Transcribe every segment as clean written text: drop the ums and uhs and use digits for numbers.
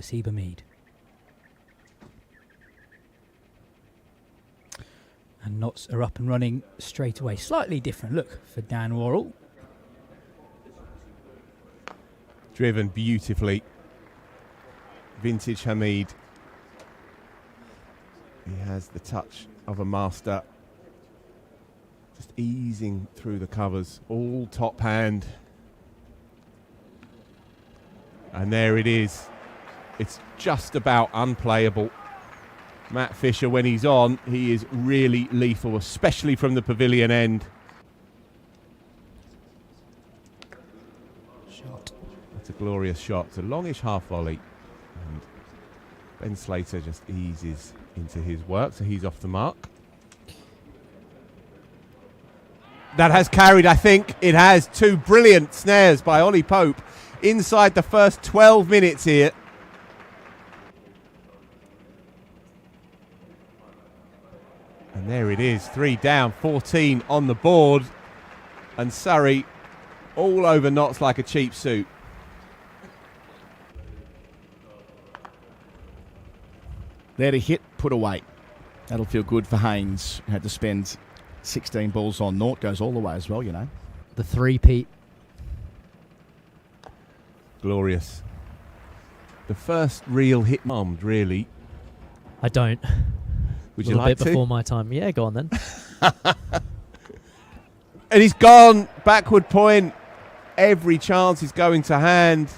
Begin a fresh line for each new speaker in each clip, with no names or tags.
Hasiba Mead. And Notts are up and running straight away. Slightly different look for Dan Worrell.
Driven beautifully. Vintage Hamid. He has the touch of a master. Just easing through the covers. All top hand. And there it is. It's just about unplayable. Matt Fisher, when he's on, he is really lethal, especially from the pavilion end.
Shot.
That's a glorious shot. It's a longish half volley. And Ben Slater just eases into his work, so he's off the mark. That has carried, I think. It has. Two brilliant snares by Ollie Pope inside the first 12 minutes here. And there it is, 3 down, 14 on the board. And Surrey all over Notts like a cheap suit.
There to hit, put away. That'll feel good for Haynes, who had to spend 16 balls on naught. Goes all the way as well, you know.
The three-peat.
Glorious. The first real hit armed, really.
I don't.
Would
a
you
little
like
bit
to?
before my time. Yeah, go on then.
And he's gone. Backward point. Every chance is going to hand.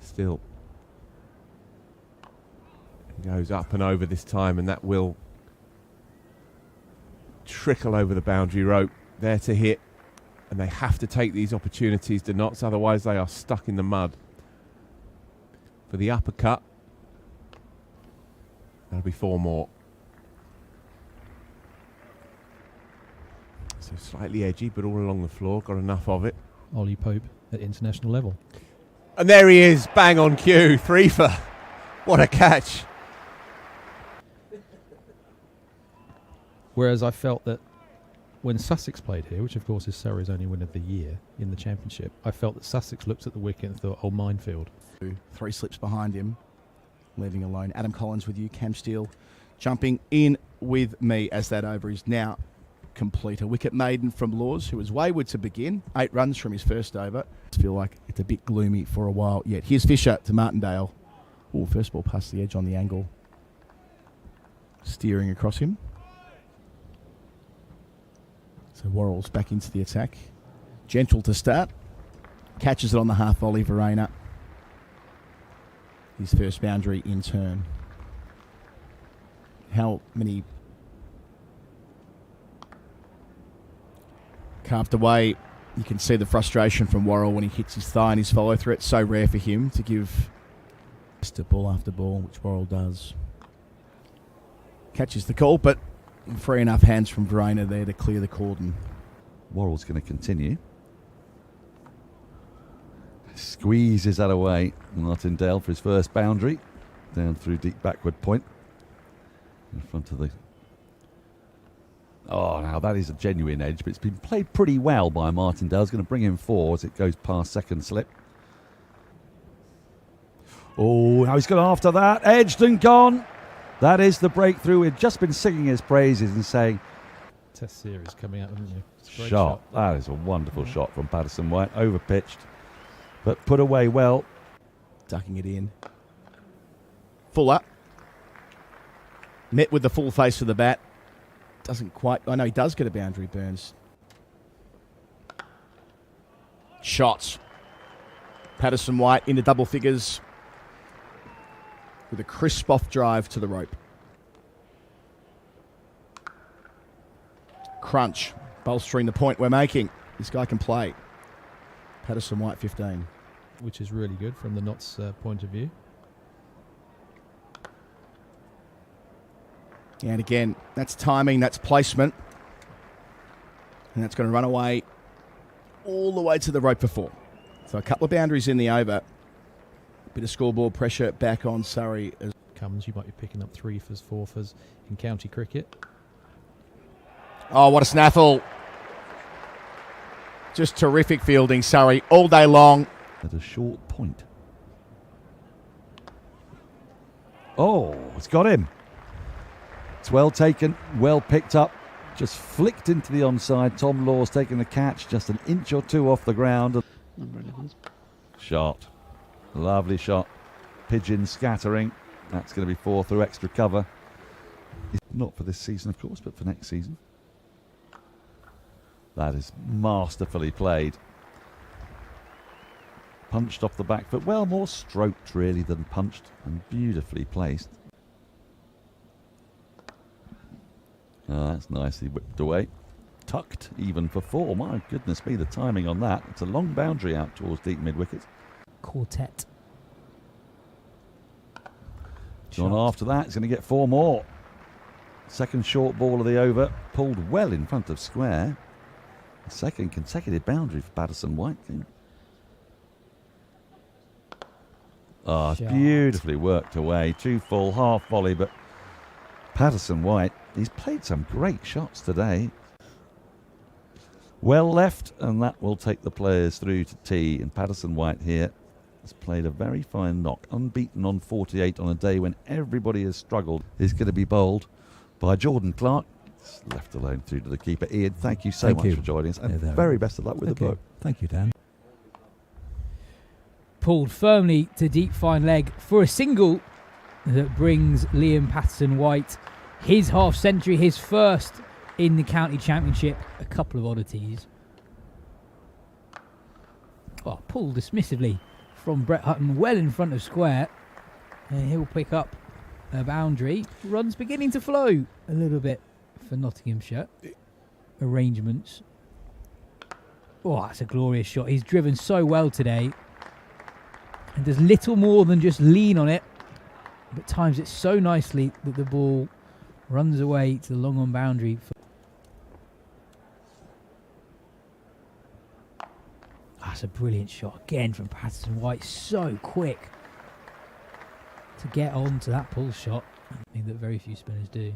Still. He goes up and over this time, and that will trickle over the boundary rope. There to hit. And they have to take these opportunities, the Notts, otherwise they are stuck in the mud. For the uppercut. That'll be 4 more. So slightly edgy, but all along the floor. Got enough of it.
Ollie Pope at international level.
And there he is, bang on cue. 3 for. What a catch.
Whereas I felt that when Sussex played here, which of course is Surrey's only win of the year in the Championship, I felt that Sussex looked at the wicket and thought, oh, minefield.
3 slips behind him, leaving alone. Adam Collins with you, Cam Steele jumping in with me as that over is now complete. A wicket maiden from Laws, who was wayward to begin. 8 runs from his first over. I feel like it's a bit gloomy for a while yet. Here's Fisher to Martindale. Oh, first ball past the edge on the angle. Steering across him. So Worrell's back into the attack. Gentle to start. Catches it on the half volley, Verena. His first boundary in turn. How many carved away? You can see the frustration from Worrell when he hits his thigh and his follow through. It's so rare for him to give just a ball after ball, which Worrell does. Catches the call, but free enough hands from Verena there to clear the cordon.
Worrell's going to continue. Squeezes that away. Martindale for his first boundary. Down through deep backward point. In front of the... Oh, now that is a genuine edge, but it's been played pretty well by Martindale. It's going to bring him 4 as it goes past second slip. Oh, now he's gone after that. Edged and gone. That is the breakthrough. We've just been singing his praises and saying...
Test series coming out, haven't you? It's a great
Shot. That is a wonderful shot from Patterson White. Overpitched, but put away well.
Ducking it in. Fuller. Met with the full face of the bat. Doesn't quite... I know he does get a boundary, Burns. Shots. Patterson White into double figures with a crisp off drive to the rope. Crunch. Bolstering the point we're making. This guy can play. Patterson White 15.
Which is really good from the Notts point of view.
And again, that's timing, that's placement. And that's going to run away all the way to the rope for 4. So a couple of boundaries in the over. Bit of scoreboard pressure back on Surrey.
Comes, you might be picking up 3-fers, 4-fers in county cricket.
Oh, what a snaffle. Just terrific fielding, Surrey, all day long.
At a short point. Oh, it's got him. It's well taken, well picked up. Just flicked into the onside. Tom Law's taking the catch just an inch or two off the ground. Shot. Lovely shot. Pigeon scattering. That's going to be 4 through extra cover. Not for this season, of course, but for next season. That is masterfully played. Punched off the back foot. Well, more stroked really than punched, and beautifully placed. Oh, that's nicely whipped away. Tucked even for 4. My goodness me, the timing on that. It's a long boundary out towards deep mid-wicket.
Quartet.
John after that is going to get 4 more. Second short ball of the over. Pulled well in front of square. Second consecutive boundary for Patterson White. Ah, beautifully worked away. 2 full, half volley, but Patterson White, he's played some great shots today. Well left, and that will take the players through to tee. And Patterson White here has played a very fine knock. Unbeaten on 48 on a day when everybody has struggled. Is going to be bowled by Jordan Clark. It's left alone through to the keeper. Ian, thank you so much for joining us. And very best of luck with the book.
Thank you, Dan.
Pulled firmly to deep fine leg for a single that brings Liam Patterson White his half century, his first in the county championship. A couple of oddities. Oh, pulled dismissively from Brett Hutton, well in front of square. And he'll pick up a boundary. Runs beginning to flow a little bit for Nottinghamshire. Arrangements. Oh, that's a glorious shot. He's driven so well today. And does little more than just lean on it, but times it so nicely that the ball runs away to the long on boundary. That's a brilliant shot again from Patterson White. So quick to get on to that pull shot. I think that very few spinners do.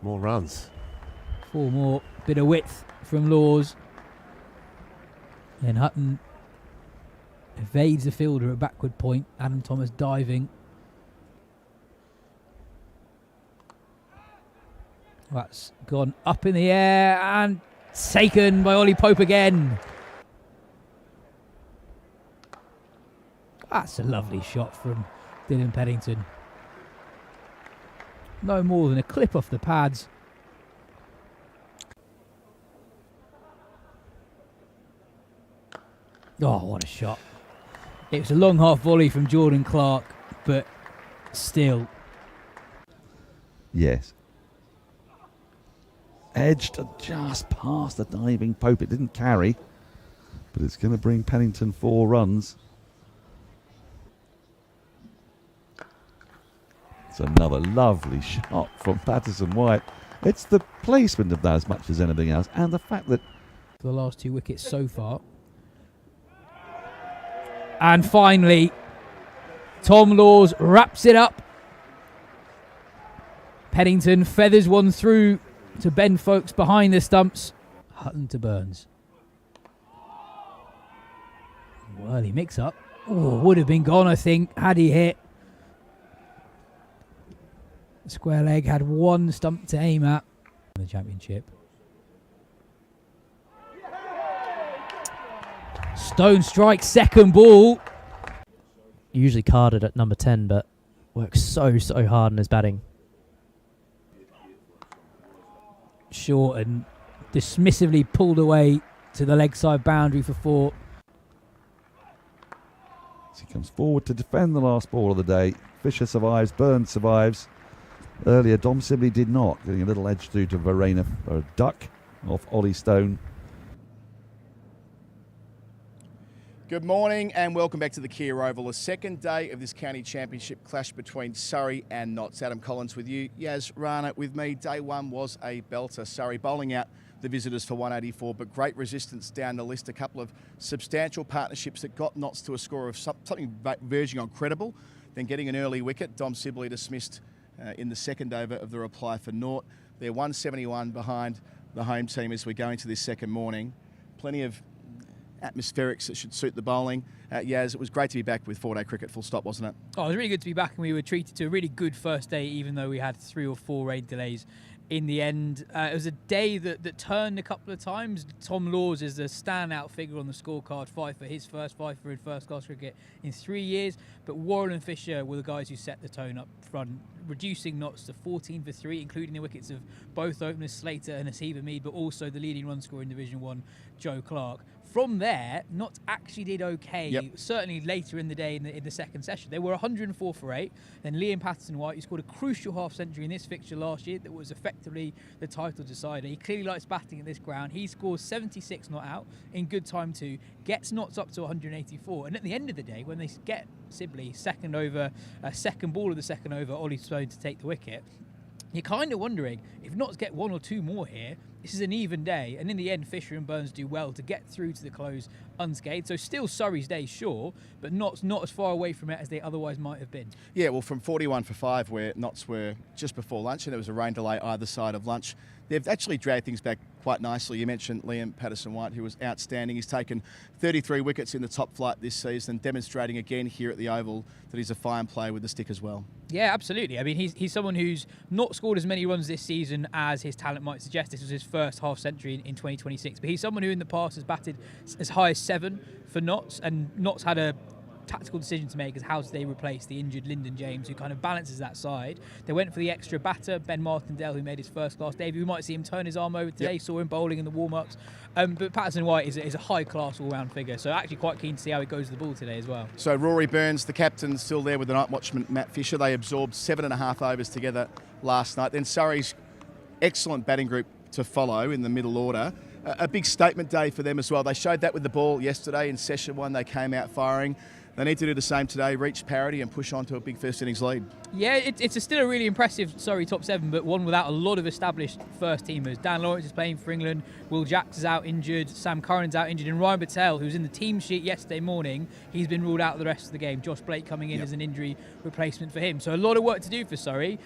More runs.
4 more. Bit of width from Laws. And Hutton evades the fielder at backward point. Adam Thomas diving. That's gone up in the air and taken by Ollie Pope again. That's a lovely shot from Dylan Peddington. No more than a clip off the pads. Oh, what a shot. It was a long half volley from Jordan Clark, but still.
Yes. Edged just past the diving Pope. It didn't carry, but it's going to bring Pennington 4 runs. It's another lovely shot from Patterson White. It's the placement of that as much as anything else, and the fact that
For the last 2 wickets so far. And finally, Tom Laws wraps it up. Pennington feathers one through to Ben Folkes behind the stumps. Hutton to Burns. Early mix up. Oh, would have been gone, I think, had he hit. The square leg had 1 stump to aim at in the championship. Stone strike, second ball.
Usually carded at number 10, but works so hard in his batting.
Short and dismissively pulled away to the leg side boundary for 4.
as he comes forward to defend the last ball of the day. Fisher survives, Burns survives. Earlier, Dom Sibley did not, getting a little edge through to Verena for a duck off Ollie Stone.
Good morning and welcome back to the Kia Oval. The second day of this county championship clash between Surrey and Notts. Adam Collins with you, Yas Rana with me. Day one was a belter. Surrey bowling out the visitors for 184, but great resistance down the list. A couple of substantial partnerships that got Notts to a score of something verging on credible. Then getting an early wicket, Dom Sibley dismissed in the second over of the reply for naught. They're 171 behind the home team as we go into this second morning. Plenty of atmospherics that should suit the bowling. Yas, it was great to be back with 4-day cricket, full stop, wasn't it?
Oh, it was really good to be back, and we were treated to a really good first day, even though we had 3 or 4 rain delays. In the end, it was a day that turned a couple of times. Tom Laws is the standout figure on the scorecard, 5 for his first 5 for in first-class cricket in 3 years. But Warren and Fisher were the guys who set the tone up front, reducing Notts to 14 for 3, including the wickets of both openers Slater and Haseeb Hameed, but also the leading run scorer in Division 1, Joe Clark. From there, Notts actually did okay, certainly later in the day in the second session. They were 104 for 8. Then Liam Patterson-White, who scored a crucial half-century in this fixture last year that was effectively the title decider. He clearly likes batting at this ground. He scores 76 not out in good time too, gets Notts up to 184. And at the end of the day, when they get Sibley second ball of the second over, Ollie Stone to take the wicket, you're kind of wondering, if Notts get 1 or 2 more here, this is an even day, and in the end, Fisher and Burns do well to get through to the close unscathed. So still Surrey's day, sure, but not as far away from it as they otherwise might have been.
Yeah, well, from 41 for 5, where Notts were just before lunch, and there was a rain delay either side of lunch, they've actually dragged things back quite nicely. You mentioned Liam Patterson-White, who was outstanding. He's taken 33 wickets in the top flight this season, demonstrating again here at the Oval that he's a fine player with the stick as well. Yeah,
absolutely. I mean, he's someone who's not scored as many runs this season as his talent might suggest. This was his first half century in 2026. But he's someone who in the past has batted as high as 7 for Notts, and Notts had a tactical decision to make as how do they replace the injured Lyndon James, who kind of balances that side. They went for the extra batter, Ben Martindale, who made his first-class debut. We might see him turn his arm over today, saw him bowling in the warm-ups. But Patterson-White is a high-class all-round figure, so actually quite keen to see how he goes to the ball today as well.
So Rory Burns, the captain, still there with the night watchman Matt Fisher. They absorbed 7.5 overs together last night. Then Surrey's excellent batting group to follow in the middle order. A big statement day for them as well. They showed that with the ball yesterday in session 1. They came out firing. They need to do the same today, reach parity and push on to a big first innings lead.
Yeah, it's still a really impressive Surrey top 7, but one without a lot of established first teamers. Dan Lawrence is playing for England, Will Jacks is out injured, Sam Curran's out injured, and Ryan Patel, who's in the team sheet yesterday morning, he's been ruled out of the rest of the game. Josh Blake coming in as an injury replacement for him. So a lot of work to do for Surrey.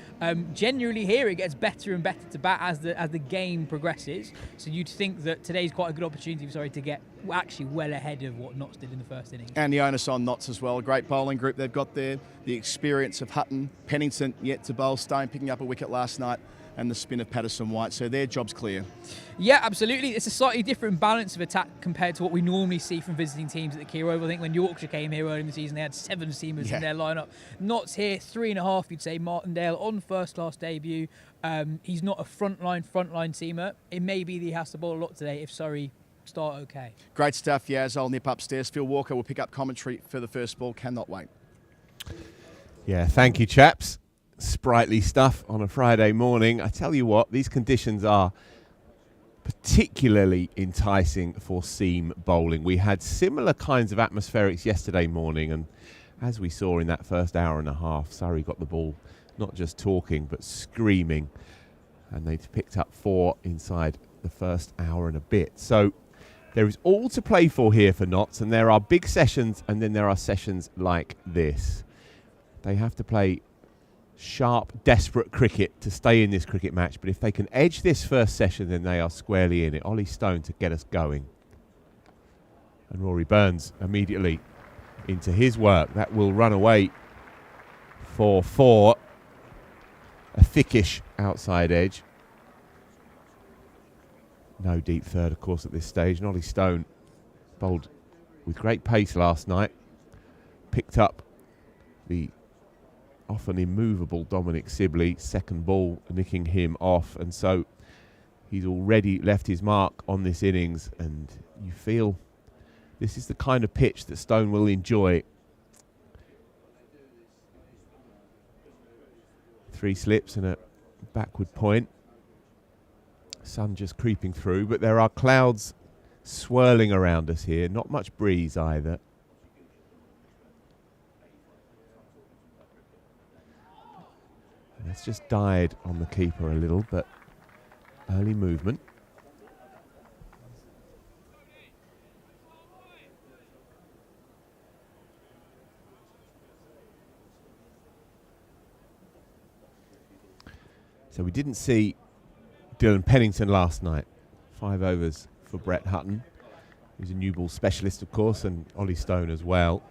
Generally here it gets better and better to bat as the game progresses. So you'd think that today's quite a good opportunity for Surrey to get actually well ahead of what Notts did in the first innings.
And the onus on Notts as well. A great bowling group they've got there. The experience of Hutton, Pennington yet to bowl, Stone picking up a wicket last night, and the spin of Patterson-White. So their job's clear.
Yeah, absolutely. It's a slightly different balance of attack compared to what we normally see from visiting teams at the Kia Oval. I think when Yorkshire came here early in the season, they had 7 seamers in their lineup. Notts here, 3.5, you'd say. Martindale on first-class debut. He's not a frontline seamer. It may be that he has to bowl a lot today if Surrey start okay.
Great stuff, Yas. I'll nip upstairs. Phil Walker will pick up commentary for the first ball. Cannot wait.
Yeah, thank you, chaps. Sprightly stuff on a Friday morning. I tell you what, these conditions are particularly enticing for seam bowling. We had similar kinds of atmospherics yesterday morning, and as we saw in that first hour and a half, Surrey got the ball not just talking but screaming, and they picked up 4 inside the first hour and a bit. So there is all to play for here for Notts, and there are big sessions and then there are sessions like this. They have to play sharp, desperate cricket to stay in this cricket match, but if they can edge this first session, then they are squarely in it. Ollie Stone to get us going. And Rory Burns immediately into his work. That will run away for 4. A thickish outside edge. No deep third, of course, at this stage. And Ollie Stone bowled with great pace last night. Picked up the often immovable Dominic Sibley, second ball nicking him off, and so he's already left his mark on this innings, and you feel this is the kind of pitch that Stone will enjoy. 3 slips and a backward point. Sun just creeping through, but there are clouds swirling around us here, not much breeze either. That's just died on the keeper a little, but early movement. So we didn't see Dylan Pennington last night. 5 overs for Brett Hutton. who's a new ball specialist, of course, and Ollie Stone as well.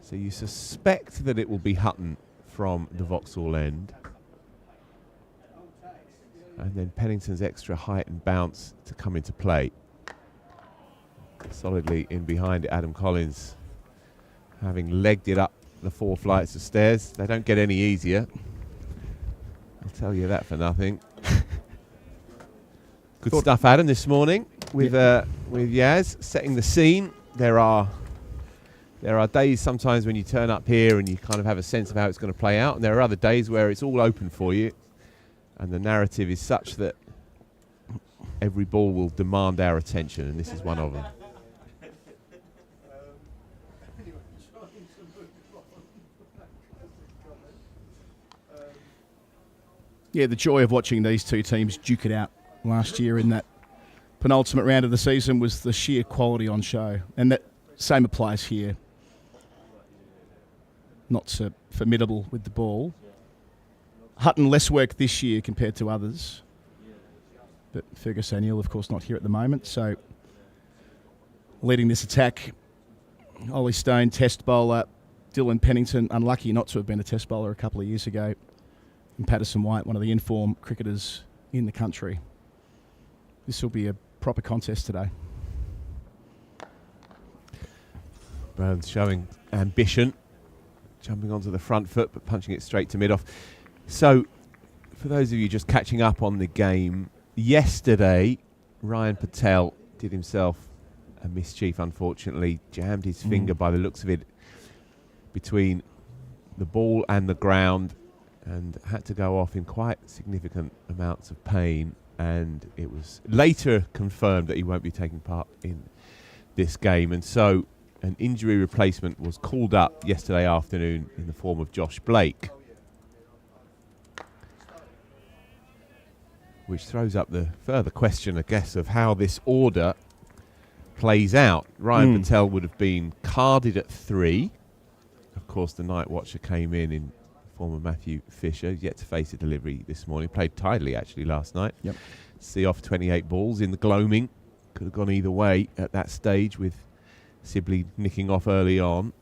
So you suspect that it will be Hutton from the Vauxhall end. And then Pennington's extra height and bounce to come into play. Solidly in behind it, Adam Collins, having legged it up the 4 flights of stairs. They don't get any easier. I'll tell you that for nothing. Good stuff, Adam, this morning with Yas setting the scene. There are days sometimes when you turn up here and you kind of have a sense of how it's going to play out, and there are other days where it's all open for you, and the narrative is such that every ball will demand our attention, and this is one of them.
Yeah, the joy of watching these two teams duke it out last year in that penultimate round of the season was the sheer quality on show. And that same applies here. Not so formidable with the ball. Hutton less work this year compared to others. But Fergus O'Neill, of course, not here at the moment. So leading this attack, Ollie Stone, test bowler. Dylan Pennington, unlucky not to have been a test bowler a couple of years ago. And Patterson White, one of the informed cricketers in the country. This will be a proper contest today.
Burns showing ambition, jumping onto the front foot but punching it straight to mid-off. So, for those of you just catching up on the game, yesterday Ryan Patel did himself a mischief, unfortunately. Jammed his finger, by the looks of it, between the ball and the ground, and had to go off in quite significant amounts of pain, and it was later confirmed that he won't be taking part in this game, and so an injury replacement was called up yesterday afternoon in the form of Josh Blake, which throws up the further question, I guess, of how this order plays out. Ryan Patel would have been carded at 3. Of course, the night watcher came in form of Matthew Fisher, yet to face a delivery this morning. Played tidily, actually, last night.
Yep.
See off 28 balls in the gloaming. Could have gone either way at that stage with Sibley nicking off early on.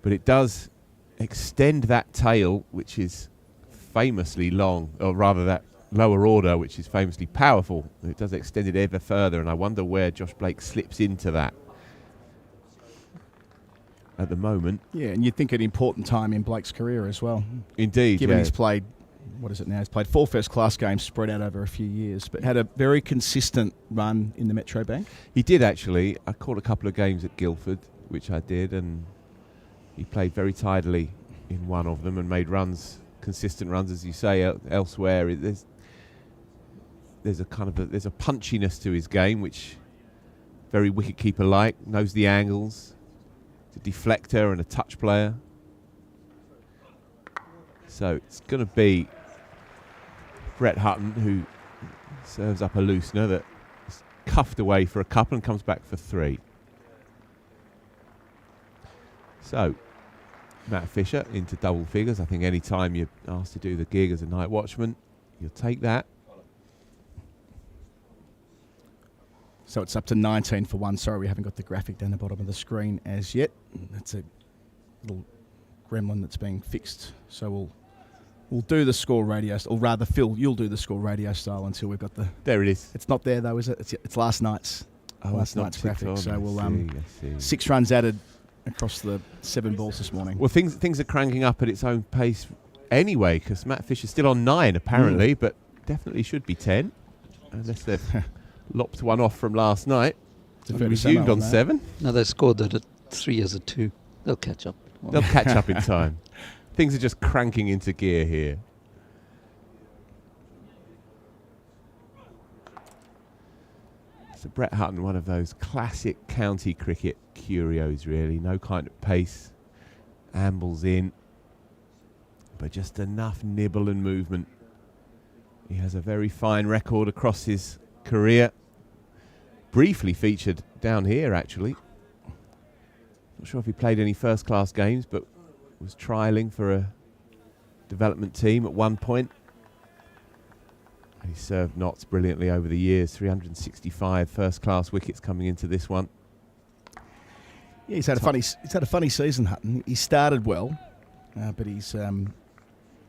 But it does extend that tail, which is famously long, or rather that lower order, which is famously powerful. It does extend it ever further, and I wonder where Josh Blake slips into that at the moment.
Yeah, and you'd think an important time in Blake's career as well.
Indeed,
given
yeah.
he's played, what is it now? He's played 4 first-class games spread out over a few years, but had a very consistent run in the Metro Bank.
He did, actually. I caught a couple of games at Guildford, which I did, and he played very tidily in one of them and made runs, consistent runs, as you say, elsewhere. There's a kind of there's a punchiness to his game, which very wicketkeeper-like, knows the angles. A deflector and a touch player. So it's going to be Brett Hutton who serves up a loosener that is cuffed away for a couple and comes back for 3. So Matt Fisher into double figures. I think any time you're asked to do the gig as a night watchman, you'll take that.
So it's up to 19 for 1. Sorry, we haven't got the graphic down the bottom of the screen as yet. That's a little gremlin that's being fixed. So we'll do the score radio, or rather, Phil, you'll do the score radio style until we've got the.
There it is.
It's not there though, is it? It's last night's. Last night's graphic.
On.
So we'll
I see.
6 runs added across the 7 balls this morning.
Well, things are cranking up at its own pace anyway, because Matt Fisher's still on 9 apparently, but definitely should be 10, unless they've lopped one off from last night. Resumed on 7.
No, they scored that at 3 as a 2. They'll catch up.
They'll catch up in time. Things are just cranking into gear here. So Brett Hutton, one of those classic county cricket curios, really. No kind of pace, ambles in, but just enough nibble and movement. He has a very fine record across his career. Briefly featured down here, actually. Not sure if he played any first-class games, but was trialling for a development team at one point. He served Notts brilliantly over the years. 365 first-class wickets coming into this one.
Yeah, he's had a funny season, Hutton. He started well, but he's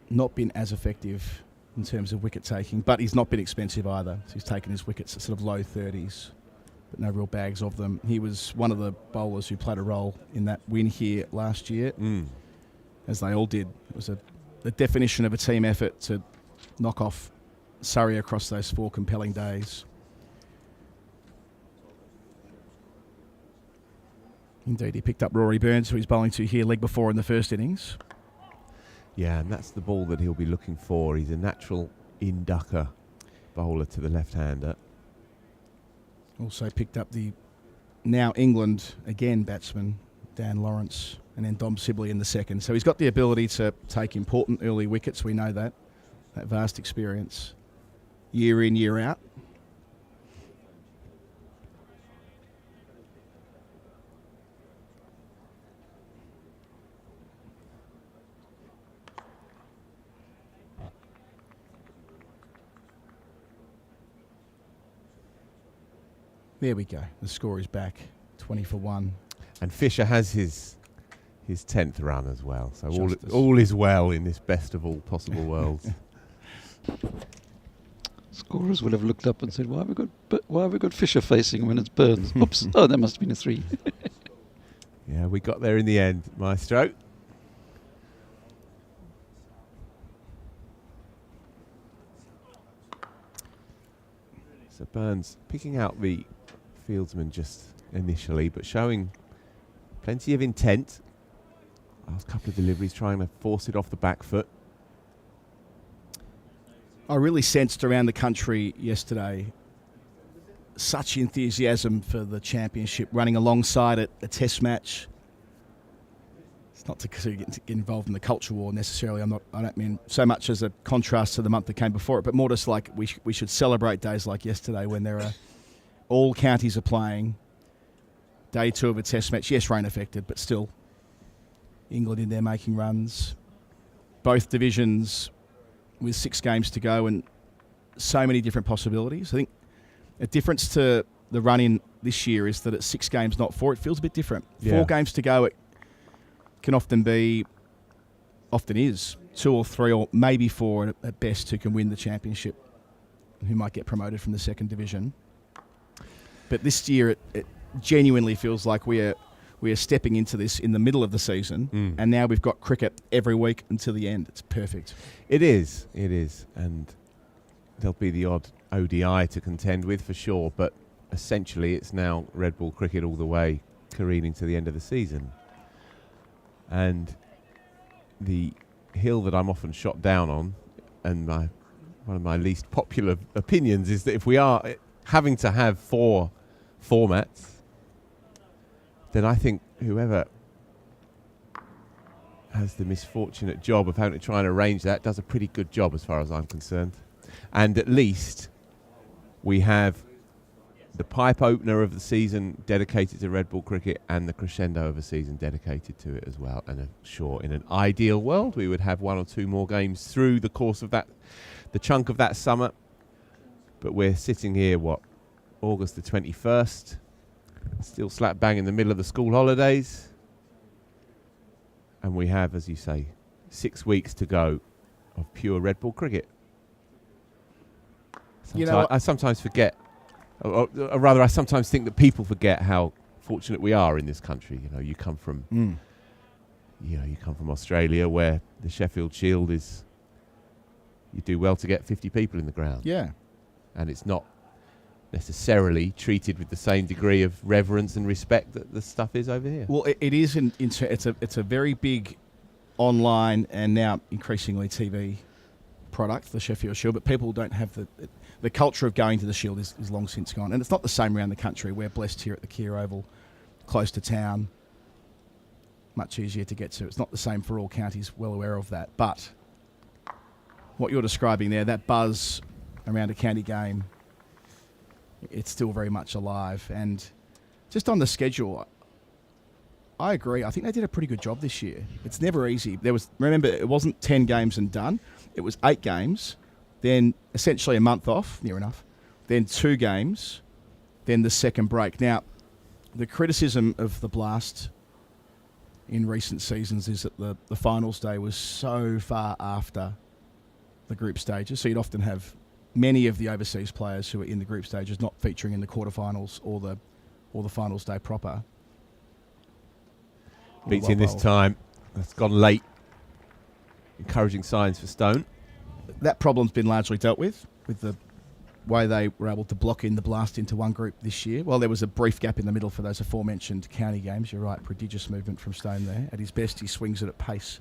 not been as effective in terms of wicket taking. But he's not been expensive either. So he's taken his wickets at sort of low 30s, but no real bags of them. He was one of the bowlers who played a role in that win here last year, as they all did. It was the definition of a team effort to knock off Surrey across those 4 compelling days. Indeed, he picked up Rory Burns, who he's bowling to here, leg before in the first innings.
Yeah, and that's the ball that he'll be looking for. He's a natural inducker bowler to the left-hander.
Also picked up the now England, again, batsman, Dan Lawrence, and then Dom Sibley in the second. So he's got the ability to take important early wickets, we know that vast experience, year in, year out. There we go. The score is back, 20 for 1.
And Fisher has his 10th run as well. So
Justice.
all is well in this best of all possible worlds.
Scorers will have looked up and said, why have we got Fisher facing when it's Burns? Oops. Oh, that must have been a 3.
Yeah, we got there in the end, Maestro. So Burns picking out the fieldsman just initially, but showing plenty of intent. Last couple of deliveries trying to force it off the back foot.
I really sensed around the country yesterday such enthusiasm for the championship, running alongside it, a test match. It's not to get involved in the culture war necessarily. I don't mean so much as a contrast to the month that came before it, but more just like we should celebrate days like yesterday when there are all counties are playing. Day 2 of a test match. Yes, rain affected, but still England in there making runs. Both divisions with 6 games to go and so many different possibilities. I think a difference to the run-in this year is that it's 6 games, not 4. It feels a bit different.
Yeah.
4 games to go, it can often is 2 or 3 or maybe 4 at best who can win the championship, who might get promoted from the second division. But this year it genuinely feels like we are stepping into this in the middle of the season, and now we've got cricket every week until the end. It's perfect.
It is, and there'll be the odd ODI to contend with for sure, but essentially it's now red ball cricket all the way, careening to the end of the season. And the hill that I'm often shot down on, and one of my least popular opinions, is that if we are having to have 4 formats, then I think whoever has the misfortunate job of having to try and arrange that does a pretty good job as far as I'm concerned. And at least we have the pipe opener of the season dedicated to red ball cricket and the crescendo of a season dedicated to it as well. And sure, in an ideal world, we would have 1 or 2 more games through the course of the chunk of that summer. But we're sitting here, August the 21st, still slap bang in the middle of the school holidays. And we have, as you say, 6 weeks to go of pure red ball cricket. I sometimes forget, or rather I sometimes think that people forget how fortunate we are in this country. You come from you come from Australia, where the Sheffield Shield is, you do well to get 50 people in the ground.
Yeah.
And it's not necessarily treated with the same degree of reverence and respect that the stuff is over here.
Well, it is. It's a very big online and now increasingly TV product, the Sheffield Shield. But people don't have the culture of going to the Shield is long since gone, and it's not the same around the country. We're blessed here at the Kia Oval, close to town, much easier to get to. It's not the same for all counties. Well aware of that, but what you're describing there, that buzz around a county game, it's still very much alive. And just on the schedule, I agree. I think they did a pretty good job this year. It's never easy. Remember, it wasn't 10 games and done. It was 8 games, then essentially a month off, near enough, then 2 games, then the second break. Now, the criticism of the Blast in recent seasons is that the finals day was so far after the group stages, so you'd often have many of the overseas players who are in the group stages not featuring in the quarterfinals or the finals day proper.
Beats in this time. That's gone late. Encouraging signs for Stone.
That problem's been largely dealt with the way they were able to block in the Blast into one group this year. Well, there was a brief gap in the middle for those aforementioned county games. You're right, prodigious movement from Stone there. At his best, he swings it at pace.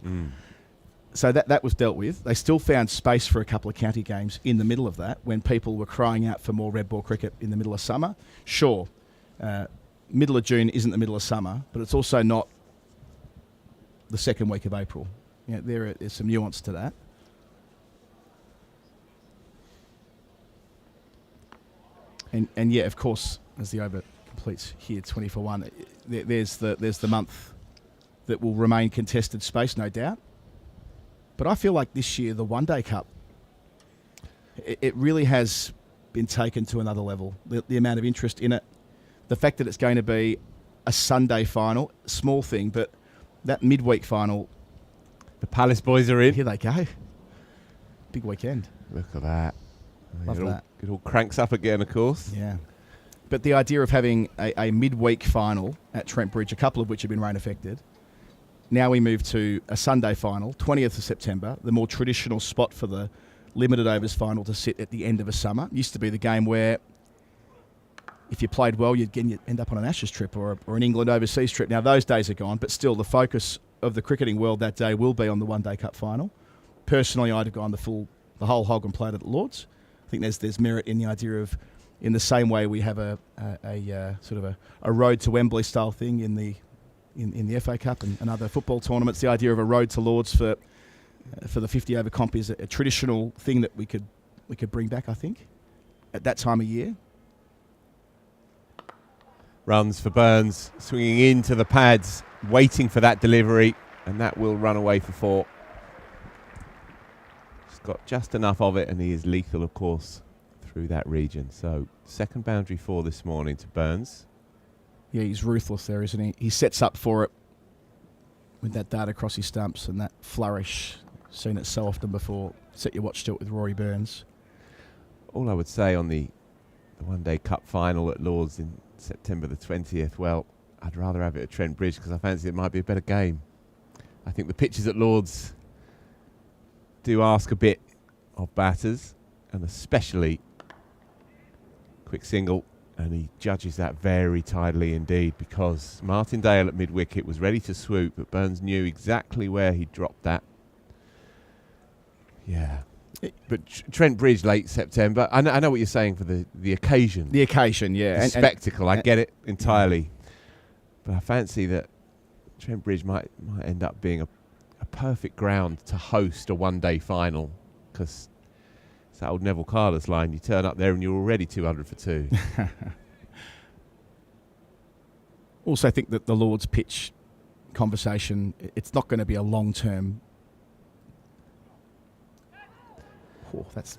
So that was dealt with. They still found space for a couple of county games in the middle of that when people were crying out for more red ball cricket in the middle of summer. Sure, middle of June isn't the middle of summer, but it's also not the second week of April. You know, there is some nuance to that. And yeah, of course, as the over completes here, 20-1, there's the month that will remain contested space, no doubt. But I feel like this year, the One Day Cup, it really has been taken to another level. The amount of interest in it, the fact that it's going to be a Sunday final, small thing, but that midweek final.
The Palace boys are in.
Here they go. Big weekend.
Look at that.
Love that.
It all cranks up again, of course.
Yeah. But the idea of having a midweek final at Trent Bridge, a couple of which have been rain affected. Now we move to a Sunday final, 20th of September, the more traditional spot for the limited overs final to sit at the end of a summer. Used to be the game where if you played well, you'd end up on an Ashes trip or an England overseas trip. Now those days are gone, but still the focus of the cricketing world that day will be on the One Day Cup final. Personally, I'd have gone the whole hog and played it at Lords. I think there's merit in the idea of, in the same way we have a sort of a road to Wembley style thing in the FA Cup and other football tournaments. The idea of a road to Lords for the 50 over comp is a traditional thing that we could bring back, I think, at that time of year.
Runs for Burns, swinging into the pads, waiting for that delivery, and that will run away for 4. He's got just enough of it, and he is lethal, of course, through that region. So, second boundary 4 this morning to Burns.
Yeah, he's ruthless there, isn't he? He sets up for it with that dart across his stumps and that flourish. Seen it so often before. Set your watch to it with Rory Burns.
All I would say on the One Day Cup final at Lords in September the 20th, well, I'd rather have it at Trent Bridge because I fancy it might be a better game. I think the pitches at Lords do ask a bit of batters, and especially quick single, and he judges that very tidily indeed, because Martindale at mid-wicket was ready to swoop, but Burns knew exactly where he dropped that. Yeah. But Trent Bridge, late September. I know what you're saying for the occasion.
The occasion, yeah.
The spectacle, I get it entirely. But I fancy that Trent Bridge might end up being a perfect ground to host a one-day final, because it's that old Neville Carlos line. You turn up there and you're already 200 for 2.
Also think that the Lord's pitch conversation, it's not going to be a long-term... Oh, that's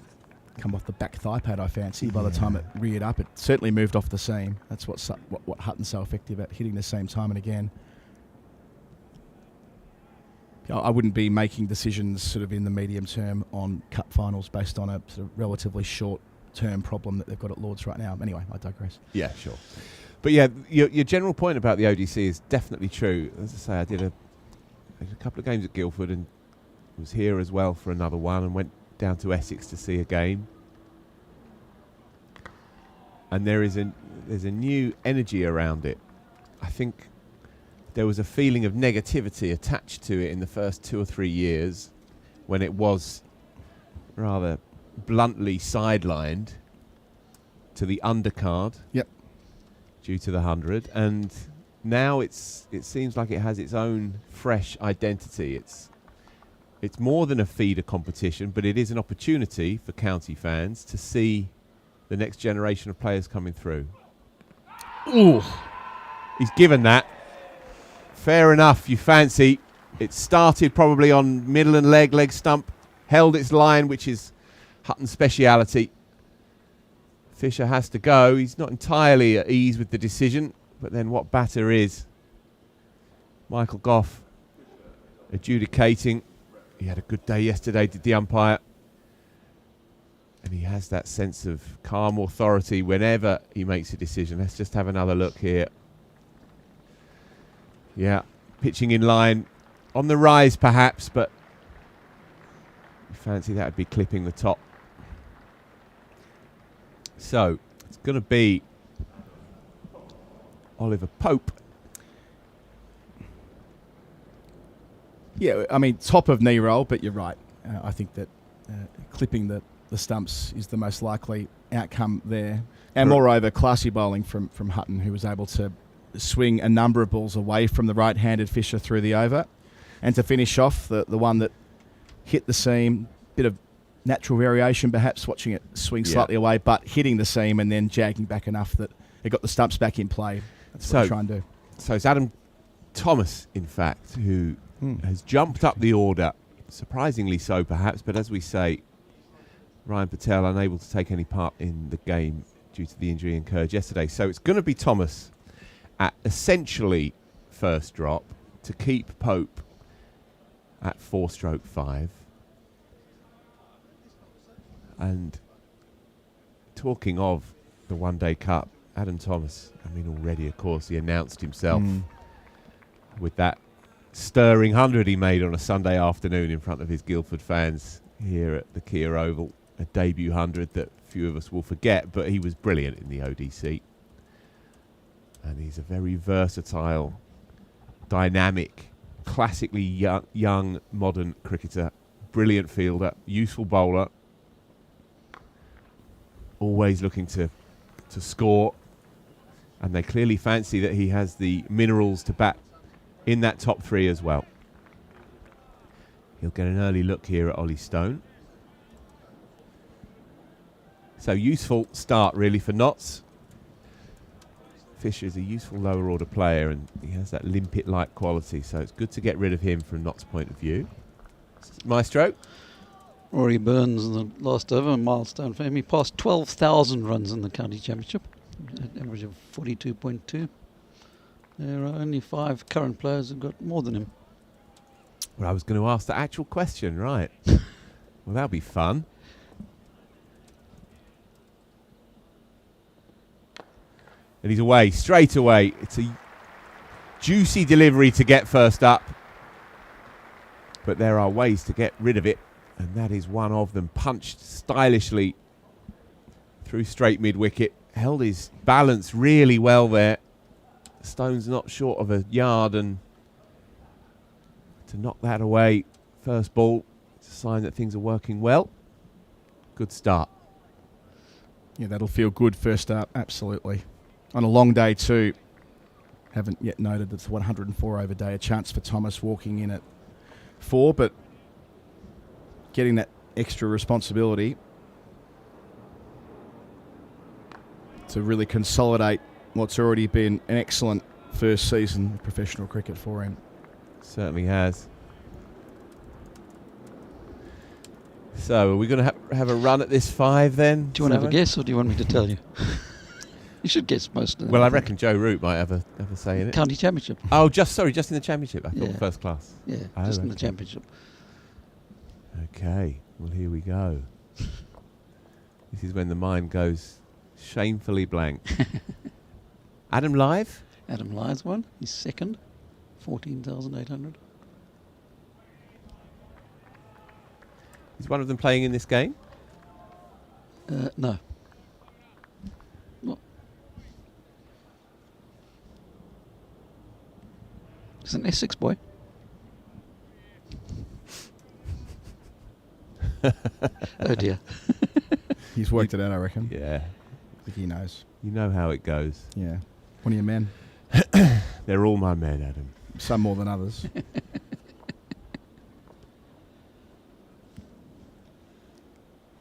come off the back thigh pad, I fancy. By the time it reared up, it certainly moved off the seam. That's what Hutton's so effective at, hitting the same time and again. I wouldn't be making decisions sort of in the medium term on cup finals based on a sort of relatively short-term problem that they've got at Lords right now. Anyway, I digress.
Yeah, sure. But yeah, your general point about the ODC is definitely true. As I say, I did a couple of games at Guildford and was here as well for another one, and went down to Essex to see a game. And there's a new energy around it. I think there was a feeling of negativity attached to it in the first 2 or 3 years when it was rather bluntly sidelined to the undercard.
Yep.
Due to the 100, and now it seems like it has its own fresh identity. It's more than a feeder competition, but it is an opportunity for county fans to see the next generation of players coming through.
Ooh.
He's given that. Fair enough, you fancy. It started probably on middle and leg stump, held its line, which is Hutton's speciality. Fisher has to go. He's not entirely at ease with the decision, but then what batter is? Michael Goff adjudicating. He had a good day yesterday, did the umpire. And he has that sense of calm authority whenever he makes a decision. Let's just have another look here. Yeah, pitching in line. On the rise perhaps, but you fancy that would be clipping the top. So, it's going to be Oliver Pope.
Yeah, I mean, top of knee roll, but you're right. I think that clipping the stumps is the most likely outcome there. And moreover, classy bowling from Hutton, who was able to swing a number of balls away from the right-handed Fisher through the over. And to finish off, the one that hit the seam, bit of natural variation perhaps, watching it swing slightly away, but hitting the seam and then jagging back enough that it got the stumps back in play. That's what I try and do.
So it's Adam Thomas, in fact, who has jumped up the order, surprisingly so perhaps, but as we say, Ryan Patel unable to take any part in the game due to the injury incurred yesterday. So it's going to be Thomas at essentially first drop to keep Pope at 4-5. And talking of the One Day Cup, Adam Thomas, I mean already of course he announced himself with that stirring 100 he made on a Sunday afternoon in front of his Guildford fans here at the Kia Oval. A debut 100 that few of us will forget, but he was brilliant in the ODC. And he's a very versatile, dynamic, classically young modern cricketer. Brilliant fielder, useful bowler. Always looking to score. And they clearly fancy that he has the minerals to bat in that top three as well. He'll get an early look here at Ollie Stone. So useful start really for Notts. Fisher is a useful lower order player and he has that limpet-like quality, so it's good to get rid of him from Notts' point of view. Maestro?
Rory Burns in the last over, a milestone for him. He passed 12,000 runs in the county championship, an average of 42.2. There are only 5 current players who've got more than him.
Well, I was going to ask the actual question, right. Well, that'll be fun. And he's away, straight away. It's a juicy delivery to get first up. But there are ways to get rid of it. And that is one of them. Punched stylishly through straight mid-wicket. Held his balance really well there. Stone's not short of a yard. And to knock that away, first ball, it's a sign that things are working well. Good start.
Yeah, that'll feel good first up, absolutely. On a long day too. Haven't yet noted that it's 104 over day. A chance for Thomas walking in at 4, but getting that extra responsibility to really consolidate what's already been an excellent first season of professional cricket for him.
Certainly has. So, are we going to have a run at this 5 then?
Do you want to have a guess or do you want me to tell you? You should guess most of them.
Well, I reckon Joe Root might have a say in it.
County championship.
Oh, just in the championship. I thought first class.
Yeah, just in the championship.
Okay, well here we go. This is when the mind goes shamefully blank. Adam Live?
Adam Lythe's one. He's second. 14,800.
Is one of them playing in this game?
No. It's an Essex boy. Oh dear.
He's worked it out, I reckon.
Yeah.
I think he knows.
You know how it goes.
Yeah. One of your men.
They're all my men, Adam.
Some more than others.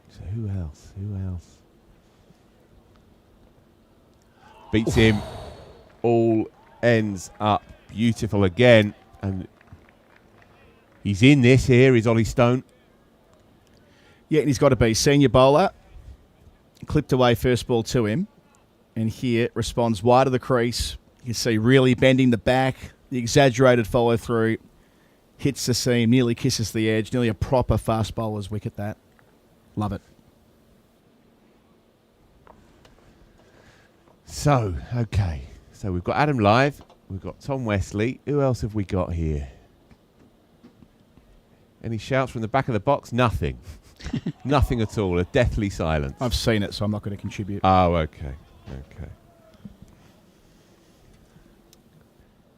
So who else? Who else? Beats him. All ends up beautiful again. And he's in this here, is Ollie Stone.
Yeah, and he's got to be senior bowler. Clipped away first ball to him. And here responds wide of the crease. You can see really bending the back, the exaggerated follow through. Hits the seam, nearly kisses the edge. Nearly a proper fast bowler's wicket, that. Love it.
So, okay. So we've got Adam live. We've got Tom Wesley. Who else have we got here? Any shouts from the back of the box? Nothing. Nothing at all. A deathly silence.
I've seen it, so I'm not going to contribute.
Oh, okay. Okay.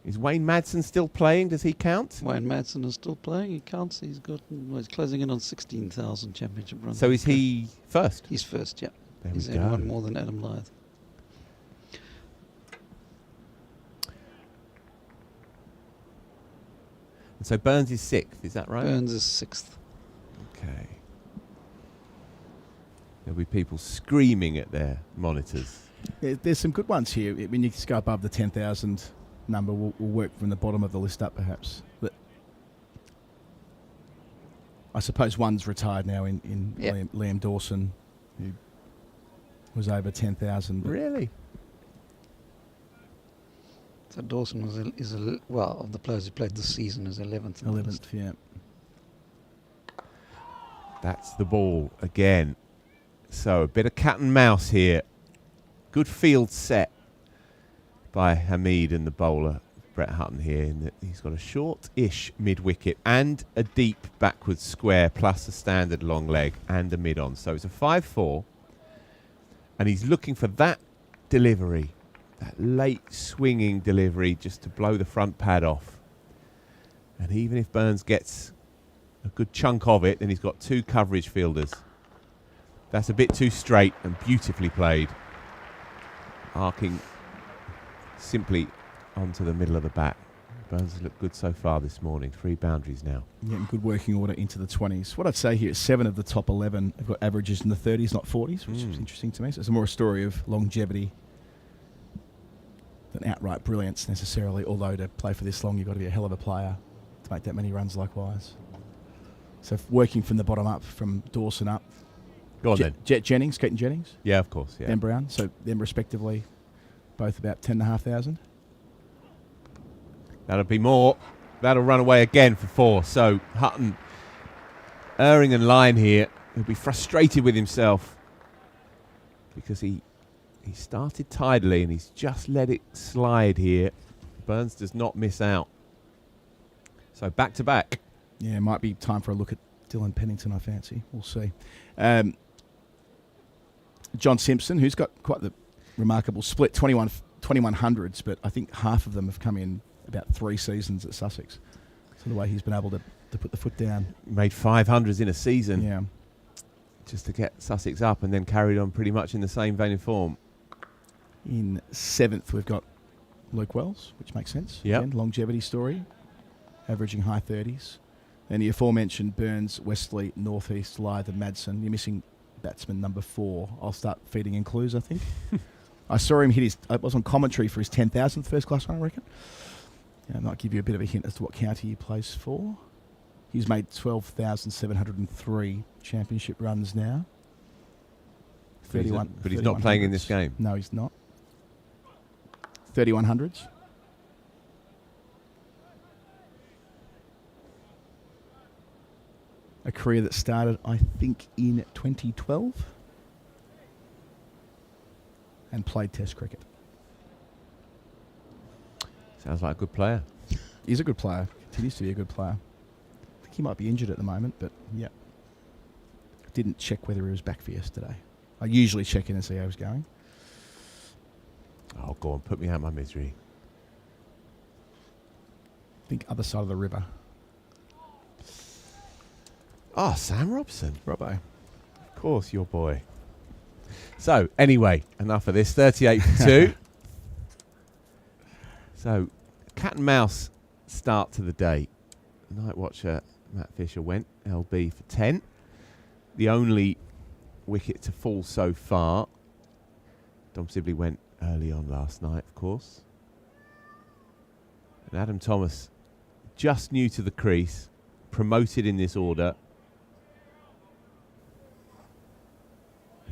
Is Wayne Madsen still playing? Does he count?
Wayne Madsen is still playing. He counts. He's closing in on 16,000 championship runs.
So is he first?
He's first, yeah.
There
He's
we
had
go.
one more than Adam Lyth.
And so Burns is sixth, is that right?
Burns is sixth.
Okay. There'll be people screaming at their monitors.
There's some good ones here. When you just go above the 10,000 number, we'll work from the bottom of the list up, perhaps. But I suppose one's retired now in
Yep.
Liam Dawson, who was over 10,000.
Really?
So Dawson of the players who played this season, is 11th. on the
11th,
list.
yeah.
That's the ball again. So a bit of cat and mouse here. Good field set by Hamid and the bowler Brett Hutton here. In that he's got a short-ish mid-wicket and a deep backwards square plus a standard long leg and a mid-on. So it's a 5-4. And he's looking for that delivery, that late swinging delivery just to blow the front pad off. And even if Burns gets a good chunk of it, then he's got two coverage fielders. That's a bit too straight and beautifully played. Arcing simply onto the middle of the bat. Burns has looked good so far this morning. 3 boundaries now.
Yeah, good working order into the 20s. What I'd say here is 7 of the top 11 have got averages in the 30s, not 40s, which is interesting to me. So it's more a story of longevity than outright brilliance necessarily, although to play for this long, you've got to be a hell of a player to make that many runs likewise. So working from the bottom up, from Dawson up.
Go on then.
Jet Jennings, Keaton Jennings.
Yeah, of course. Yeah.
Dan Brown. So them respectively, both about 10,500.
That'll be more. That'll run away again for 4. So Hutton erring in line here. He'll be frustrated with himself because he started tidily and he's just let it slide here. Burns does not miss out. So back to back.
Yeah, might be time for a look at Dylan Pennington, I fancy. We'll see. John Simpson, who's got quite the remarkable split, 2100s, but I think half of them have come in about 3 seasons at Sussex. So the way he's been able to put the foot down.
Made 500s in a season.
Yeah.
Just to get Sussex up and then carried on pretty much in the same vein of form.
In 7th, we've got Luke Wells, which makes sense.
Yep.
Again, longevity story, averaging high 30s. And the aforementioned Burns, Wesley, Northeast, Lyth and Madsen. You're missing batsman number 4. I'll start feeding in clues, I think. I saw him hit his... I was on commentary for his 10,000th first class run, I reckon. Yeah, I might give you a bit of a hint as to what county he plays for. He's made 12,703 championship runs now. 31.
But he's not playing in this
3100s.
game.
No, he's not. 3100s. A career that started, I think, in 2012 and played Test cricket.
Sounds like a good player.
He's a good player. Continues to be a good player. I think he might be injured at the moment, but yeah. Didn't check whether he was back for yesterday. I usually check in and see how he's going.
Oh, go on, put me out of my misery.
I think other side of the river.
Oh, Sam Robson.
Robbo.
Of course, your boy. So, anyway, enough of this. 38 for 2. So, cat and mouse start to the day. Night watcher Matt Fisher went LB for 10. The only wicket to fall so far. Dom Sibley went early on last night, of course. And Adam Thomas, just new to the crease, promoted in this order.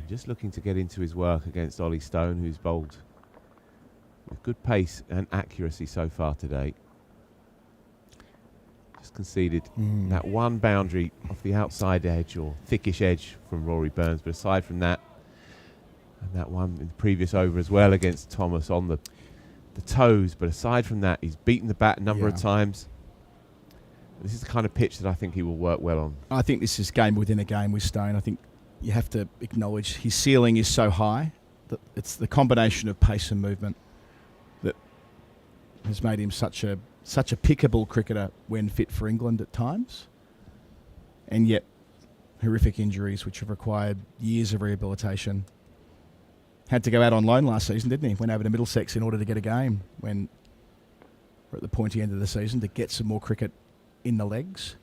Just looking to get into his work against Ollie Stone, who's bowled with good pace and accuracy so far today. Just conceded that one boundary off the outside edge or thickish edge from Rory Burns, but aside from that, and that one in the previous over as well against Thomas on the toes, but aside from that, he's beaten the bat a number of times. This is the kind of pitch that I think he will work well on.
I think this is game within a game with Stone. I think you have to acknowledge his ceiling is so high that it's the combination of pace and movement that has made him such a pickable cricketer when fit for England at times, and yet horrific injuries which have required years of rehabilitation. Had to go out on loan last season, didn't he? Went over to Middlesex in order to get a game when we're at the pointy end of the season to get some more cricket in the legs.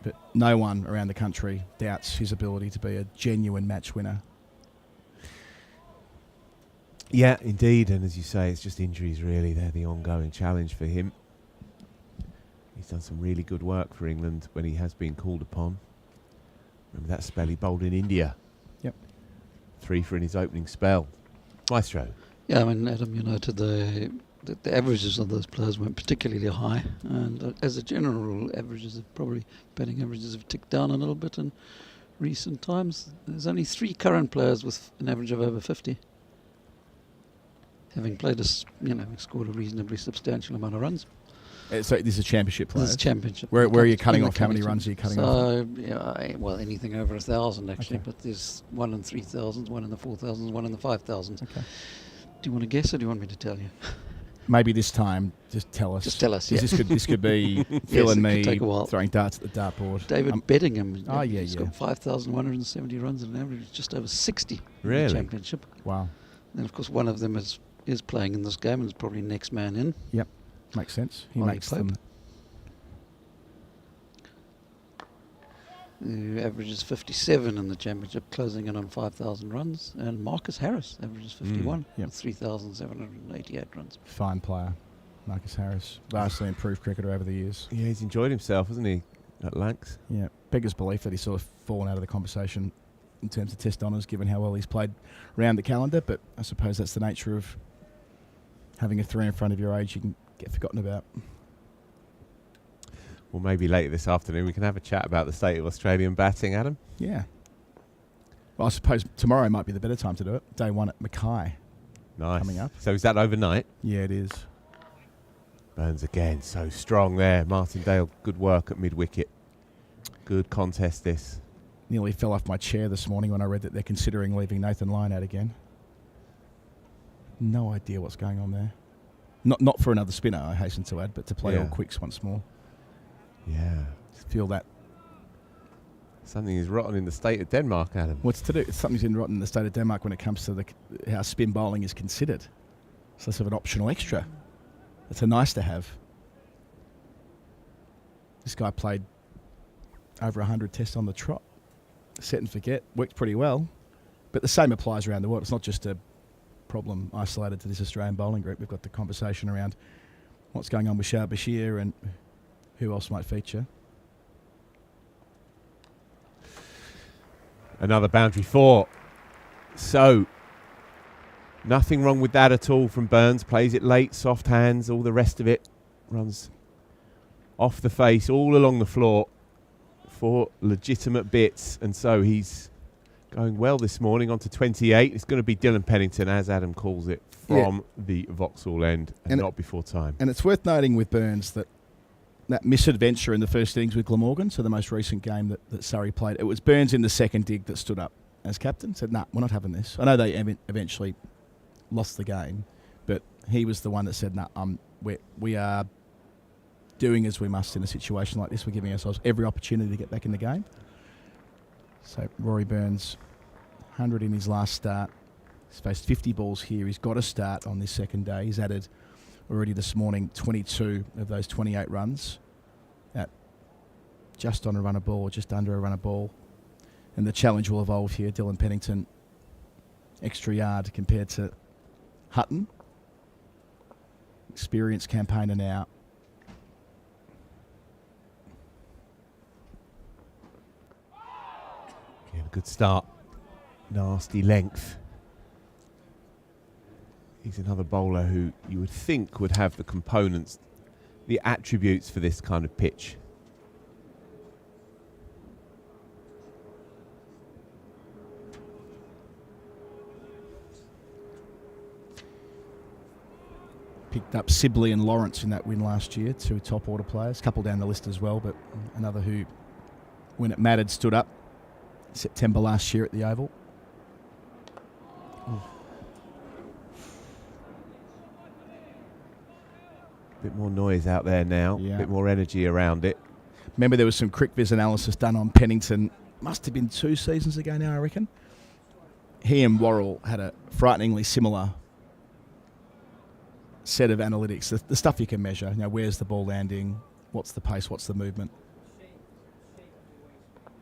But no one around the country doubts his ability to be a genuine match winner.
Yeah, indeed, and as you say, it's just injuries really. They're the ongoing challenge for him. He's done some really good work for England when he has been called upon. Remember that spell he bowled in India?
Yep.
3 for in his opening spell. Maestro.
Yeah, I mean, Adam, you noted the averages of those players weren't particularly high, and as a general rule, batting averages have ticked down a little bit in recent times. There's only 3 current players with an average of over 50. Having played scored a reasonably substantial amount of runs.
So this is championship players?
This is championship.
Where are you cutting off? How many runs are you cutting off?
Well, anything over 1,000 actually,
Okay.
but there's 1 in 3,000s, 1 in the 4,000s, 1 in the 5,000s.
Okay.
Do you want to guess or do you want me to tell you?
Maybe this time, just tell us.
Just tell us,
This could be Phil
Yes,
and
it could
me
take a while.
throwing darts at the dartboard.
David Beddingham.
He's
got 5,170 runs and an average of just over 60 in
Really?
the championship.
Wow.
And of course, one of them is playing in this game and is probably next man in.
Yep, makes sense. He
Ollie
makes
Pope.
them.
Who averages 57 in the championship, closing in on 5,000 runs. And Marcus Harris averages 51
Yep.
with 3,788 runs.
Fine player, Marcus Harris. Vastly improved cricketer over the years.
Yeah, he's enjoyed himself, hasn't he, at Lancs?
Yeah, beggars belief that he's sort of fallen out of the conversation in terms of Test honours, given how well he's played around the calendar. But I suppose that's the nature of having a 3 in front of your age you can get forgotten about.
Well, maybe later this afternoon we can have a chat about the state of Australian batting, Adam.
Yeah. Well, I suppose tomorrow might be the better time to do it. Day 1 at Mackay.
Nice.
Coming up.
So is that overnight?
Yeah, it is.
Burns again, so strong there. Martindale, good work at mid-wicket. Good contest this.
Nearly fell off my chair this morning when I read that they're considering leaving Nathan Lyon out again. No idea what's going on there. Not for another spinner, I hasten to add, but to play all quicks once more.
Yeah.
Feel that.
Something is rotten in the state of Denmark, Adam.
What's to do? Something's been rotten in the state of Denmark when it comes to how spin bowling is considered. It's less of an optional extra. It's a nice to have. This guy played over 100 tests on the trot. Set and forget. Worked pretty well. But the same applies around the world. It's not just a problem isolated to this Australian bowling group. We've got the conversation around what's going on with Shah Bashir and who else might feature.
Another boundary 4. So, nothing wrong with that at all from Burns. Plays it late, soft hands, all the rest of it. Runs off the face, all along the floor for legitimate bits. And so he's going well this morning on to 28. It's going to be Dylan Pennington, as Adam calls it, from the Vauxhall end and not before time.
And it's worth noting with Burns that misadventure in the first innings with Glamorgan, so the most recent game that Surrey played, it was Burns in the second dig that stood up as captain, said, nah, we're not having this. I know they eventually lost the game, but he was the one that said, nah, we are doing as we must in a situation like this. We're giving ourselves every opportunity to get back in the game. So Rory Burns, 100 in his last start. He's faced 50 balls here. He's got a start on this second day. He's added already this morning 22 of those 28 runs at just on a run a ball, or just under a run a ball. And the challenge will evolve here. Dylan Pennington, extra yard compared to Hutton. Experienced campaigner now.
Good start. Nasty length. He's another bowler who you would think would have the components, the attributes for this kind of pitch.
Picked up Sibley and Lawrence in that win last year, 2 top order players, a couple down the list as well, but another who, when it mattered, stood up September last year at the Oval.
Bit more noise out there now,
Yeah.
bit more energy around it.
Remember there was some CricViz analysis done on Pennington, must have been 2 seasons ago now, I reckon. He and Worrell had a frighteningly similar set of analytics, the stuff you can measure. You know, where's the ball landing, what's the pace, what's the movement.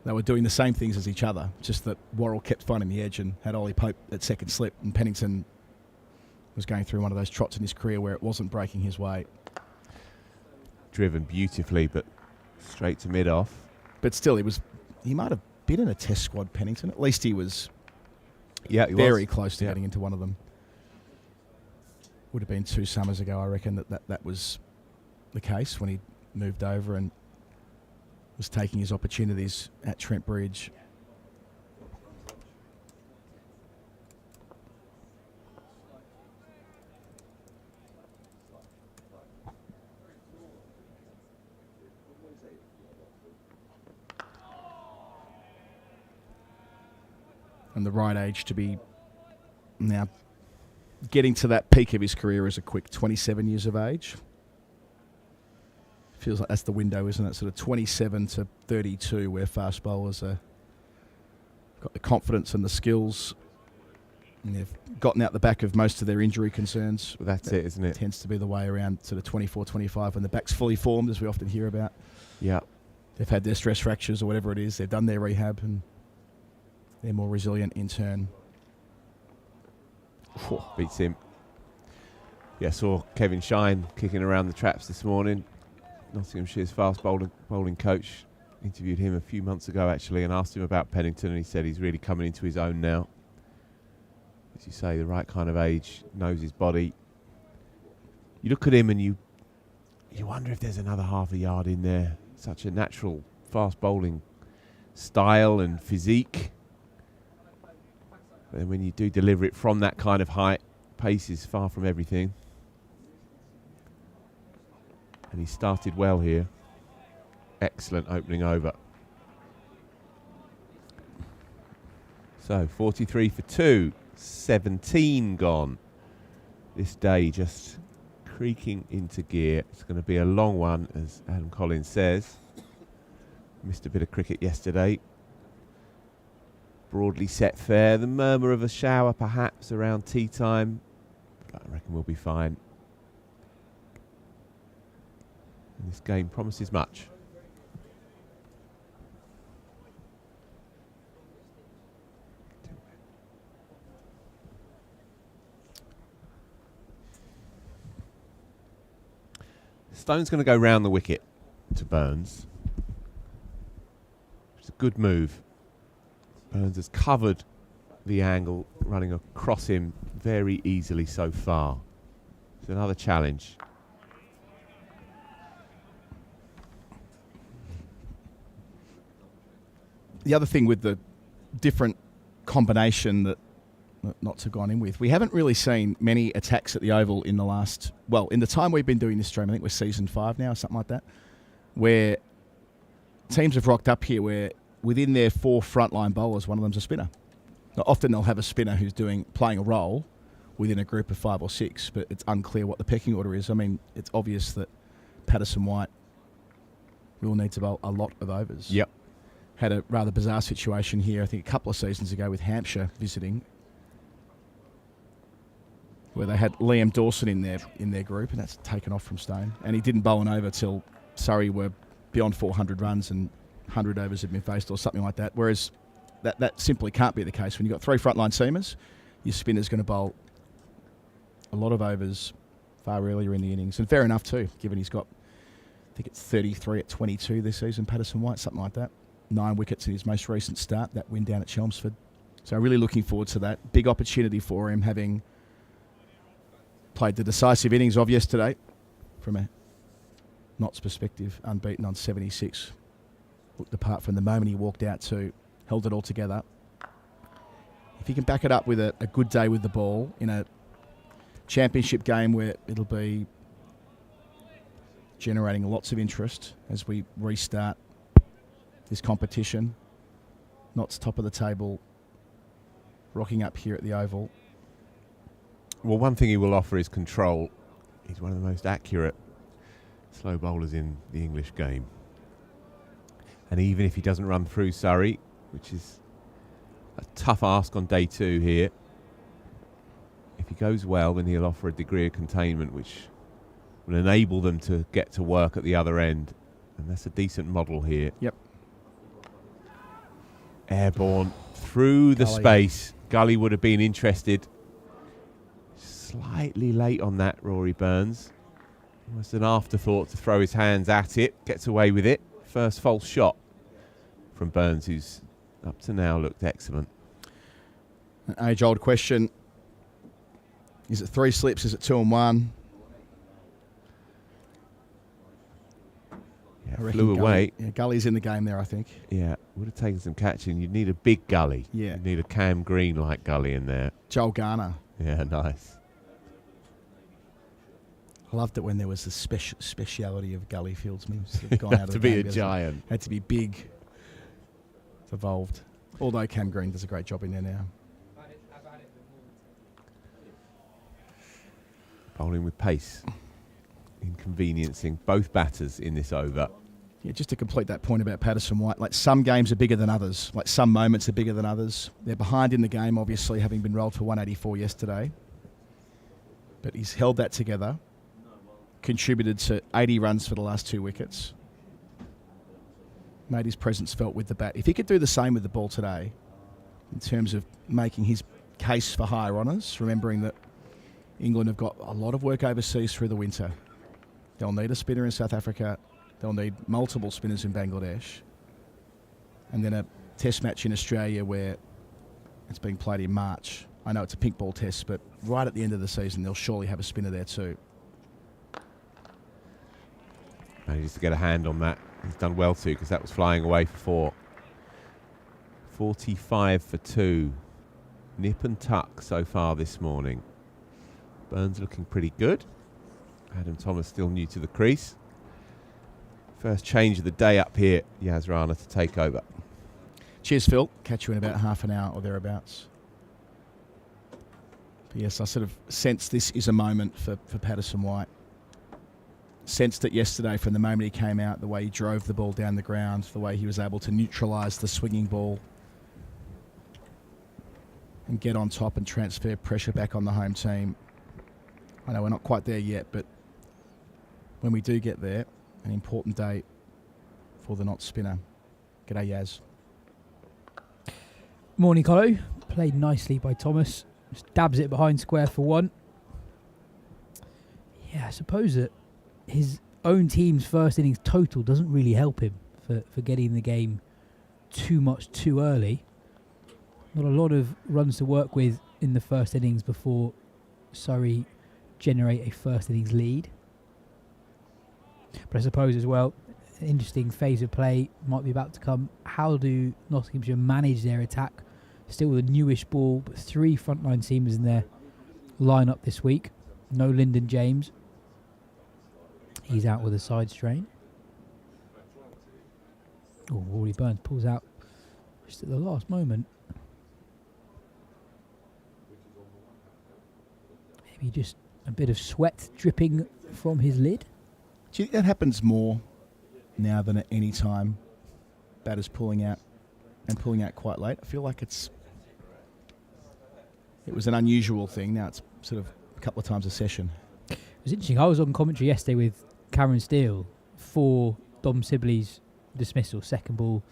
They were doing the same things as each other, just that Worrell kept finding the edge and had Ollie Pope at second slip, and Pennington was going through one of those trots in his career where it wasn't breaking his way.
Driven beautifully, but straight to mid-off.
But still, he might have been in a test squad, Pennington. At least he was
Yeah,
very close to getting into one of them. Would have been 2 summers ago, I reckon, that was the case when he moved over and was taking his opportunities at Trent Bridge. And the right age to be now getting to that peak of his career as a quick 27 years of age. Feels like that's the window, isn't it? Sort of 27 to 32 where fast bowlers are got the confidence and the skills, and they've gotten out the back of most of their injury concerns.
Well, that's it, isn't it?
Tends to be the way around sort of 24, 25 when the back's fully formed, as we often hear about.
Yeah.
They've had their stress fractures or whatever it is. They've done their rehab and they're more resilient in turn.
Beats him. Yeah, saw Kevin Shine kicking around the traps this morning. Nottinghamshire's fast bowling coach. Interviewed him a few months ago, actually, and asked him about Pennington, and he said he's really coming into his own now. As you say, the right kind of age, knows his body. You look at him and you wonder if there's another half a yard in there. Such a natural fast bowling style and physique. But then when you do deliver it from that kind of height, pace is far from everything. And he started well here. Excellent opening over. So 43 for 2, 17 gone. This day just creaking into gear. It's going to be a long one, as Adam Collins says. Missed a bit of cricket yesterday. Broadly set fair. The murmur of a shower perhaps around tea time. But I reckon we'll be fine. And this game promises much. Stone's going to go round the wicket to Burns. It's a good move. Burns has covered the angle running across him very easily so far. It's another challenge.
The other thing with the different combination that Notts have gone in with, we haven't really seen many attacks at the Oval in the last, well, in the time we've been doing this stream, I think we're season 5 now or something like that, where teams have rocked up here where within their 4 frontline bowlers, one of them's a spinner. Now, often they'll have a spinner who's playing a role within a group of 5 or 6, but it's unclear what the pecking order is. I mean, it's obvious that Patterson White will need to bowl a lot of overs.
Yep.
Had a rather bizarre situation here, I think a couple of seasons ago with Hampshire visiting, where they had Liam Dawson in their group, and that's taken off from Stone. And he didn't bowl an over till Surrey were beyond 400 runs and 100 overs had been faced or something like that. Whereas that simply can't be the case. When you've got 3 frontline seamers, your spinner's going to bowl a lot of overs far earlier in the innings. And fair enough too, given he's got, I think it's 33 at 22 this season, Patterson White, something like that. 9 wickets in his most recent start, that win down at Chelmsford. So really looking forward to that. Big opportunity for him, having played the decisive innings of yesterday from a Notts perspective, unbeaten on 76. Looked apart from the moment he walked out to, held it all together. If he can back it up with a good day with the ball in a championship game where it'll be generating lots of interest as we restart this competition. Notts top of the table, rocking up here at the Oval.
Well, one thing he will offer is control. He's one of the most accurate slow bowlers in the English game. And even if he doesn't run through Surrey, which is a tough ask on day 2 here, if he goes well, then he'll offer a degree of containment which will enable them to get to work at the other end. And that's a decent model here.
Yep.
Airborne through the space. Gully would have been interested. Slightly late on that, Rory Burns. Almost an afterthought to throw his hands at it. Gets away with it. First false shot from Burns, who's up to now looked excellent.
An age-old question. Is it 3 slips? Is it 2 and 1?
Yeah, flew away.
Yeah, Gully's in the game there, I think.
Yeah, would have taken some catching. You'd need a big Gully.
Yeah.
You'd need a Cam Green-like Gully in there.
Joel Garner.
Yeah, nice.
I loved it when there was the speciality of gully fieldsmen. Sort of gone out of
to
the
be
game,
a
hasn't it?
giant.
Had to be big. It's evolved. Although Cam Green does a great job in there now.
Bowling with pace. Inconveniencing both batters in this over.
Yeah, just to complete that point about Patterson White, like some games are bigger than others. Like some moments are bigger than others. They're behind in the game, obviously, having been rolled for 184 yesterday. But he's held that together. Contributed to 80 runs for the last 2 wickets. Made his presence felt with the bat. If he could do the same with the ball today, in terms of making his case for higher honours, remembering that England have got a lot of work overseas through the winter. They'll need a spinner in South Africa. They'll need multiple spinners in Bangladesh. And then a test match in Australia where it's being played in March. I know it's a pink ball test, but right at the end of the season, they'll surely have a spinner there too.
Manages to get a hand on that. He's done well too, because that was flying away for 4. 45 for 2. Nip and tuck so far this morning. Burns looking pretty good. Adam Thomas still new to the crease. First change of the day up here. Yas Rana to take over.
Cheers, Phil. Catch you in about half an hour or thereabouts. But yes, I sort of sense this is a moment for Patterson White. Sensed it yesterday from the moment he came out, the way he drove the ball down the ground, the way he was able to neutralise the swinging ball and get on top and transfer pressure back on the home team. I know we're not quite there yet, but when we do get there, an important day for the Notts spinner. G'day, Yaz.
Morning, Colo. Played nicely by Thomas. Just dabs it behind square for 1. Yeah, I suppose that his own team's first innings total doesn't really help him for getting the game too much too early. Not a lot of runs to work with in the first innings before Surrey generate a first innings lead. But I suppose as well, an interesting phase of play might be about to come. How do Nottinghamshire manage their attack? Still with a newish ball, but 3 frontline seamers in their line-up this week. No Lyndon James. He's out with a side strain. Oh, Rory Burns pulls out just at the last moment. Maybe just a bit of sweat dripping from his lid.
Do you think that happens more now than at any time? Batters pulling out and pulling out quite late. I feel like it was an unusual thing. Now it's sort of a couple of times a session.
It was interesting. I was on commentary yesterday with Cameron Steele for Dom Sibley's dismissal, second ball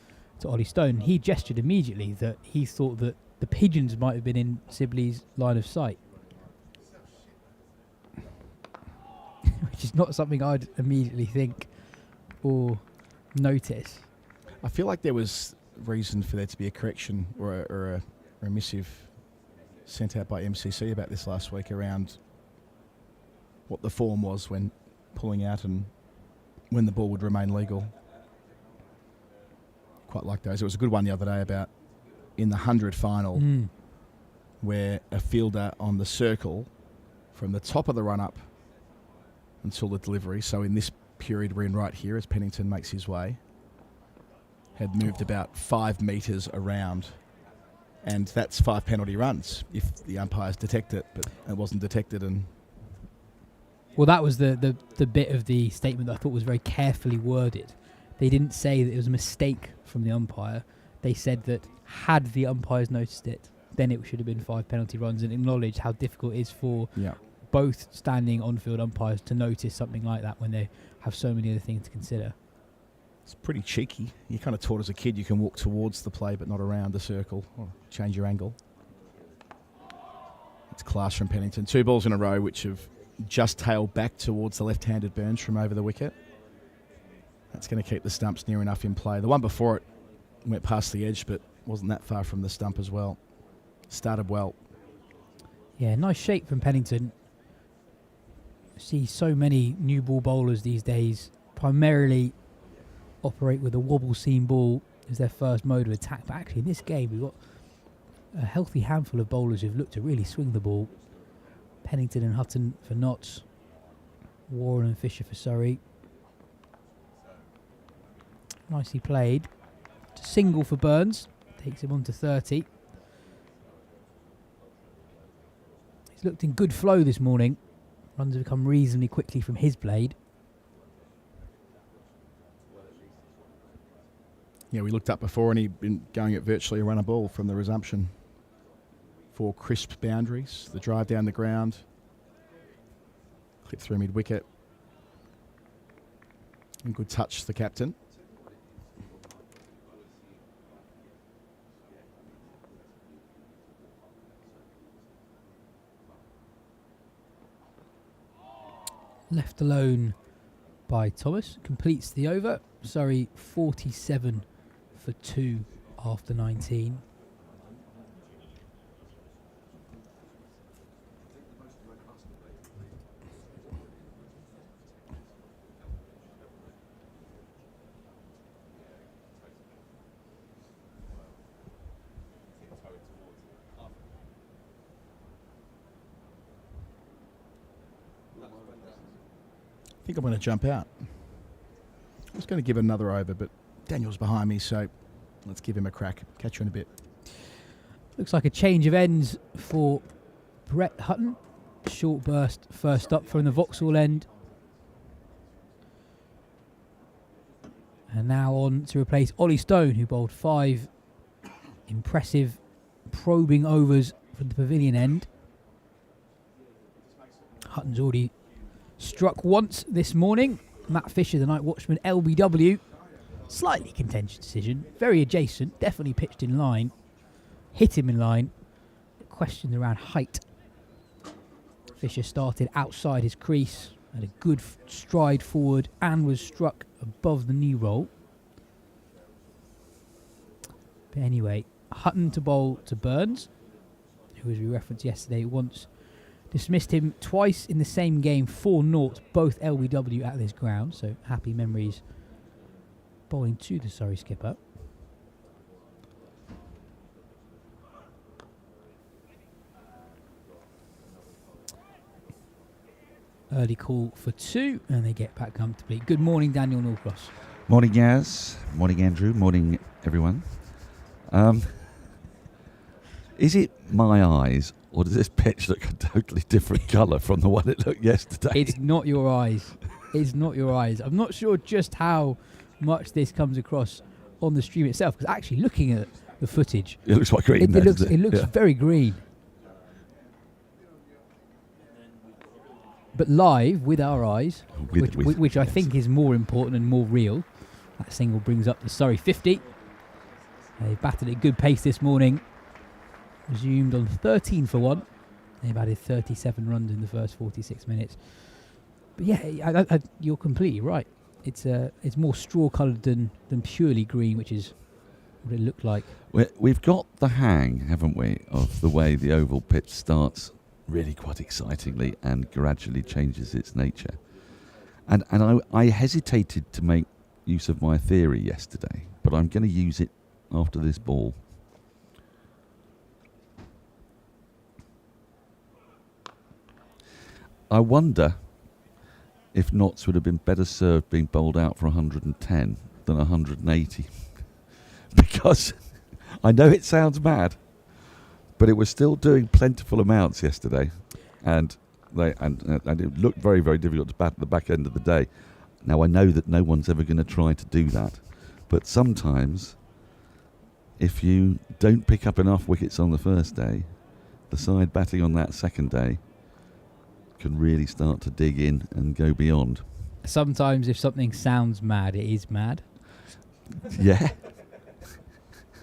to Ollie Stone. He gestured immediately that he thought that the pigeons might have been in Sibley's line of sight. Which is not something I'd immediately think or notice.
I feel like there was reason for there to be a correction or a missive sent out by MCC about this last week around what the form was when pulling out and when the ball would remain legal. Quite like those. It was a good one the other day about in the 100 final where a fielder on the circle from the top of the run-up until the delivery, so in this period we're in right here as Pennington makes his way, had moved about 5 metres around, and that's 5 penalty runs if the umpires detect it, but it wasn't detected. And
well, that was the bit of the statement that I thought was very carefully worded. They didn't say that it was a mistake from the umpire. They said that had the umpires noticed it, then it should have been 5 penalty runs, and acknowledged how difficult it is for both standing on-field umpires to notice something like that when they have so many other things to consider.
it's pretty cheeky. You're kind of taught as a kid you can walk towards the play but not around the circle or change your angle. It's class from Pennington. 2 balls in a row which have just tailed back towards the left-handed Burns from over the wicket. That's going to keep the stumps near enough in play. The one before it went past the edge but wasn't that far from the stump as well. Started well.
Yeah, nice shape from Pennington. See so many new ball bowlers these days primarily operate with a wobble seam ball as their first mode of attack. But actually in this game we've got a healthy handful of bowlers who've looked to really swing the ball. Pennington and Hutton for Notts. Warren and Fisher for Surrey. Nicely played. Single for Burns. Takes him on to 30. He's looked in good flow this morning. Runs have come reasonably quickly from his blade.
Yeah, we looked up before and he'd been going at virtually a run a ball from the resumption. 4 crisp boundaries, the drive down the ground, clip through mid-wicket. And good touch, the captain.
Left alone by Thomas. Completes the over. Surrey 47 for 2 after 19.
I think I'm going to jump out. I was going to give it another over, but Daniel's behind me, so let's give him a crack. Catch you in a bit.
Looks like a change of ends for Brett Hutton. Short burst first up from the Vauxhall end. And now on to replace Ollie Stone, who bowled 5 impressive probing overs from the pavilion end. Hutton's already struck once this morning. Matt Fisher, the night watchman, LBW. Slightly contentious decision. Very adjacent. Definitely pitched in line. Hit him in line. Questions around height. Fisher started outside his crease. Had a good stride forward and was struck above the knee roll. But anyway, Hutton to bowl to Burns, who, as we referenced yesterday, once dismissed him twice in the same game, 4-0, both LBW at this ground. So happy memories bowling to the Surrey skipper. Early call for 2, and they get back comfortably. Good morning, Daniel Norcross.
Morning, Yas. Morning, Andrew. Morning, everyone. Is it my eyes, or does this pitch look a totally different colour from the one it looked yesterday?
It's not your eyes. It's not your eyes. I'm not sure just how much this comes across on the stream itself, because actually looking at the footage,
It looks quite green.
it looks
Yeah.
very green. But live with our eyes, which I think is more important and more real. That single brings up the Surrey 50. They batted at good pace this morning. Resumed on 13 for 1. They've added 37 runs in the first 46 minutes. But yeah, you're completely right. it's more straw coloured than purely green, which is what it looked like.
We've got the hang, haven't we, of the way the oval pitch starts really quite excitingly and gradually changes its nature. And I hesitated to make use of my theory yesterday, but I'm going to use it after this ball. I wonder if Notts would have been better served being bowled out for 110 than 180. Because I know it sounds mad, but it was still doing plentiful amounts yesterday. And it looked very, very difficult to bat at the back end of the day. Now, I know that no one's ever going to try to do that. But sometimes, if you don't pick up enough wickets on the first day, the side batting on that second day can really start to dig in and go beyond.
Sometimes if something sounds mad, it is mad.
Yeah.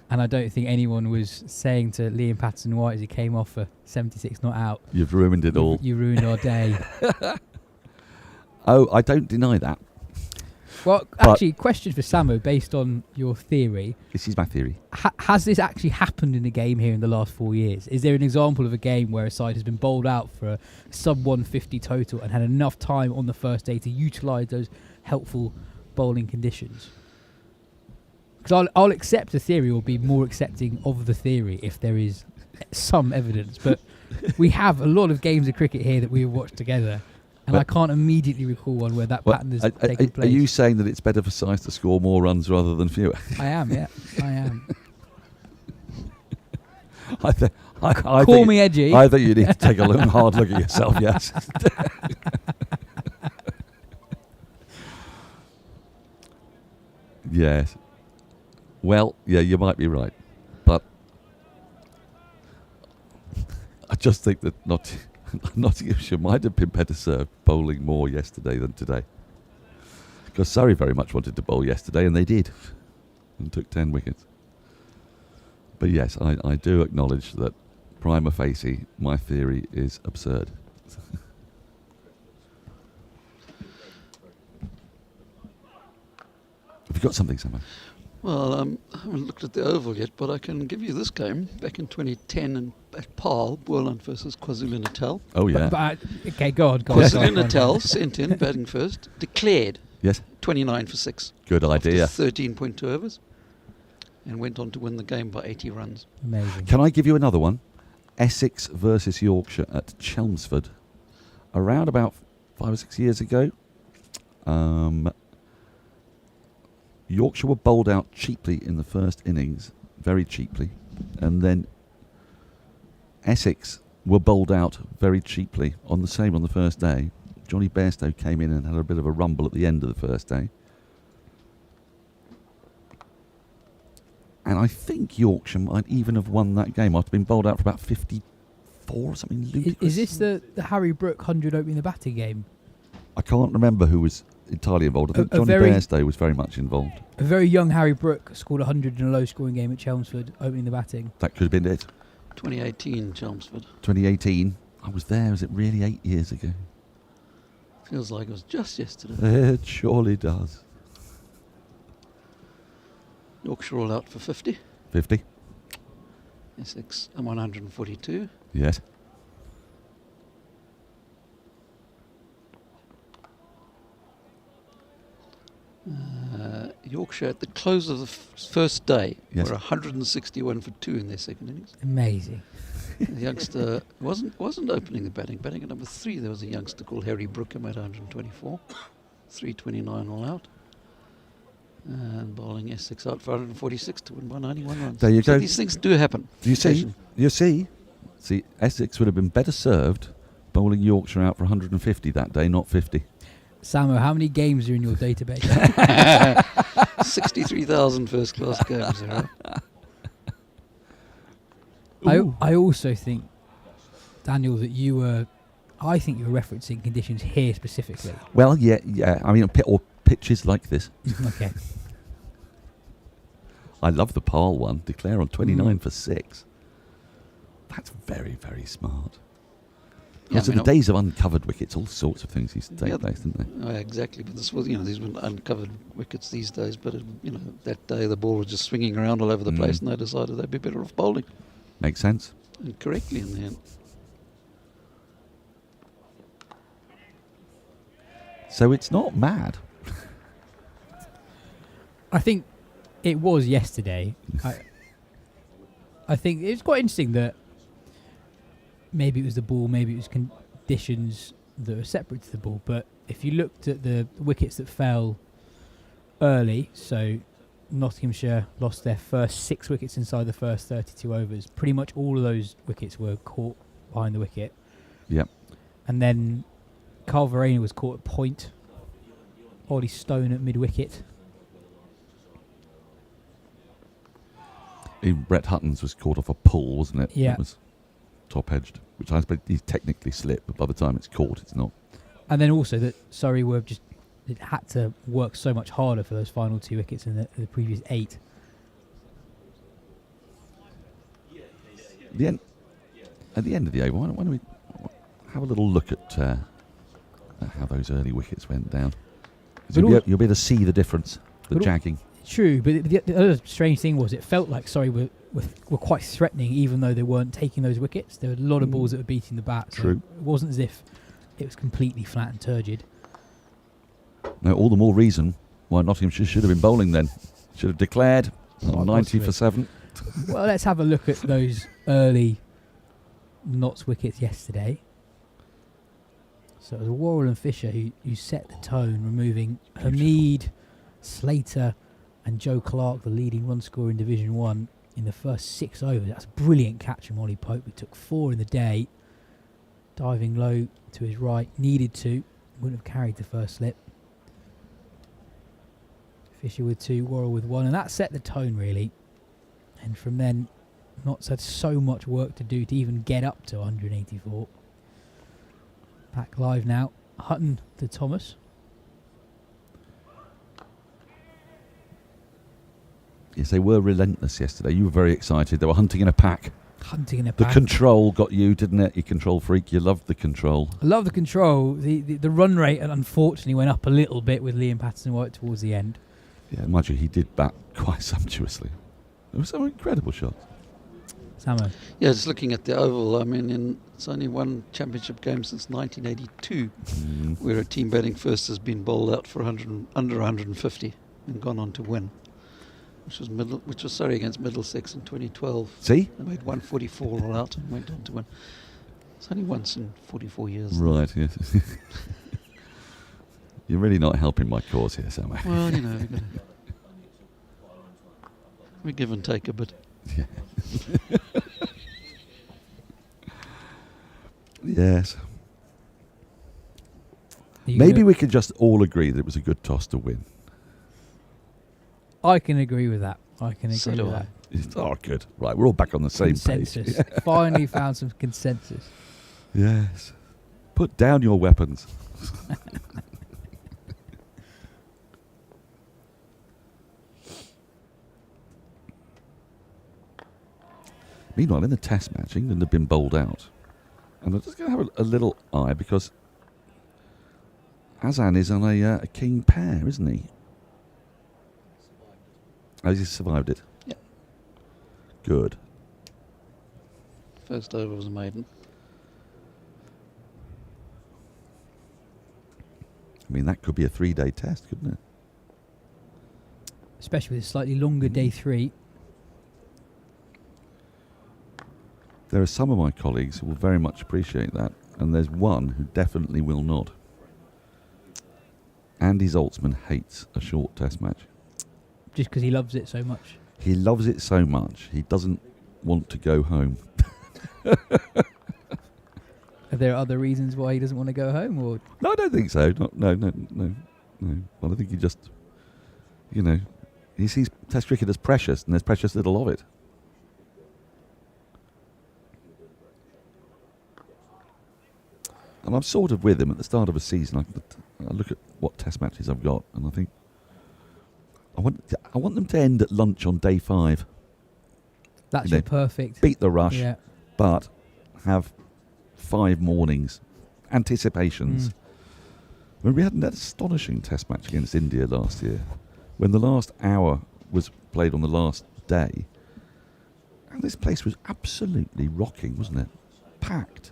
And I don't think anyone was saying to Liam Patterson-White as he came off for 76 not out,
You've ruined it all.
You ruined our day.
Oh, I don't deny that.
Well, actually, question for Samo based on your theory.
This is my theory.
Has this actually happened in a game here in the last 4 years? Is there an example of a game where a side has been bowled out for a sub 150 total and had enough time on the first day to utilise those helpful bowling conditions? Because I'll accept the theory, or be more accepting of the theory if there is some evidence. But we have a lot of games of cricket here that we've watched together, and I can't immediately recall one where that pattern has taken place.
Are you saying that it's better for sides to score more runs rather than fewer?
I am, yeah. I am.
Call
me edgy.
I think you need to take a long, hard look at yourself, yes. Yes. Well, yeah, you might be right. But I just think that Nottinghamshire might have been better served bowling more yesterday than today. Because Surrey very much wanted to bowl yesterday, and they did. And took 10 wickets. But yes, I do acknowledge that prima facie, my theory is absurd. Have you got something, Sam?
Well, I haven't looked at the Oval yet, but I can give you this game back in 2010 and at Paarl, Boerland versus KwaZulu-Natal.
Oh, yeah.
Okay, go on.
KwaZulu-Natal sent in batting first, declared
Yes.
29 for 6.
Good idea.
13.2 overs, and went on to win the game by 80 runs.
Amazing.
Can I give you another one? Essex versus Yorkshire at Chelmsford. Around about 5 or 6 years ago. Yorkshire were bowled out cheaply in the first innings, very cheaply, and then Essex were bowled out very cheaply on the first day. Johnny Bairstow came in and had a bit of a rumble at the end of the first day. And I think Yorkshire might even have won that game. I've been bowled out for about 54 or something ludicrous.
Is this the Harry Brook 100 opening the batting game?
I can't remember who was entirely involved. I think Johnny Bairstow was very much involved.
A very young Harry Brook scored 100 in a low-scoring game at Chelmsford, opening the batting.
That could have been it.
2018, Chelmsford.
2018. I was there. Was it really 8 years ago?
Feels like it was just yesterday.
It surely does.
Yorkshire all out for 50.
50.
Essex 142.
Yes.
Yorkshire at the close of the first day
Yes.
were 161 for 2 in their second innings.
Amazing.
The youngster wasn't opening the batting. Batting at number 3, there was a youngster called Harry Brook, who made 124. 329 all out. And bowling Essex out for 146 to win by 91 runs.
There you
So
go.
these things do happen.
Do you see? You see? See, Essex would have been better served bowling Yorkshire out for 150 that day, not 50.
Samo, how many games are in your database?
63,000 first-class games. Right?
I also think, Daniel, that I think you were referencing conditions here specifically.
Well, yeah. I mean, or pitches like this.
Okay.
I love the Paarl one. Declare on 29 for 6. That's very, very smart.
Yeah,
So the days of uncovered wickets, all sorts of things used to take
Yeah.
place, didn't they?
Oh, exactly, but this was, these were uncovered wickets these days. But that day the ball was just swinging around all over the place, and they decided they'd be better off bowling,
Makes sense.
and correctly in the end.
So it's not mad.
I think it was yesterday. I think it was quite interesting that maybe it was the ball, maybe it was conditions that were separate to the ball. But if you looked at the wickets that fell early, so Nottinghamshire lost their first 6 wickets inside the first 32 overs. Pretty much all of those wickets were caught behind the wicket.
Yep.
And then Calvarena was caught at point. Ollie Stone at mid-wicket.
Even Brett Hutton's was caught off a pull, wasn't it?
Yeah.
It was top-edged, which I suppose he's technically slipped, but by the time it's caught, it's not.
And then also that Surrey were just... It had to work so much harder for those final 2 wickets in the previous 8.
At the end of the over, why don't we have a little look at how those early wickets went down? 'Cause you'll be able to see the difference, the jagging.
True, but the other strange thing was it felt like Surrey were quite threatening, even though they weren't taking those wickets. There were a lot of balls that were beating the bat. So
True.
it wasn't as if it was completely flat and turgid.
No, all the more reason why Nottinghamshire should have been bowling then. Should have declared on 90 for 7.
Well, let's have a look at those early Notts wickets yesterday. So it was Worrell and Fisher who set the tone, removing Hamid, Slater and Joe Clark, the leading run scorer in Division 1, in the first 6 overs. That's a brilliant catch from Ollie Pope. We took 4 in the day. Diving low to his right, needed to. Wouldn't have carried the first slip. Fisher with 2, Worrell with 1, and that set the tone really. And from then, Notts had so much work to do to even get up to 184. Back live now. Hutton to Thomas.
Yes, they were relentless yesterday. You were very excited. They were hunting in a pack.
Hunting in a
The
pack.
control got you, didn't it? You control freak. You loved the control.
I love the control. The run rate unfortunately went up a little bit with Liam Patterson-White towards the end.
Yeah, mind you, he did bat quite sumptuously. There were some incredible shots.
Samo.
Yeah, just looking at the Oval, I mean, it's only one championship game since 1982 where a team batting first has been bowled out for under 150 and gone on to win, which was Surrey against Middlesex in 2012.
See?
They made 144 all out and went on to win. It's only once in 44 years.
Right, yes. You're really not helping my cause here, Sam.
Well, we give and take a bit.
Yeah. Yes. Maybe we could just all agree that it was a good toss to win.
I can agree with that. I can agree
So
with
do
that.
Oh, good. Right, we're all back on the same
Consensus.
page.
Finally found some consensus.
Yes. Put down your weapons. Meanwhile, in the test match, England have been bowled out. And I'm just going to have a little eye because Azan is on a king pair, isn't he? Has he survived it?
Yep.
Good.
First over was a maiden.
I mean, that could be a 3-day test, couldn't it?
Especially with a slightly longer day 3.
There are some of my colleagues who will very much appreciate that, and there's one who definitely will not. Andy Zoltzman hates a short test match.
Just because he loves it so much.
He loves it so much, he doesn't want to go home.
Are there other reasons why he doesn't want to go home? Or
No, I don't think so. No. Well, I think he just, he sees Test cricket as precious, and there's precious little of it. And I'm sort of with him at the start of a season. I look at what Test matches I've got, and I think I want them to end at lunch on day 5.
that's your perfect.
Beat the rush,
Yeah.
but have 5 mornings, anticipations. When we had an astonishing test match against India last year, when the last hour was played on the last day, and this place was absolutely rocking, wasn't it? Packed.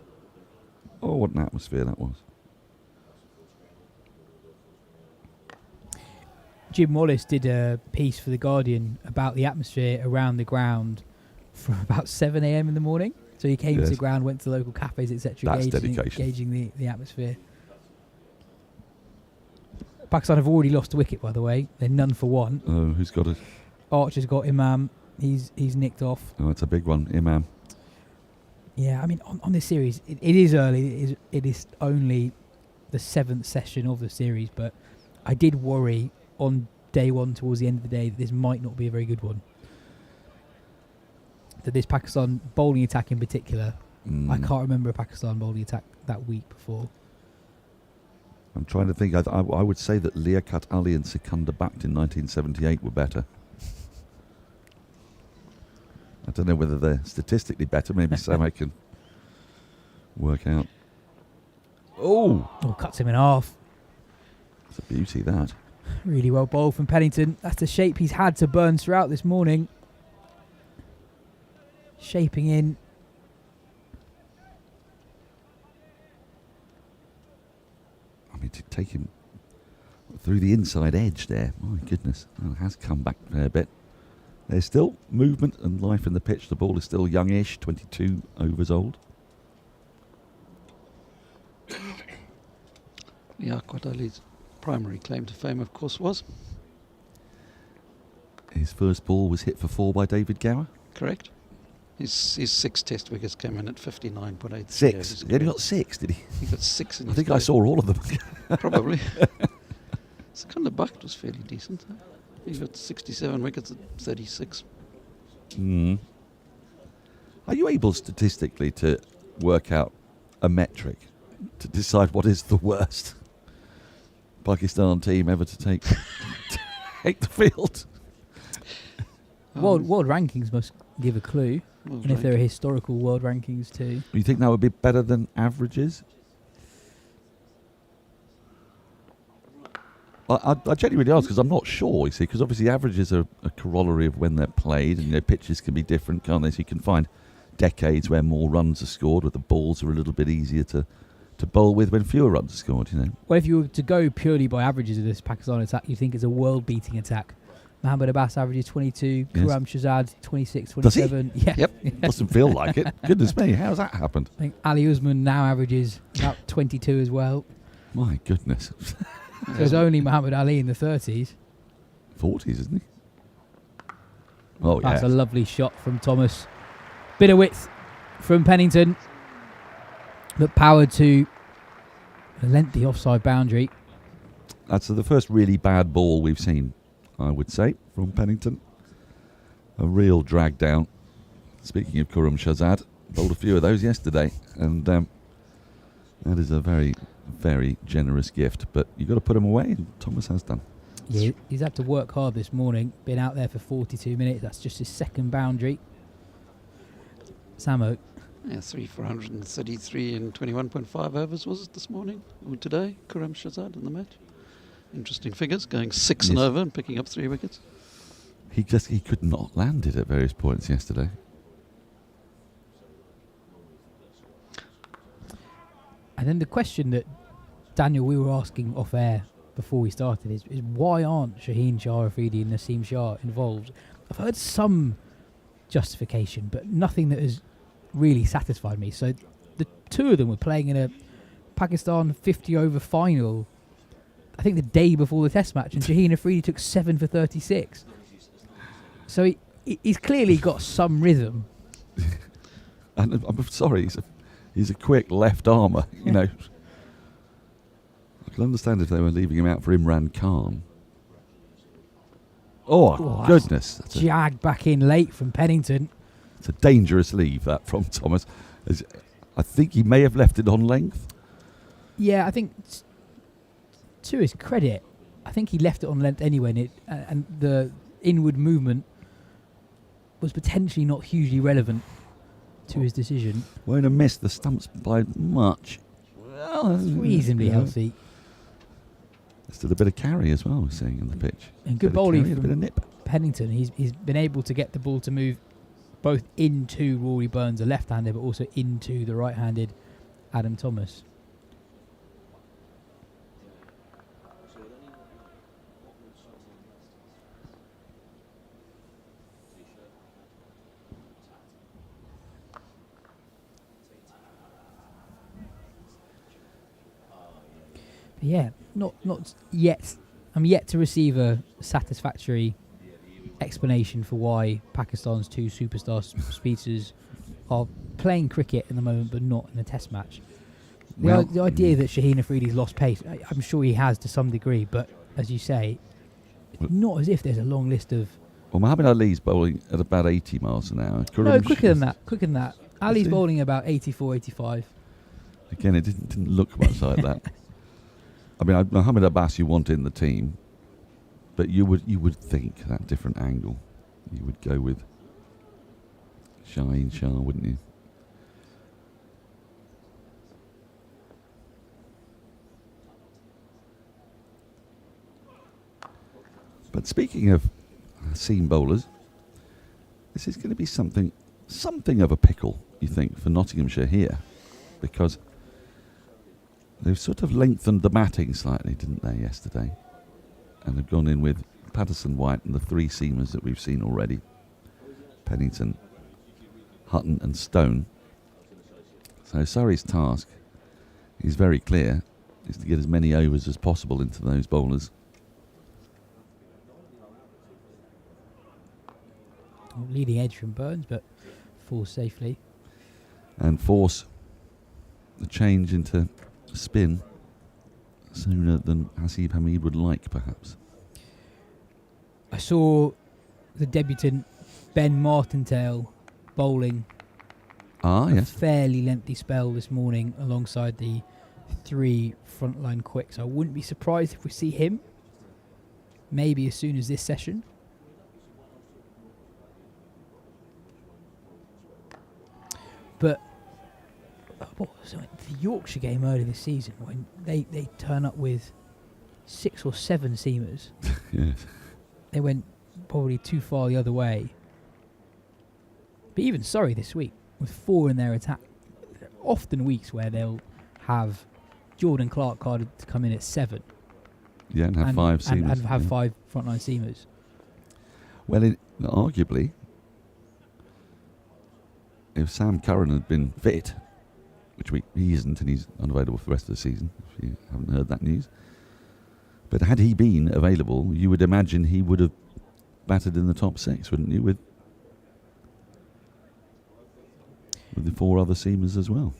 Oh, what an atmosphere that was.
Jim Wallace did a piece for The Guardian about the atmosphere around the ground from about 7 a.m. in the morning. So he came to the ground, went to local cafes, etc.,
That's dedication.
gauging the atmosphere. Pakistan have already lost a wicket, by the way. They're none for one.
Oh, who's got it?
Archer's got Imam. He's nicked off.
Oh, it's a big one, Imam.
Yeah, I mean, on this series, it is early. It is only the 7th session of the series, but I did worry on day one towards the end of the day that this might not be a very good one. That this Pakistan bowling attack in particular, I can't remember a Pakistan bowling attack that weak before.
I'm trying to think. I would say that Liaquat Ali and Sikandar Bakht in 1978 were better. I don't know whether they're statistically better. Maybe Sam can work out. Oh,
Cuts him in half.
it's a beauty, that.
Really well bowled from Pennington. That's the shape he's had to burn throughout this morning. Shaping in.
I mean, to take him through the inside edge there, my goodness, well, it has come back a fair bit. There's still movement and life in the pitch. The ball is still youngish, 22 overs old.
Liaquat Ali's primary claim to fame, of course, was
His first ball was hit for 4 by David Gower.
correct. His 6 test wickets came in at 59.8.
6. He only got 6, did he?
He got 6 in
I
his
think I
career.
saw all of them.
Probably. Sikandar Bakht was fairly decent. He got 67 wickets at 36.
Are you able statistically to work out a metric to decide what is the worst Pakistan team ever to take the field?
World rankings must give a clue.
World
And if there are
rank.
historical world rankings too.
You think that would be better than averages? I genuinely ask because I'm not sure, you see, because obviously averages are a corollary of when they're played, and pitches can be different, can't they? So you can find decades where more runs are scored, where the balls are a little bit easier to bowl with when fewer runs are scored,
Well, if you were to go purely by averages of this Pakistan attack, you think it's a world-beating attack. Mohammad Abbas averages 22,
Yes.
Quram Shahzad 26,
Does he?
27. Yeah.
Yep.
Doesn't feel like it. Goodness me, how's that happened?
I think Ali Usman now averages about 22 as well.
My goodness.
So there's only Muhammad Ali in the 30s.
40s, isn't he? Oh, yeah.
That's a lovely shot from Thomas. Bit of width from Pennington that powered to a lengthy offside boundary.
That's the first really bad ball we've seen, I would say, from Pennington. A real drag down. Speaking of Quram Shahzad, bowled a few of those yesterday, and that is a very, very generous gift. But you've got to put them away, and Thomas has done.
Yeah, he's had to work hard this morning. Been out there for 42 minutes. That's just his second boundary. Samo.
Yeah, 3 for 133 in 21.5 overs was it this morning or today? Quram Shahzad in the match. Interesting figures, going 6 and
Yes.
over and picking up 3 wickets.
He could not land it at various points yesterday.
And then the question that, Daniel, we were asking off air before we started is why aren't Shaheen Shah Afridi and Naseem Shah involved? I've heard some justification, but nothing that has really satisfied me. So the two of them were playing in a Pakistan 50 over final, I think the day before the test match, and Shaheen Afridi took 7 for 36. So he's clearly got some rhythm.
And I'm sorry, he's a quick left armour, you know. I can understand if they were leaving him out for Imran Khan. Oh, goodness. That's
Jagged back in late from Pennington.
it's a dangerous leave, that, from Thomas. I think he may have left it on length.
Yeah, I think to his credit, I think he left it on length anyway, and the inward movement was potentially not hugely relevant to his decision.
Won't have missed the stumps by much. Well,
Reasonably healthy.
Still a bit of carry as well, we're seeing on the pitch.
And good
Bit of
bowling
carry, a bit of
from
nip.
Pennington. He's been able to get the ball to move both into Rory Burns, the left-handed, but also into the right-handed Adam Thomas. Yeah, not yet. I'm yet to receive a satisfactory explanation for why Pakistan's two superstar speedsters are playing cricket in the moment, but not in a test match. The idea that Shaheen Afridi's lost pace, I'm sure he has to some degree, but as you say, it's not as if there's a long list of...
Well, Mohammed Ali's bowling at about 80 miles an hour.
No, quicker than that. Ali's bowling about 84, 85.
Again, it didn't look much like that. I mean, Mohammed Abbas you want in the team, but you would think that different angle. You would go with Shaheen Shah, wouldn't you? But speaking of seam bowlers, this is going to be something of a pickle, you think, for Nottinghamshire here, because they've sort of lengthened the batting slightly, didn't they, yesterday? And they've gone in with Patterson, White and the three seamers that we've seen already. Pennington, Hutton and Stone. So Surrey's task is very clear, is to get as many overs as possible into those bowlers.
Leading edge from Burns, but falls safely.
And force the change into spin sooner than Hasib Hamid would like, perhaps.
I saw the debutant Ben Martindale bowling a fairly lengthy spell this morning alongside the three frontline quicks. I wouldn't be surprised if we see him maybe as soon as this session. But what was it? The Yorkshire game earlier this season, when they turn up with 6 or 7 seamers.
Yes.
They went probably too far the other way. But even Surrey this week, with 4 in their attack, often weeks where they'll have Jordan Clark carded to come in at 7.
Yeah, and have 5 seamers.
And have 5 frontline seamers.
Well, arguably, if Sam Curran had been fit, which he isn't, and he's unavailable for the rest of the season, if you haven't heard that news. But had he been available, you would imagine he would have batted in the top 6, wouldn't you, with the 4 other seamers as well.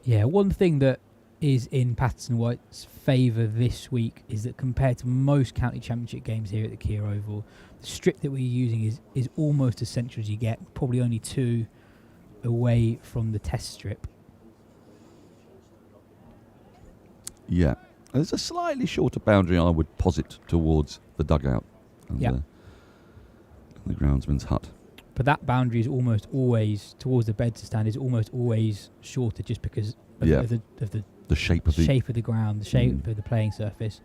Yeah, one thing that is in Patterson White's favour this week is that compared to most county championship games here at the Kia Oval, the strip that we're using is almost as central as you get, probably only 2 away from the test strip.
Yeah. There's a slightly shorter boundary I would posit towards the dugout and the groundsman's hut.
But that boundary is almost always, towards the bedster stand, is almost always shorter just because of
the shape of
the ground, the shape of the playing surface.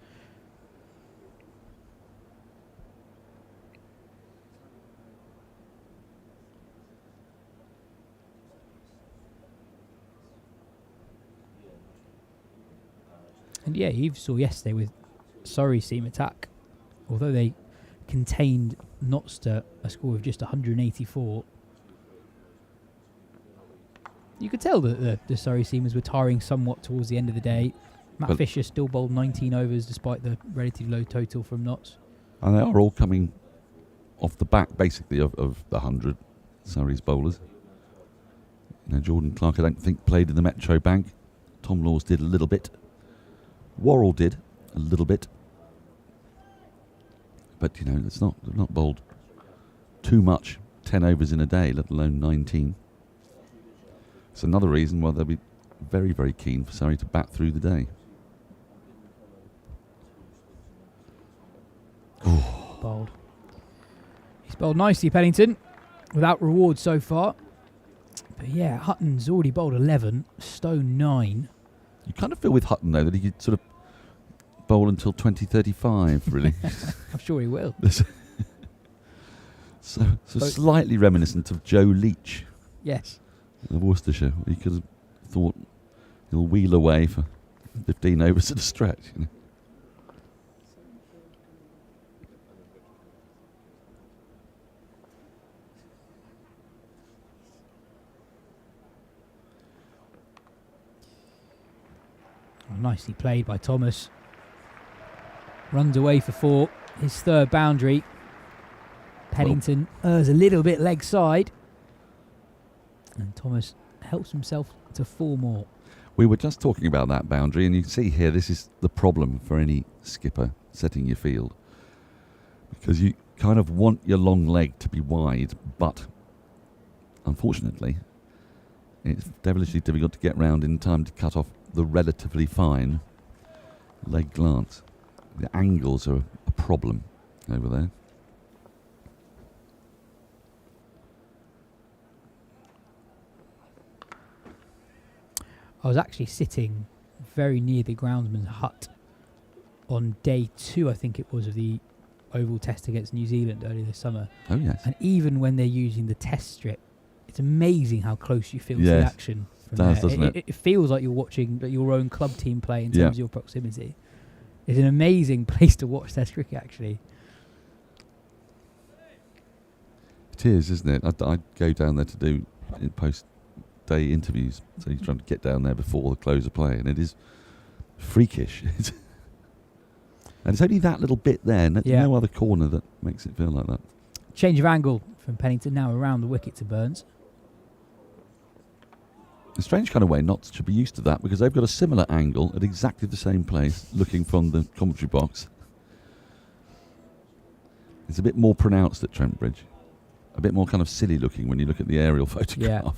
And yeah, you saw yesterday with Surrey seam attack, although they contained Notts to a score of just 184, you could tell that the Surrey seamers were tiring somewhat towards the end of the day. Matt Fisher still bowled 19 overs despite the relatively low total from Notts.
And they are all coming off the back, basically, of the 100 Surrey's bowlers. Jordan Clark, I don't think, played in the Metro Bank. Tom Laws did a little bit. Worrell did a little bit. But, it's not bowled too much, 10 overs in a day, let alone 19. It's another reason why they'll be very, very keen for Surrey to bat through the day.
Bowled. He's bowled nicely, Pennington, without reward so far. But yeah, Hutton's already bowled 11, Stone 9.
You kind of feel with Hutton, though, that he could sort of bowl until 2035, really.
I'm sure he will.
so slightly reminiscent of Joe Leach
Yes.
of Worcestershire. He could have thought he'll wheel away for 15 overs at a stretch. You know.
Nicely played by Thomas. Runs away for 4. His third boundary. Pennington errs a little bit leg side. And Thomas helps himself to 4 more.
We were just talking about that boundary, and you can see here this is the problem for any skipper setting your field. Because you kind of want your long leg to be wide, but unfortunately it's devilishly difficult to get round in time to cut off the relatively fine leg glance. The angles are a problem over there.
I was actually sitting very near the groundsman's hut on day 2, I think it was, of the Oval Test against New Zealand earlier this summer.
Oh, yes.
And even when they're using the test strip, it's amazing how close you feel to the
Yes.
action. From
Does,
there.
doesn't it?
It feels like you're watching your own club team play in terms
Yeah.
of your proximity. It's an amazing place to watch Test cricket, actually.
It is, isn't it? I go down there to do post-day interviews, so you're trying to get down there before the close of play, and it is freakish. And it's only that little bit there, no other corner that makes it feel like that.
Change of angle from Pennington now around the wicket to Burns.
A strange kind of way not to be used to that, because they've got a similar angle at exactly the same place, looking from the commentary box. It's a bit more pronounced at Trent Bridge. A bit more kind of silly looking when you look at the aerial photograph.
Yeah.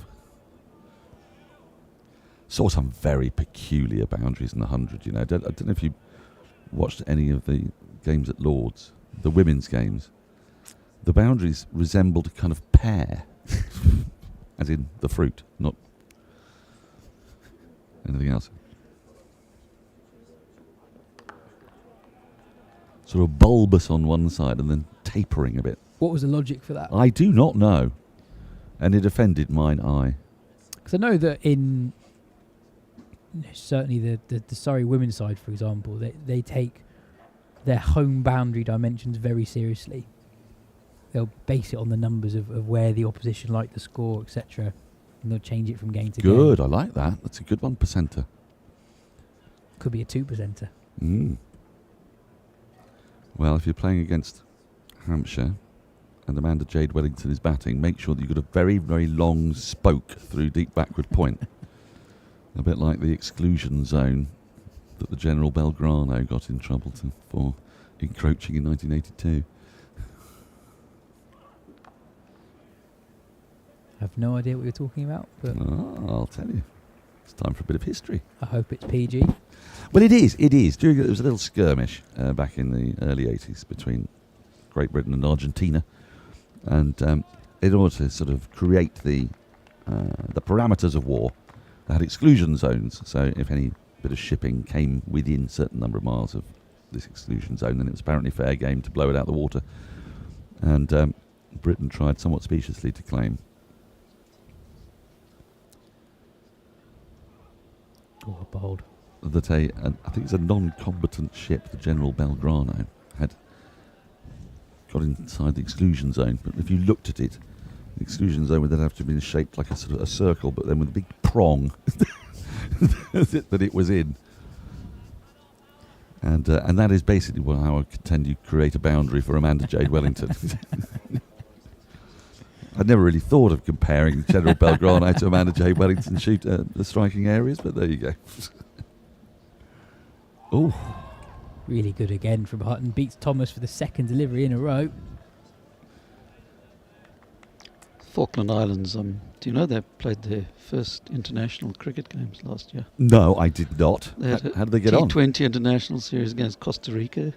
Saw some very peculiar boundaries in the 100, you know. I don't know if you watched any of the games at Lord's, the women's games. The boundaries resembled a kind of pear, as in the fruit, not anything else. Sort of bulbous on one side and then tapering a bit.
What was the logic for that?
I do not know. And it offended mine eye.
Because I know that in certainly the Surrey women's side, for example, they take their home boundary dimensions very seriously. They'll base it on the numbers of where the opposition like to score, etc. And they'll change it from game to game.
Good, I like that. That's a good 1%er.
Could be a 2%er.
Well, if you're playing against Hampshire and Amanda Jade Wellington is batting, make sure that you've got a very, very long spoke through deep backward point. A bit like the exclusion zone that the General Belgrano got in trouble for encroaching in 1982.
I have no idea what you're talking about, but
I'll tell you. It's time for a bit of history.
I hope it's PG.
Well, it is. It is. There was a little skirmish back in the early 80s between Great Britain and Argentina. And in order to sort of create the parameters of war, they had exclusion zones. So if any bit of shipping came within a certain number of miles of this exclusion zone, then it was apparently fair game to blow it out the water. And Britain tried somewhat speciously to claim
Bold.
that I think it's a non-combatant ship, the General Belgrano, had got inside the exclusion zone. But if you looked at it, the exclusion zone would then have to have been shaped like a sort of a circle, but then with a big prong that it was in. And that is basically how I contend you create a boundary for Amanda Jade Wellington. I'd never really thought of comparing General Belgrano to Amanda Jade Wellington shoot the striking areas, but there you go. Oh,
Really good again from Hutton. Beats Thomas for the second delivery in a row.
Falkland Islands, do you know they played their first international cricket games last year?
no, I did not.
They had
How did they get on?
T20 international series against Costa Rica.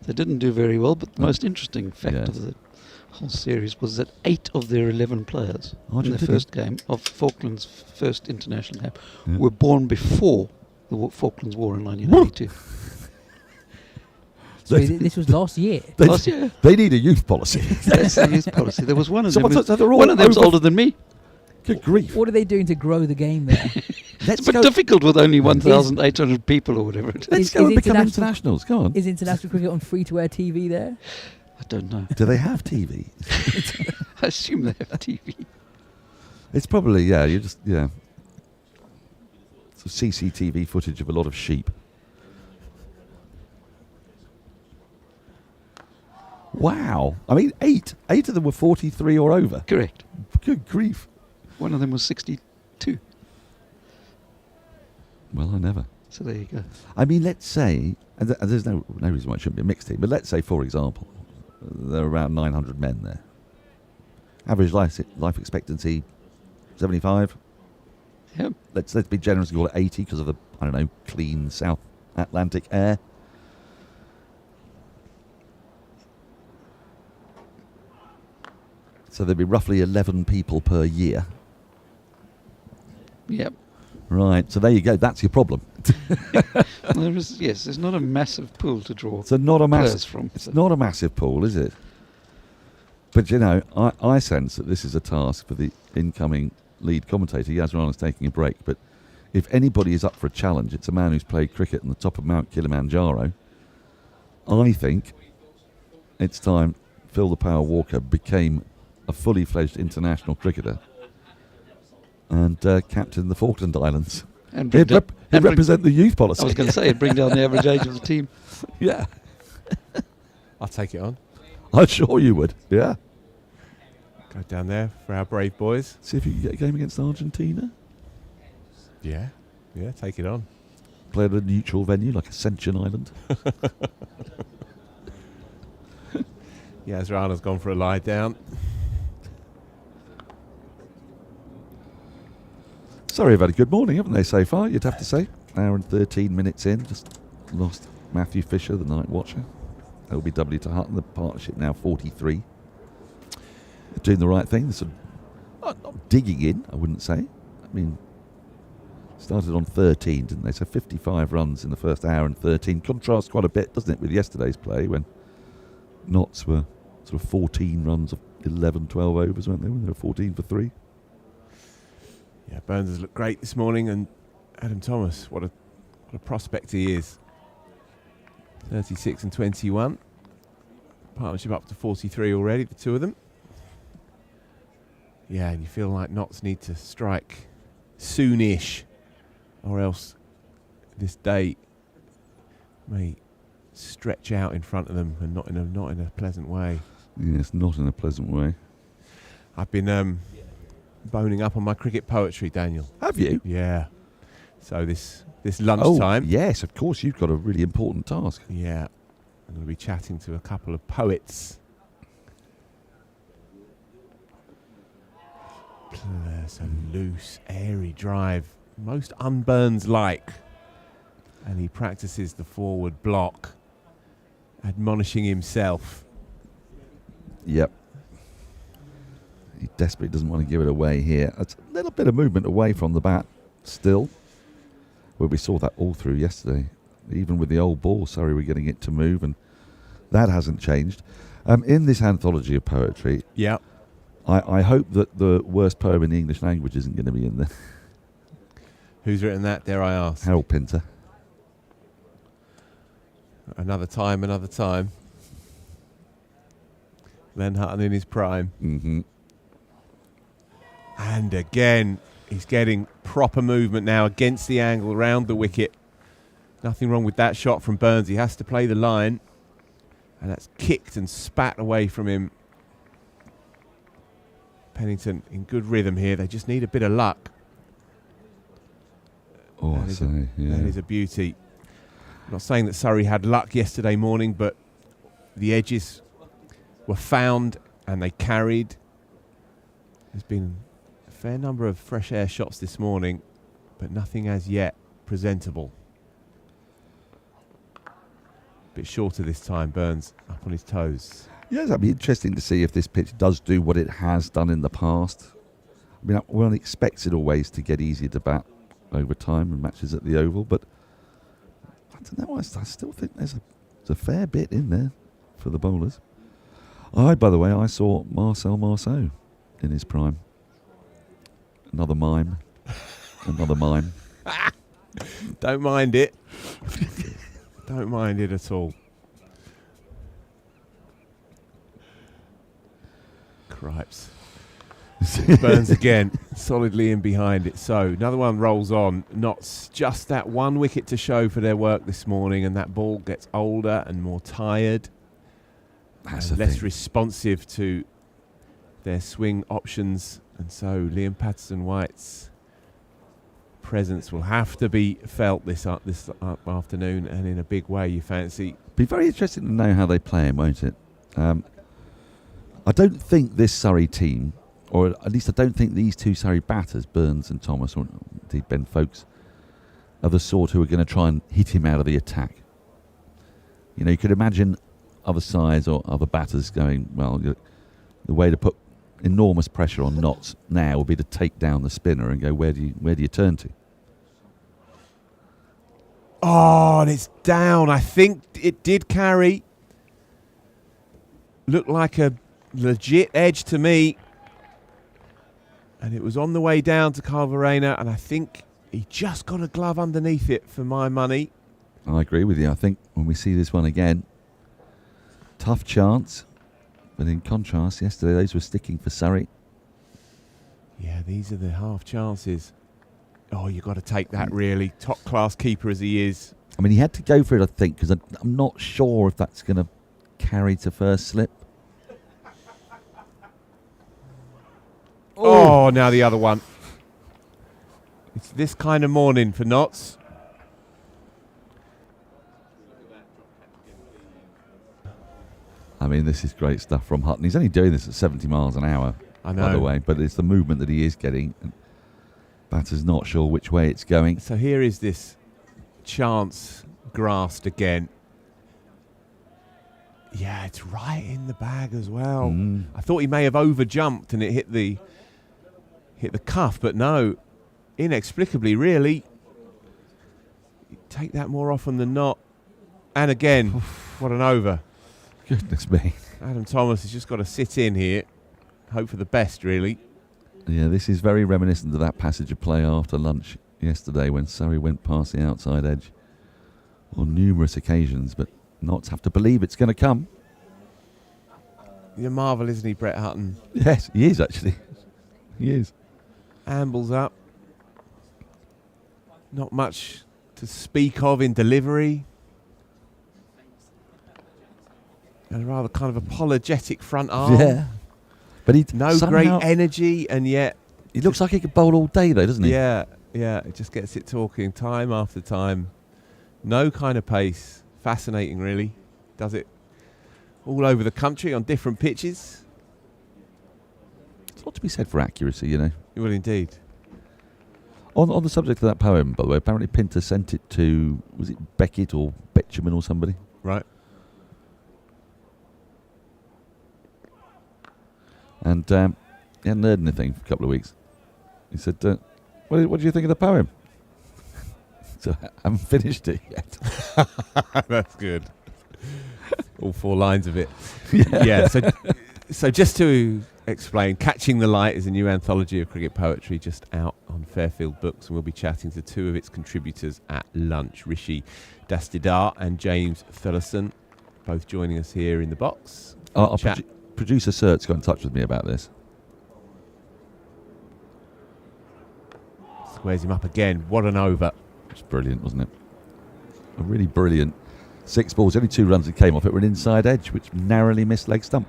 They didn't do very well, but the most interesting fact
Yes.
of the whole series was that 8 of their 11 players in the first game of Falklands' first international game were born before the Falklands War in 1982.
So this was last year.
Last year.
They need a youth policy.
That's the youth policy. There was one of them.
they're all
One of them's older than me.
Good grief.
What are they doing to grow the game there?
It's a bit difficult with only 1,800 people or whatever it is.
Let's go and become internationals. Go on.
Is international cricket on free-to-air TV there?
I don't know.
Do they have TV?
I assume they have TV.
It's probably, you just, Some CCTV footage of a lot of sheep. Wow. I mean, 8 of them were 43 or over.
Correct.
Good grief.
One of them was 62.
Well, I never.
So there you go.
I mean, let's say, and there's no reason why it shouldn't be a mixed team, but let's say, for example, there are around 900 men there. Average life expectancy, 75.
Yep.
Let's be generous and call it 80 because of the, I don't know, clean South Atlantic air. So there'd be roughly 11 people per year.
Yep.
Right, so there you go. That's your problem.
There's not a massive pool to draw
So not a
players
massive
from.
It's not a massive pool, is it? But I sense that this is a task for the incoming lead commentator. Yas Rana's taking a break, but if anybody is up for a challenge, it's a man who's played cricket on the top of Mount Kilimanjaro. I think it's time Phil the Power Walker became a fully fledged international cricketer and captain the Falkland Islands.
And
He'd represent the youth policy.
I was going to say, it'd bring down the average age of the team.
Yeah.
I'll take it on.
I'm sure you would. Yeah.
Go down there for our brave boys.
See if you can get a game against Argentina.
Yeah, take it on.
Play at a neutral venue like Ascension Island.
Yas Rana's gone for a lie down.
Sorry, I've had a good morning, haven't they, so far, you'd have to say. Hour and 13 minutes in. Just lost Matthew Fisher, the night watcher. LBW to Hutton, the partnership now 43. They're doing the right thing. They're sort of not digging in, I wouldn't say. I mean, started on 13, didn't they? So 55 runs in the first hour and 13. Contrasts quite a bit, doesn't it, with yesterday's play when Notts were sort of 14 runs of 11, 12 overs, weren't they? When they were 14 for 3.
Yeah, Burns has looked great this morning, and Adam Thomas, what a prospect he is. 36 and 21. Partnership up to 43 already, the two of them. Yeah, and you feel like Notts need to strike soonish, or else this day may stretch out in front of them, and not in a pleasant way.
Yes, not in a pleasant way.
I've been boning up on my cricket poetry, Daniel.
Have you?
Yeah. So this lunchtime.
Oh, yes, of course, you've got a really important task.
Yeah. I'm going to be chatting to a couple of poets. There's a loose, airy drive, most unburns-like. And he practices the forward block, admonishing himself.
Yep. He desperately doesn't want to give it away here. It's a little bit of movement away from the bat still. Well, we saw that all through yesterday. Even with the old ball, Surrey were getting it to move, and that hasn't changed. In this anthology of poetry,
Yeah.
I hope that the worst poem in the English language isn't going to be in there.
Who's written that, dare I ask?
Harold Pinter.
Another time. Len Hutton in his prime.
Mm-hmm.
And again, he's getting proper movement now against the angle, around the wicket. Nothing wrong with that shot from Burns. He has to play the line. And that's kicked and spat away from him. Pennington in good rhythm here. They just need a bit of luck.
Oh, I say, yeah.
That is a beauty. I'm not saying that Surrey had luck yesterday morning, but the edges were found and they carried. There's been a fair number of fresh air shots this morning, but nothing as yet presentable. Bit shorter this time, Burns up on his toes.
Yes, that'd be interesting to see if this pitch does do what it has done in the past. I mean, one expects it always to get easier to bat over time and matches at the Oval, but I don't know. I still think there's a fair bit in there for the bowlers. By the way, I saw Marcel Marceau in his prime. Another mime. Another mime.
Don't mind it. Don't mind it at all. Cripes. Burns again, solidly in behind it. So another one rolls on. Notts just that one wicket to show for their work this morning, and that ball gets older and more tired.
That's
and
the
less
thing.
responsive to their swing options. And so Liam Patterson-White's presence will have to be felt this afternoon, and in a big way, you fancy.
Be very interesting to know how they play him, won't it? I don't think this Surrey team, or at least I don't think these two Surrey batters, Burns and Thomas, or indeed Ben Folkes, are the sort who are going to try and hit him out of the attack. You know, you could imagine other sides or other batters going, well, the way to put enormous pressure on Notts now would be to take down the spinner and go, where do you turn to?
Oh, and it's down. I think it did carry. Looked like a legit edge to me. And it was on the way down to Calvarena, and I think he just got a glove underneath it for my money.
I agree with you. I think when we see this one again, tough chance. But in contrast, yesterday those were sticking for Surrey.
Yeah, these are the half chances. Oh, you've got to take that, really. Top class keeper as he is.
I mean, he had to go for it, I think, because I'm not sure if that's going to carry to first slip.
Oh, now the other one. It's this kind of morning for Notts.
I mean, this is great stuff from Hutton. He's only doing this at 70 miles an hour,
I know.
by the way, but it's the movement that he is getting. And batter's not sure which way it's going.
So here is this chance grasped again. Yeah, it's right in the bag as well. I thought he may have over jumped and it hit the cuff, but no, inexplicably, really. You take that more often than not. And again, what an over.
Goodness me.
Adam Thomas has just got to sit in here, hope for the best, really.
Yeah, this is very reminiscent of that passage of play after lunch yesterday when Surrey went past the outside edge on numerous occasions, but Notts have to believe it's going to come.
He's a marvel, isn't he, Brett Hutton?
Yes, he is actually. He is.
Ambles up. Not much to speak of in delivery. And a rather kind of apologetic front arm.
Yeah. But he
No great energy, and yet...
He looks like he could bowl all day though, doesn't he?
Yeah, it just gets it talking time after time. No kind of pace. Fascinating, really. Does it all over the country on different pitches.
There's a lot to be said for accuracy, you know.
It will indeed.
On the subject of that poem, by the way, apparently Pinter sent it to, was it Beckett or Betjeman or somebody?
Right.
And he hadn't heard anything for a couple of weeks. He said, what do you think of the poem? So I haven't finished it yet.
That's good. All 4 lines of it. Yeah, so just to explain, Catching the Light is a new anthology of cricket poetry just out on Fairfield Books, and we'll be chatting to 2 of its contributors at lunch, Rishi Dastidar and James Thillison, both joining us here in the box.
Our producer Sert's got in touch with me about this.
Squares him up again. What an over.
It's brilliant, wasn't it? A really brilliant 6 balls. Only 2 runs that came off it were an inside edge, which narrowly missed leg stump.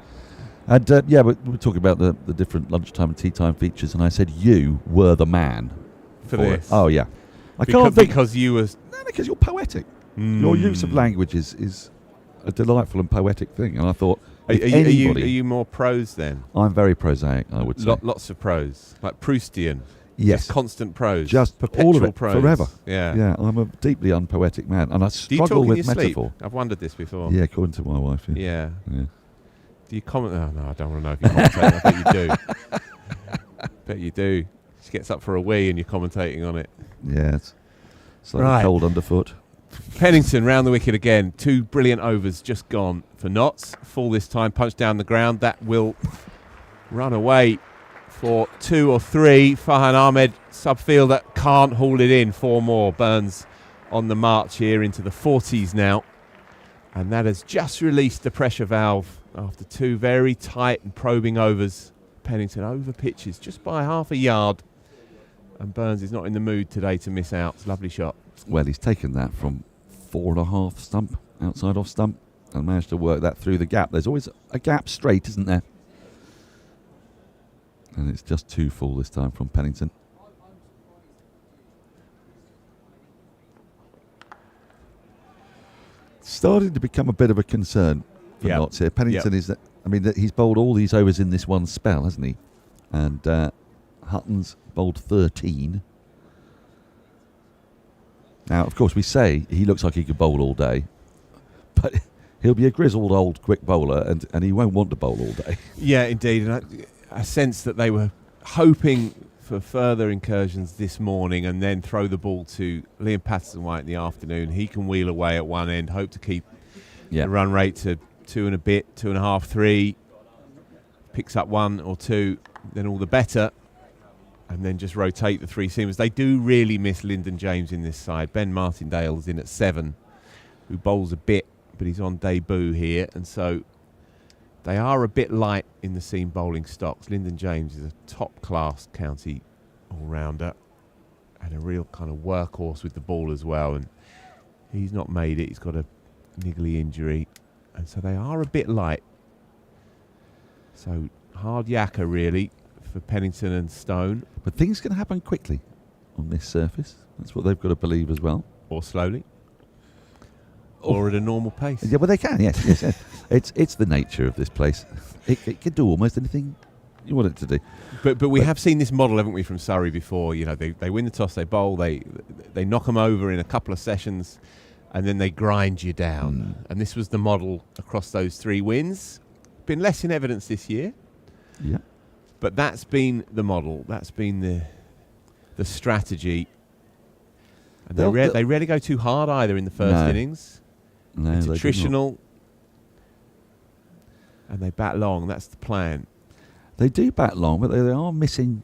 And we're talking about the different lunchtime and tea time features, and I said you were the man
for this.
Oh yeah,
because you were.
No, because you're poetic. Your use of language is a delightful and poetic thing, and I thought,
are you more prose then?
I'm very prosaic, I would say.
Lots of prose, like Proustian.
Yes.
Just constant prose.
Just all of it,
prose.
forever.
Yeah.
Yeah, I'm a deeply unpoetic man, and I
Do you
struggle
talk in
with
your
metaphor.
Sleep? I've wondered this before.
Yeah, according to my wife.
Yeah. Do you comment? Oh, no, I don't want to know if you commentate. I bet you do. Bet you do. She gets up for a wee and you're commentating on it.
Yeah, it's slightly
Right.
cold underfoot.
Pennington round the wicket again. 2 brilliant overs just gone for Notts. Full this time, punch down the ground. That will run away for 2 or 3. Farhan Ahmed, subfielder, can't haul it in. 4 more. Burns on the march here into the 40s now. And that has just released the pressure valve after 2 very tight and probing overs. Pennington over pitches just by half a yard. And Burns is not in the mood today to miss out. It's a lovely shot.
Well, he's taken that from 4.5 stump, outside off stump, and managed to work that through the gap. There's always a gap straight, isn't there? And it's just 2 full this time from Pennington. Starting to become a bit of a concern for
Yep.
Notts here. Pennington is, he's bowled all these overs in this one spell, hasn't he? And Hutton's bowled 13. Now, of course, we say he looks like he could bowl all day, but he'll be a grizzled old quick bowler, and he won't want to bowl all day.
Yeah, indeed. And I sense that they were hoping for further incursions this morning and then throw the ball to Liam Patterson-White in the afternoon. He can wheel away at one end, hope to keep the run rate to 2 and a bit, 2.5, 3. Picks up 1 or 2, then all the better. And then just rotate the 3 seamers. They do really miss Lyndon James in this side. Ben Martindale's in at 7, who bowls a bit, but he's on debut here. And so they are a bit light in the seam bowling stocks. Lyndon James is a top-class county all-rounder and a real kind of workhorse with the ball as well. And he's not made it. He's got a niggly injury. And so they are a bit light. So hard yakka, really, for Pennington and Stone.
But things can happen quickly on this surface. That's what they've got to believe as well.
Or slowly. Or at a normal pace.
Yeah, well, they can, yes. It's the nature of this place. It can do almost anything you want it to do.
But we have seen this model, haven't we, from Surrey before? You know, they win the toss, they bowl, they knock them over in a couple of sessions, and then they grind you down. And this was the model across those 3 wins. Been less in evidence this year.
Yeah.
But that's been the model. That's been the strategy. And they rarely go too hard either in the first innings.
No,
it's
they do not.
attritional. And they bat long. That's the plan.
They do bat long, but they are missing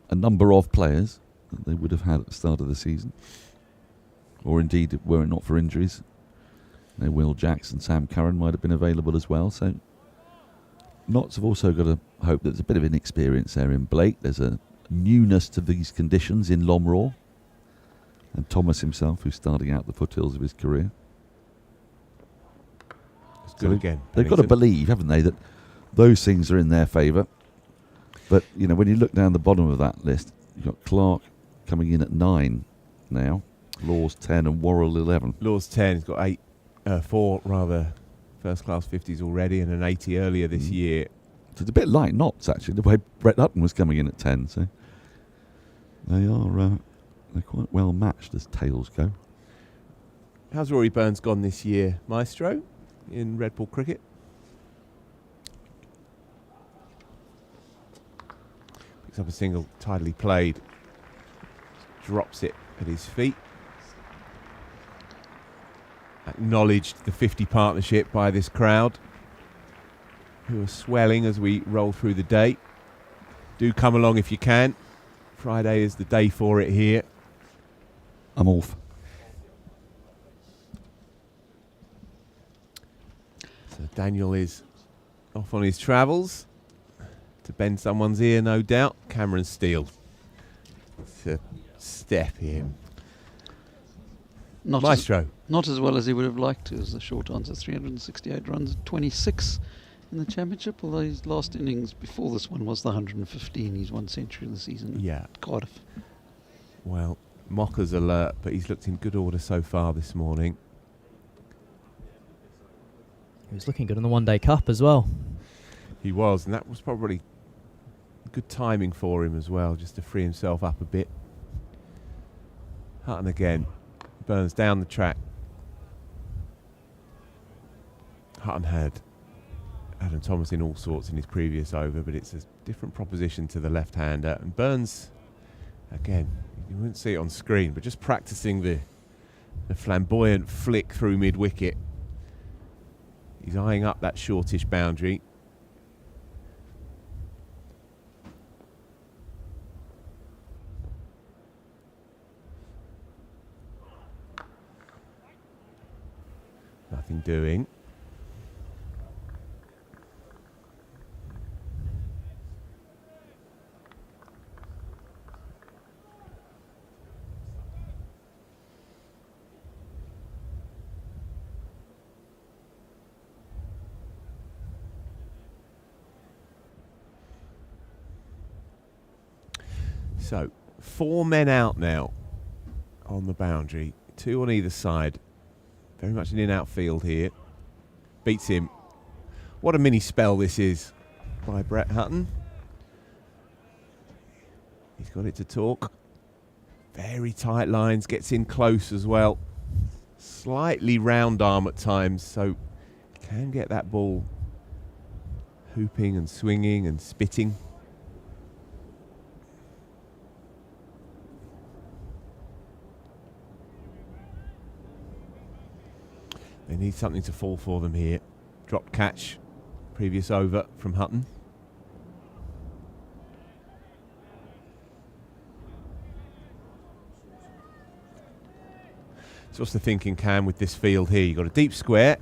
a number of players that they would have had at the start of the season. Or indeed, were it not for injuries. Will Jackson, Sam Curran might have been available as well. So Notts have also got to hope that there's a bit of inexperience there in Blake. There's a newness to these conditions in Lomraw. And Thomas himself, who's starting out the foothills of his career.
It's good again.
They've got to believe, haven't they, that those things are in their favour. But, you know, when you look down the bottom of that list, you've got Clark coming in at 9 now. Laws 10 and Worrell 11.
Laws 10, he's got 4 rather first-class 50s already and an 80 earlier this year.
So it's a bit like Notts, actually, the way Brett Hutton was coming in at 10. So they are they're quite well matched as tails go.
How's Rory Burns gone this year, Maestro, in red ball cricket? Picks up a single, tidily played. Drops it at his feet. Acknowledged the 50 partnership by this crowd, who are swelling as we roll through the day. Do come along if you can. Friday is the day for it here.
I'm off.
So Daniel is off on his travels to bend someone's ear, no doubt. Cameron Steele to step in. Maestro.
Not as well as he would have liked to, is the short answer. 368 runs, 26 in the championship, although his last innings before this one was the 115. He's 1 century in the season.
Yeah.
Cardiff.
Well, Mocker's alert, but he's looked in good order so far this morning.
He was looking good in the One Day Cup as well.
He was, and that was probably good timing for him as well, just to free himself up a bit. Hutton again. Burns down the track. Hutton had Adam Thomas in all sorts in his previous over, but it's a different proposition to the left-hander. And Burns, again, you wouldn't see it on screen, but just practicing the flamboyant flick through mid-wicket. He's eyeing up that shortish boundary. Nothing doing. So, 4 men out now on the boundary, 2 on either side. Very much an in-out field here. Beats him. What a mini spell this is by Brett Hutton. He's got it to talk. Very tight lines, gets in close as well. Slightly round arm at times, so can get that ball hooping and swinging and spitting. They need something to fall for them here. Dropped catch, previous over from Hutton. So what's the thinking, Cam, with this field here? You've got a deep square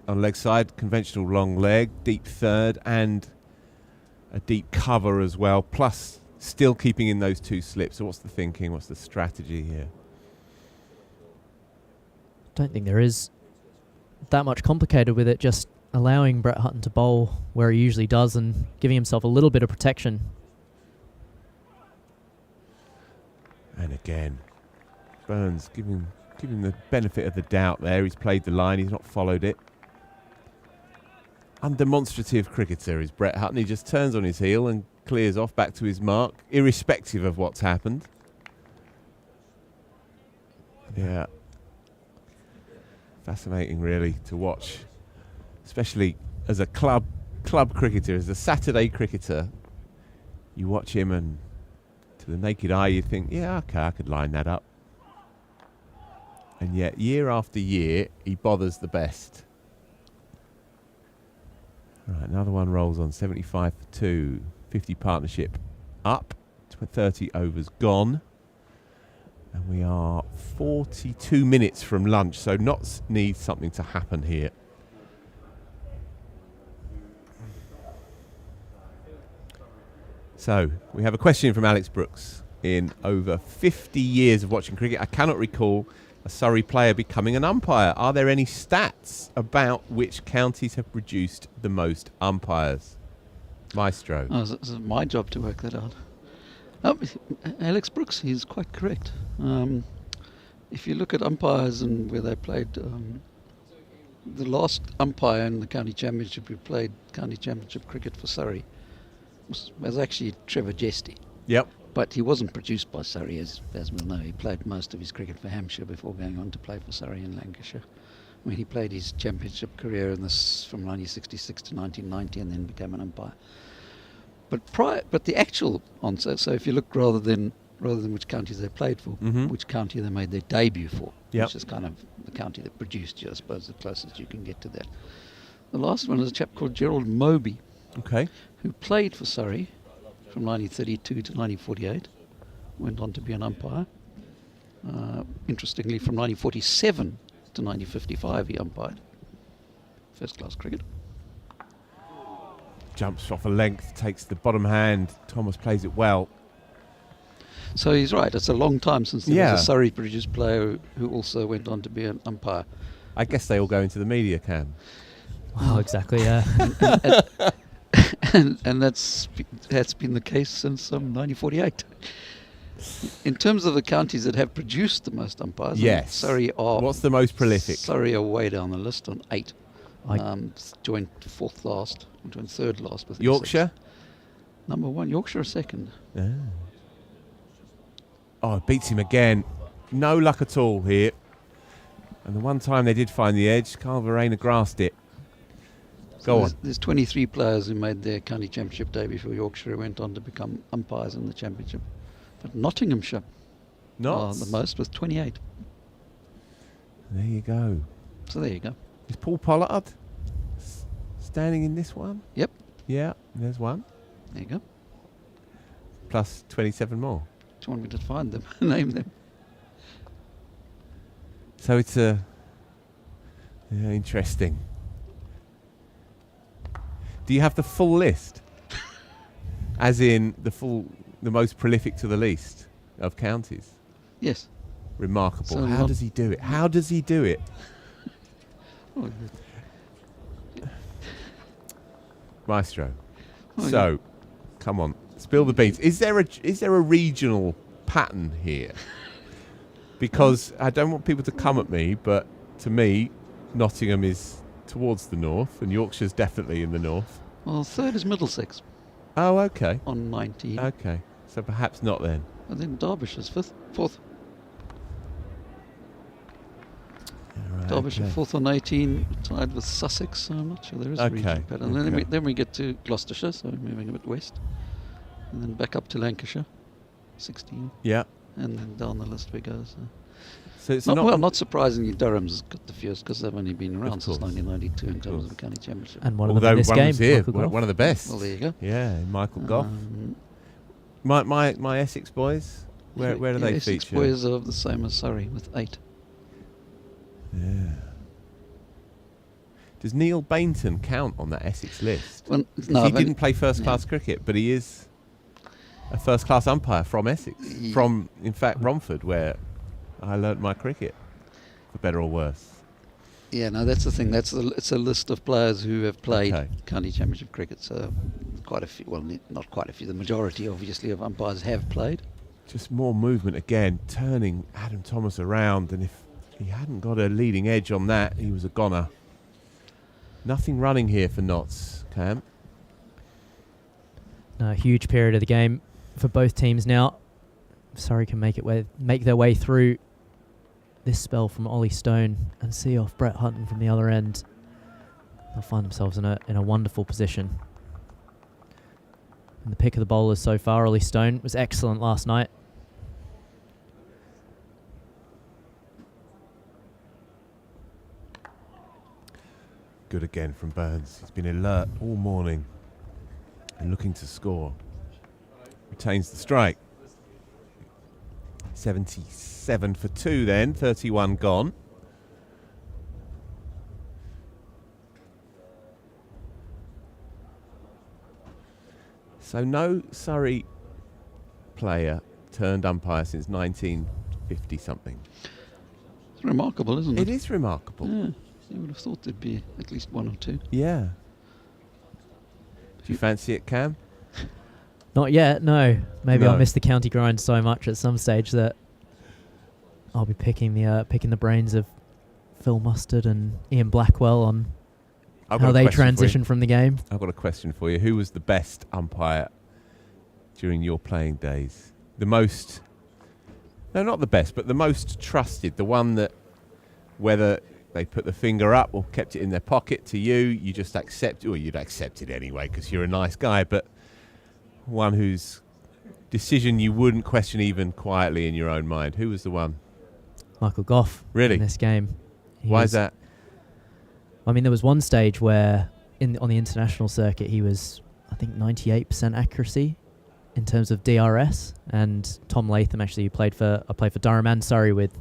on leg side, conventional long leg, deep third, and a deep cover as well, plus still keeping in those 2 slips. So what's the thinking? What's the strategy here?
Don't think there is that much complicated with it, just allowing Brett Hutton to bowl where he usually does and giving himself a little bit of protection.
And again, Burns giving the benefit of the doubt there. He's played the line, he's not followed it. Undemonstrative cricketer is Brett Hutton. He just turns on his heel and clears off back to his mark, irrespective of what's happened. Yeah. Fascinating, really, to watch, especially as a club cricketer, as a Saturday cricketer. You watch him, and to the naked eye, you think, yeah, okay, I could line that up. And yet, year after year, he bothers the best. Right, another one rolls on. 75 for 2, 50 partnership up, 30 overs gone. And we are 42 minutes from lunch, so Notts needs something to happen here. So, we have a question from Alex Brooks. In over 50 years of watching cricket, I cannot recall a Surrey player becoming an umpire. Are there any stats about which counties have produced the most umpires? Maestro.
Oh, it's my job to work that out. Alex Brooks, he's quite correct. If you look at umpires and where they played, the last umpire in the county championship who played county championship cricket for Surrey was actually Trevor Jesty.
Yep.
But he wasn't produced by Surrey, as we'll know. He played most of his cricket for Hampshire before going on to play for Surrey and Lancashire. I mean, he played his championship career in this from 1966 to 1990 and then became an umpire. But the actual answer, so if you look rather than which counties they played for, which county they made their debut for, which is kind of the county that produced you, I suppose, the closest you can get to that. The last one is a chap called Gerald Moby, who played for Surrey from 1932 to 1948, went on to be an umpire. Interestingly, from 1947 to 1955 he umpired first-class cricket.
Jumps off a length, takes the bottom hand. Thomas plays it well.
So he's right. It's a long time since there was a Surrey-produced player who also went on to be an umpire.
I guess they all go into the media, Cam.
Wow, exactly, yeah.
and that's been the case since 1948. In terms of the counties that have produced the most umpires,
yes.
Surrey are...
What's the most prolific?
Surrey are way down the list on 8. Joined fourth last, joined third last with
Yorkshire?
6. Number 1, Yorkshire second.
Oh, it beats him again. No luck at all here. And the one time they did find the edge, Carl Verena grasped it. Go on.
There's 23 players who made their county championship debut for Yorkshire who went on to become umpires in the championship. But Nottinghamshire are the most with 28.
There you go.
So there you go.
Is Paul Pollard standing in this one?
Yep.
Yeah, there's one.
There you go.
Plus 27 more.
Do you want me to find them? Name them.
So it's interesting. Do you have the full list? As in the most prolific to the least of counties?
Yes.
Remarkable.
So
How does he do it? How does he do it?
Oh,
Maestro.
Oh,
So, come on, spill the beans. Is there a regional pattern here? Because I don't want people to come at me, but to me, Nottingham is towards the north, and Yorkshire's definitely in the north.
well, third is Middlesex
Oh, okay.
on 19.
Okay. So perhaps not then.
And then Derbyshire's fourth.
Right,
Derbyshire
okay.
fourth on 18, tied with Sussex, so I'm not sure there is a
Okay,
regional pattern. And
okay.
then we get to Gloucestershire, so moving a bit west. And then back up to Lancashire, 16.
Yeah.
And then down the list we go.
So it's
Not surprisingly, Durham's got the fewest because they've only been around since
course.
1992 in
Of
terms
course.
of the county championship.
And one of them
although
in this
one
game.
was here,
Michael Goff.
one of the best.
Well, there you go.
Yeah, Michael Goff. My Essex boys. Where do they
Essex
feature?
boys are the same as Surrey with 8.
Yeah. Does Neil Bainton count on that Essex list?
Well,
He didn't play first class cricket, but he is a first class umpire from Essex.
Ye-
From, in fact, Romford, where I learnt my cricket, for better or worse.
Yeah, no, that's the thing. It's a list of players who have played
Okay.
county championship cricket. So quite a few. Well, not quite a few. The majority, obviously, of umpires have played.
Just more movement again, turning Adam Thomas around, and if he hadn't got a leading edge on that, he was a goner. Nothing running here for Notts, Cam.
A huge period of the game for both teams now. Surrey can make their way through this spell from Ollie Stone and see off Brett Hutton from the other end. They'll find themselves in a wonderful position. And the pick of the bowlers so far, Ollie Stone, was excellent last night.
Good again from Burns. He's been alert all morning and looking to score. Retains the strike. 77 for 2 then, 31 gone. So no Surrey player turned umpire since 1950 something.
It's remarkable, isn't it?
It is remarkable.
Yeah, you would have thought there'd be at least one or two.
Yeah. Do you fancy it, Cam?
Not yet, no. Maybe
No.
I'll miss the county grind so much at some stage that I'll be picking the brains of Phil Mustard and Ian Blackwell on
I've
how
got a
they
question for you.
transition from the game.
I've got a question for you. Who was the best umpire during your playing days? The most... No, not the best, but the most trusted. The one that, whether they put the finger up or kept it in their pocket to you just accept, or you'd accept it anyway because you're a nice guy, but one whose decision you wouldn't question even quietly in your own mind. Who was the one?
Michael Goff.
Really?
In this game.
Why is that?
I mean, there was one stage where on the international circuit he was, I think, 98% accuracy in terms of DRS. And Tom Latham, actually, who played for Durham and Surrey with,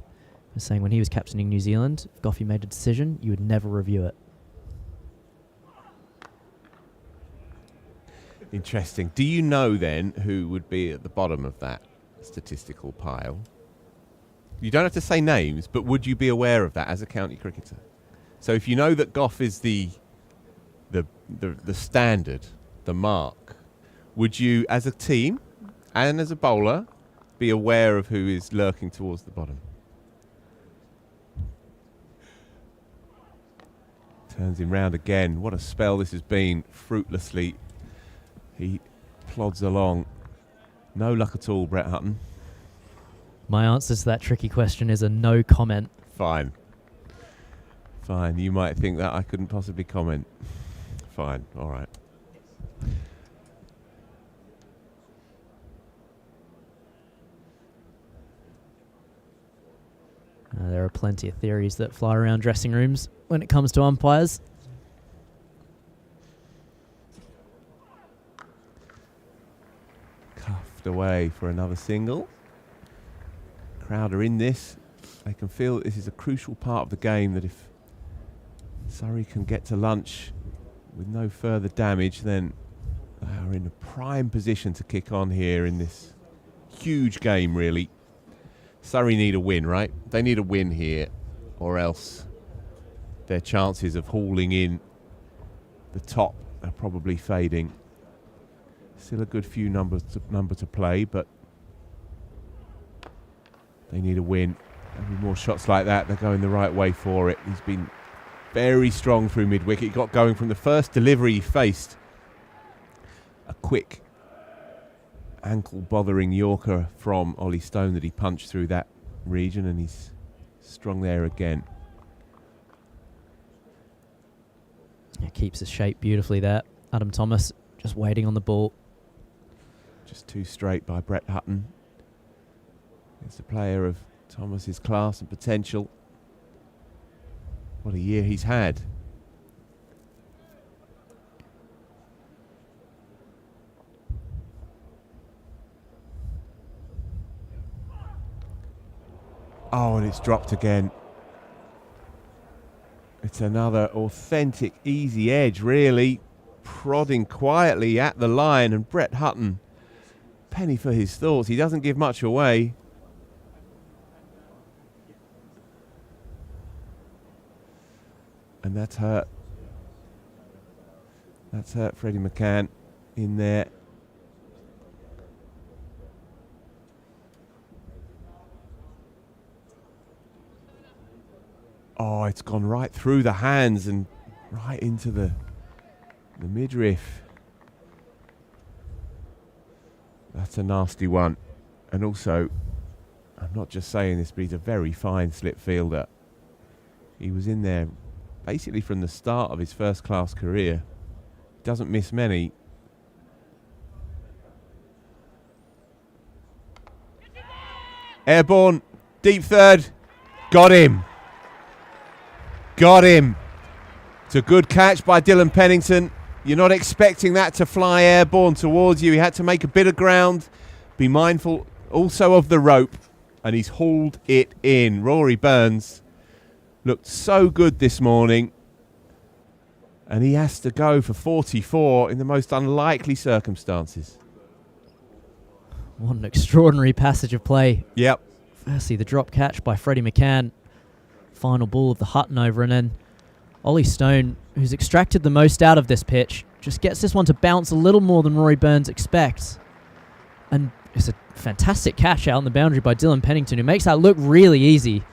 was saying when he was captaining New Zealand, if Goffey made a decision, you would never review it.
Interesting. Do you know then who would be at the bottom of that statistical pile? You don't have to say names, but would you be aware of that as a county cricketer? So if you know that Goff is the standard, the mark, would you, as a team and as a bowler, be aware of who is lurking towards the bottom? Turns him round again. What a spell this has been. Fruitlessly, he plods along. No luck at all, Brett Hutton.
My answer to that tricky question is a no comment.
Fine. You might think that I couldn't possibly comment. fine. All right.
There are plenty of theories that fly around dressing rooms when it comes to umpires.
Cuffed away for another single. Crowd are in this. They can feel that this is a crucial part of the game, that if Surrey can get to lunch with no further damage, then they are in a prime position to kick on here in this huge game, really. Surrey need a win, right? They need a win here, or else their chances of hauling in the top are probably fading. Still a good few number to play, but they need a win. Every more shots like that, they're going the right way for it. He's been very strong through mid-wicket. He got going from the first delivery he faced. A quick ankle-bothering Yorker from Ollie Stone that he punched through that region, and he's strong there again.
It keeps his shape beautifully there. Adam Thomas just waiting on the ball.
Just too straight by Brett Hutton. It's a player of Thomas's class and potential. What a year he's had. Oh, and it's dropped again. It's another authentic easy edge, really. Prodding quietly at the line, and Brett Hutton, penny for his thoughts. He doesn't give much away. And that's hurt. That's hurt Freddie McCann in there. Oh, it's gone right through the hands and right into the midriff. That's a nasty one. And also, I'm not just saying this, but he's a very fine slip fielder. He was in there basically from the start of his first-class career. Doesn't miss many. Airborne, deep third. Got him. Got him. It's a good catch by Dylan Pennington. You're not expecting that to fly airborne towards you. He had to make a bit of ground. Be mindful also of the rope. And he's hauled it in. Rory Burns looked so good this morning. And he has to go for 44 in the most unlikely circumstances.
What an extraordinary passage of play.
Yep.
Firstly, the drop catch by Freddie McCann. Final ball of the Hutton over, and then Ollie Stone, who's extracted the most out of this pitch, just gets this one to bounce a little more than Rory Burns expects. And it's a fantastic catch out on the boundary by Dylan Pennington, who makes that look really easy.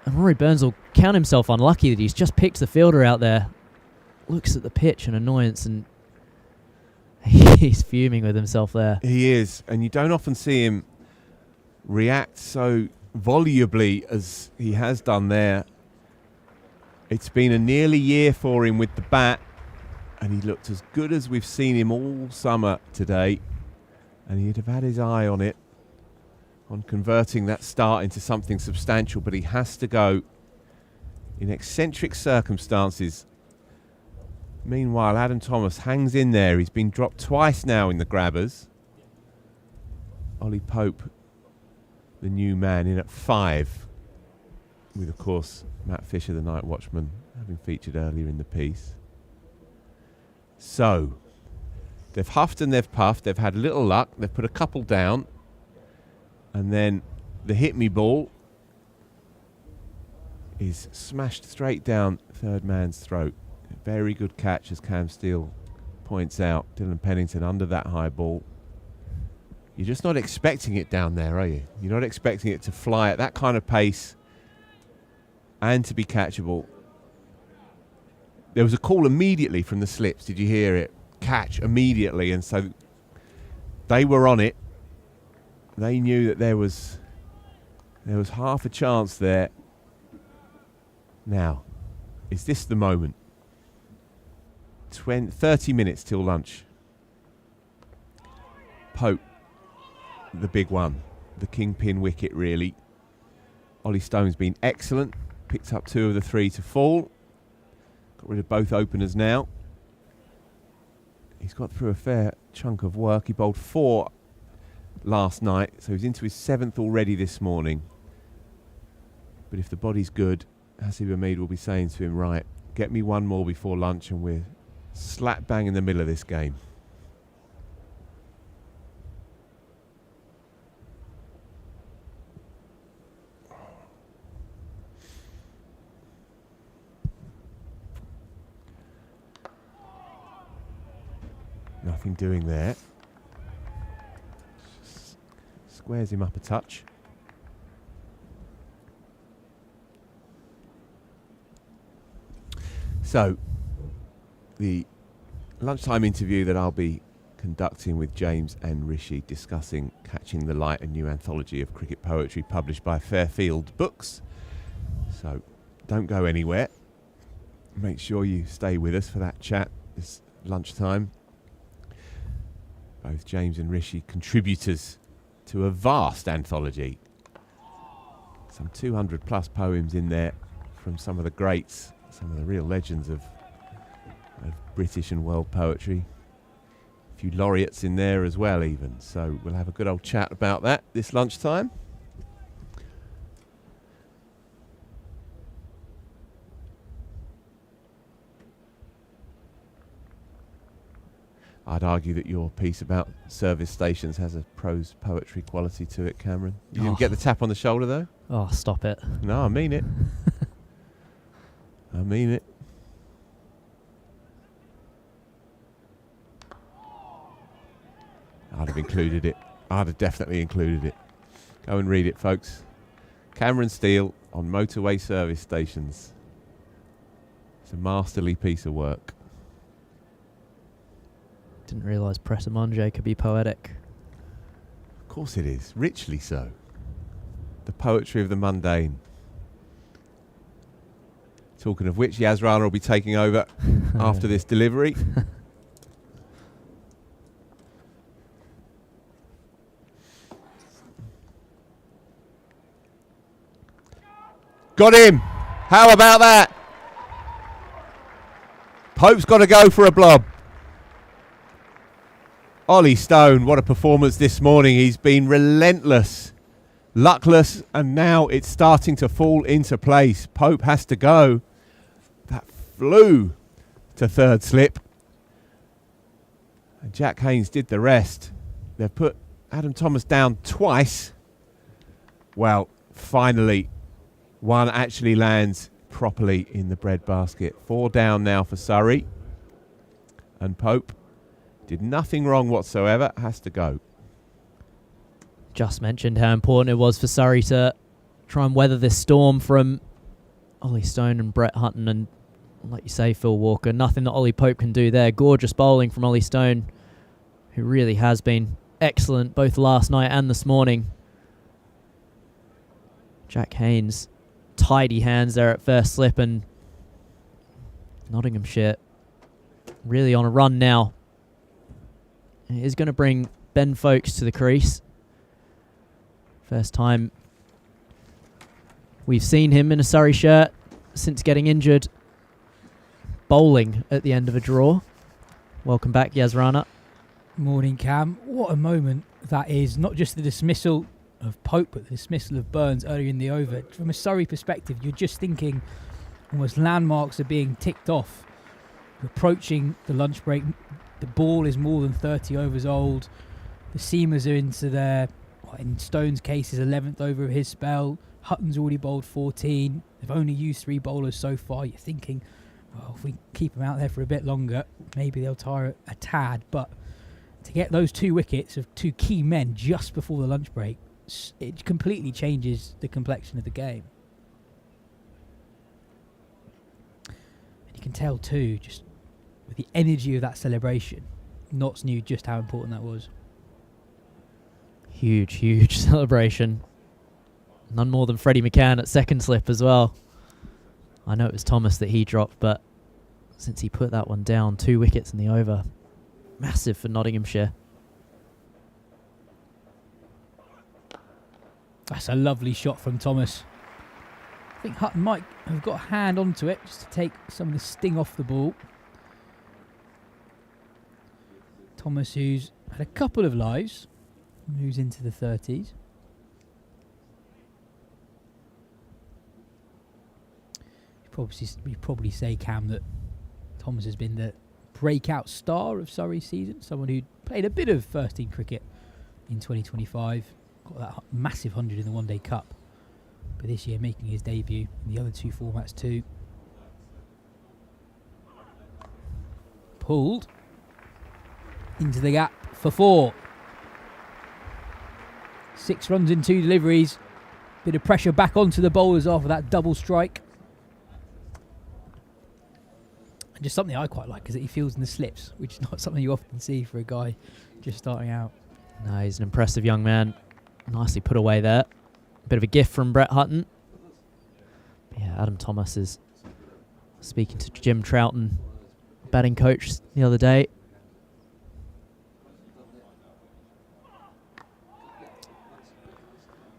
And Rory Burns will count himself unlucky that he's just picked the fielder out there. Looks at the pitch in annoyance, and he's fuming with himself there.
He is, and you don't often see him react so volubly as he has done there. It's been a nearly year for him with the bat, and he looked as good as we've seen him all summer today, and he'd have had his eye on it, on converting that start into something substantial, but he has to go in eccentric circumstances. Meanwhile, Adam Thomas hangs in there. He's been dropped twice now in the grabbers. Ollie Pope, the new man, in at 5, with, of course, Matt Fisher, the night watchman, having featured earlier in the piece. So, they've huffed and they've puffed. They've had little luck. They've put a couple down. And then the hit me ball is smashed straight down third man's throat. A very good catch, as Cam Steele points out. Dylan Pennington under that high ball. You're just not expecting it down there, are you? You're not expecting it to fly at that kind of pace and to be catchable. There was a call immediately from the slips. Did you hear it? Catch immediately. And so they were on it. They knew that there was half a chance there. Now, is this the moment 30 minutes till lunch. Pope, the big one, the kingpin wicket really. Ollie Stone's been excellent, picked up 2 of the 3 to fall. Got rid of both openers now. He's got through a fair chunk of work. He bowled 4 last night, so he's into his 7th already this morning. But if the body's good, Hasib Hamid will be saying to him, right, get me 1 more before lunch and we're slap bang in the middle of this game. Nothing doing there. Just squares him up a touch. So, the lunchtime interview that I'll be conducting with James and Rishi, discussing Catching the Light, a new anthology of cricket poetry published by Fairfield Books. So, don't go anywhere. Make sure you stay with us for that chat this lunchtime. Both James and Rishi, contributors to a vast anthology. Some 200 plus poems in there from some of the greats, some of the real legends of British and world poetry. A few laureates in there as well even. So we'll have a good old chat about that this lunchtime. I'd argue that your piece about service stations has a prose poetry quality to it, Cameron. You didn't get the tap on the shoulder, though?
Oh, stop it.
No, I mean it. I mean it. I'd have included it. I'd have definitely included it. Go and read it, folks. Cameron Steele on motorway service stations. It's a masterly piece of work.
Didn't realise Press a Monge could be poetic.
Of course it is. Richly so. The poetry of the mundane. Talking of which, Yas Rana will be taking over after this delivery. Got him! How about that? Pope's got to go for a blob. Ollie Stone, what a performance this morning. He's been relentless, luckless, and now it's starting to fall into place. Pope has to go. That flew to third slip. And Jack Haynes did the rest. They've put Adam Thomas down twice. Well, finally, one actually lands properly in the breadbasket. 4 down now for Surrey. And Pope did nothing wrong whatsoever, has to go.
Just mentioned how important it was for Surrey to try and weather this storm from Ollie Stone and Brett Hutton and, like you say, Phil Walker. Nothing that Ollie Pope can do there. Gorgeous bowling from Ollie Stone, who really has been excellent both last night and this morning. Jack Haynes, tidy hands there at first slip, and Nottinghamshire really on a run now. It is going to bring Ben Folkes to the crease. First time we've seen him in a Surrey shirt since getting injured, bowling at the end of a draw. Welcome back, Yas Rana.
Morning, Cam. What a moment that is. Not just the dismissal of Pope, but the dismissal of Burns earlier in the over. From a Surrey perspective, you're just thinking almost landmarks are being ticked off. You're approaching the lunch break. The ball is more than 30 overs old. The seamers are into their, in Stone's case, his 11th over of his spell. Hutton's already bowled 14. They've only used 3 bowlers so far. You're thinking, well, if we keep them out there for a bit longer, maybe they'll tire a tad. But to get those 2 wickets of 2 key men just before the lunch break, it completely changes the complexion of the game. And you can tell too, just with the energy of that celebration, Notts knew just how important that was.
Huge, huge celebration. None more than Freddie McCann at second slip as well. I know it was Thomas that he dropped, but since he put that one down. 2 wickets in the over. Massive for Nottinghamshire.
That's a lovely shot from Thomas. I think Hutton might have got a hand onto it just to take some of the sting off the ball. Thomas, who's had a couple of lives, moves into the 30s. You probably say, Cam, that Thomas has been the breakout star of Surrey's season. Someone who played a bit of first-team cricket in 2025. Got that massive 100 in the One Day Cup. But this year making his debut in the other 2 formats too. Pulled into the gap for 4. 6 runs in 2 deliveries. Bit of pressure back onto the bowlers after that double strike. And just something I quite like is that he fields in the slips, which is not something you often see for a guy just starting out.
No, he's an impressive young man. Nicely put away there. Bit of a gift from Brett Hutton. Yeah, Adam Thomas is speaking to Jim Troughton, batting coach, the other day.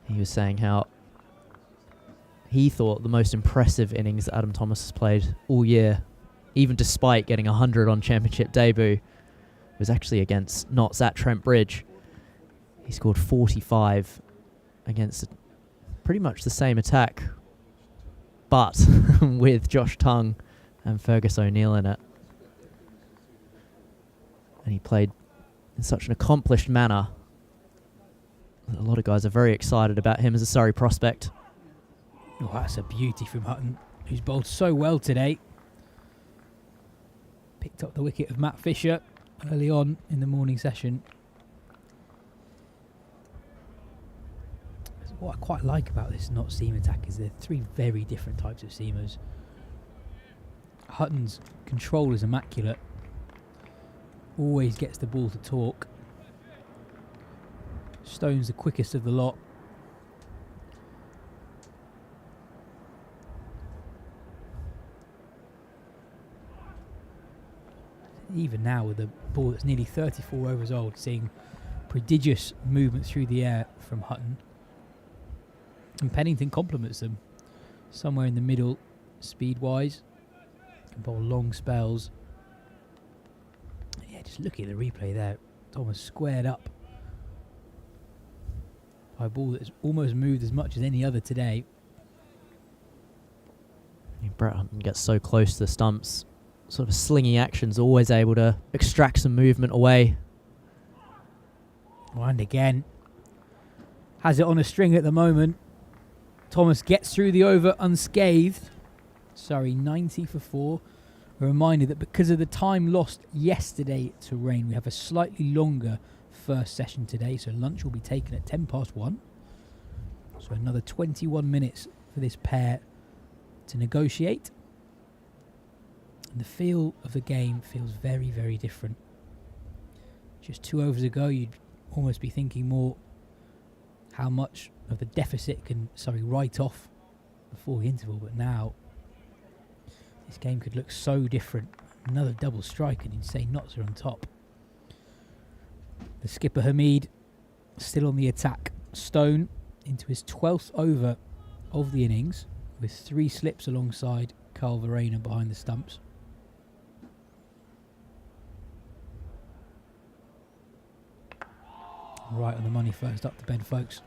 He was saying how he thought the most impressive innings that Adam Thomas has played all year, even despite getting 100 on championship debut, was actually against Notts at Trent Bridge. He scored 45 against pretty much the same attack, but with Josh Tongue and Fergus O'Neill in it. And he played in such an accomplished manner that a lot of guys are very excited about him as a Surrey prospect.
Oh, that's a beauty from Hutton, who's bowled so well today. Picked up the wicket of Matt Fisher early on in the morning session. What I quite like about this not seam attack is they're 3 very different types of seamers. Hutton's control is immaculate. Always gets the ball to talk. Stone's the quickest of the lot. Even now with a ball that's nearly 34 overs old, seeing prodigious movement through the air from Hutton. And Pennington complements them somewhere in the middle, speed-wise. Can bowl long spells. Yeah, just looking at the replay there, Thomas squared up by a ball that's almost moved as much as any other today.
Brett Hutton gets so close to the stumps. Sort of slingy actions, always able to extract some movement away.
And again, has it on a string at the moment. Thomas gets through the over unscathed. Surrey 90 for 4. A reminder that because of the time lost yesterday to rain, we have a slightly longer first session today, so lunch will be taken at 1:10. So another 21 minutes for this pair to negotiate. And the feel of the game feels very, very different. Just 2 overs ago, you'd almost be thinking more how much of the deficit can Surrey write off before the interval, but now this game could look so different. Another double strike and you'd say Notts are on top. The skipper Hamid still on the attack. Stone into his 12th over of the innings with 3 slips alongside Carl Verena behind the stumps. Right on the money first up to bed, folks.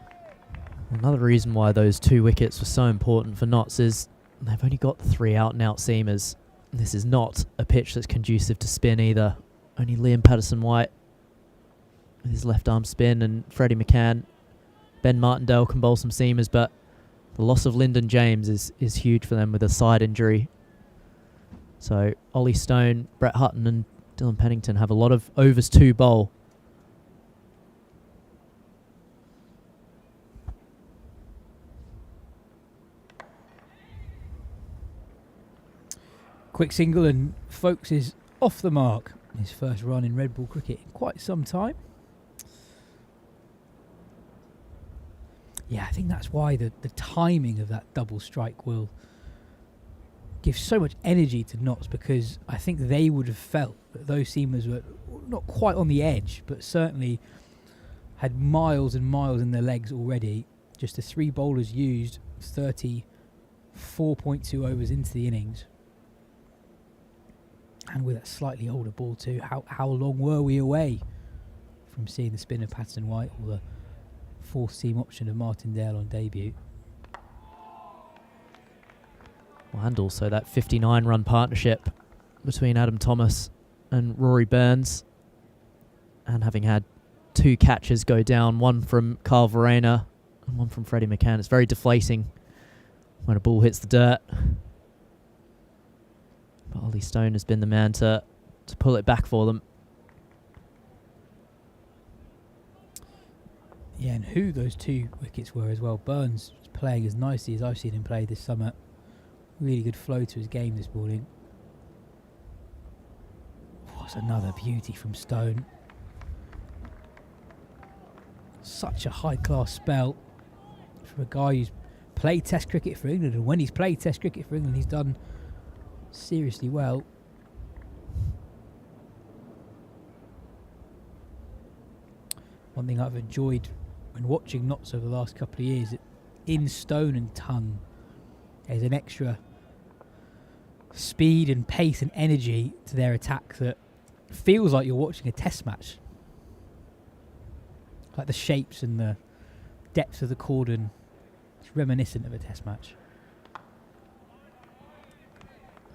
Another reason why those 2 wickets were so important for Notts is they've only got 3 out-and-out seamers. This is not a pitch that's conducive to spin either. Only Liam Patterson-White with his left-arm spin and Freddie McCann. Ben Martindale can bowl some seamers, but the loss of Lyndon James is huge for them with a side injury. So Ollie Stone, Brett Hutton and Dylan Pennington have a lot of overs to bowl.
Quick single and Folkes is off the mark. His first run in red ball cricket in quite some time. Yeah, I think that's why the timing of that double strike will gives so much energy to Notts, because I think they would have felt that those seamers were not quite on the edge, but certainly had miles and miles in their legs already. Just the 3 bowlers used 34.2 overs into the innings. And with a slightly older ball too, how long were we away from seeing the spin of Patterson White or the 4th seam option of Martindale on debut?
Well, and also that 59-run partnership between Adam Thomas and Rory Burns, and having had 2 catches go down, one from Carl Verena and one from Freddie McCann. It's very deflating when a ball hits the dirt. But Ollie Stone has been the man to pull it back for them.
Yeah, and who those 2 wickets were as well. Burns was playing as nicely as I've seen him play this summer. Really good flow to his game this morning. Was another beauty from Stone. Such a high-class spell from a guy who's played Test cricket for England, and when he's played Test cricket for England, he's done seriously well. One thing I've enjoyed when watching Notts over the last couple of years, in Stone and Tongue, there's an extra speed and pace and energy to their attack that feels like you're watching a Test match. Like the shapes and the depth of the cordon, it's reminiscent of a Test match.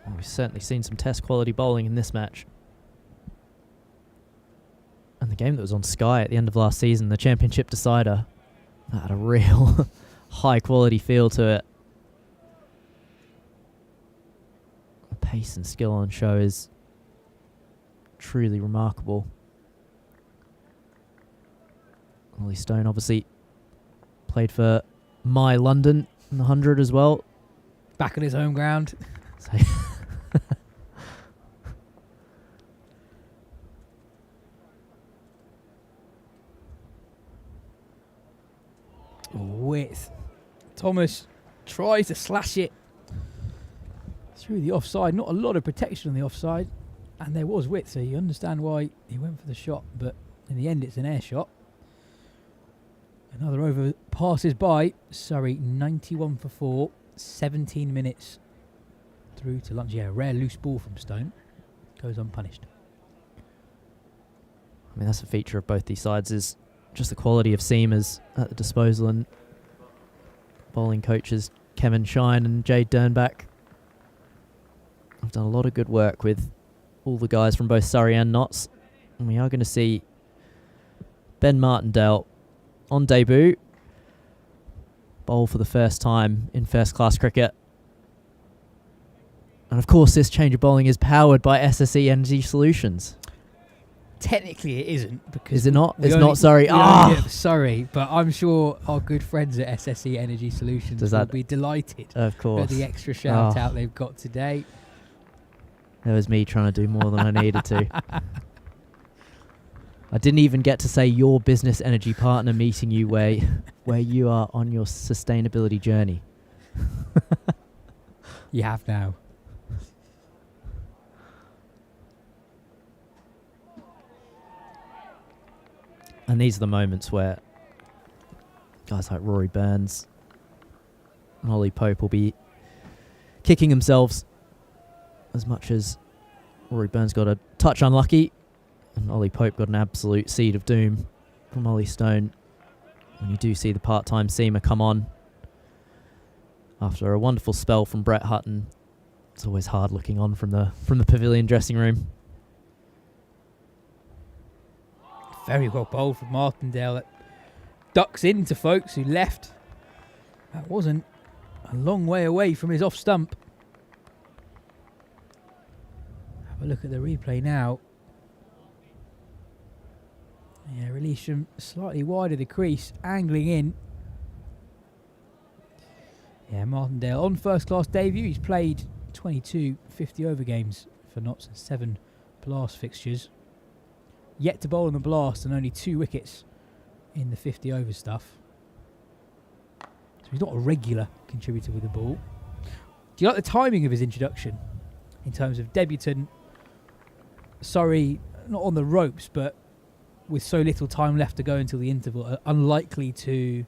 Well, we've certainly seen some Test quality bowling in this match. And the game that was on Sky at the end of last season, the championship decider, that had a real high quality feel to it. The pace and skill on show is truly remarkable. Ollie Stone obviously played for My London in the 100 as well.
Back on his home ground.
So
width. Thomas tries to slash it through the offside. Not a lot of protection on the offside, and there was width, so you understand why he went for the shot, but in the end it's an air shot. Another over passes by. Surrey 91 for 4, 17 minutes through to lunch. Yeah, a rare loose ball from Stone. Goes unpunished.
I mean, that's a feature of both these sides, is just the quality of seamers at the disposal, and bowling coaches Kevin Shine and Jade Dernbach have done a lot of good work with all the guys from both Surrey and Notts, and we are going to see Ben Martindale on debut bowl for the first time in first class cricket. And of course this change of bowling is powered by SSE Energy Solutions.
Technically it isn't, because
is it not?
we
It's
only-
not Surrey.
we only did it for Surrey, but I'm sure our good friends at SSE Energy Solutions will be delighted
Of course.
at the extra shout
Oh.
out they've got today.
That was me trying to do more than I needed to. I didn't even get to say your business energy partner meeting you where you are on your sustainability journey.
You have now.
And these are the moments where guys like Rory Burns and Ollie Pope will be kicking themselves, as much as Rory Burns got a touch unlucky and Ollie Pope got an absolute seed of doom from Ollie Stone. When you do see the part-time seamer come on after a wonderful spell from Brett Hutton, it's always hard looking on from the pavilion dressing room.
Very well bowled from Martindale. That ducks into folks who left. That wasn't a long way away from his off stump. Have a look at the replay now. Yeah, release from slightly wide of the crease, angling in. Yeah, Martindale on first class debut. He's played 22 50 over games for Notts and 7 blast fixtures. Yet to bowl on the blast and only 2 wickets in the 50 over stuff. So he's not a regular contributor with the ball. Do you like the timing of his introduction in terms of debutant? Surrey, not on the ropes, but with so little time left to go until the interval, are unlikely to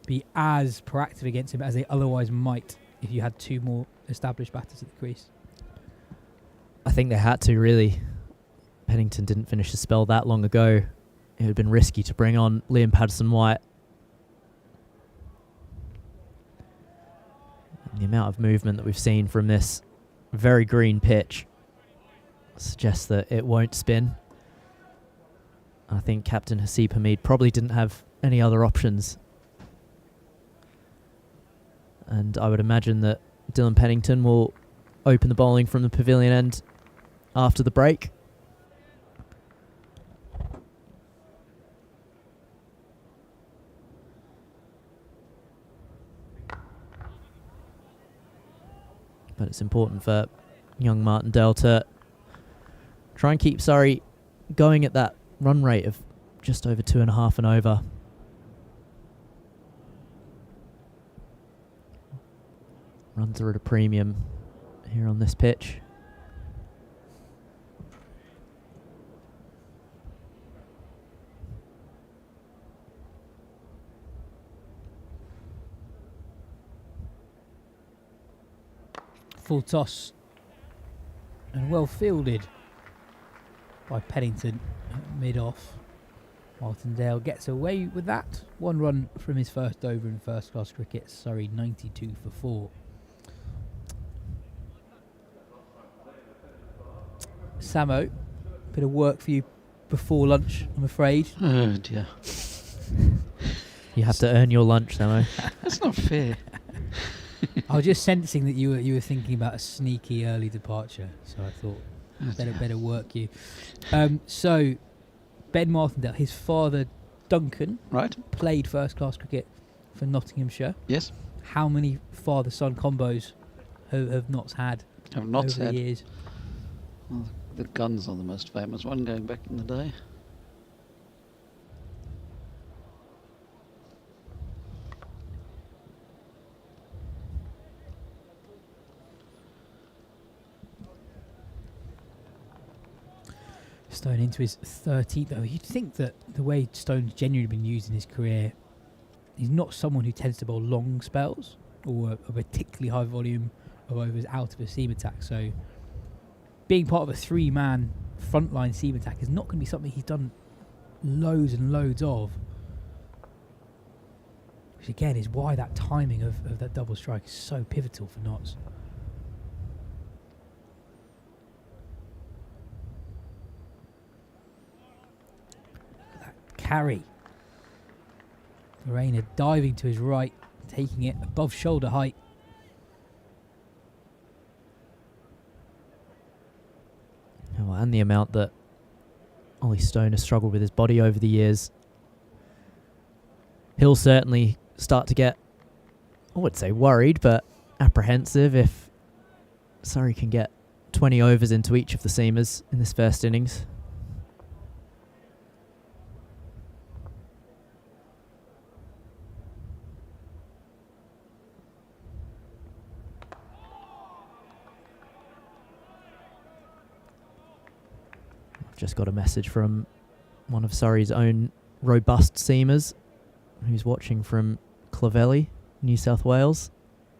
be as proactive against him as they otherwise might if you had two more established batters at the crease.
I think they had to, really. Pennington didn't finish the spell that long ago. It would have been risky to bring on Liam Patterson-White. And the amount of movement that we've seen from this very green pitch suggests that it won't spin. I think Captain Haseeb Hameed probably didn't have any other options. And I would imagine that Dylan Pennington will open the bowling from the pavilion end after the break. But it's important for young Martindale to try and keep Surrey going at that run rate of just over 2.5 and over. Runs are at a premium here on this pitch.
Full toss and well fielded by Pennington mid-off. Martindale gets away with that. 1 run from his first over in first-class cricket. Surrey 92 for 4. Samo, bit of work for you before lunch, I'm afraid.
Oh dear.
You have to earn your lunch, Samo.
That's not fair.
I was just sensing that you were thinking about a sneaky early departure, so I thought better work you. So Ben Martindale, his father Duncan,
Right.
played first-class cricket for Nottinghamshire.
Yes.
How many father-son combos have Notts had
Have not
over
said.
the years?
Well, the Guns are the most famous one going back in the day.
Stone into his 13th, though. You'd think that the way Stone's genuinely been used in his career, he's not someone who tends to bowl long spells or a particularly high volume of overs out of a seam attack. So being part of a 3-man frontline seam attack is not going to be something he's done loads and loads of. Which again is why that timing of that double strike is so pivotal for Notts. Carry. Rainer diving to his right, taking it above shoulder height.
Oh, and the amount that Ollie Stone has struggled with his body over the years. He'll certainly start to get, I would say worried, but apprehensive if Surrey can get 20 overs into each of the seamers in this first innings. Just got a message from one of Surrey's own robust seamers who's watching from Clovelly, New South Wales.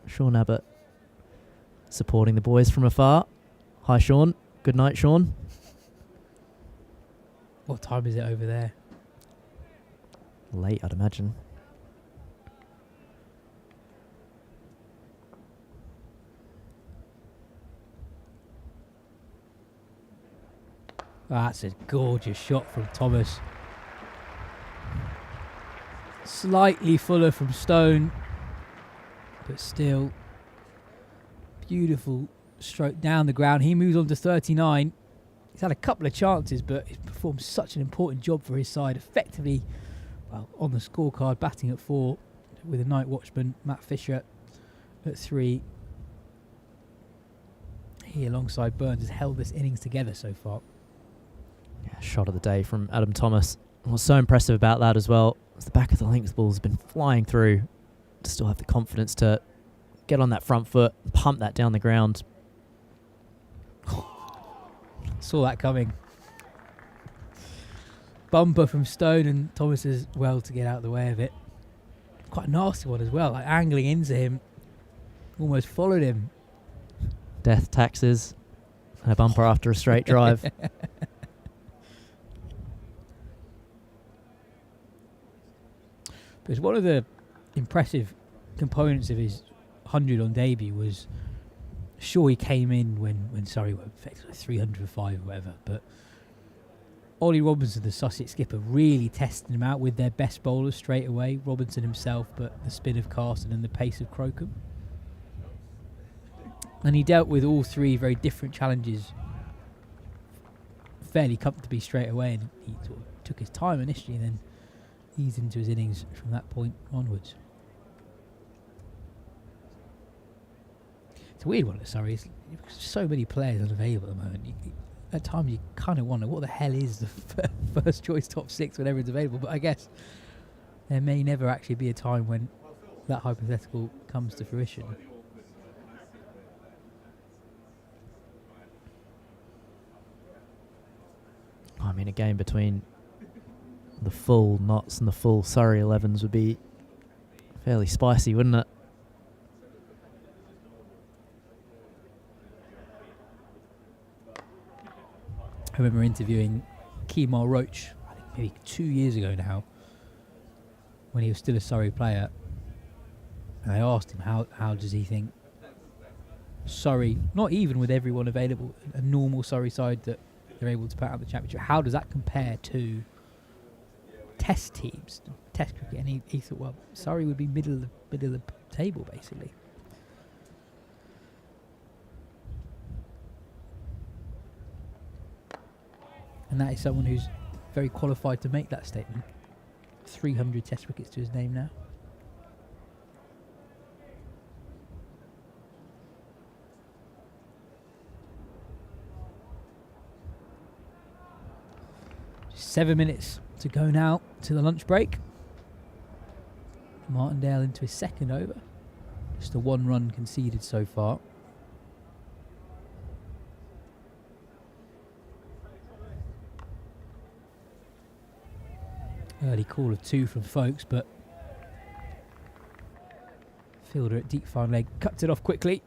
Sean Abbott supporting the boys from afar. Hi Sean. Good night, Sean.
What time is it over there?
Late, I'd imagine.
That's a gorgeous shot from Thomas. Slightly fuller from Stone, but still beautiful stroke down the ground. He moves on to 39. He's had a couple of chances, but he's performed such an important job for his side. Effectively, well, on the scorecard, batting at 4 with a night watchman, Matt Fisher, at 3. He, alongside Burns, has held this innings together so far.
Yeah, shot of the day from Adam Thomas. What's so impressive about that as well is the back of the length ball has been flying through to still have the confidence to get on that front foot, pump that down the ground.
Saw that coming. Bumper from Stone, and Thomas as well to get out of the way of it. Quite a nasty one as well, like angling into him. Almost followed him.
Death, taxes, and a bumper after a straight drive.
Because one of the impressive components of his 100 on debut was, sure, he came in when Surrey were effectively 305 or whatever, but Ollie Robinson, the Sussex skipper, really tested him out with their best bowlers straight away. Robinson himself, but the spin of Carson and the pace of Crocombe. And he dealt with all three very different challenges fairly comfortably straight away, and he sort of took his time initially and then eased into his innings from that point onwards. It's a weird one at Surrey. So many players unavailable at the moment. At times you kind of wonder what the hell is the first choice top six when everyone's available, but I guess there may never actually be a time when that hypothetical comes to fruition.
I mean, a game between the full Notts and the full Surrey 11s would be fairly spicy, wouldn't it?
I remember interviewing Kemal Roach, I think maybe 2 years ago now, when he was still a Surrey player, and I asked him how does he think Surrey, not even with everyone available, a normal Surrey side that they're able to put out the championship, how does that compare to test teams, test cricket? And he thought, well, Surrey would be middle of the table basically. And that is someone who's very qualified to make that statement. 300 test wickets to his name now. Just 7 minutes to go now to the lunch break. Martindale into his second over. Just a 1 run conceded so far. Early call of 2 from Folkes, but fielder at deep fine leg cuts it off quickly.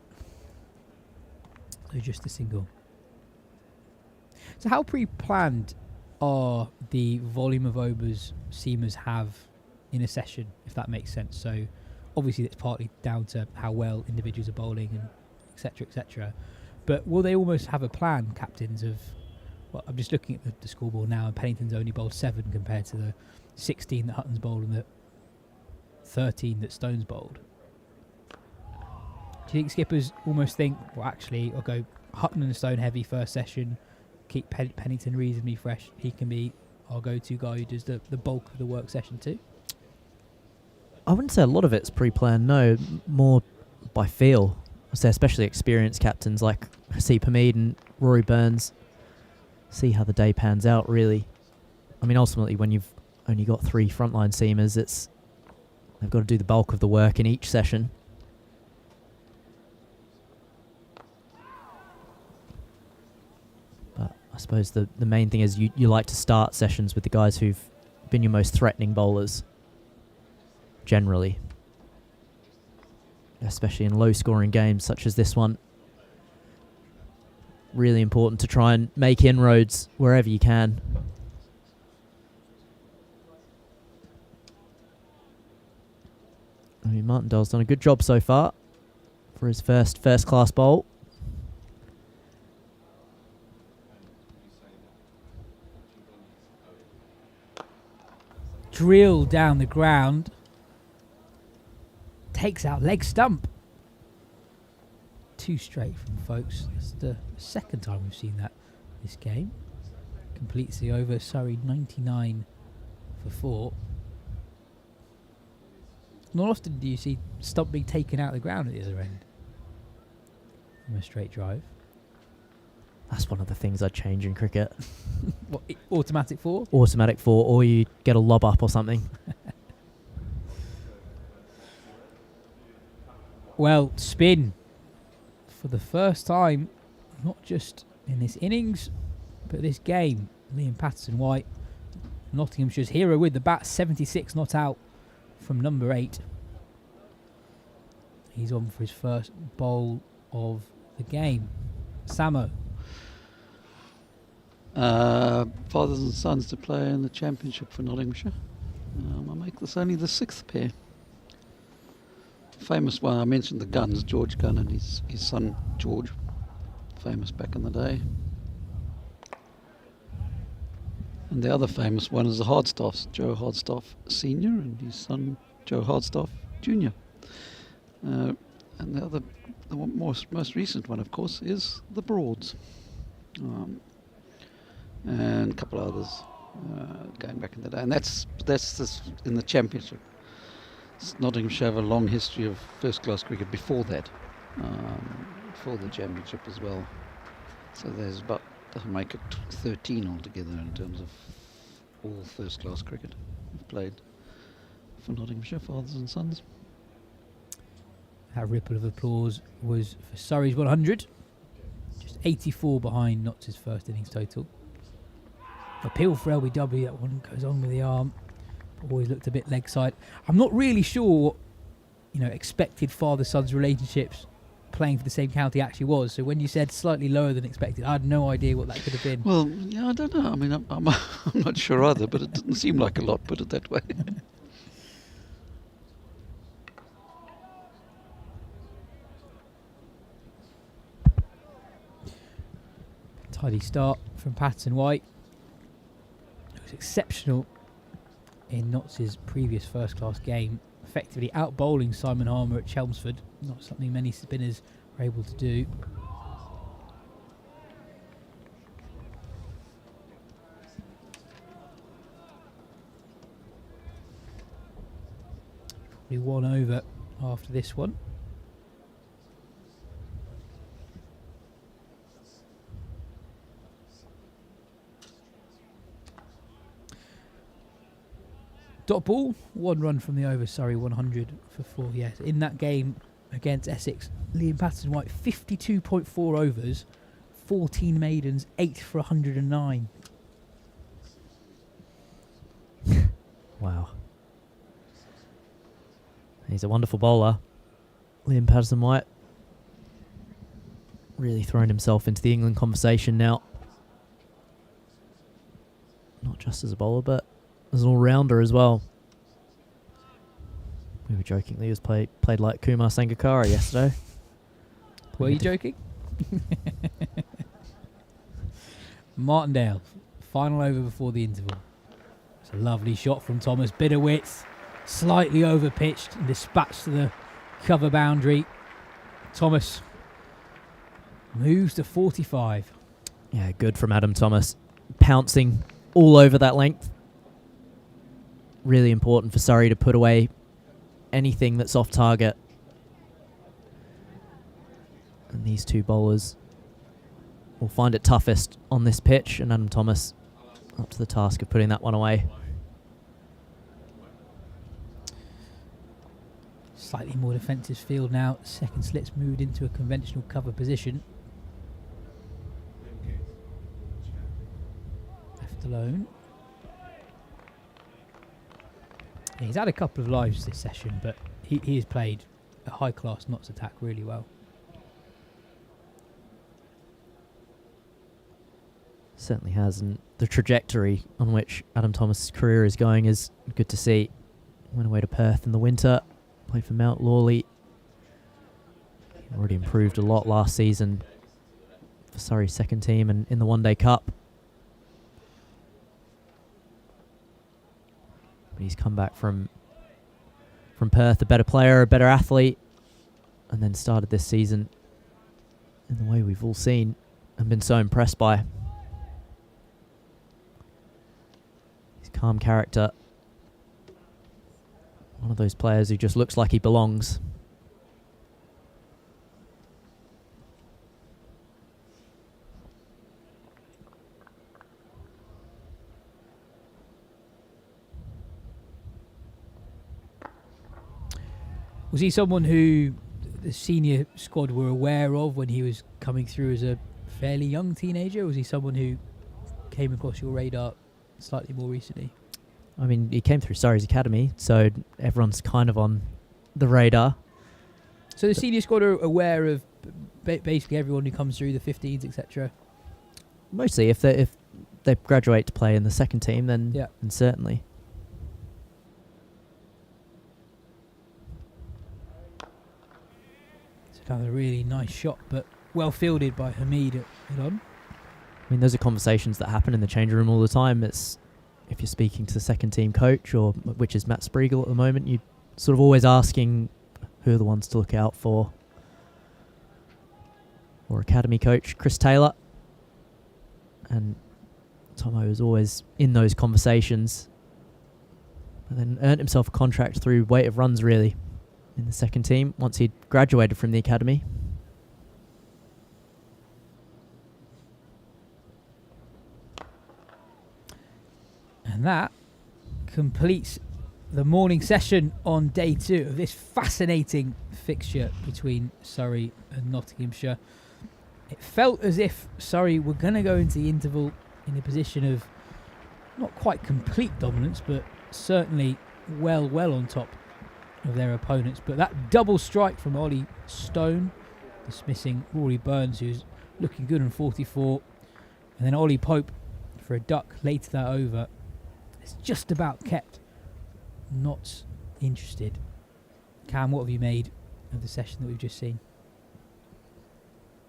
So just a single. So how pre-planned are the volume of overs seamers have in a session, if that makes sense? So obviously it's partly down to how well individuals are bowling and etc, etc. But will they almost have a plan, captains, of, well, I'm just looking at the scoreboard now, and Pennington's only bowled 7 compared to the 16 that Hutton's bowled and the 13 that Stone's bowled. Do you think skippers almost think, well, actually, I'll go Hutton and Stone heavy first session, keep Pennington reasonably fresh, he can be our go-to guy who does the bulk of the work session too?
I wouldn't say a lot of it's pre-planned, no, more by feel. I'd say especially experienced captains like Haseeb Hameed and Rory Burns see how the day pans out, really. I mean, ultimately, when you've only got 3 frontline seamers, they've got to do the bulk of the work in each session. But I suppose the main thing is you like to start sessions with the guys who've been your most threatening bowlers, generally. Especially in low-scoring games such as this one. Really important to try and make inroads wherever you can. I mean, Martindale's done a good job so far for his first-class bowl.
Drill down the ground. Takes out leg stump. 2 straight from Folkes. It's the second time we've seen that this game. Completes the over. Surrey 99 for 4. Not often do you see stump being taken out of the ground at the other end from a straight drive.
That's one of the things I'd change in cricket.
What, automatic 4?
Automatic 4, or you get a lob up or something.
Well, spin for the first time, not just in this innings, but this game. Liam Patterson-White, Nottinghamshire's hero with the bat, 76 not out from number 8. He's on for his first bowl of the game. Samo.
Fathers and sons to play in the championship for Nottinghamshire. I make this only the 6th pair. Famous one, I mentioned the Guns, George Gunn and his son George. Famous back in the day. And the other famous one is the Hardstaffs, Joe Hardstaff Sr. and his son Joe Hardstaff Jr. And the most recent one, of course, is the Broads. And a couple of others going back in the day. And that's this in the championship. Nottinghamshire have a long history of first-class cricket before that, before the championship as well. So there's about, that'll make it 13 altogether in terms of all first-class cricket we've played for Nottinghamshire, fathers and sons.
That ripple of applause was for Surrey's 100. Just 84 behind Notts' first innings total. Appeal for LBW, that one goes on with the arm. Always looked a bit leg side. I'm not really sure, expected father-son's relationships playing for the same county actually was. So when you said slightly lower than expected, I had no idea what that could have been.
Well, yeah, I don't know. I mean, I'm not sure either, but it didn't seem like a lot, put it that way.
Tidy start from Patterson-White. It was exceptional in Notts' previous first-class game, effectively out-bowling Simon Harmer at Chelmsford. Not something many spinners are able to do. Probably one over after this one. Dot ball, 1 run from the over, Surrey 100 for 4. Yes, in that game against Essex, Liam Patterson-White 52.4 overs, 14 maidens, 8 for 109.
Wow. He's a wonderful bowler. Liam Patterson-White really throwing himself into the England conversation now. Not just as a bowler, but as an all-rounder as well. We were jokingly, he was played like Kumar Sangakkara yesterday.
Were you joking? Martindale, final over before the interval. It's a lovely shot from Thomas. Bit of width, slightly over-pitched and dispatched to the cover boundary. Thomas moves to 45.
Yeah, good from Adam Thomas. Pouncing all over that length. Really important for Surrey to put away anything that's off target. And these two bowlers will find it toughest on this pitch, and Adam Thomas up to the task of putting that one away.
Slightly more defensive field now. Second slip's moved into a conventional cover position. Left alone. He's had a couple of lives this session, but he has played a high-class Notts attack really well.
Certainly has, and the trajectory on which Adam Thomas' career is going is good to see. Went away to Perth in the winter, played for Mount Lawley. Already improved a lot last season for Surrey's second team and in the One Day Cup. But he's come back from Perth a better player, a better athlete, and then started this season in the way we've all seen and been so impressed by. His calm character. One of those players who just looks like he belongs.
Was he someone who the senior squad were aware of when he was coming through as a fairly young teenager? Or was he someone who came across your radar slightly more recently?
I mean, he came through Surrey's academy, so everyone's kind of on the radar.
So the senior squad are aware of basically everyone who comes through, the 15s, etc.
Mostly, if they graduate to play in the second team, then certainly.
It's another really nice shot, but well fielded by Hamid at on.
I mean, those are conversations that happen in the change room all the time. It's if you're speaking to the second team coach, or which is Matt Spriegel at the moment, you're sort of always asking who are the ones to look out for. Or academy coach Chris Taylor. And Tomo was always in those conversations. And then earned himself a contract through weight of runs, really, in the second team once he'd graduated from the academy.
And that completes the morning session on day 2 of this fascinating fixture between Surrey and Nottinghamshire. It felt as if Surrey were going to go into the interval in a position of not quite complete dominance, but certainly well on top of their opponents. But that double strike from Ollie Stone, dismissing Rory Burns, who's looking good on 44, and then Ollie Pope for a duck later that over, it's just about kept Notts interested. Cam, what have you made of the session that we've just seen?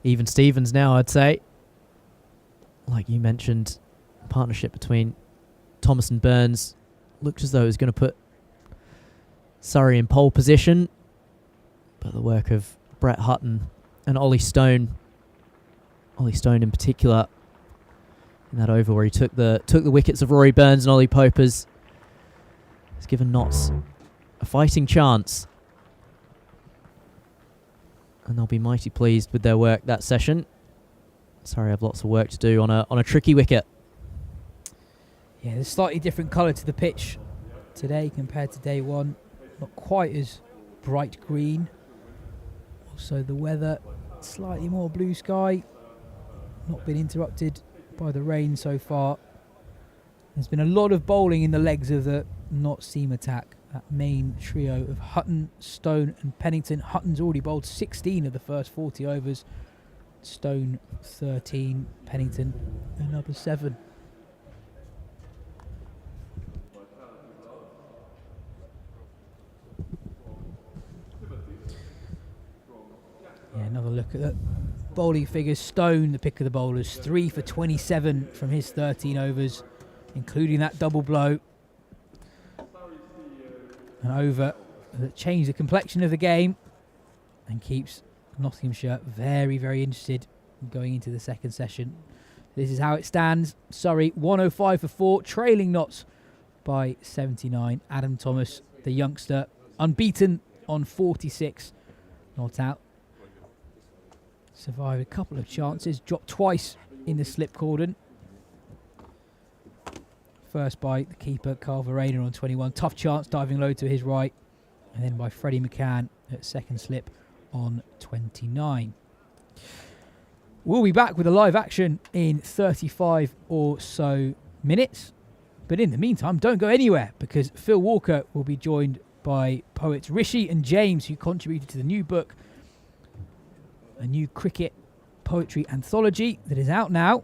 Even Stevens now, I'd say. Like you mentioned, partnership between Thomas and Burns looked as though it was going to put Surrey in pole position, but the work of Brett Hutton and Ollie Stone in particular, in that over where he took the wickets of Rory Burns and Ollie Pope, has given Notts a fighting chance. And they'll be mighty pleased with their work that session. Surrey have lots of work to do on a tricky wicket.
Yeah, there's a slightly different colour to the pitch today compared to day 1. Not quite as bright green. Also the weather, slightly more blue sky. Not been interrupted by the rain so far. There's been a lot of bowling in the legs of the Notts seam attack. That main trio of Hutton, Stone and Pennington. Hutton's already bowled 16 of the first 40 overs. Stone 13, Pennington another 7. Yeah, another look at the bowling figures. Stone, the pick of the bowlers, 3 for 27 from his 13 overs, including that double blow. An over that changed the complexion of the game and keeps Nottinghamshire very interested going into the second session. This is how it stands. Surrey 105 for 4, trailing Notts by 79. Adam Thomas, the youngster, unbeaten on 46, not out. Survived a couple of chances, dropped twice in the slip cordon. First by the keeper, Carl Verena on 21. Tough chance, diving low to his right. And then by Freddie McCann at second slip on 29. We'll be back with a live action in 35 or so minutes. But in the meantime, don't go anywhere, because Phil Walker will be joined by poets Rishi and James, who contributed to the new book, a new cricket poetry anthology that is out now.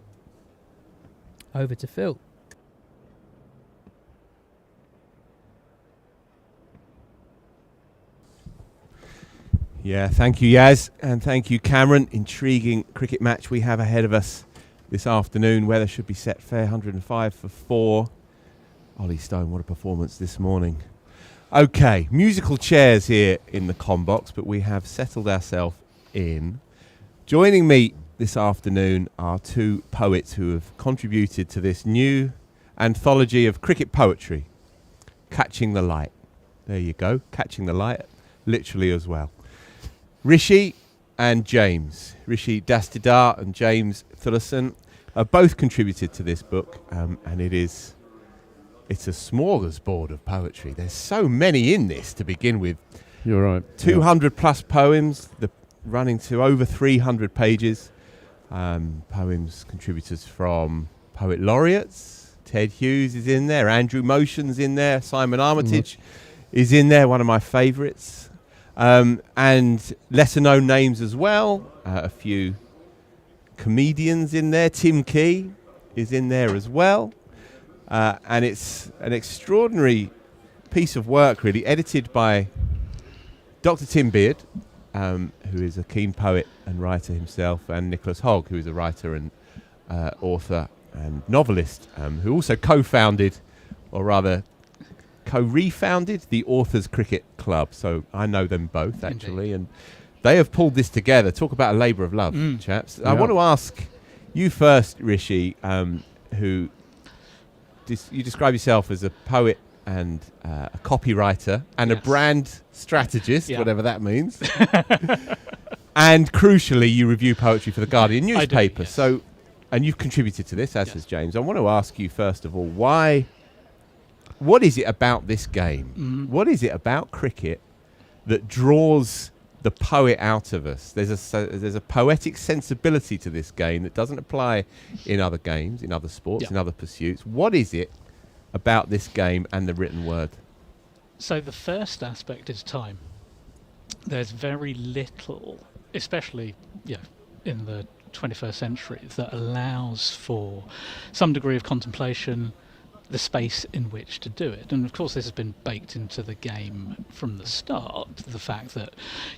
Over to Phil.
Yeah, thank you, Yas, and thank you, Cameron. Intriguing cricket match we have ahead of us this afternoon. Weather should be set fair, 105 for 4. Ollie Stone, what a performance this morning. Okay, musical chairs here in the comm box, but we have settled ourselves in. Joining me this afternoon are 2 poets who have contributed to this new anthology of cricket poetry, Catching the Light. There you go, Catching the Light, literally as well. Rishi and James, Rishi Dastidar and James Thullison, have both contributed to this book, and it's a smorgasbord of poetry. There's so many in this to begin with.
You're right.
200 plus poems, running to over 300 pages. Poems contributors from poet laureates. Ted Hughes is in there. Andrew Motion's in there. Simon Armitage is in there, one of my favourites. And lesser known names as well. A few comedians in there. Tim Key is in there as well. And it's an extraordinary piece of work, really, edited by Dr. Tim Beard, who is a keen poet and writer himself, and Nicholas Hogg, who is a writer and author and novelist, who also co-founded, or rather co-refounded, the Authors Cricket Club. So I know them both, actually, and they have pulled this together. Talk about a labour of love, chaps. I want to ask you first, Rishi, who you describe yourself as a poet and a copywriter and a brand strategist, whatever that means. And crucially, you review poetry for the Guardian newspaper. So, and you've contributed to this, as has James. I want to ask you, first of all, what is it about this game? What is it about cricket that draws the poet out of us? There's a poetic sensibility to this game that doesn't apply in other games, in other sports, in other pursuits. What is it about this game and the written word?
So the first aspect is time. There's very little, especially in the 21st century, that allows for some degree of contemplation, the space in which to do it. And of course this has been baked into the game from the start, the fact that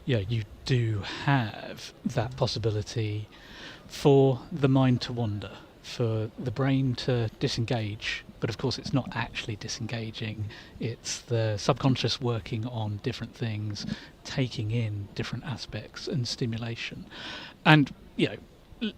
you do have that possibility for the mind to wander, for the brain to disengage, but of course it's not actually disengaging, it's the subconscious working on different things, taking in different aspects and stimulation. And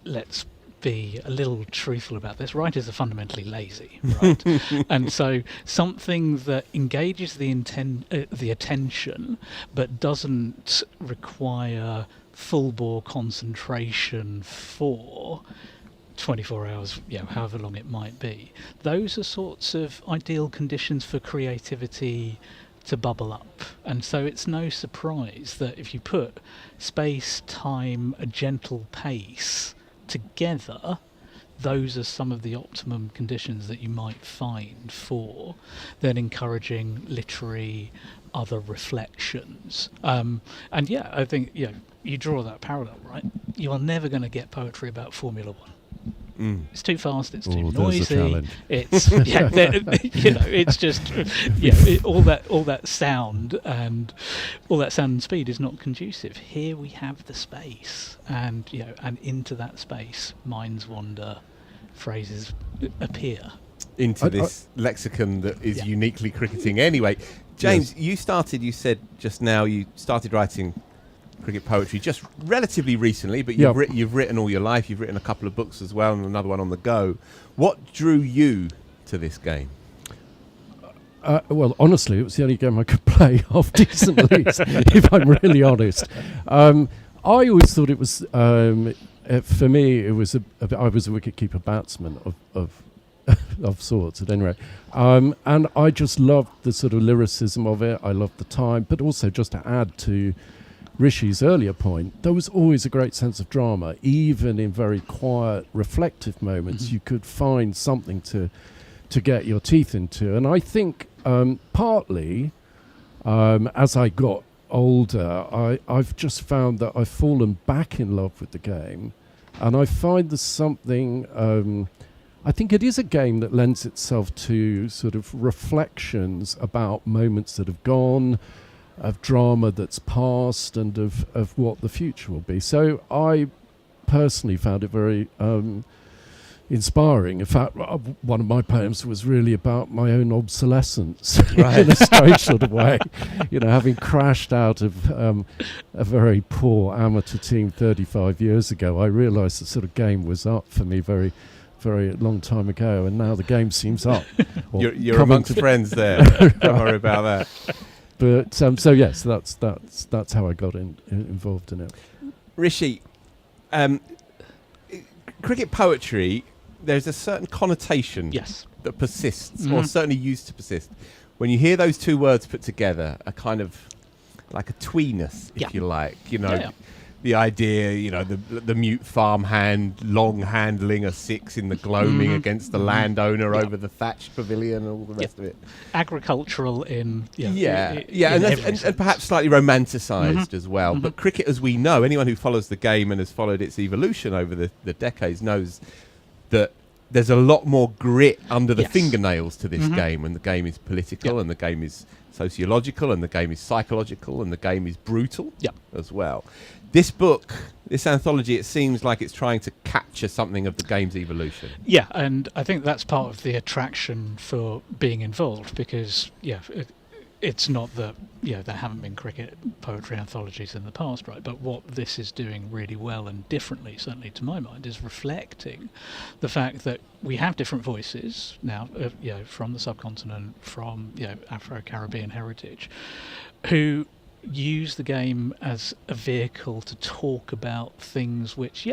let's be a little truthful about this. Writers are fundamentally lazy, right? And so something that engages the attention but doesn't require full-bore concentration for 24 hours, however long it might be, those are sorts of ideal conditions for creativity to bubble up. And so it's no surprise that if you put space, time, a gentle pace together, those are some of the optimum conditions that you might find for then encouraging literary other reflections. And I think you draw that parallel, right? You are never going to get poetry about Formula One. It's too fast. It's too noisy. It's it's just all that sound and speed is not conducive. Here we have the space, and and into that space, minds wander, phrases appear
into this lexicon that is uniquely cricketing. Anyway, James, you said just now you started writing cricket poetry just relatively recently, but you've written all your life. You've written a couple of books as well and another one on the go. What drew you to this game?
Well, honestly, it was the only game I could play half decently, if I'm really honest. I always thought it was, for me, it was I was a wicket-keeper batsman of sorts, at any rate. And I just loved the sort of lyricism of it. I loved the time, but also just to add to Rishi's earlier point, there was always a great sense of drama. Even in very quiet, reflective moments, you could find something to get your teeth into. And I think partly, as I got older, I've just found that I've fallen back in love with the game. And I find there's something... I think it is a game that lends itself to sort of reflections about moments that have gone, of drama that's past, and of what the future will be. So I personally found it very inspiring. In fact, one of my poems was really about my own obsolescence in a strange sort of way. Having crashed out of a very poor amateur team 35 years ago, I realised the sort of game was up for me very, very long time ago, and now the game seems up.
You're amongst friends there. Don't worry about that.
But so yes, that's how I got involved in it.
Rishi, cricket poetry, there's a certain connotation that persists, or certainly used to persist. When you hear those two words put together, a kind of like a tweeness, if
Yeah.
you like. You know,
Yeah.
the idea, you know, the mute farmhand long handling a six in the gloaming against the landowner over the thatched pavilion and all the rest of it.
Agricultural in
And,
every
and
sense.
perhaps slightly romanticised as well. But cricket, as we know, anyone who follows the game and has followed its evolution over the decades knows that there's a lot more grit under the
Yes.
fingernails to this game, and the game is political, and the game is sociological, and the game is psychological, and the game is brutal as well. This book, this anthology, it seems like it's trying to capture something of the game's evolution.
Yeah, and I think that's part of the attraction for being involved, because it's not that there haven't been cricket poetry anthologies in the past, right? But what this is doing really well and differently, certainly to my mind, is reflecting the fact that we have different voices now, from the subcontinent, from Afro-Caribbean heritage, who use the game as a vehicle to talk about things which,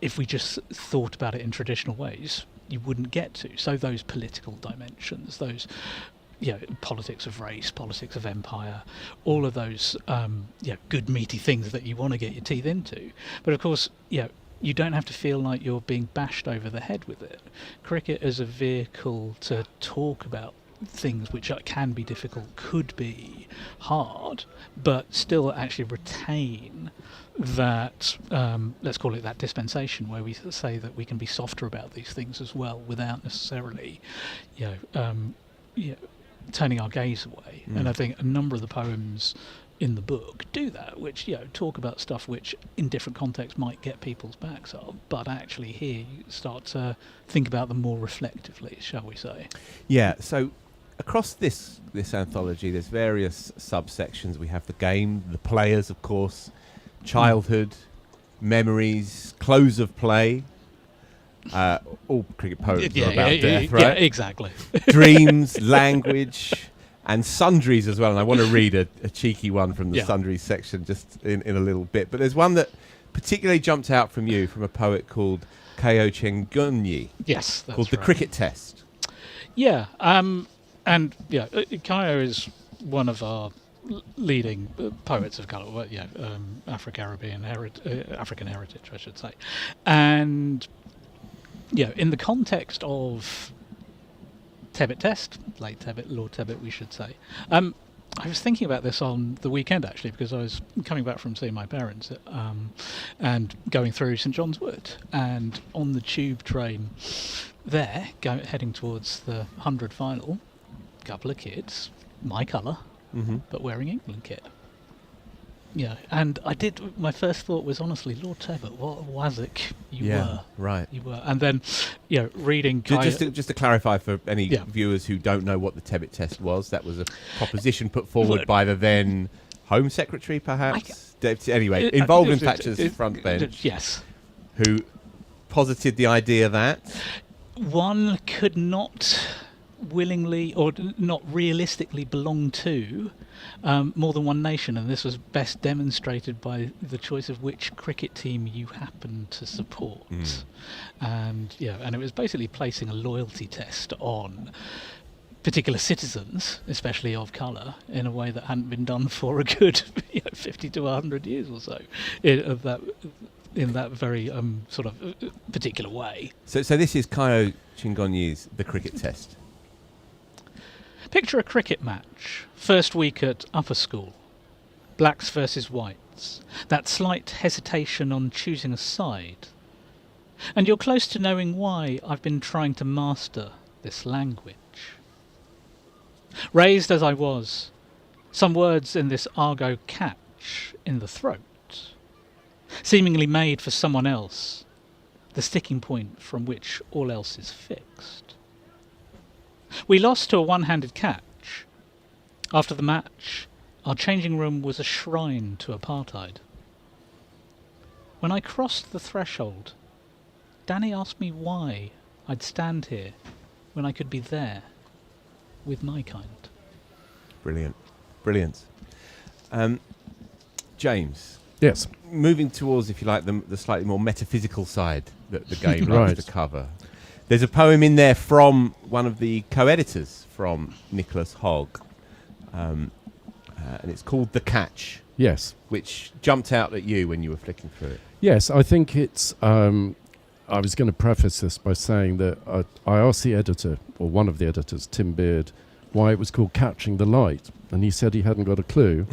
if we just thought about it in traditional ways, you wouldn't get to. So those political dimensions, those politics of race, politics of empire, all of those good meaty things that you want to get your teeth into. But of course, you don't have to feel like you're being bashed over the head with it. Cricket as a vehicle to talk about things which can be difficult, could be hard, but still actually retain that, let's call it that dispensation, where we say that we can be softer about these things as well, without necessarily turning our gaze away. And I think a number of the poems in the book do that, which talk about stuff which in different contexts might get people's backs up, but actually here you start to think about them more reflectively, shall we say.
So across this anthology, there's various subsections. We have the game, the players, of course, childhood, memories, close of play. All cricket poems are about death, right?
Yeah, exactly.
Dreams, language, and sundries as well. And I want to read a cheeky one from the sundries section just in a little bit. But there's one that particularly jumped out from you, from a poet called K.O. Chengunyi.
Yes, that's
called The
right.
Cricket Test.
Yeah, Kaio is one of our leading poets of colour, Afro-Caribbean African heritage, I should say. And in the context of Tebbit Test, late Tebbit, Lord Tebbit, we should say. I was thinking about this on the weekend, actually, because I was coming back from seeing my parents and going through St John's Wood, and on the tube train there, heading towards the 100 final, a couple of kids, my colour, but wearing England kit. Yeah, and my first thought was, honestly, Lord Tebbit, what Wazik you were.
Right.
You were. And then, reading...
Just to clarify for any viewers who don't know what the Tebbit Test was, that was a proposition put forward by the then Home Secretary, perhaps? Anyway, involved in Thatcher's front bench.
Yes.
Who posited the idea that...
one could not willingly or not realistically belong to more than one nation, and this was best demonstrated by the choice of which cricket team you happen to support. And it was basically placing a loyalty test on particular citizens, especially of colour, in a way that hadn't been done for a good 50 to 100 years or so in that very sort of particular way.
So this is K.O. Chengunyi's The Cricket Test.
Picture a cricket match, first week at upper school. Blacks versus whites. That slight hesitation on choosing a side. And you're close to knowing why I've been trying to master this language. Raised as I was, some words in this argot catch in the throat. Seemingly made for someone else, the sticking point from which all else is fixed. We lost to a one-handed catch. After the match, our changing room was a shrine to apartheid. When I crossed the threshold, Danny asked me why I'd stand here when I could be there with my kind.
Brilliant. James.
Yes.
Moving towards, if you like, the slightly more metaphysical side that the game likes to cover. There's a poem in there from one of the co-editors from Nicholas Hogg, and it's called The Catch,
Yes.
which jumped out at you when you were flicking through it.
Yes, I think it's. I was going to preface this by saying that I asked the editor, or one of the editors, Tim Beard, why it was called Catching the Light, and he said he hadn't got a clue.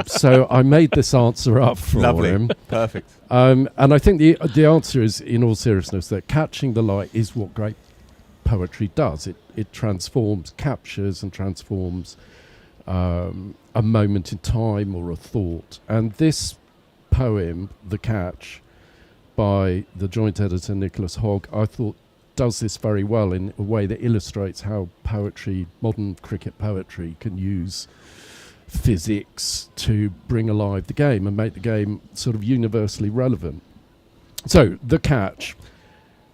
So I made this answer up for
Lovely.
him.
Perfect.
And I think the answer is, in all seriousness, that catching the light is what great poetry does. It transforms, captures and transforms a moment in time or a thought. And this poem, The Catch, by the joint editor Nicholas Hogg, I thought does this very well in a way that illustrates how poetry, modern cricket poetry, can use physics to bring alive the game and make the game sort of universally relevant. So, The Catch.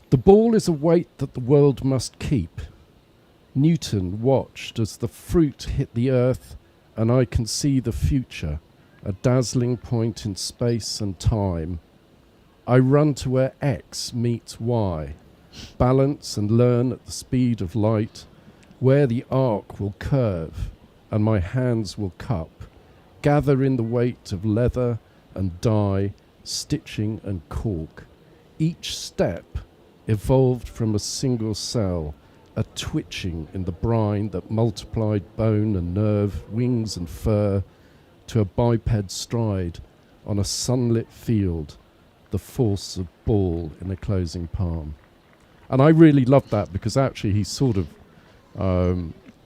The ball is a weight that the world must keep. Newton watched as the fruit hit the earth, and I can see the future, a dazzling point in space and time. I run to where X meets Y, balance and learn at the speed of light, where the arc will curve and my hands will cup, gather in the weight of leather and dye, stitching and cork. Each step evolved from a single cell, a twitching in the brine that multiplied bone and nerve, wings and fur, to a biped stride on a sunlit field, the force of ball in a closing palm. And I really love that because actually he's sort of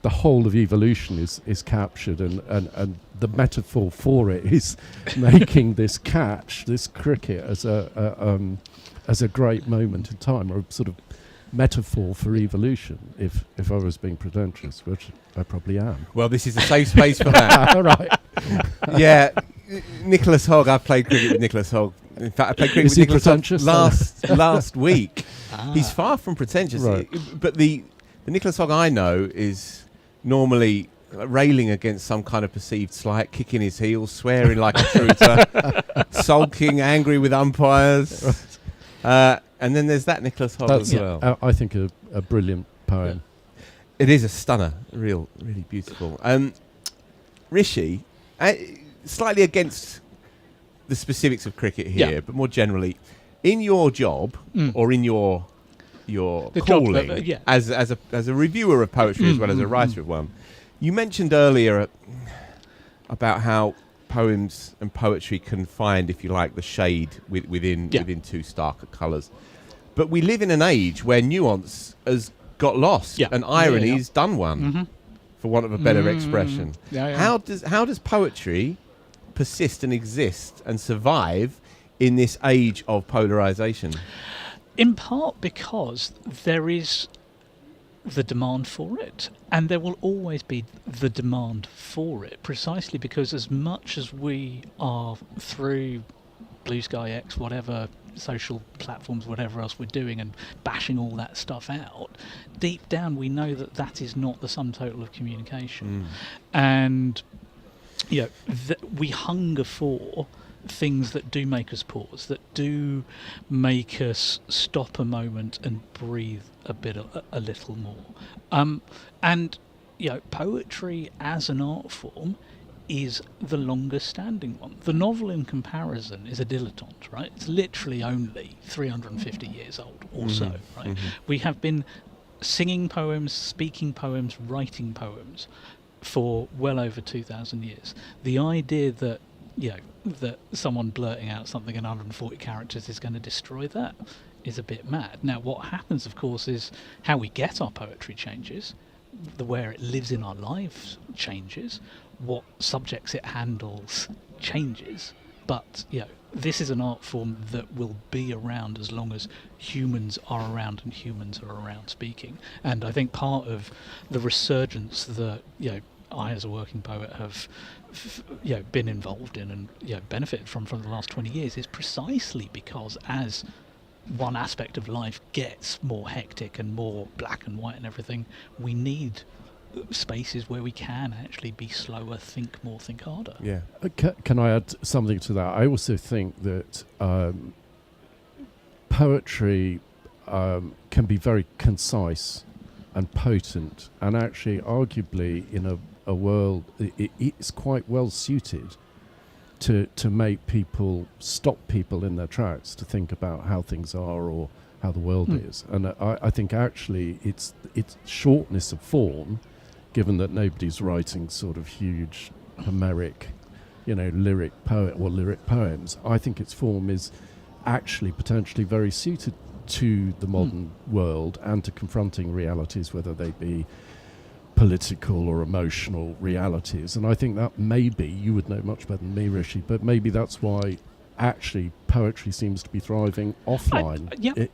the whole of evolution is captured, and the metaphor for it is making this catch, this cricket, as a great moment in time, or a sort of metaphor for evolution, if I was being pretentious, which I probably am.
Well, this is a safe space for that.
All right.
Yeah, Nicholas Hogg. I've played cricket with Nicholas Hogg. In fact, I played cricket
Is
with
he
Nicholas Hogg
pretentious?
last week.
Ah.
He's far from pretentious,
Right.
but the Nicholas Hogg I know is normally railing against some kind of perceived slight, kicking his heels, swearing like a trooper, sulking, angry with umpires. And then there's that Nicholas Hogg
That's,
as well.
I think, a brilliant poem.
It is a stunner, really beautiful. Rishi, slightly against the specifics of cricket here,
Yeah.
but more generally, in your job or in your
The job,
calling
yeah.
as a reviewer of poetry as well as a writer of one, you mentioned earlier about how poems and poetry can find, if you like, the shade within too stark colours. But we live in an age where nuance has got lost and irony's done one, for want of a better expression.
Yeah, yeah.
How does poetry persist and exist and survive in this age of polarisation?
In part because there is the demand for it, and there will always be the demand for it, precisely because as much as we are through Blue Sky X, whatever social platforms, whatever else we're doing, and bashing all that stuff out, deep down we know that that is not the sum total of communication. And we hunger for things that do make us pause, that do make us stop a moment and breathe a little more. And poetry as an art form is the longest standing one. The novel, in comparison, is a dilettante, right? It's literally only 350 years old or so, right? We have been singing poems, speaking poems, writing poems for well over 2,000 years. The idea that that someone blurting out something in 140 characters is going to destroy that is a bit mad. Now, what happens, of course, is how we get our poetry changes, where it lives in our lives changes, what subjects it handles changes, but this is an art form that will be around as long as humans are around and humans are around speaking. And I think part of the resurgence that I, as a working poet, have been involved in and benefited from the last 20 years is precisely because as one aspect of life gets more hectic and more black and white and everything, we need spaces where we can actually be slower, think more, think harder.
Yeah.
Can I add something to that? I also think that poetry can be very concise and potent, and actually arguably in a world it's quite well suited to make people stop people in their tracks to think about how things are or how the world is. And I think actually it's shortness of form, given that nobody's writing sort of huge Homeric, lyric poems. I think its form is actually potentially very suited to the modern world and to confronting realities, whether they be political or emotional realities. And I think that maybe, you would know much better than me, Rishi, but maybe that's why actually poetry seems to be thriving offline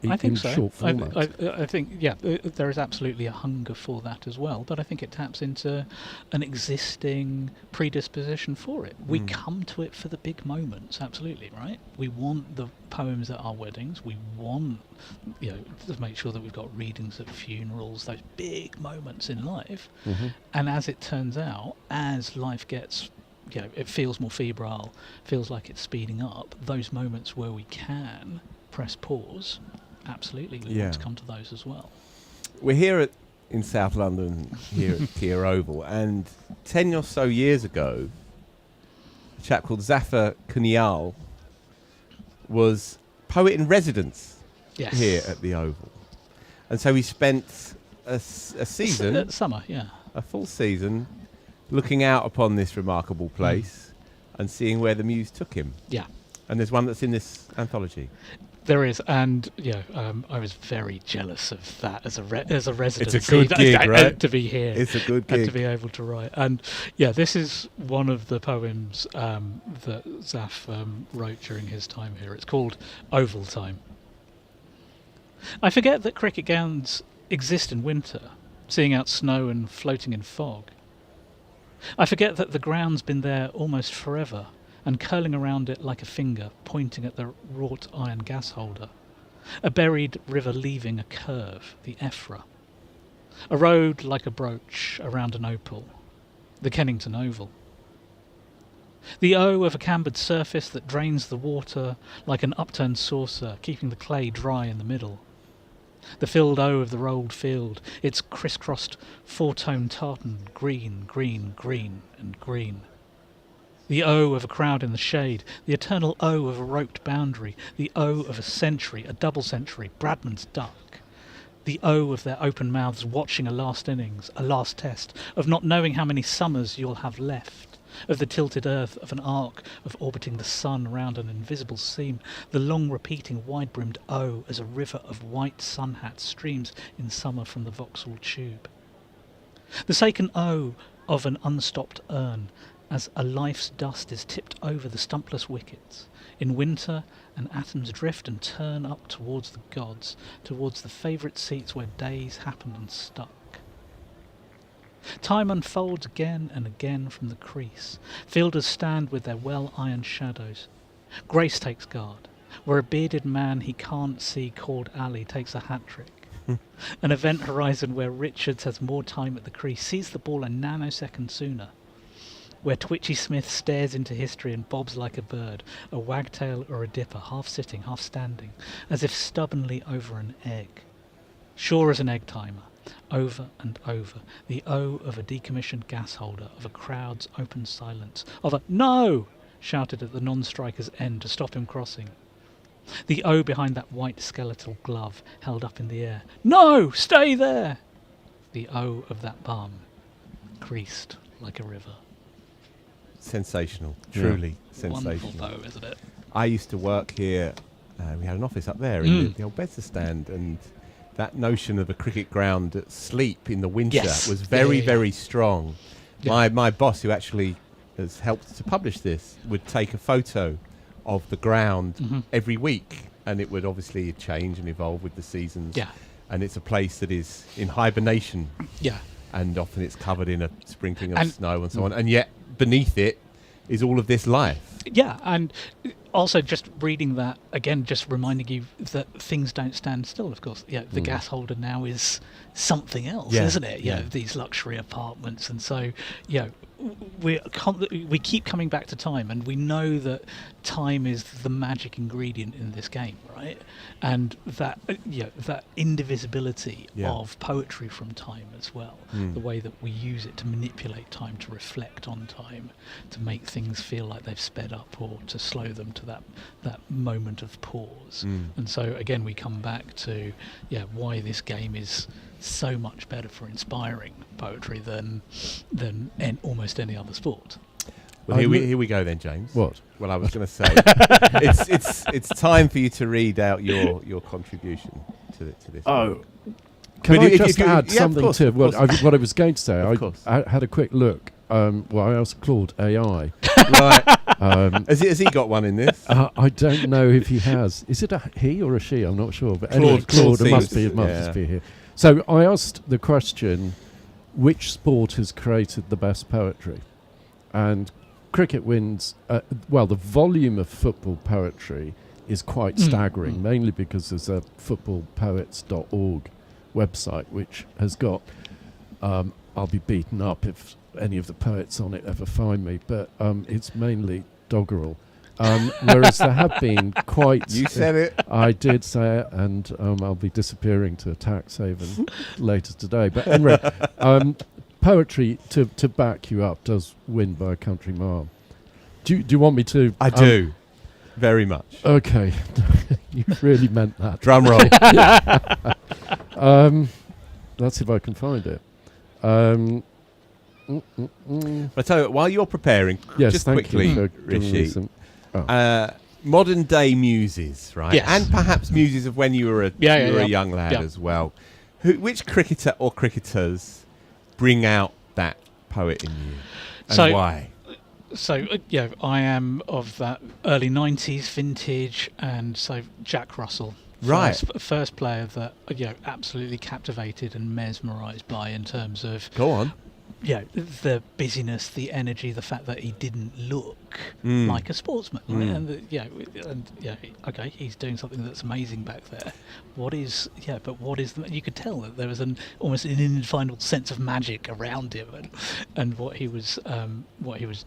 I think
in
so.
short format.
I think, there is absolutely a hunger for that as well, but I think it taps into an existing predisposition for it. We come to it for the big moments, absolutely, right? We want the poems at our weddings. We want, to make sure that we've got readings at funerals, those big moments in life. And as it turns out, as life gets it feels more febrile, feels like it's speeding up, those moments where we can press pause, absolutely, we want to come to those as well.
We're here in South London, here at Kia Oval, and 10 or so years ago, a chap called Zafar Kunyal was poet in residence here at the Oval. And so he spent a season...
Summer,
a full season looking out upon this remarkable place and seeing where the muse took him.
Yeah.
And there's one that's in this anthology.
There is, and I was very jealous of that as a resident.
It's a good gig, right?
To be here.
It's a good gig.
And to be able to write. And this is one of the poems that Zaf wrote during his time here. It's called Oval Time. I forget that cricket grounds exist in winter, seeing out snow and floating in fog. I forget that the ground's been there almost forever, and curling around it like a finger, pointing at the wrought iron gas holder. A buried river leaving a curve, the Ephra. A road like a brooch around an opal, the Kennington Oval. The O of a cambered surface that drains the water like an upturned saucer, keeping the clay dry in the middle. The filled O of the rolled field, its crisscrossed four-tone tartan, green, green, green, and green. The O of a crowd in the shade, the eternal O of a roped boundary, the O of a century, a double century, Bradman's duck. The O of their open mouths watching a last innings, a last test, of not knowing how many summers you'll have left. Of the tilted earth of an arc of orbiting the sun round an invisible seam, the long repeating wide-brimmed O as a river of white sun hats streams in summer from the Vauxhall tube. The saken O of an unstopped urn, as a life's dust is tipped over the stumpless wickets. In winter, and atoms drift and turn up towards the gods, towards the favourite seats where days happened and stuck. Time unfolds again and again from the crease. Fielders stand with their well-ironed shadows. Grace takes guard, where a bearded man he can't see called Ali takes a hat-trick. An event horizon where Richards has more time at the crease, sees the ball a nanosecond sooner. Where Twitchy Smith stares into history and bobs like a bird, a wagtail or a dipper, half sitting, half standing, as if stubbornly over an egg. Sure as an egg timer. Over and over, the O of a decommissioned gas holder, of a crowd's open silence, of a "No!" shouted at the non-striker's end to stop him crossing. The O behind that white skeletal glove held up in the air. "No! Stay there!" The O of that bum, creased like a river.
Sensational, truly sensational.
Wonderful poem, isn't it?
I used to work here, we had an office up there in the old Bedford stand, and that notion of a cricket ground at sleep in the winter was very, very strong. Yeah. My boss, who actually has helped to publish this, would take a photo of the ground every week, and it would obviously change and evolve with the seasons. Yeah. And it's a place that is in hibernation. Yeah. And often it's covered in a sprinkling of snow and so on, and yet beneath it is all of this life.
Yeah, and also, just reading that again, just reminding you that things don't stand still. Of course, the gas holder now is something else, isn't it? These luxury apartments, and so we keep coming back to time, and we know that time is the magic ingredient in this game, right? And that that indivisibility of poetry from time as well, the way that we use it to manipulate time, to reflect on time, to make things feel like they've sped up, or to slow them to that moment of pause. And so again, we come back to why this game is so much better for inspiring poetry than almost any other sport.
Well, here we go then, James.
What?
Well, I was going to say, it's time for you to read out your contribution to this.
Oh, can I just add something to what I was going to say? I had a quick look. I asked Claude AI.
Right. Has he got one in this?
I don't know if he has. Is it a he or a she? I'm not sure. But anyway,
Claude
it must be here. So I asked the question, which sport has created the best poetry? And cricket wins. The volume of football poetry is quite staggering, mainly because there's a footballpoets.org website which has got, I'll be beaten up if any of the poets on it ever find me, but it's mainly doggerel. Whereas there have been quite...
You said it.
I did say it, and I'll be disappearing to a tax haven later today. But anyway, poetry, to back you up, does win by a country mile. Do you want me to...
I do. Very much.
Okay. You really meant that.
Drum roll.
Let's see if I can find it.
I tell you what, while you're preparing, just quickly, Rishi, modern day muses, right?
Yes.
And perhaps muses of when you were a young lad as well. Which cricketer or cricketers bring out that poet in you, and why?
So I am of that early 90s vintage, and so Jack Russell.
Right.
First player that absolutely captivated and mesmerised by, in terms of...
Go on.
The busyness, the energy, the fact that he didn't look like a sportsman, right? And okay, he's doing something that's amazing back there. You could tell that there was almost an indefinable sense of magic around him, and what he was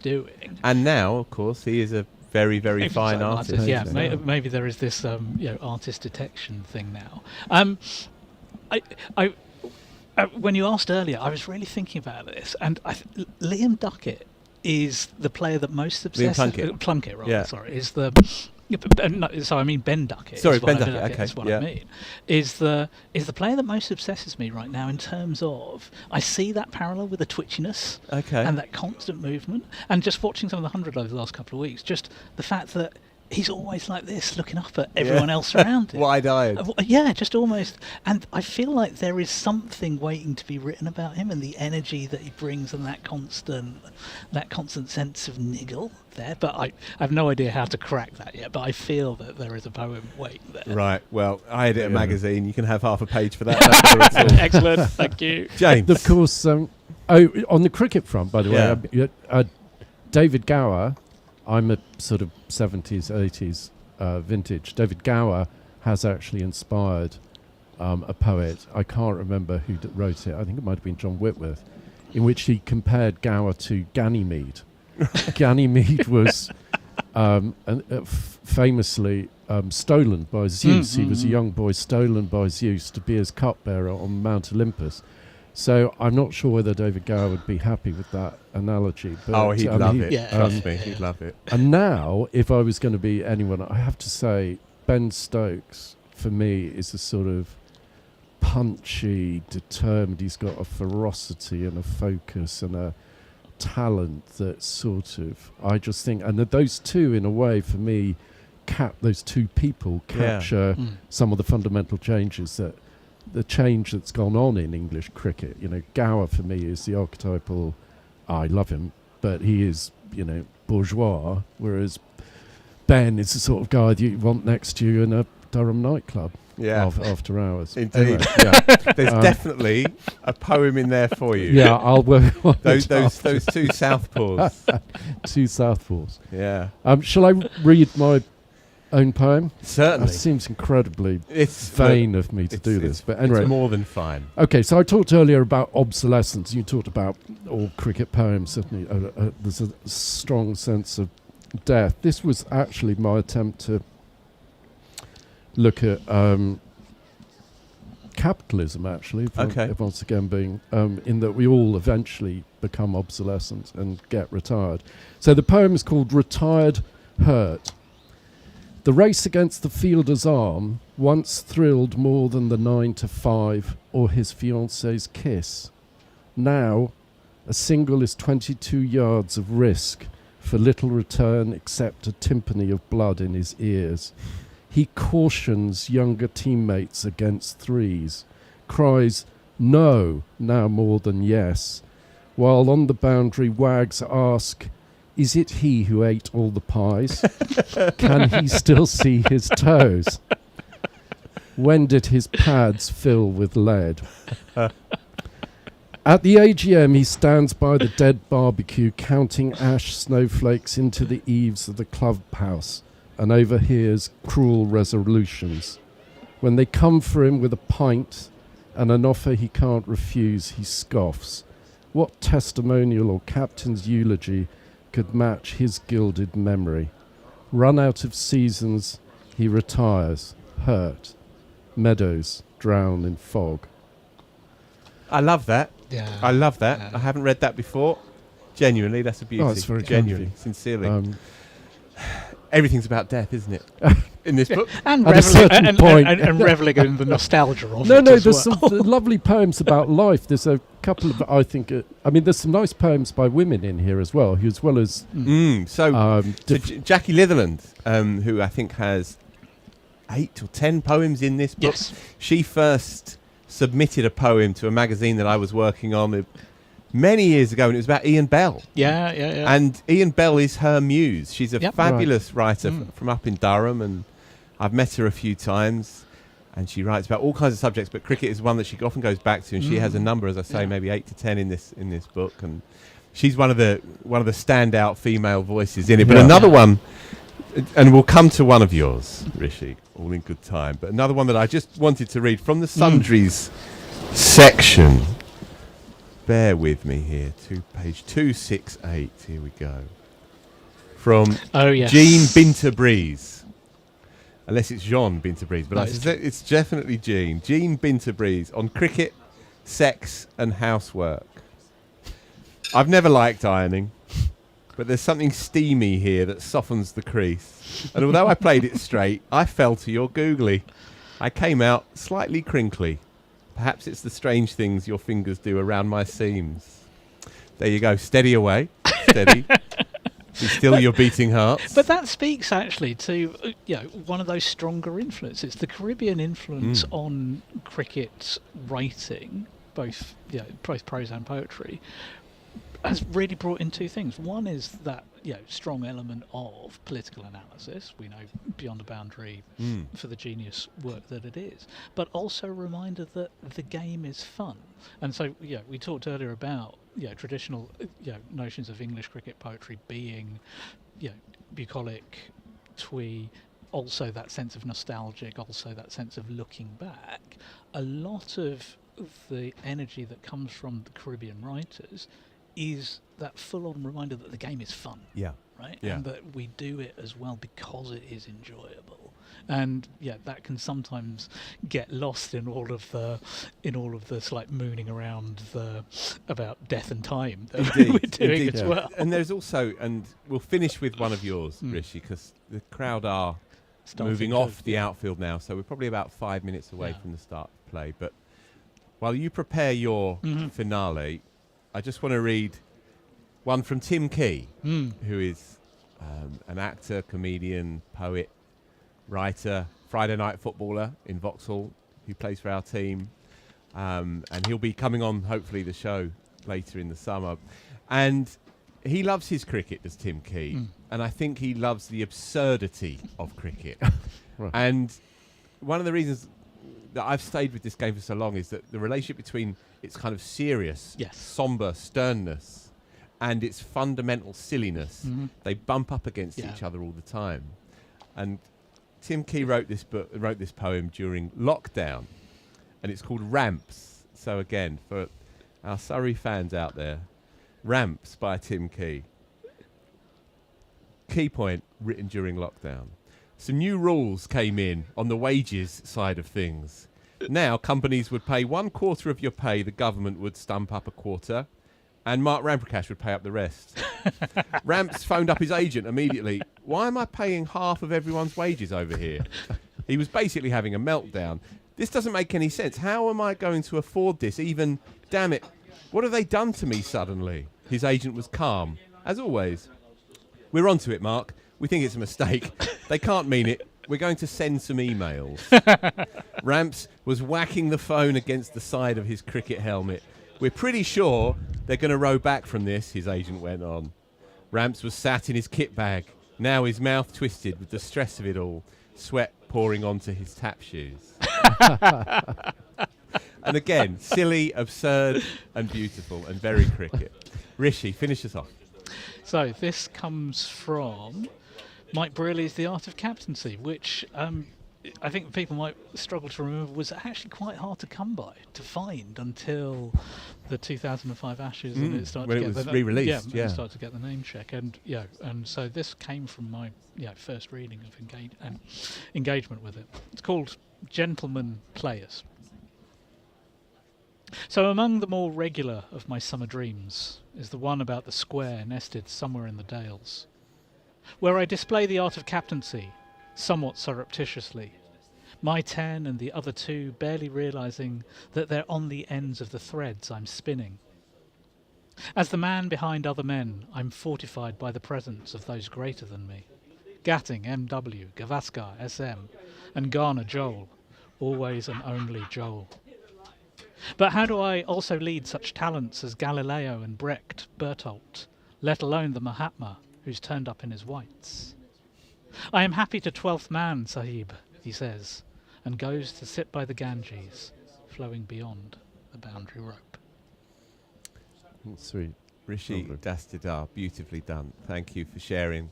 doing. And
now, of course, he is a very, very fine artist.
Yeah, maybe there is this artist detection thing now. When you asked earlier, I was really thinking about this, and Liam Duckett is the player that most obsesses... Plunkett, right? Yeah. Sorry, is the... I mean Ben Duckett.
Sorry, Ben Duckett. Okay,
that's what I mean. Is the player that most obsesses me right now, in terms of I see that parallel with the twitchiness, and that constant movement, and just watching some of the 100 over the last couple of weeks, just the fact that he's always like this, looking up at everyone else around him.
Wide-eyed.
Just almost. And I feel like there is something waiting to be written about him, and the energy that he brings, and that constant sense of niggle there. But I have no idea how to crack that yet, but I feel that there is a poem waiting there.
Right. Well, I edit a magazine. You can have half a page for that.
Excellent. Thank you.
James.
Of course, on the cricket front, by the way, David Gower... I'm a sort of 70s, 80s vintage. David Gower has actually inspired a poet. I can't remember who wrote it. I think it might have been John Whitworth, in which he compared Gower to Ganymede. Ganymede was famously stolen by Zeus. He was a young boy stolen by Zeus to be his cupbearer on Mount Olympus. So I'm not sure whether David Gower would be happy with that analogy. But
he'd love it. Trust me, he'd love it.
And now, if I was going to be anyone, I have to say Ben Stokes, for me, is a sort of punchy, determined. He's got a ferocity and a focus and a talent that sort of, I just think, and those two, in a way, for me, those two people capture some of the fundamental changes the change that's gone on in English cricket. Gower for me is the archetypal, I love him, but he is, bourgeois, whereas Ben is the sort of guy that you want next to you in a Durham nightclub after hours.
Indeed. Anyway, there's definitely a poem in there for you.
Yeah, I'll work on
those two southpaws.
Two southpaws.
Yeah.
Shall I read my own poem?
Certainly.
That seems incredibly
It's
vain of me to do this. But anyway.
It's more than fine.
Okay, so I talked earlier about obsolescence. You talked about all cricket poems. Certainly, there's a strong sense of death. This was actually my attempt to look at capitalism, actually. If once again being in that we all eventually become obsolescent and get retired. So the poem is called Retired Hurt. The race against the fielder's arm once thrilled more than the 9 to 5 or his fiancée's kiss. Now, a single is 22 yards of risk for little return except a timpani of blood in his ears. He cautions younger teammates against threes, cries no now more than yes, while on the boundary wags ask, is it he who ate all the pies? Can he still see his toes? When did his pads fill with lead? At the AGM, he stands by the dead barbecue, counting ash snowflakes into the eaves of the clubhouse, and overhears cruel resolutions. When they come for him with a pint and an offer he can't refuse, he scoffs. What testimonial or captain's eulogy could match his gilded memory? Run out of seasons, he retires, hurt. Meadows drown in fog.
I love that.
Yeah.
I love that.
Yeah.
I haven't read that before. Genuinely, that's a beauty.
Oh, it's very
genuinely,
kind of you.
sincerely. Everything's about death, isn't it? In this book.
And
At a certain point.
and reveling in the nostalgia of
No,
it as
there's
well.
some lovely poems about life. There's a couple of, I think, there's some nice poems by women in here as well, as well as...
So Jackie Litherland, who I think has 8 or 10 poems in this book.
Yes.
She first submitted a poem to a magazine that I was working on many years ago, and it was about Ian Bell.
Yeah.
And Ian Bell is her muse. She's a fabulous writer from up in Durham, and I've met her a few times, and she writes about all kinds of subjects, but cricket is one that she often goes back to, and she has a number, as I say, maybe 8 to 10 in this book, and she's one of the standout female voices in it. But another one, and we'll come to one of yours, Rishi, all in good time, but another one that I just wanted to read from the Sundries section. Bear with me here, page 268. Here we go. From Jean Binterbreeze. Unless it's Jean Binterbreeze, but it's definitely Jean. Jean Binterbreeze on cricket, sex and housework. I've never liked ironing, but there's something steamy here that softens the crease. And although I played it straight, I fell to your googly. I came out slightly crinkly. Perhaps it's the strange things your fingers do around my seams. There you go. Steady away. Steady. Be still your beating hearts.
But that speaks actually to one of those stronger influences. The Caribbean influence on cricket writing, both prose and poetry, has really brought in two things. One is that strong element of political analysis. We know beyond the boundary for the genius work that it is, but also a reminder that the game is fun. And so we talked earlier about traditional notions of English cricket poetry being bucolic, twee, also that sense of nostalgic, also that sense of looking back. A lot of the energy that comes from the Caribbean writers is that full-on reminder that the game is fun.
Yeah.
Right?
Yeah.
And that we do it as well because it is enjoyable. And that can sometimes get lost in all of the slight mooning around about death and time that we're doing as well.
And there's also, and we'll finish with one of yours, Rishi, because the crowd are moving off the outfield now, so we're probably about 5 minutes away from the start of play. But while you prepare your finale, I just want to read one from Tim Key, who is an actor, comedian, poet, writer, Friday night footballer in Vauxhall, who plays for our team. And he'll be coming on, hopefully, the show later in the summer. And he loves his cricket, does Tim Key. And I think he loves the absurdity of cricket.
Right.
And one of the reasons that I've stayed with this game for so long is that the relationship between its kind of serious, sombre sternness and its fundamental silliness, they bump up against each other all the time. And Tim Key wrote this poem during lockdown, and it's called Ramps. So again, for our Surrey fans out there, Ramps by Tim Key. Key point, written during lockdown. Some new rules came in on the wages side of things. Now companies would pay 1/4 of your pay, the government would stump up 1/4, and Mark Ramprakash would pay up the rest. Ramps phoned up his agent immediately. Why am I paying half of everyone's wages over here? He was basically having a meltdown. This doesn't make any sense. How am I going to afford this? Even, damn it, what have they done to me suddenly? His agent was calm, as always. We're onto it, Mark. We think it's a mistake. They can't mean it. We're going to send some emails. Ramps was whacking the phone against the side of his cricket helmet. We're pretty sure they're going to row back from this, his agent went on. Ramps was sat in his kit bag, now his mouth twisted with the stress of it all, sweat pouring onto his tap shoes. And again, silly, absurd, and beautiful, and very cricket. Rishi, finish us off.
So this comes from Mike Brearley's The Art of Captaincy, which I think people might struggle to remember was actually quite hard to come by, to find until the 2005 Ashes, and it started
when
to
it
get
was
the
re-released.
it started to get the name check, and and so this came from my first reading of engagement with it. It's called Gentlemen Players. So among the more regular of my summer dreams is the one about the square nested somewhere in the Dales, where I display the art of captaincy, somewhat surreptitiously, my 10 and the other 2 barely realising that they're on the ends of the threads I'm spinning. As the man behind other men, I'm fortified by the presence of those greater than me. Gatting, M.W., Gavaskar, S.M., and Garner, Joel, always and only Joel. But how do I also lead such talents as Galileo and Brecht, Bertholdt, let alone the Mahatma, who's turned up in his whites? I am happy to 12th man, Sahib, he says, and goes to sit by the Ganges, flowing beyond the boundary rope.
Sweet. Rishi Dastidar, beautifully done. Thank you for sharing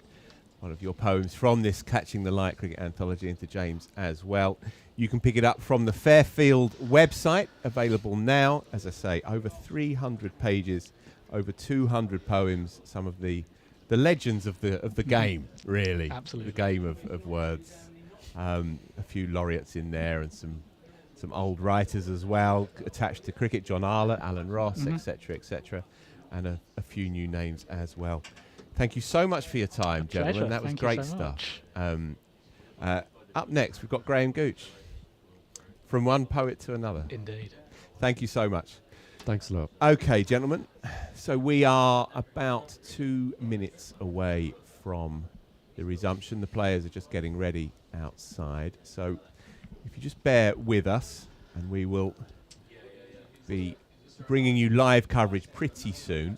one of your poems from this Catching the Light cricket anthology, and to James as well. You can pick it up from the Fairfield website, available now. As I say, over 300 pages, over 200 poems, some of the legends of the game, really.
Absolutely.
The game of words. A few laureates in there, and some old writers as well, attached to cricket. John Arlott, Alan Ross, etc., etc., and a few new names as well. Thank you so much for your time, gentlemen. That was great stuff. Up next, we've got Graham Gooch. From one poet to another.
Indeed.
Thank you so much.
Thanks a lot.
Okay, gentlemen. So we are about 2 minutes away from the resumption. The players are just getting ready outside. So if you just bear with us, and we will be bringing you live coverage pretty soon.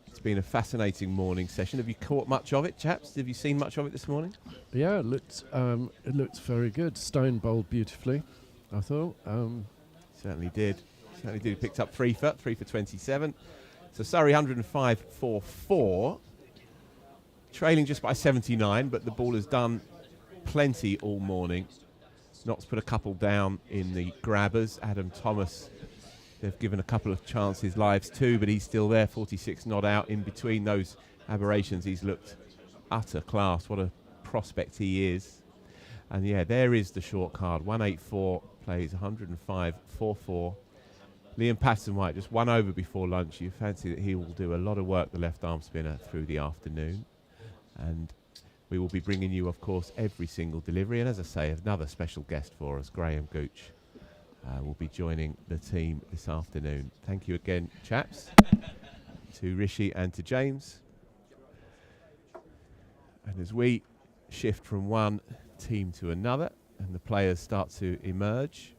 It's been a fascinating morning session. Have you caught much of it, chaps? Have you seen much of it this morning?
Yeah, it looked very good. Stone bowled beautifully, I thought.
Certainly did. Certainly did. He picked up 3 for 27. So Surrey 105 for 4. Trailing just by 79, but the ball has done plenty all morning. Knott's put a couple down in the grabbers. Adam Thomas, they've given a couple of chances lives too, but he's still there, 46 not out. In between those aberrations, he's looked utter class. What a prospect he is. And yeah, there is the short card. 184 plays 105 4-4. Liam Patterson-White just 1 over before lunch. You fancy that he will do a lot of work, the left arm spinner, through the afternoon. And we will be bringing you, of course, every single delivery. And as I say, another special guest for us, Graham Gooch, will be joining the team this afternoon. Thank you again, chaps, to Rishi and to James. And as we shift from one team to another and the players start to emerge,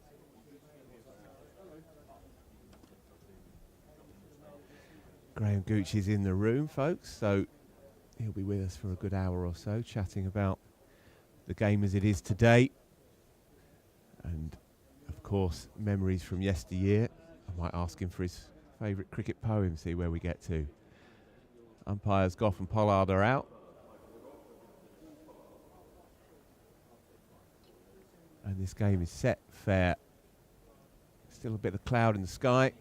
Graham Gooch is in the room, folks, so he'll be with us for a good hour or so, chatting about the game as it is today. And, of course, memories from yesteryear. I might ask him for his favourite cricket poem, see where we get to. Umpires Goff and Pollard are out. And this game is set fair. Still a bit of cloud in the sky.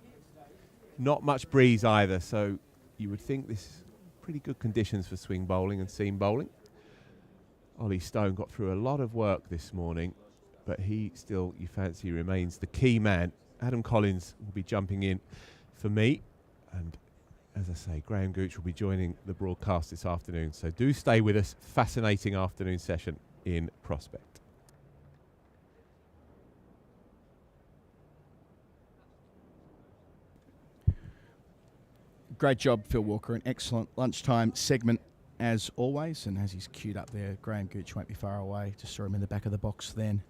Not much breeze either, so you would think this is pretty good conditions for swing bowling and seam bowling. Ollie Stone got through a lot of work this morning, but he still, you fancy, remains the key man. Adam Collins will be jumping in for me, and as I say, Graham Gooch will be joining the broadcast this afternoon, so do stay with us. Fascinating afternoon session in Prospect.
Great job, Phil Walker. An excellent lunchtime segment as always. And as he's queued up there, Graham Gooch won't be far away. Just saw him in the back of the box then.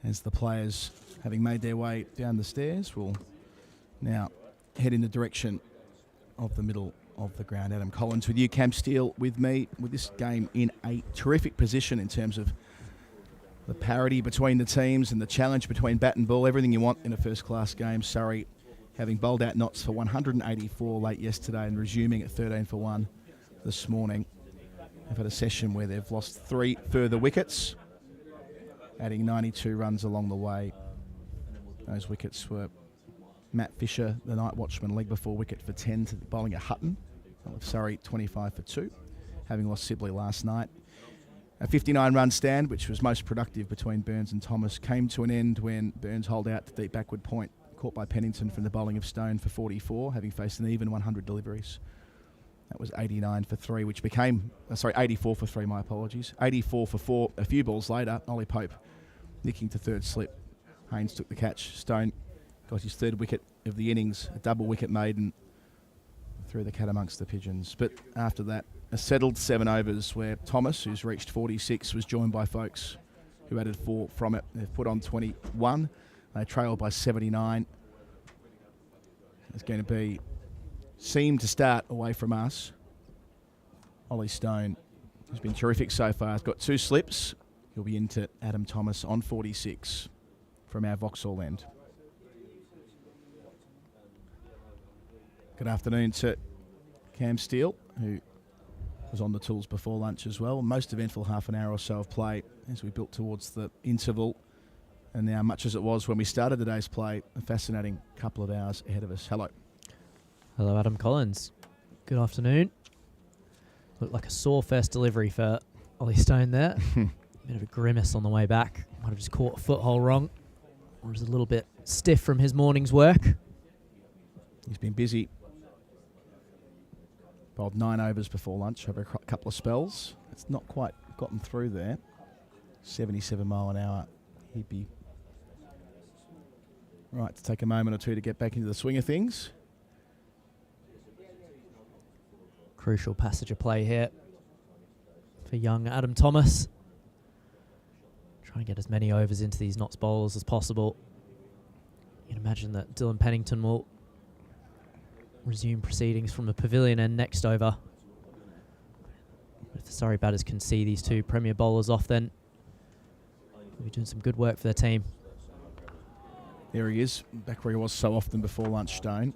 As the players, having made their way down the stairs, will now head in the direction of the middle of the ground. Adam Collins with you, Cam Steele with me, with this game in a terrific position in terms of the parity between the teams and the challenge between bat and ball. Everything you want in a first-class game. Surrey having bowled out Notts for 184 late yesterday and resuming at 13 for 1 this morning. They've had a session where they've lost 3 further wickets, adding 92 runs along the way. Those wickets were Matt Fisher, the night watchman, leg before wicket for 10, to bowling at Hutton. Surrey 25 for 2, having lost Sibley last night. A 59-run stand, which was most productive between Burns and Thomas, came to an end when Burns holed out to deep backward point, caught by Pennington from the bowling of Stone for 44, having faced an even 100 deliveries. That was 89 for 3, which became, 84 for 3, my apologies. 84 for 4 a few balls later. Ollie Pope nicking to third slip. Haynes took the catch. Stone got his third wicket of the innings, a double wicket maiden, threw the cat amongst the pigeons. But after that, a settled 7 overs where Thomas, who's reached 46, was joined by folks who added 4 from it. They've put on 21. They trail by 79. It's going to seem to start away from us. Ollie Stone has been terrific so far. He's got 2 slips. He'll be into Adam Thomas on 46 from our Vauxhall end. Good afternoon to Cam Steele, who was on the tools before lunch as well. Most eventful half an hour or so of play as we built towards the interval. And now, much as it was when we started today's play, a fascinating couple of hours ahead of us. Hello.
Hello, Adam Collins. Good afternoon. Looked like a sore first delivery for Ollie Stone there. Bit of a grimace on the way back. Might have just caught a foothold wrong. Or was a little bit stiff from his morning's work.
He's been busy. Bowled 9 overs before lunch over a couple of spells. It's not quite gotten through there. 77 mile an hour. He'd be right to take a moment or two to get back into the swing of things.
Crucial passage of play here for young Adam Thomas. Trying to get as many overs into these Notts bowlers as possible. You can imagine that Dylan Pennington will resume proceedings from the pavilion end next over. If the Surrey batters can see these 2 premier bowlers off, then they'll be doing some good work for their team.
There he is, back where he was so often before lunch, Stone.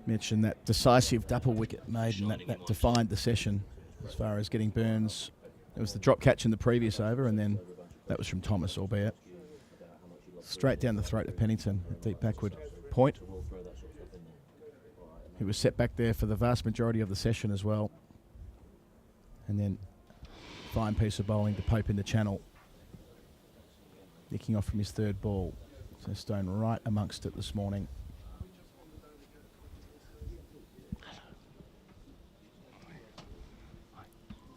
Mentioned that decisive double wicket made, and that defined the session as far as getting Burns. It was the drop catch in the previous over, and then that was from Thomas, albeit. Straight down the throat of Pennington at deep backward point. He was set back there for the vast majority of the session as well. And then fine piece of bowling to Pope in the channel. Nicking off from his third ball. So Stone right amongst it this morning.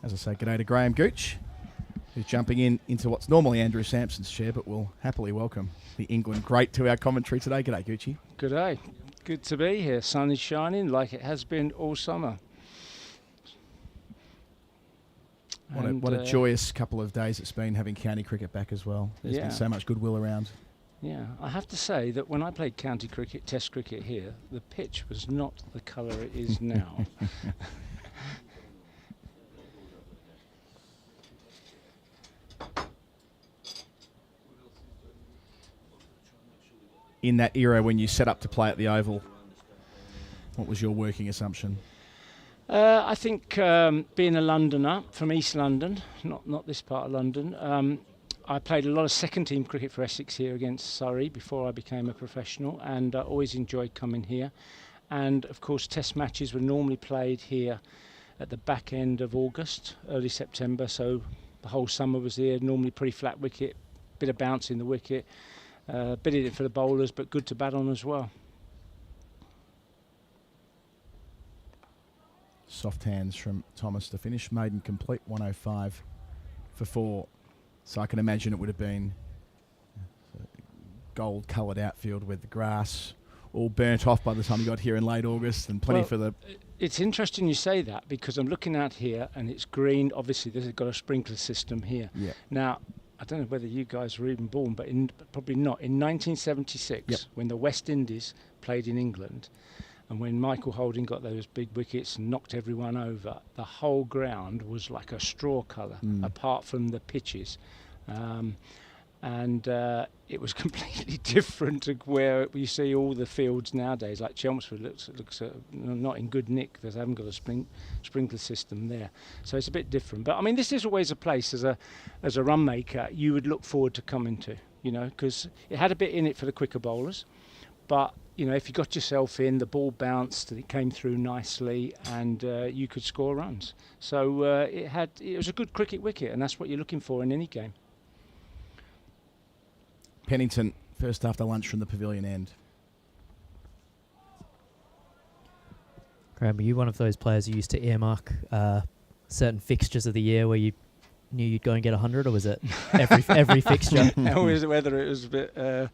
As I say, g'day to Graham Gooch, who's jumping into what's normally Andrew Samson's chair, but will happily welcome the England great to our commentary today. G'day, Goochie.
G'day. Good to be here. Sun is shining like it has been all summer.
What a joyous couple of days it's been having county cricket back as well. There's been so much goodwill around.
Yeah, I have to say that when I played county cricket, test cricket here, the pitch was not the colour it is now.
In that era when you set up to play at the Oval, what was your working assumption?
I think being a Londoner from East London, not this part of London, I played a lot of second team cricket for Essex here against Surrey before I became a professional, and I always enjoyed coming here. And of course test matches were normally played here at the back end of August, early September, so the whole summer was here, normally pretty flat wicket, bit of bounce in the wicket, bit in it for the bowlers, but good to bat on as well.
Soft hands from Thomas to finish. Maiden complete, 105 for 4. So I can imagine it would have been gold-coloured outfield with the grass all burnt off by the time you got here in late August, and plenty for the...
It's interesting you say that, because I'm looking out here and it's green. Obviously, this has got a sprinkler system here.
Yeah.
Now, I don't know whether you guys were even born, but probably not. In 1976, when the West Indies played in England, and when Michael Holding got those big wickets and knocked everyone over, the whole ground was like a straw colour, apart from the pitches. And it was completely different to where you see all the fields nowadays. Like Chelmsford looks not in good nick. They haven't got a sprinkler system there, so it's a bit different. But I mean, this is always a place as a run maker you would look forward to coming to, you know, because it had a bit in it for the quicker bowlers. But you know, if you got yourself in, the ball bounced, it came through nicely, and you could score runs. So it was a good cricket wicket, and that's what you're looking for in any game.
Pennington, first after lunch from the pavilion end.
Graham, were you one of those players who used to earmark certain fixtures of the year where you knew you'd go and get 100, or was it every fixture?
Whether it was a bit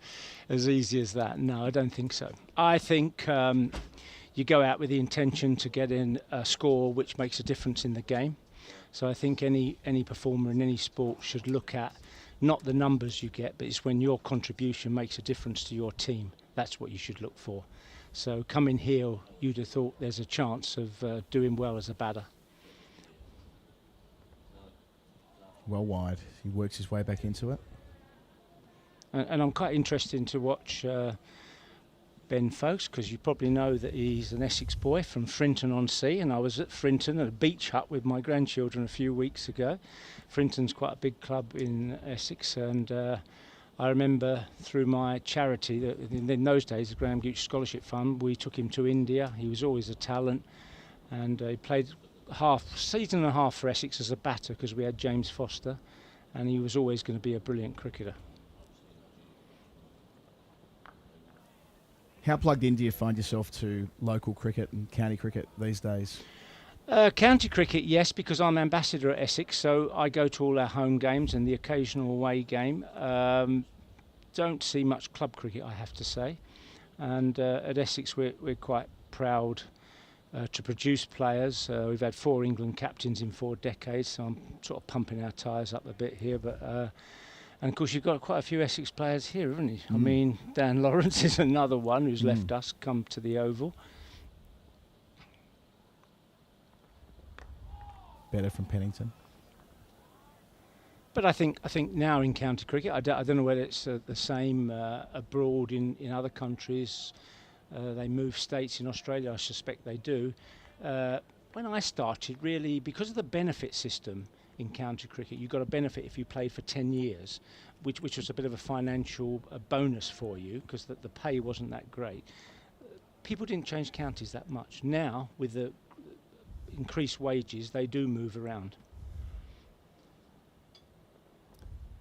as easy as that? No, I don't think so. I think you go out with the intention to get in a score which makes a difference in the game. So I think any performer in any sport should look at not the numbers you get, but it's when your contribution makes a difference to your team. That's what you should look for. So coming here, you'd have thought there's a chance of doing well as a batter.
Well wide. He works his way back into it.
And I'm quite interested to watch Ben Folkes, because you probably know that he's an Essex boy from Frinton-on-Sea, and I was at Frinton at a beach hut with my grandchildren a few weeks ago. Frinton's quite a big club in Essex, and I remember through my charity, that in those days, the Graham Gooch Scholarship Fund, we took him to India. He was always a talent, and he played season and a half for Essex as a batter, because we had James Foster, and he was always going to be a brilliant cricketer.
How plugged in do you find yourself to local cricket and county cricket these days?
County cricket, yes, because I'm ambassador at Essex, so I go to all our home games and the occasional away game. Don't see much club cricket, I have to say. And at Essex, we're quite proud to produce players. We've had 4 England captains in 4 decades, so I'm sort of pumping our tyres up a bit here. But and of course, you've got quite a few Essex players here, haven't you? I mean, Dan Lawrence is another one who's left us, come to the Oval.
Better from Pennington.
But I think now in county cricket, I don't know whether it's the same abroad in other countries. They move states in Australia, I suspect they do. When I started, really, because of the benefit system in county cricket, you got a benefit if you played for 10 years, which was a bit of a financial bonus for you, because the pay wasn't that great. People didn't change counties that much. Now, with the increased wages, they do move around.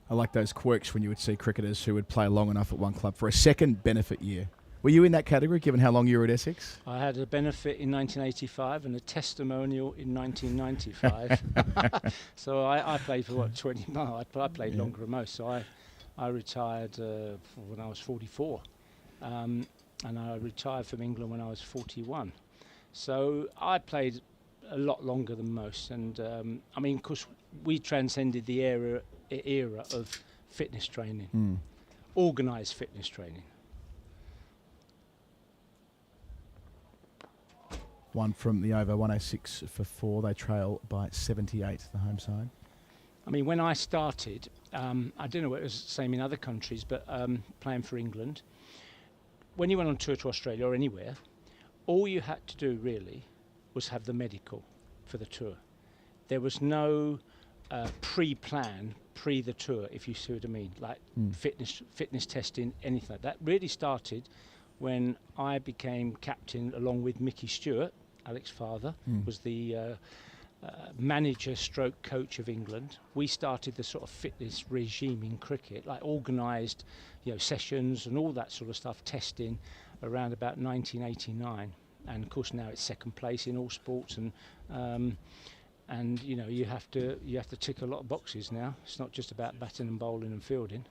I like those quirks when you would see cricketers who would play long enough at one club for a second benefit year. Were you in that category, given how long you were at Essex?
I had a benefit in 1985 and a testimonial in 1995. So I played for, 20 months? I played longer than most. So I retired when I was 44. And I retired from England when I was 41. So I played a lot longer than most. And I mean, of course, we transcended the era of fitness training, organised fitness training.
One from the over, 106 for 4. They trail by 78, the home side.
I mean, when I started, I don't know whether it was the same in other countries, but playing for England, when you went on tour to Australia or anywhere, all you had to do really was have the medical for the tour. There was no pre-plan, pre the tour, if you see what I mean, like fitness testing, anything like that. Really started when I became captain along with Mickey Stewart. Alex's father was the manager stroke coach of England. We started the sort of fitness regime in cricket, like organised, sessions and all that sort of stuff, testing around about 1989. And of course now it's second place in all sports, and you have to tick a lot of boxes now. It's not just about batting and bowling and fielding.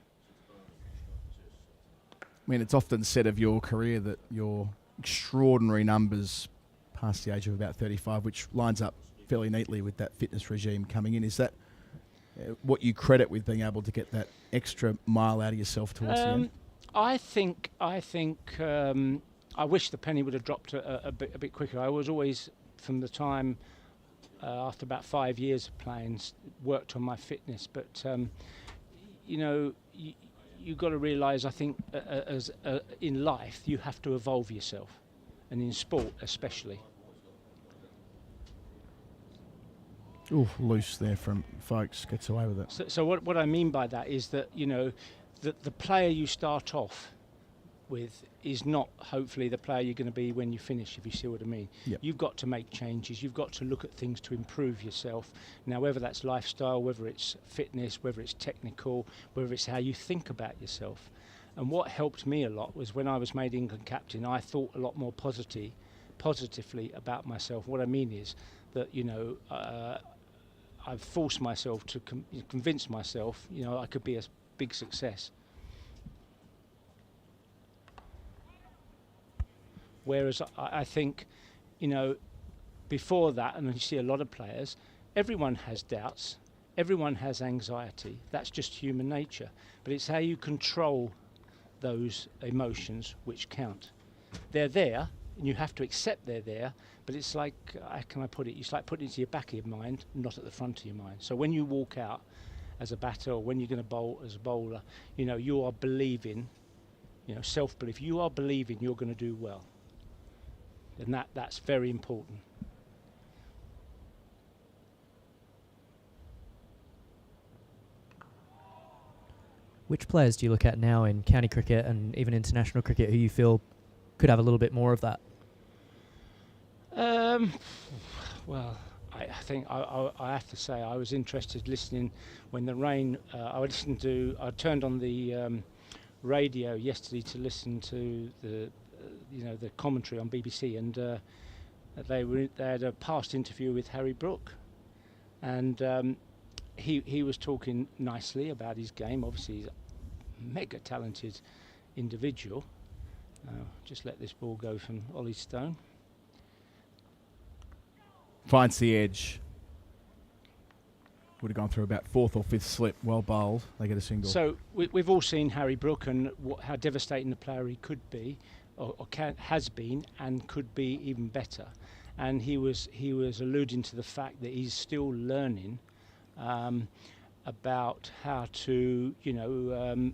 I mean, it's often said of your career that your extraordinary numbers past the age of about 35, which lines up fairly neatly with that fitness regime coming in. Is that what you credit with being able to get that extra mile out of yourself towards the end?
I think I wish the penny would have dropped a bit quicker. I was always, from the time after about 5 years of playing, worked on my fitness. But you've got to realise, I think, as in life, you have to evolve yourself, and in sport especially.
Ooh, loose there from Folks, gets away with it.
So what I mean by that is that, the player you start off with is not hopefully the player you're going to be when you finish, if you see what I mean.
Yep.
You've got to make changes, you've got to look at things to improve yourself. Now, whether that's lifestyle, whether it's fitness, whether it's technical, whether it's how you think about yourself. And what helped me a lot was when I was made England captain, I thought a lot more positively about myself. What I mean is that, I've forced myself to convince myself, I could be a big success. Whereas I think, before that, and you see a lot of players, everyone has doubts, everyone has anxiety. That's just human nature. But it's how you control those emotions which count. They're there, and you have to accept they're there, but it's like, how can I put it? It's like putting it to your back of your mind, not at the front of your mind. So when you walk out as a batter, or when you're going to bowl as a bowler, you are believing, self-belief. You are believing you're going to do well. And that's very important.
Which players do you look at now in county cricket and even international cricket who you feel could have a little bit more of that?
Well, I think I have to say I was interested listening when the rain. I turned on the radio yesterday to listen to the commentary on BBC, and they had a past interview with Harry Brook, and he was talking nicely about his game. Obviously, he's a mega talented individual. Just let this ball go from Ollie Stone.
Finds the edge. Would have gone through about fourth or fifth slip. Well bowled. They get a single.
So we've all seen Harry Brook and how devastating the player he could be, has been, and could be even better. And he was alluding to the fact that he's still learning about how to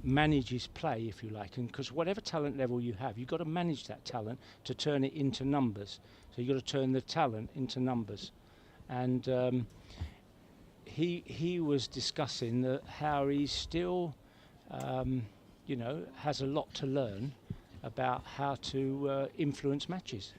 manage his play, if you like. And because whatever talent level you have, you've got to manage that talent to turn it into numbers. So you've got to turn the talent into numbers. And he was discussing how he's still has a lot to learn about how to influence matches.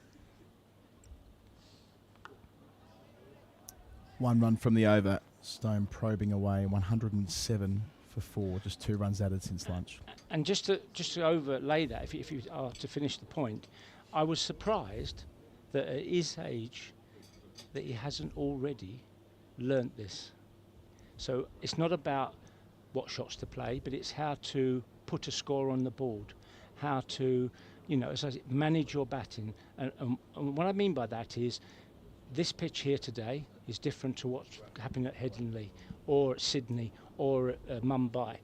One run from the over. Stone probing away, 107 for 4, just 2 runs added since lunch.
And just to overlay that, if you are to finish the point, I was surprised that at his age that he hasn't already learnt this. So it's not about what shots to play, but it's how to put a score on the board, how to, as I say, manage your batting. And what I mean by that is, this pitch here today is different to what's happening at Headingley or at Sydney or at Mumbai.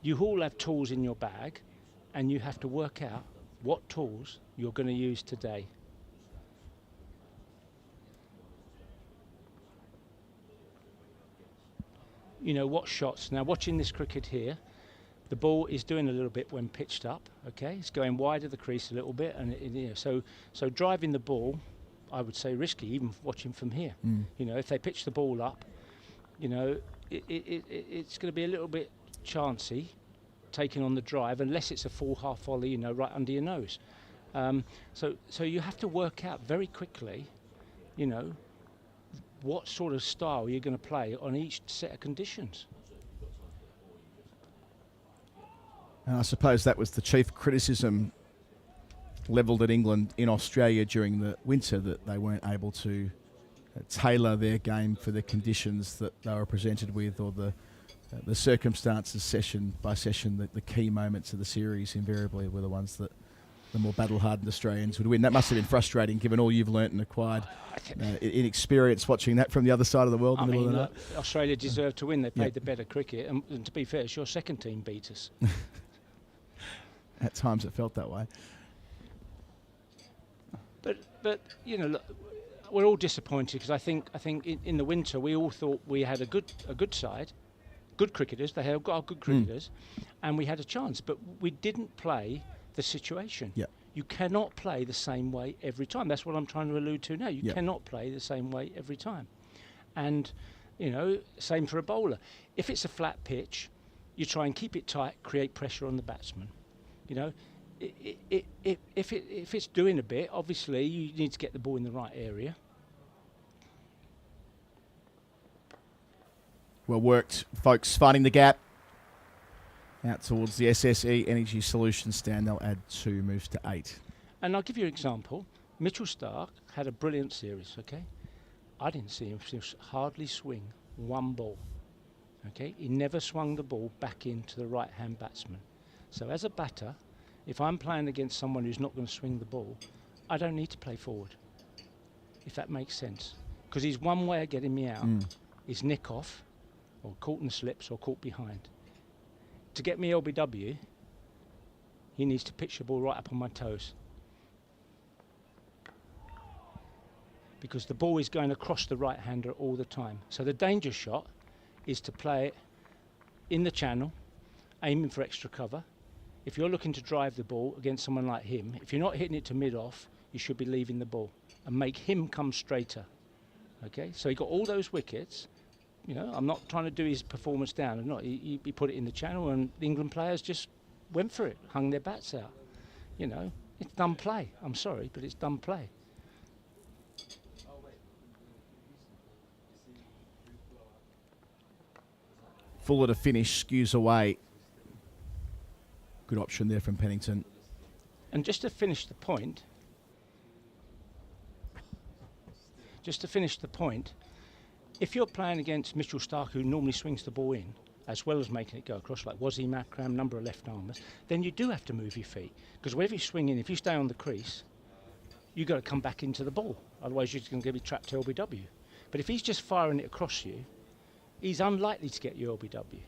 You all have tools in your bag, and you have to work out what tools you're going to use today. What shots. Now, watching this cricket here, the ball is doing a little bit when pitched up. Okay, it's going wide of the crease a little bit, and so driving the ball, I would say risky, even watching from here. If they pitch the ball up, it's going to be a little bit chancy taking on the drive unless it's a full half volley, you know, right under your nose. So you have to work out very quickly, you know, what sort of style you're going to play on each set of conditions.
And I suppose that was the chief criticism levelled at England in Australia during the winter, that they weren't able to tailor their game for the conditions that they were presented with, or the circumstances session by session. The key moments of the series invariably were the ones that the more battle-hardened Australians would win. That must have been frustrating, given all you've learnt and acquired in experience watching that from the other side of the world.
I mean,
look,
Australia deserved to win. They played the better cricket, and to be fair, it's your second team beat us.
At times it felt that way.
But you know, look, we're all disappointed because I think in the winter we all thought we had a good side, good cricketers. They have got good cricketers, and we had a chance. But we didn't play the situation.
Yeah.
You cannot play the same way every time. That's what I'm trying to allude to now. You cannot play the same way every time. And you know, same for a bowler. If it's a flat pitch, you try and keep it tight, create pressure on the batsman. You know, if it's doing a bit, obviously you need to get the ball in the right area.
Well worked, folks, finding the gap out towards the SSE Energy Solutions stand. They'll add 2, moves to 8.
And I'll give you an example. Mitchell Starc had a brilliant series, okay? I didn't see him hardly swing one ball, okay? He never swung the ball back into the right-hand batsman. So as a batter, if I'm playing against someone who's not going to swing the ball, I don't need to play forward, if that makes sense. Because he's one way of getting me out. Is nick off, or caught in the slips, or caught behind. To get me LBW, he needs to pitch the ball right up on my toes. Because the ball is going across the right-hander all the time. So the danger shot is to play it in the channel, aiming for extra cover. If you're looking to drive the ball against someone like him, if you're not hitting it to mid-off, you should be leaving the ball and make him come straighter. Okay, so he got all those wickets. You know, I'm not trying to do his performance down. I'm not. He put it in the channel, and the England players just went for it, hung their bats out. You know, it's dumb play. I'm sorry, but it's dumb play.
Fuller to finish, skews away. Good option there from Pennington.
And just to finish the point, if you're playing against Mitchell Starc, who normally swings the ball in, as well as making it go across, like Wasim Akram, number of left armers, then you do have to move your feet. Because wherever you swing in, if you stay on the crease, you've got to come back into the ball. Otherwise, you're just going to be trapped to LBW. But if he's just firing it across you, he's unlikely to get you LBW,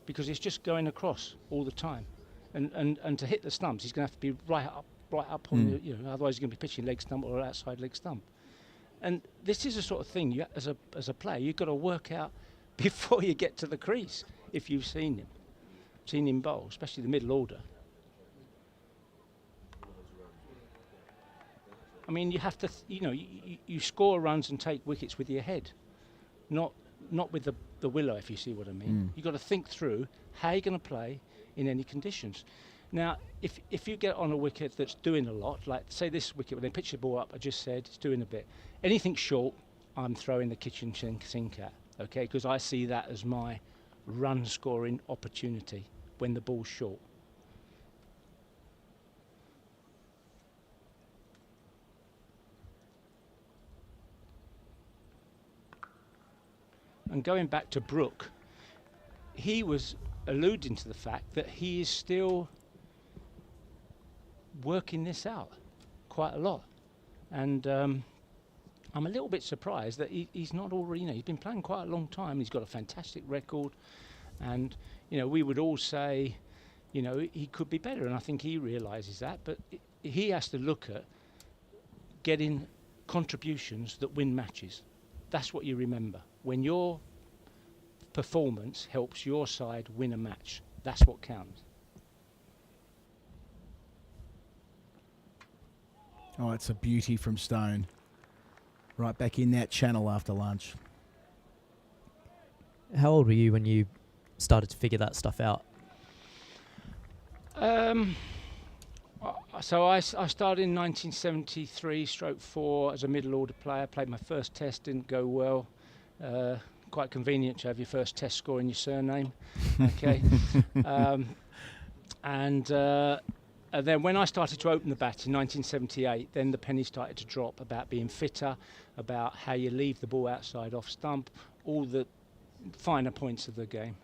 because it's just going across all the time. And to hit the stumps, he's going to have to be right up on the, you know, otherwise he's going to be pitching leg stump or outside leg stump. And this is the sort of thing you, as a player, you've got to work out before you get to the crease. If you've seen him bowl, especially the middle order. I mean, you have to, you score runs and take wickets with your head, not with the willow, if you see what I mean. You've got to think through how you're going to play in any conditions. Now, if you get on a wicket that's doing a lot, like say this wicket when they pitch the ball up, I just said it's doing a bit. Anything short, I'm throwing the kitchen sink at, okay? Because I see that as my run scoring opportunity when the ball's short. And going back to Brooke, he was alluding to the fact that he is still working this out quite a lot. And I'm a little bit surprised that he's not already, he's been playing quite a long time. He's got a fantastic record. And, we would all say, he could be better. And I think he realises that. But he has to look at getting contributions that win matches. That's what you remember. When your performance helps your side win a match, that's what counts.
Oh, it's a beauty from Stone. Right back in that channel after lunch.
How old were you when you started to figure that stuff out?
So I started in 1973/4 as a middle order player. Played my first test, didn't go well. Quite convenient to have your first test score in your surname. Okay. And then when I started to open the bat in 1978, then the penny started to drop about being fitter, about how you leave the ball outside off stump, all the finer points of the game.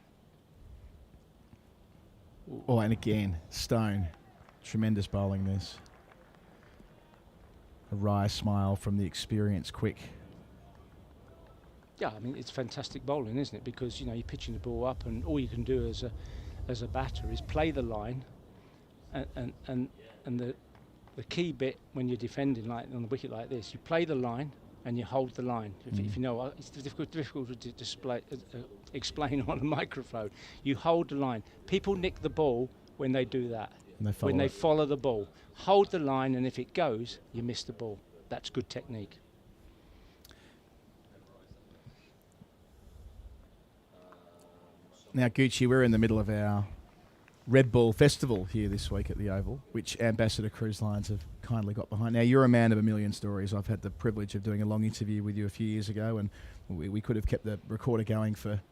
Oh, and again, Stone. Tremendous bowling this. A wry smile from the experienced Quick.
Yeah, I mean, it's fantastic bowling, isn't it? Because, you know, you're pitching the ball up and all you can do as a batter is play the line, and the key bit when you're defending like on the wicket like this, you play the line and you hold the line. If you know, it's difficult to explain on a microphone. You hold the line. People nick the ball when they do that. When they follow the ball. Hold the line, and if it goes, you miss the ball. That's good technique.
Now, Gucci, we're in the middle of our Red Bull Festival here this week at the Oval, which Ambassador Cruise Lines have kindly got behind. Now, you're a man of a million stories. I've had the privilege of doing a long interview with you a few years ago, and we could have kept the recorder going for,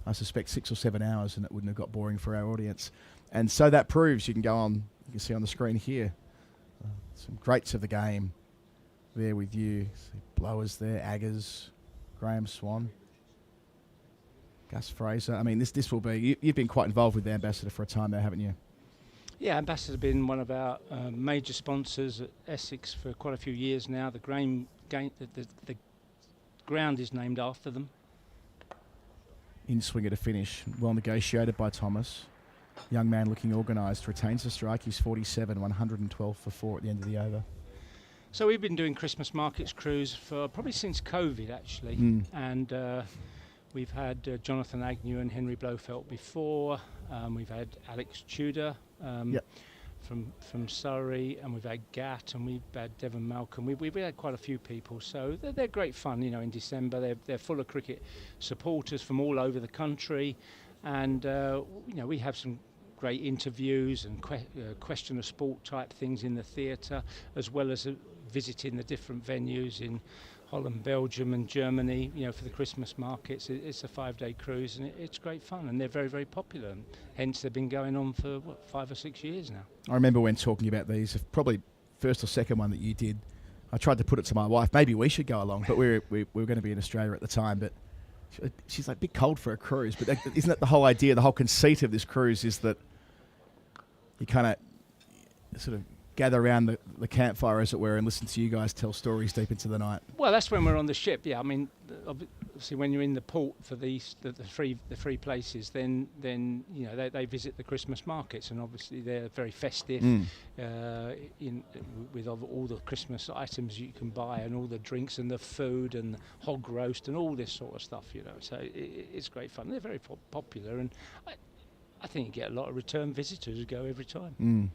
I suspect, 6 or 7 hours, and it wouldn't have got boring for our audience. And so that proves, you can go on, you can see on the screen here, some greats of the game there with you. See Blowers there, Aggers, Graham Swan, Gus Fraser. I mean, this will be, you've been quite involved with the Ambassador for a time now, haven't you?
Yeah, Ambassador's been one of our major sponsors at Essex for quite a few years now. The ground is named after them.
In swinger to finish, well negotiated by Thomas. Young man looking organised, retains the strike. He's 47, 112 for 4 at the end of the over.
So we've been doing Christmas markets cruise for probably since COVID, actually. And we've had Jonathan Agnew and Henry Blofeld before. We've had Alex Tudor from Surrey, and we've had Gatt, and we've had Devon Malcolm. We've had quite a few people, so they're great fun. You know, in December they're full of cricket supporters from all over the country, and you know, we have some great interviews and question of sport type things in the theatre, as well as visiting the different venues in Holland, Belgium and Germany, you know, for the Christmas markets. It's a 5-day cruise, and it's great fun, and they're very, very popular, and hence they've been going on for 5 or 6 years now.
I remember when talking about these, probably first or second one that you did, I tried to put it to my wife, maybe we should go along, but we were going to be in Australia at the time, but she's like, a bit cold for a cruise. But isn't that the whole idea, the whole conceit of this cruise is that you kind of sort of gather around the campfire, as it were, and listen to you guys tell stories deep into the night?
Well, that's when we're on the ship. Yeah, I mean, obviously, when you're in the port for the three places, then you know they visit the Christmas markets, and obviously they're very festive, with all the Christmas items you can buy, and all the drinks and the food and the hog roast and all this sort of stuff. You know, so it's great fun. They're very popular, and I think you get a lot of return visitors who go every time.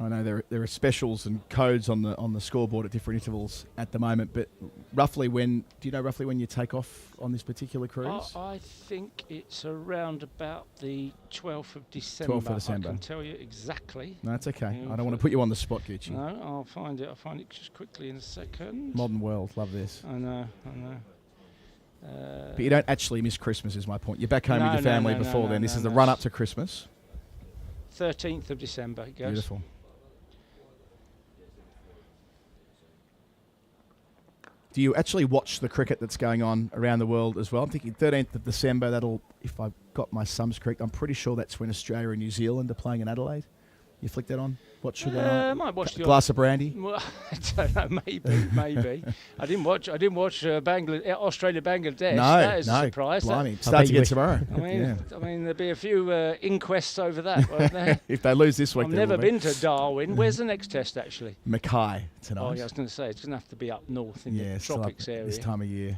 I know there are specials and codes on the scoreboard at different intervals at the moment, but roughly when you take off on this particular cruise?
I think it's around about the 12th of December.
12th of December.
I can tell you exactly.
No, that's okay. I don't want to put you on the spot, Gucci.
No, I'll find it just quickly in a second.
Modern world, love this.
I know.
But you don't actually miss Christmas, is my point. You're back home with your family before then. This is the run-up to Christmas.
13th of December it goes.
Beautiful. Do you actually watch the cricket that's going on around the world as well? I'm thinking 13th of December, that'll, if I've got my sums correct, I'm pretty sure that's when Australia and New Zealand are playing in Adelaide. You flick that on? Watch it.
I might watch
a glass of brandy.
Well, I don't know. Maybe. I didn't watch Australia Bangladesh.
No,
that is a surprise.
Blimey. Starts again tomorrow.
I mean, there'll be a few inquests over that, won't there?
If they lose this week,
I've never been to Darwin. Where's the next test actually?
Mackay tonight.
Oh, yeah, I was going to say it's going to have to be up north in the tropics area.
This time of year.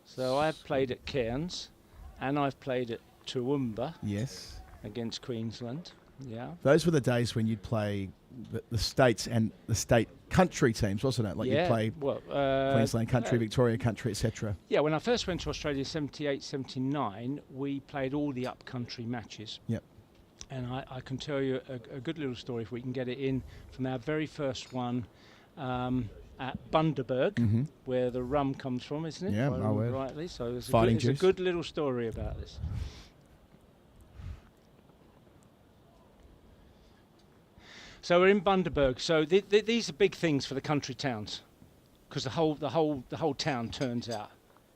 So I've played at Cairns, and I've played at Toowoomba.
Yes.
Against Queensland. Yeah.
Those were the days when you'd play the states and the state country teams, wasn't it? Like you'd play Queensland country, Victoria country, etc.
Yeah, when I first went to Australia in 78, 79, we played all the up-country matches.
Yep.
And I can tell you a good little story, if we can get it in, from our very first one at Bundaberg, where the rum comes from, isn't it?
Yeah,
rightly. So it's a good little story about this. So we're in Bundaberg. So these are big things for the country towns, because the whole town turns out.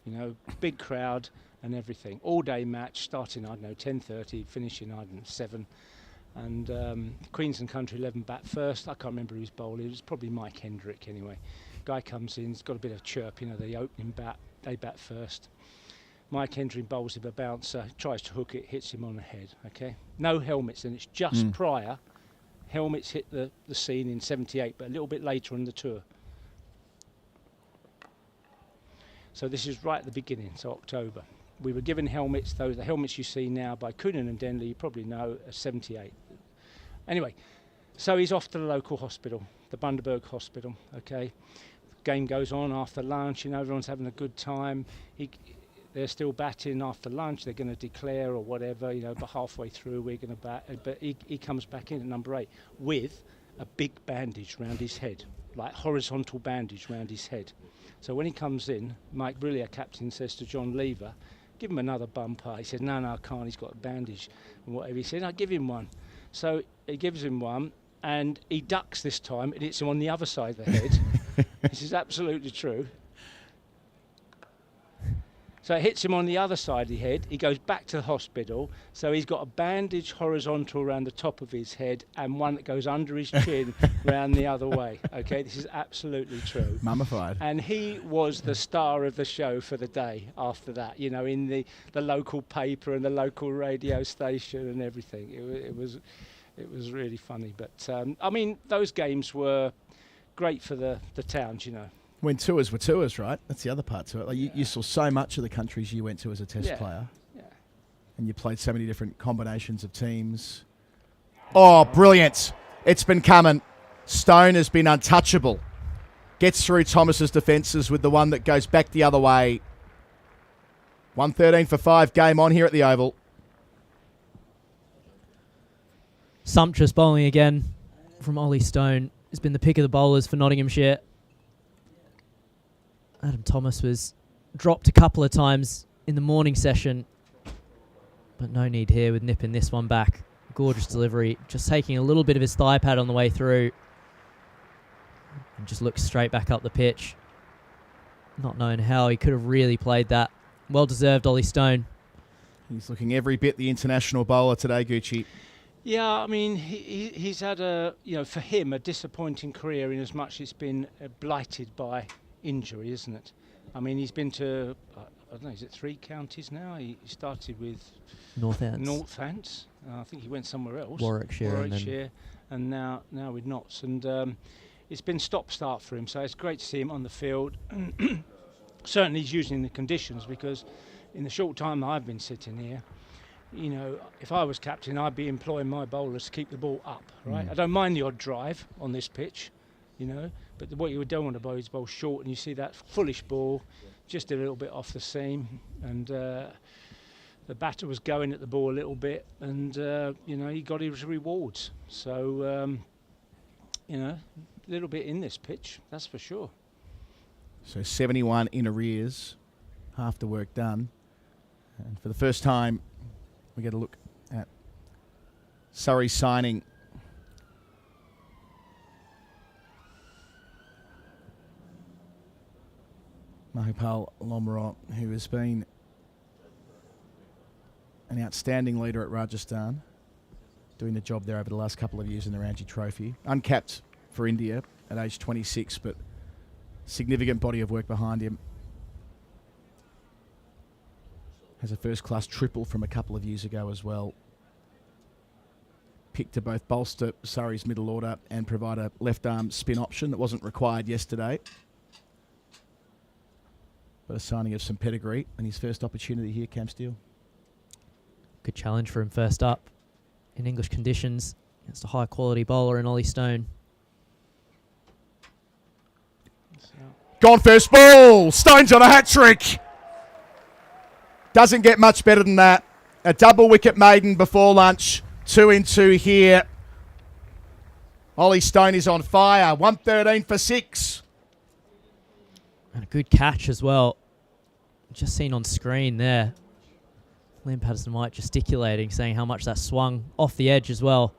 You know, big crowd and everything. All day match, starting 10:30, finishing 7. And Queensland Country 11 bat first. I can't remember who's bowling. It was probably Mike Hendrick anyway. Guy comes in, he's got a bit of chirp. You know, the opening bat, they bat first. Mike Hendrick bowls him a bouncer, tries to hook it, hits him on the head. Okay, no helmets, and it's just prior. Helmets hit the scene in 78, but a little bit later on the tour. So this is right at the beginning, so October. We were given helmets, though the helmets you see now by Coonan and Denley, you probably know, are 78. Anyway, so he's off to the local hospital, the Bundaberg Hospital, okay. Game goes on after lunch, you know, everyone's having a good time. They're still batting after lunch, they're going to declare or whatever, you know, but halfway through we're going to bat. But he comes back in at number 8 with a big bandage round his head, like horizontal bandage round his head. So when he comes in, Mike Briley, our captain, says to John Lever, give him another bumper. He said, no, I can't, he's got a bandage and whatever. He said, I'll give him one. So he gives him one, and he ducks this time, and hits him on the other side of the head. This is absolutely true. So it hits him on the other side of the head. He goes back to the hospital. So he's got a bandage horizontal around the top of his head and one that goes under his chin round the other way. Okay, this is absolutely true.
Mummified.
And he was the star of the show for the day after that, you know, in the local paper and the local radio station and everything. It was really funny. But, I mean, those games were great for the towns, you know.
When tours were tours, right? That's the other part to it. Like you saw so much of the countries you went to as a test player.
Yeah.
And you played so many different combinations of teams. Oh, brilliant. It's been coming. Stone has been untouchable. Gets through Thomas's defences with the one that goes back the other way. 113 for 5, game on here at the Oval.
Sumptuous bowling again from Ollie Stone. Has been the pick of the bowlers for Nottinghamshire. Adam Thomas was dropped a couple of times in the morning session, but no need here with nipping this one back. Gorgeous delivery, just taking a little bit of his thigh pad on the way through and just looks straight back up the pitch. Not knowing how he could have really played that. Well deserved, Ollie Stone.
He's looking every bit the international bowler today, Gucci.
Yeah, I mean, he's had for him, a disappointing career in as much it's been blighted by injury, isn't it? I mean, he's been to, I don't know, is it 3 counties now? He started with Northants. I think he went somewhere else.
Warwickshire,
and now with Notts. And it's been stop-start for him, so it's great to see him on the field. Certainly he's using the conditions, because in the short time I've been sitting here, you know, if I was captain, I'd be employing my bowlers to keep the ball up, right? I don't mind the odd drive on this pitch, you know, but what you don't want to bowl is bowl short, and you see that foolish ball just a little bit off the seam, and the batter was going at the ball a little bit, and you know, he got his rewards. So you know, a little bit in this pitch, that's for sure.
So 71 in arrears, half the work done, and for the first time we get a look at Surrey signing Mahipal Lomra, who has been an outstanding leader at Rajasthan, doing the job there over the last couple of years in the Ranji Trophy. Uncapped for India at age 26, but significant body of work behind him. Has a first-class triple from a couple of years ago as well. Picked to both bolster Surrey's middle order and provide a left-arm spin option that wasn't required yesterday. But a signing of some pedigree and his first opportunity here, Cam Steele.
Good challenge for him first up. in English conditions against a high quality bowler in Ollie Stone.
Gone first ball. Stone's on a hat-trick. Doesn't get much better than that. A double wicket maiden before lunch. 2 in 2 here. Ollie Stone is on fire. 113 for 6.
And a good catch as well. Just seen on screen there. Liam Patterson-White gesticulating, saying how much that swung off the edge as well.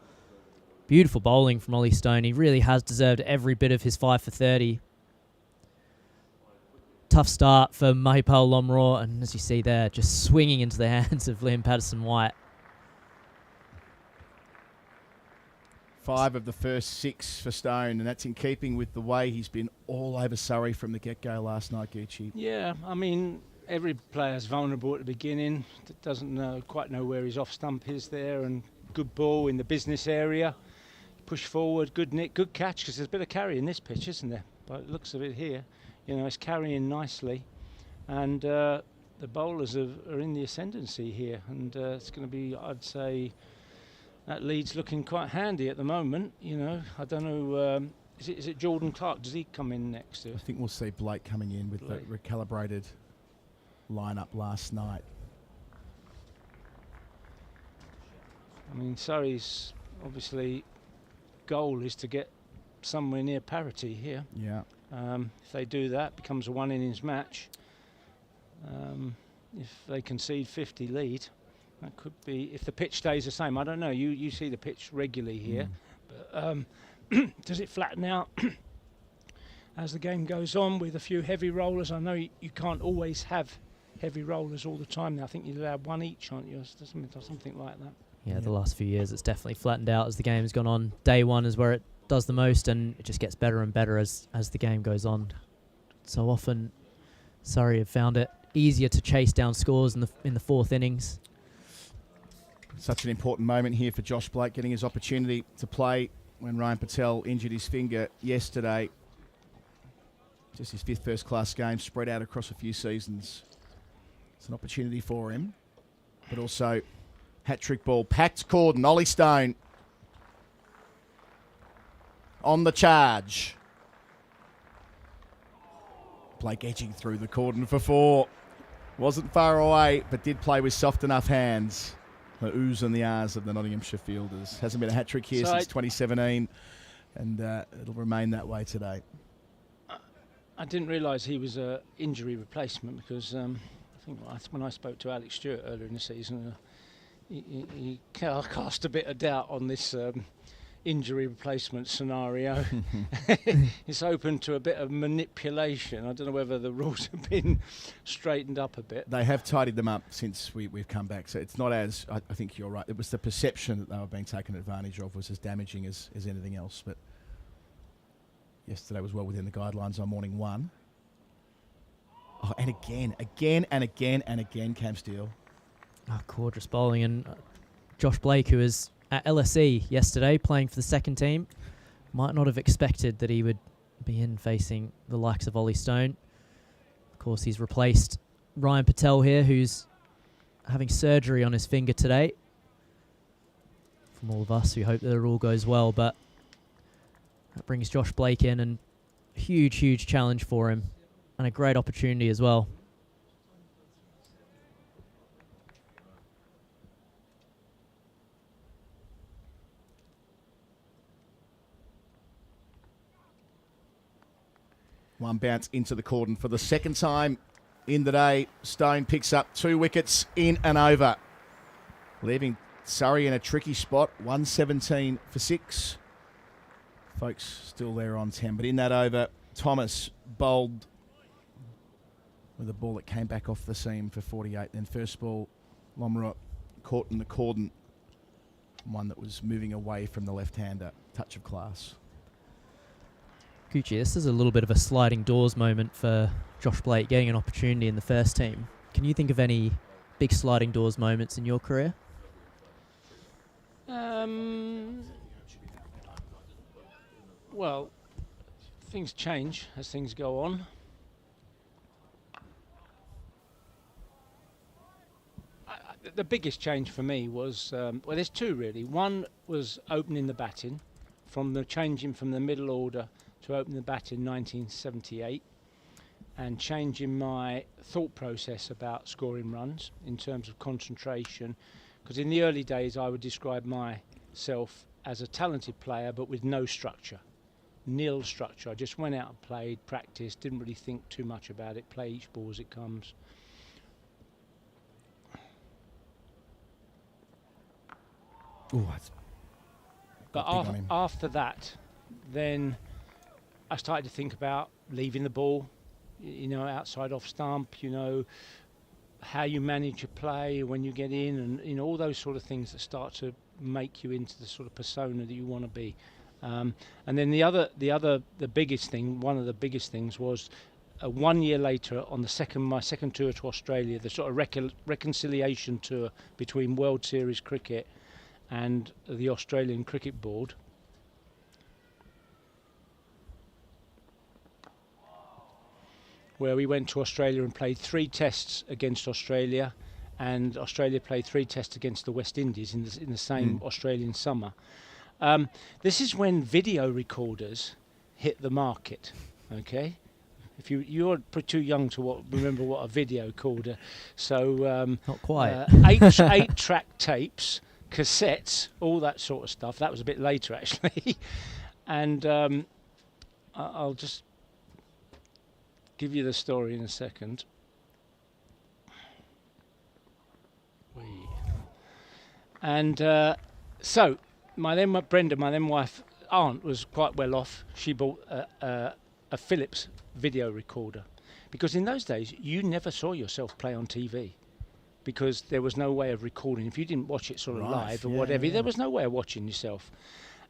Beautiful bowling from Ollie Stone. He really has deserved every bit of his 5 for 30. Tough start for Mahipal Lomraw, and as you see there, just swinging into the hands of Liam Patterson-White.
5 of the first 6 for Stone, and that's in keeping with the way he's been all over Surrey from the get-go last night, Gucci.
Yeah, I mean, every player's vulnerable at the beginning. Doesn't quite know where his off-stump is there, and good ball in the business area. Push forward, good nick, good catch, because there's a bit of carry in this pitch, isn't there? By the looks of it here. You know, it's carrying nicely, and the bowlers are in the ascendancy here, and it's going to be, I'd say, that lead's looking quite handy at the moment. You know, I don't know, is it Jordan Clark? Does he come in next?
I think we'll see Blake coming in with the recalibrated lineup last night.
I mean, Surrey's obviously goal is to get somewhere near parity here.
Yeah.
If they do that, becomes a 1 innings match. If they concede 50 lead, that could be, if the pitch stays the same. I don't know, you see the pitch regularly here, but does it flatten out as the game goes on with a few heavy rollers? I know you can't always have heavy rollers all the time now. I think you're allowed 1 each, aren't you, or something like that.
Yeah, the last few years it's definitely flattened out as the game's gone on. Day 1 is where it does the most, and it just gets better and better as the game goes on. So often Surrey have found it easier to chase down scores in the 4th innings.
Such an important moment here for Josh Blake, getting his opportunity to play when Ryan Patel injured his finger yesterday. Just his 5th first-class game spread out across a few seasons. It's an opportunity for him, but also hat-trick ball, packed cordon, Ollie Stone on the charge. Blake edging through the cordon for 4. Wasn't far away, but did play with soft enough hands. The oohs and the ahs of the Nottinghamshire fielders. Hasn't been a hat-trick here since 2017, and it'll remain that way today.
I didn't realise he was an injury replacement, because I think when I spoke to Alex Stewart earlier in the season, he cast a bit of doubt on this injury replacement scenario. It's open to a bit of manipulation. I don't know whether the rules have been straightened up a bit.
They have tidied them up since we've come back, so it's not as, I think you're right, it was the perception that they were being taken advantage of was as damaging as anything else, but yesterday was well within the guidelines on morning 1. Oh, and again, Cam Steele.
Oh, gorgeous bowling, and Josh Blake, who was at LSE yesterday playing for the second team, might not have expected that he would be in facing the likes of Ollie Stone. Of course, he's replaced Ryan Patel here, who's having surgery on his finger today. From all of us, we hope that it all goes well, but that brings Josh Blake in, and a huge challenge for him, and a great opportunity as well.
One bounce into the cordon for the second time in the day. Stone picks up 2 wickets in and over, leaving Surrey in a tricky spot. 117 for 6. Folks still there on 10, but in that over, Thomas bowled with a ball that came back off the seam for 48. Then first ball, Lomraw caught in the cordon, one that was moving away from the left-hander. Touch of class.
Gucci, this is a little bit of a sliding doors moment for Josh Blake, getting an opportunity in the first team. Can you think of any big sliding doors moments in your career?
Well, things change as things go on. the biggest change for me was, well, there's two really. One was opening the batting, changing from the middle order to open the bat in 1978, and changing my thought process about scoring runs in terms of concentration. Because in the early days, I would describe myself as a talented player, but with no structure, nil structure. I just went out and played, practiced, didn't really think too much about it, play each ball as it comes.
Ooh, that's
But
big on him.
after that, then I started to think about leaving the ball, outside off stump, how you manage your play when you get in, and all those sort of things that start to make you into the sort of persona that you want to be. And then the biggest thing, one of the biggest things was 1 year later on my second tour to Australia, the sort of reconciliation tour between World Series cricket and the Australian Cricket Board. Where we went to Australia and played 3 tests against Australia, and Australia played 3 tests against the West Indies in the same Australian summer. This is when video recorders hit the market, okay? If you're too young to remember what a video recorder, so
Not quite.
8-track tapes, cassettes, all that sort of stuff. That was a bit later actually, and I'll just give you the story in a second. And so Brenda, my then wife, aunt, was quite well off. She bought a Philips video recorder, because in those days you never saw yourself play on TV, because there was no way of recording. If you didn't watch it sort of live or whatever, there was no way of watching yourself.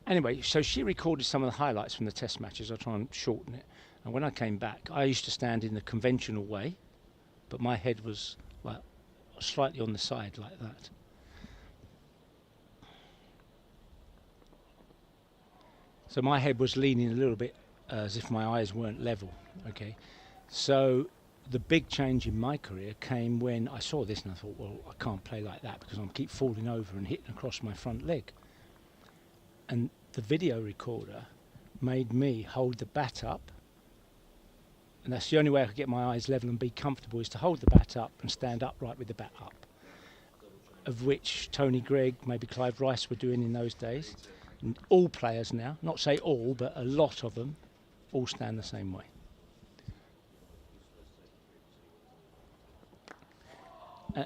Anyway, so she recorded some of the highlights from the test matches. I'll try and shorten it. And when I came back, I used to stand in the conventional way, but my head was like slightly on the side like that. So my head was leaning a little bit as if my eyes weren't level, okay? So the big change in my career came when I saw this and I thought, well, I can't play like that because I keep falling over and hitting across my front leg. And the video recorder made me hold the bat up, and that's the only way I could get my eyes level and be comfortable, is to hold the bat up and stand upright with the bat up, of which Tony Gregg, maybe Clive Rice were doing in those days. And all players now, not say all, but a lot of them, all stand the same way.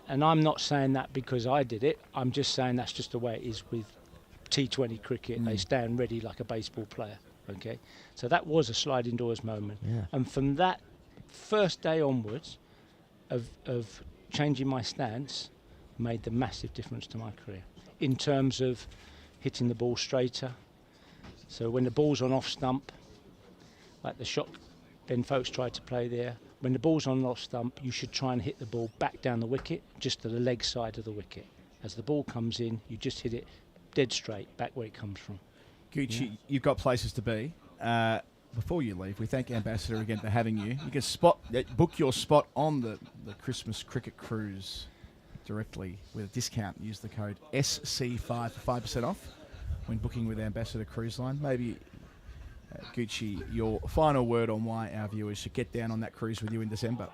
And I'm not saying that because I did it, I'm just saying that's just the way it is with T20 cricket. They stand ready like a baseball player, okay? So that was a sliding doors moment.
Yeah.
And from that first day onwards of changing my stance made the massive difference to my career in terms of hitting the ball straighter. So when the ball's on off stump, like the shot Ben Folkes tried to play there, when the ball's on off stump, you should try and hit the ball back down the wicket, just to the leg side of the wicket. As the ball comes in, you just hit it dead straight, back where it comes from.
Gucci, you've got places to be. Before you leave, we thank Ambassador again for having you. You can book your spot on the Christmas cricket cruise directly with a discount. Use the code SC5 for 5% off when booking with Ambassador Cruise Line. Maybe, Gucci, your final word on why our viewers should get down on that cruise with you in December.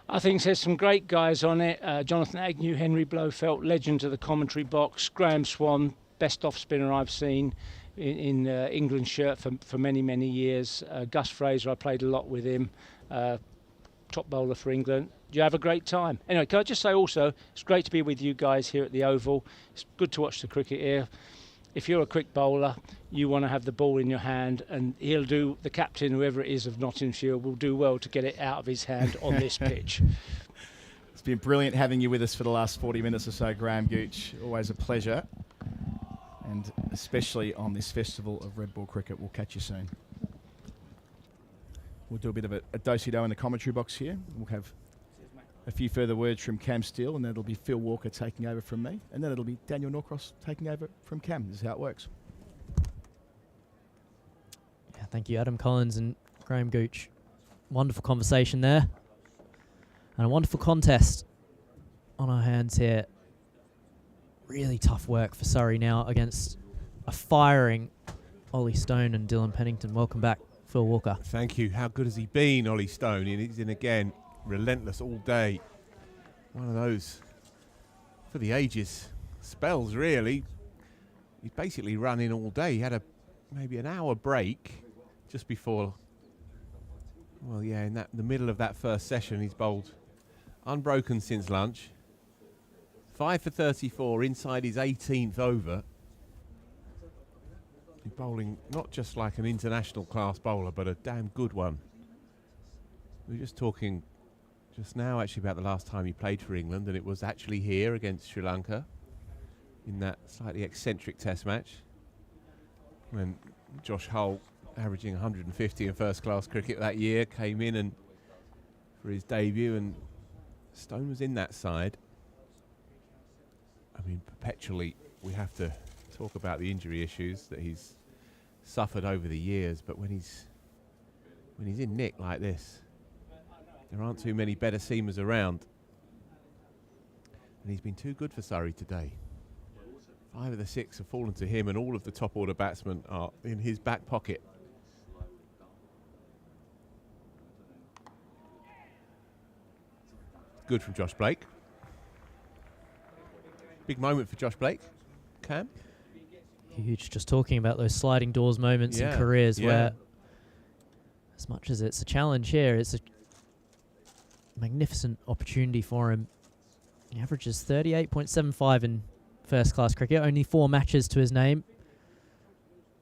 I think there's some great guys on it. Jonathan Agnew, Henry Blofeld, legend of the commentary box. Graham Swan, best off spinner I've seen in England's shirt for many, many years. Gus Fraser, I played a lot with him. Top bowler for England. You have a great time. Anyway, can I just say also, it's great to be with you guys here at the Oval. It's good to watch the cricket here. If you're a quick bowler, you want to have the ball in your hand, and the captain, whoever it is of Nottinghamshire, will do well to get it out of his hand on this pitch.
It's been brilliant having you with us for the last 40 minutes or so, Graham Gooch. Always a pleasure. And especially on this festival of red ball cricket. We'll catch you soon. We'll do a bit of a do-si-do in the commentary box here. We'll have a few further words from Cam Steele, and then it'll be Phil Walker taking over from me, and then it'll be Daniel Norcross taking over from Cam. This is how it works.
Yeah, thank you, Adam Collins and Graham Gooch. Wonderful conversation there, and a wonderful contest. on our hands here. Really tough work for Surrey now against a firing Ollie Stone and Dylan Pennington. Welcome back, Phil Walker.
Thank you. How good has he been, Ollie Stone? He's in again, relentless all day. One of those for the ages. Spells, really. He's basically running all day. He had maybe an hour break just before. Well, yeah, in the middle of that first session, he's bowled unbroken since lunch. 5 for 34 inside his 18th over. He's bowling not just like an international class bowler, but a damn good one. We were just talking just now actually about the last time he played for England, and it was actually here against Sri Lanka in that slightly eccentric test match when Josh Hull, averaging 150 in first class cricket that year, came in and for his debut, and Stone was in that side. I mean, perpetually we have to talk about the injury issues that he's suffered over the years, but when he's in nick like this, there aren't too many better seamers around, and he's been too good for Surrey today. 5 of the 6 have fallen to him, and all of the top order batsmen are in his back pocket. Good from Josh Blake. Big moment for Josh Blake. Cam?
Huge. Just talking about those sliding doors moments in careers where, as much as it's a challenge here, it's a magnificent opportunity for him. He averages 38.75 in first class cricket, only 4 matches to his name.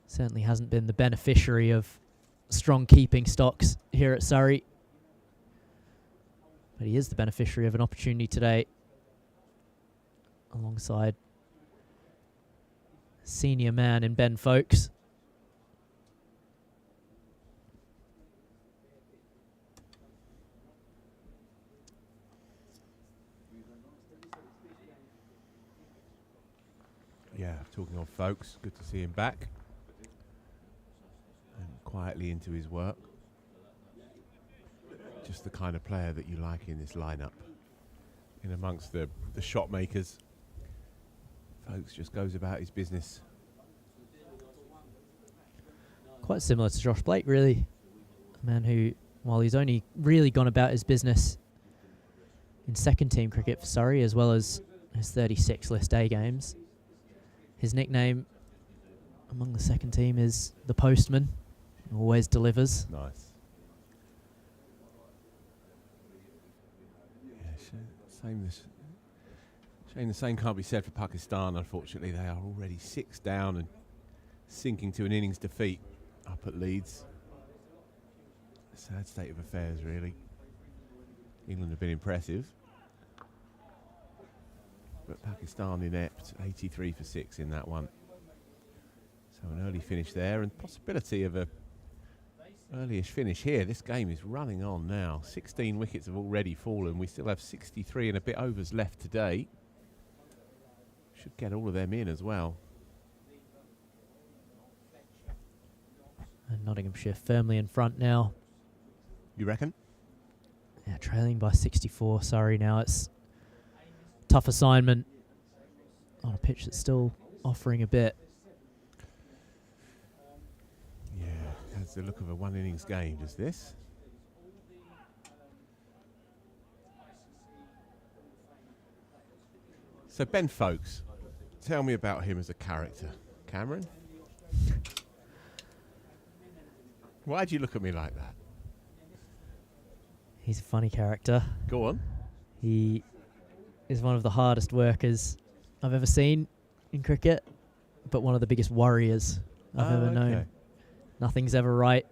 Certainly hasn't been the beneficiary of strong keeping stocks here at Surrey. But he is the beneficiary of an opportunity today alongside senior man in Ben Folkes.
Yeah, talking of Folkes, good to see him back and quietly into his work. Just the kind of player that you like in this lineup. In amongst the shot makers, Folkes just goes about his business.
Quite similar to Josh Blake, really. A man who, while he's only really gone about his business in second team cricket for Surrey, as well as his 36 List A games, his nickname among the second team is the Postman. Always delivers.
Nice. Shame the same can't be said for Pakistan, unfortunately. They are already 6 down and sinking to an innings defeat up at Leeds. A sad state of affairs, really. England have been impressive, but Pakistan inept, 83 for 6 in that one. So an early finish there, and possibility of a early-ish finish here. This game is running on now. 16 wickets have already fallen. We still have 63 and a bit overs left today. Should get all of them in as well.
And Nottinghamshire firmly in front now.
You reckon?
Yeah, trailing by 64. Sorry, now it's tough assignment on a pitch that's still offering a bit.
Yeah, has the look of a one-innings game, does this? So Ben Folkes, tell me about him as a character. Cameron? Why'd you look at me like that?
He's a funny character.
Go on.
He is one of the hardest workers I've ever seen in cricket, but one of the biggest warriors I've ever known. Nothing's ever right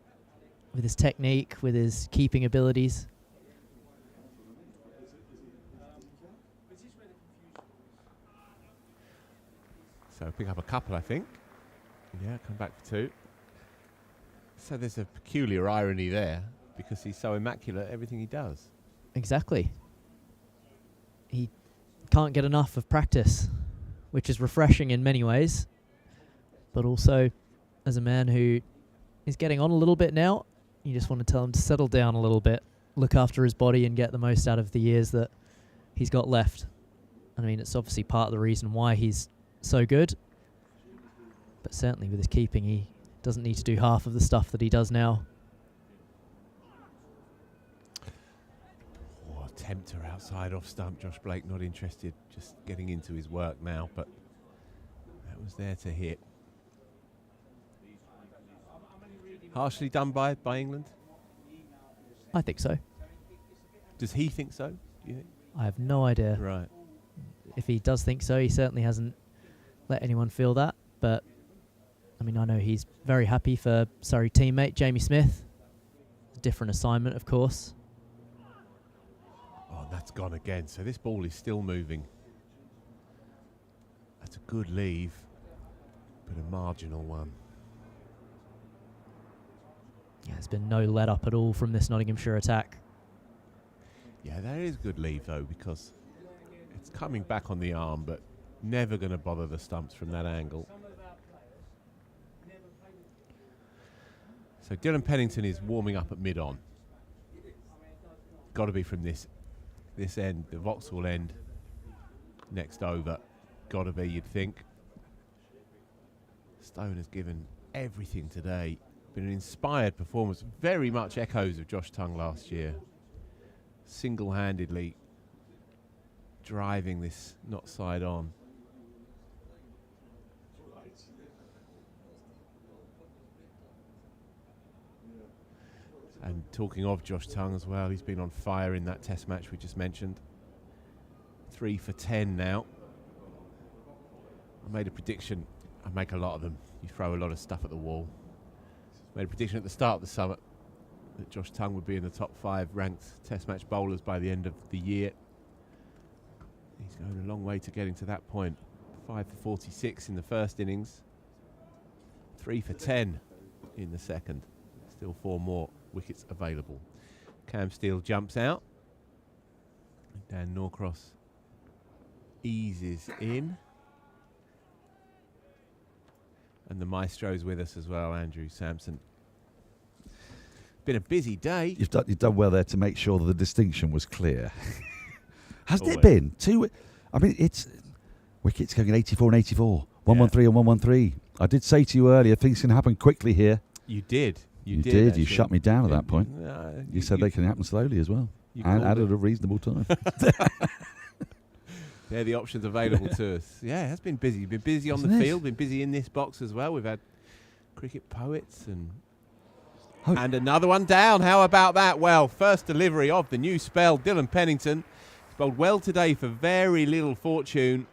with his technique, with his keeping abilities.
So pick up a couple, I think. Yeah, come back for 2. So there's a peculiar irony there, because he's so immaculate at everything he does.
Exactly. He can't get enough of practice, which is refreshing in many ways, but also as a man who is getting on a little bit now, you just want to tell him to settle down a little bit, look after his body and get the most out of the years that he's got left. I mean, it's obviously part of the reason why he's so good. But certainly with his keeping, he doesn't need to do half of the stuff that he does now.
Oh, tempter outside off stump. Josh Blake not interested, just getting into his work now, but that was there to hit. Harshly done by England?
I think so.
Does he think so, do you think?
I have no idea.
Right.
If he does think so, he certainly hasn't let anyone feel that. But, I mean, I know he's very happy for Surrey teammate Jamie Smith. Different assignment, of course.
Oh, that's gone again. So this ball is still moving. That's a good leave, but a marginal one.
Yeah, there's been no let up at all from this Nottinghamshire attack.
Yeah, that is good leave, though, because it's coming back on the arm, but never going to bother the stumps from that angle. So Dylan Pennington is warming up at mid-on. Got to be from this end, the Vauxhall end, next over. Got to be, you'd think. Stone has given everything today. Been an inspired performance. Very much echoes of Josh Tongue last year. Single-handedly driving this not side on. And talking of Josh Tongue as well, he's been on fire in that test match we just mentioned. 3 for 10 now. I made a prediction. I make a lot of them. You throw a lot of stuff at the wall. Made a prediction at the start of the summit that Josh Tongue would be in the top 5 ranked test match bowlers by the end of the year. He's going a long way to getting to that point. 5 for 46 in the first innings. 3 for 10 in the second. Still 4 more wickets available. Cam Steele jumps out. Dan Norcross eases in. And the maestro's with us as well, Andrew Samson. Been a busy day.
You've done well there to make sure that the distinction was clear. Hasn't
Always.
it been? 2, I mean, it's wickets going at 84 and 84. 113 and 113. I did say to you earlier, things can happen quickly here.
You did. You did.
You
actually.
shut me down at that point.
You
said they can happen slowly as well. And at a reasonable time.
They're the options available to us. Yeah, it has been busy. Been busy on the field, been busy in this box as well. We've had cricket poets and another one down. How about that? Well, first delivery of the new spell. Dylan Pennington. He's bowled well today for very little fortune.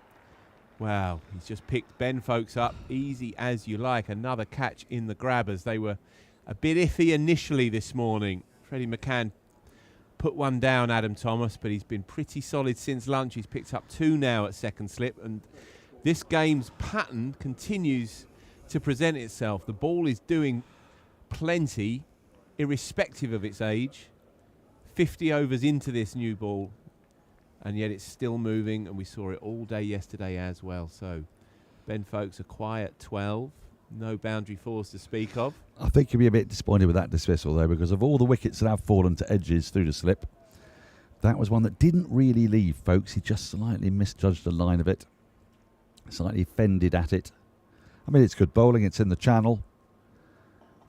Wow, he's just picked Ben Folks up. Easy as you like. Another catch in the grabbers. They were a bit iffy initially this morning. Freddie McCann put one down, Adam Thomas, but he's been pretty solid since lunch. He's picked up 2 now at second slip, and this game's pattern continues to present itself. The ball is doing plenty, irrespective of its age. 50 overs into this new ball, and yet it's still moving, and we saw it all day yesterday as well. So Ben Folks a quiet 12. No boundary fours to speak of.
I think you'll be a bit disappointed with that dismissal, though, because of all the wickets that have fallen to edges through the slip, that was one that didn't really leave, folks. He just slightly misjudged the line of it, slightly fended at it. I mean, it's good bowling. It's in the channel.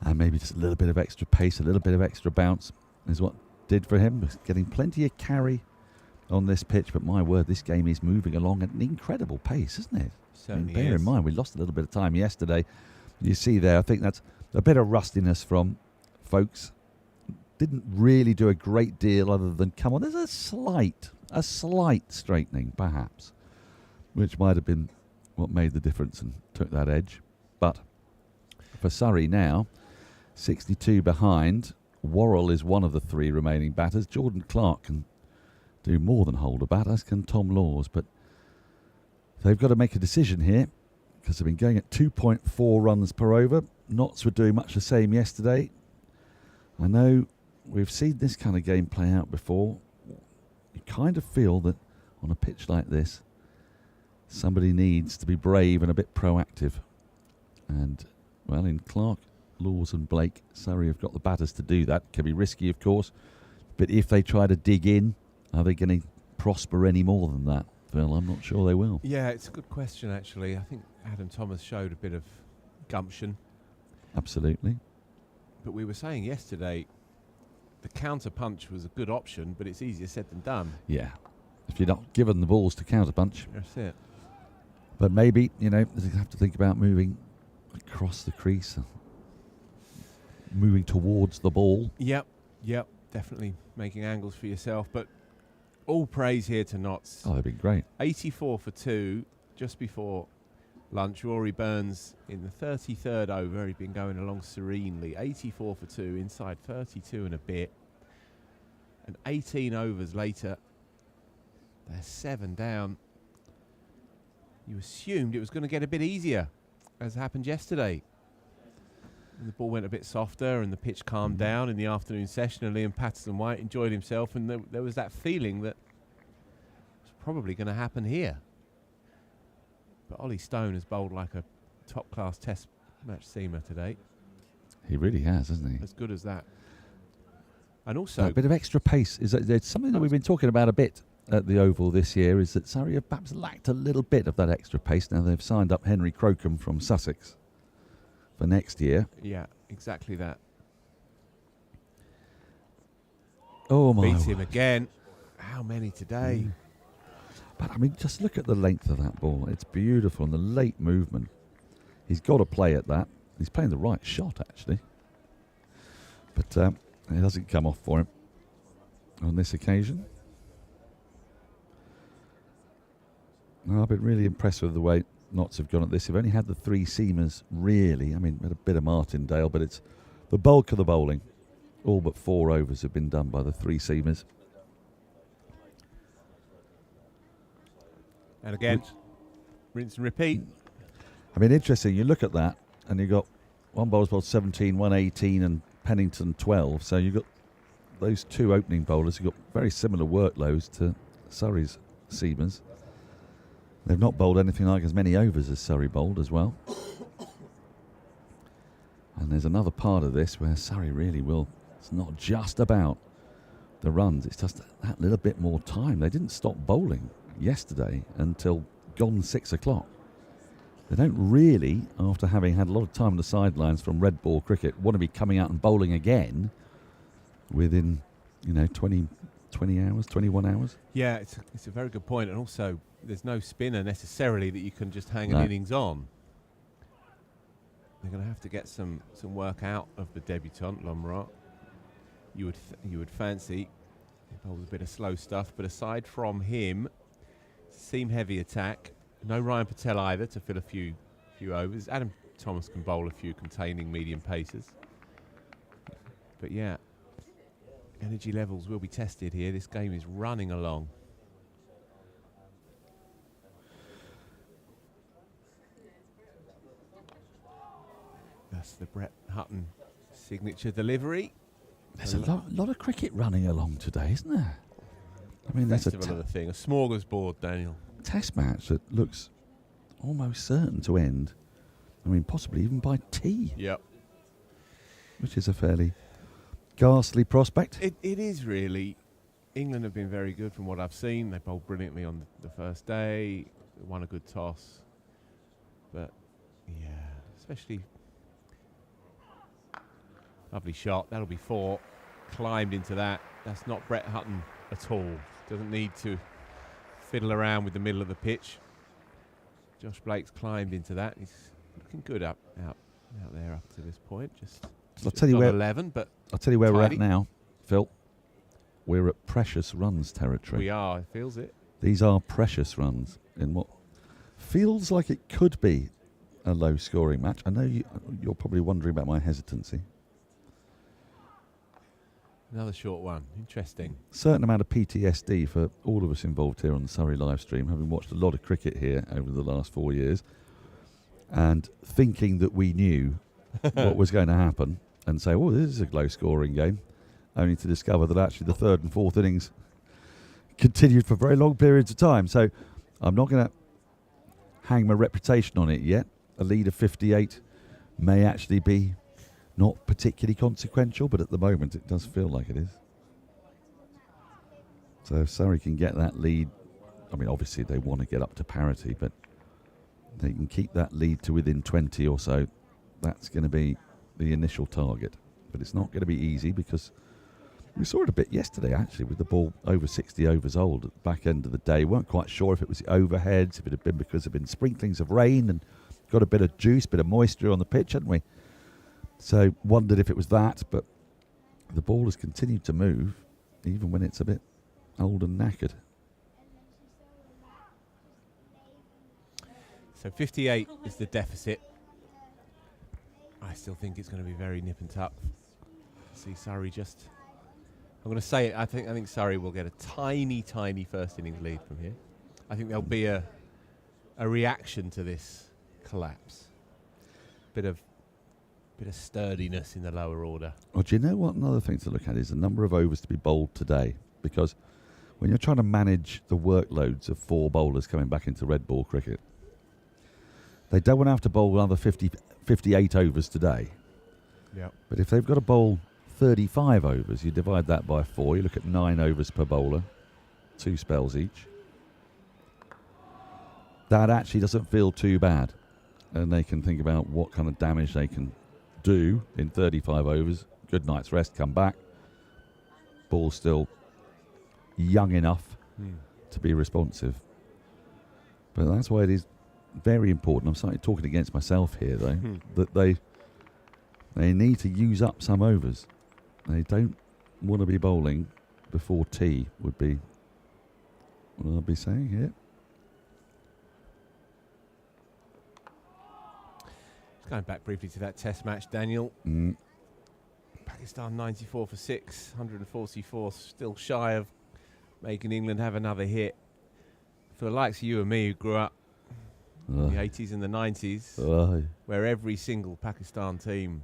And maybe just a little bit of extra pace, a little bit of extra bounce is what did for him. Getting plenty of carry on this pitch, but my word, this game is moving along at an incredible pace, isn't it?
Certainly
bear
is.
in mind, we lost a little bit of time yesterday. You see there, I think that's a bit of rustiness from Folks. Didn't really do a great deal other than come on. There's a slight straightening, perhaps, which might have been what made the difference and took that edge. But for Surrey now, 62 behind. Worrell is one of the 3 remaining batters. Jordan Clark can do more than hold a bat, as can Tom Laws, but they've got to make a decision here because they've been going at 2.4 runs per over. Notts were doing much the same yesterday. I know we've seen this kind of game play out before. You kind of feel that on a pitch like this, somebody needs to be brave and a bit proactive. And, well, in Clark, Laws and Blake, Surrey have got the batters to do that. Can be risky, of course. But if they try to dig in, are they going to prosper any more than that? Phil. I'm not sure they will.
Yeah, it's a good question, actually. I think Adam Thomas showed a bit of gumption.
Absolutely.
But we were saying yesterday, the counter punch was a good option, but it's easier said than done.
Yeah. If you're not given the balls to counterpunch.
That's it.
But maybe, you know, they have to think about moving across the crease, moving towards the ball.
Yep, definitely making angles for yourself. But all praise here to Notts.
Oh, that'd be great.
84 for 2 just before lunch. Rory Burns in the 33rd over. He'd been going along serenely. 84 for 2 inside 32 and a bit. And 18 overs later, they're 7 down. You assumed it was going to get a bit easier, as happened yesterday. And the ball went a bit softer and the pitch calmed down in the afternoon session, and Liam Patterson-White enjoyed himself, and there was that feeling that it was probably going to happen here. But Ollie Stone has bowled like a top-class test match seamer today.
He really has, hasn't he?
As good as that. And also...
a bit of extra pace. It's something that we've been talking about a bit at the Oval this year, is that Surrey have perhaps lacked a little bit of that extra pace. Now they've signed up Henry Crocombe from Sussex for next year.
Yeah, exactly that.
Oh my!
Beats him again. How many today?
But I mean, just look at the length of that ball. It's beautiful, and the late movement. He's got to play at that. He's playing the right shot, actually. But it doesn't come off for him on this occasion. No, I've been really impressed with the way Notts have gone at this. They've only had the 3 seamers, really. I mean, we had a bit of Martindale, but it's the bulk of the bowling. All but 4 overs have been done by the 3 seamers.
And again, rinse and repeat.
I mean, interesting, you look at that, and you've got one bowler's bowled 17, one 18, and Pennington 12. So you've got those 2 opening bowlers who've got very similar workloads to Surrey's seamers. They've not bowled anything like as many overs as Surrey bowled as well. And there's another part of this where Surrey really will. It's not just about the runs. It's just that little bit more time. They didn't stop bowling yesterday until gone 6 o'clock. They don't really, after having had a lot of time on the sidelines from red ball cricket, want to be coming out and bowling again within, 20 hours, 21 hours.
Yeah, it's a very good point. And also, there's no spinner necessarily that you can just hang an innings on. They're going to have to get some work out of the debutant, Lomrat. You would fancy. He bowls a bit of slow stuff, but aside from him, seam-heavy attack. No Ryan Patel either to fill a few overs. Adam Thomas can bowl a few containing medium paces. But yeah, energy levels will be tested here. This game is running along. That's the Brett Hutton signature delivery.
There's a lot of cricket running along today, isn't there? I mean, there's
Festival of the thing, a smorgasbord, Daniel.
Test match that looks almost certain to end. I mean, possibly even by tea.
Yep.
Which is a fairly ghastly prospect.
It is really. England have been very good from what I've seen. They bowled brilliantly on the first day. They won a good toss. But, yeah, especially... Lovely shot. That'll be 4. Climbed into that. That's not Brett Hutton at all. Doesn't need to fiddle around with the middle of the pitch. Josh Blake's climbed into that. He's looking good out there up to this point.
I'll tell you where
11, but
I'll tell you where
tidy.
we're at now, Phil. We're at precious runs territory.
We are. It feels it.
These are precious runs in what feels like it could be a low-scoring match. I know you're probably wondering about my hesitancy.
Another short one. Interesting.
Certain amount of PTSD for all of us involved here on the Surrey live stream, having watched a lot of cricket here over the last 4 years, and thinking that we knew what was going to happen, and say, "Oh, this is a low-scoring game," only to discover that actually the 3rd and 4th innings continued for very long periods of time. So I'm not going to hang my reputation on it yet. A lead of 58 may actually be not particularly consequential, but at the moment it does feel like it is. So if Surrey can get that lead I mean, obviously they want to get up to parity, but they can keep that lead to within 20 or so. That's going to be the initial target. But it's not going to be easy because we saw it a bit yesterday, actually, with the ball over 60 overs old at the back end of the day. Weren't quite sure if it was the overheads, if it had been because there had been sprinklings of rain and got a bit of juice, bit of moisture on the pitch, hadn't we? So wondered if it was that, but the ball has continued to move, even when it's a bit old and knackered.
So 58 is the deficit. I still think it's going to be very nip and tuck. See Surrey just... I'm going to say it. I think Surrey will get a tiny, tiny first innings lead from here. I think there'll be a reaction to this collapse. Bit of sturdiness in the lower order.
Well, do you know what? Another thing to look at is the number of overs to be bowled today. Because when you're trying to manage the workloads of 4 bowlers coming back into red ball cricket, they don't want to have to bowl another 58 overs today.
Yeah.
But if they've got to bowl 35 overs, you divide that by 4, you look at 9 overs per bowler, 2 spells each. That actually doesn't feel too bad. And they can think about what kind of damage they can do in 35 overs. Good night's rest, come back. Ball's still young enough to be responsive. But that's why it is very important. I'm slightly talking against myself here, though, that they need to use up some overs. They don't want to be bowling before tea, would be what I'll be saying here.
Just going back briefly to that test match, Daniel. Pakistan 94 for 6, 144, still shy of making England have another hit. For the likes of you and me who grew up in the 80s and the 90s, where every single Pakistan team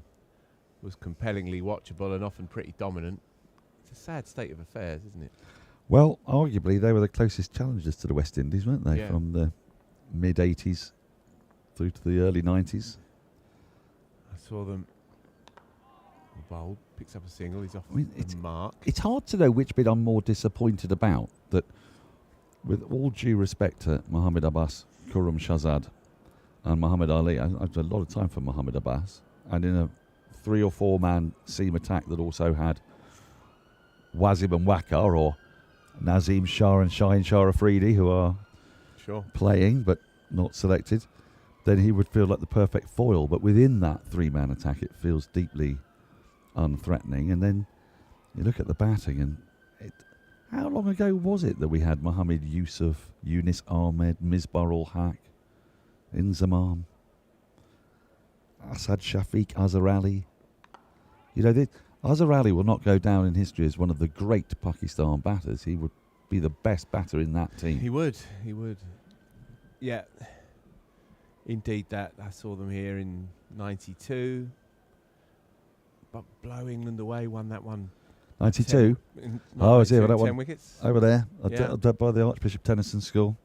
was compellingly watchable and often pretty dominant, it's a sad state of affairs, isn't it?
Well, arguably they were the closest challengers to the West Indies, weren't they?
Yeah.
From the mid-80s through to the early 90s.
I saw them bowled, picks up a single, he's off
it's
the mark.
It's hard to know which bit I'm more disappointed about. That, with all due respect to Mohammed Abbas, Khurram Shahzad and Muhammad Ali, I've had a lot of time for Mohammed Abbas, and in a 3 or 4 man seam attack that also had Wazim and Waqar, or Nazim Shah and Shaheen Shah Afridi, who are playing but not selected, then he would feel like the perfect foil. But within that 3 man attack, it feels deeply unthreatening. And then you look at the batting, and how long ago was it that we had Mohammed Yusuf, Yunus Ahmed, Misbar-ul Haq, Inzamam, Asad Shafiq, Azhar Ali? You know, Azhar Ali will not go down in history as one of the great Pakistan batters. He would be the best batter in that team.
He would. Yeah. Indeed, that I saw them here in 92. But blow England away, won that one.
92? Oh, is it? That
10
one
wickets.
over there, by the Archbishop Tennyson School.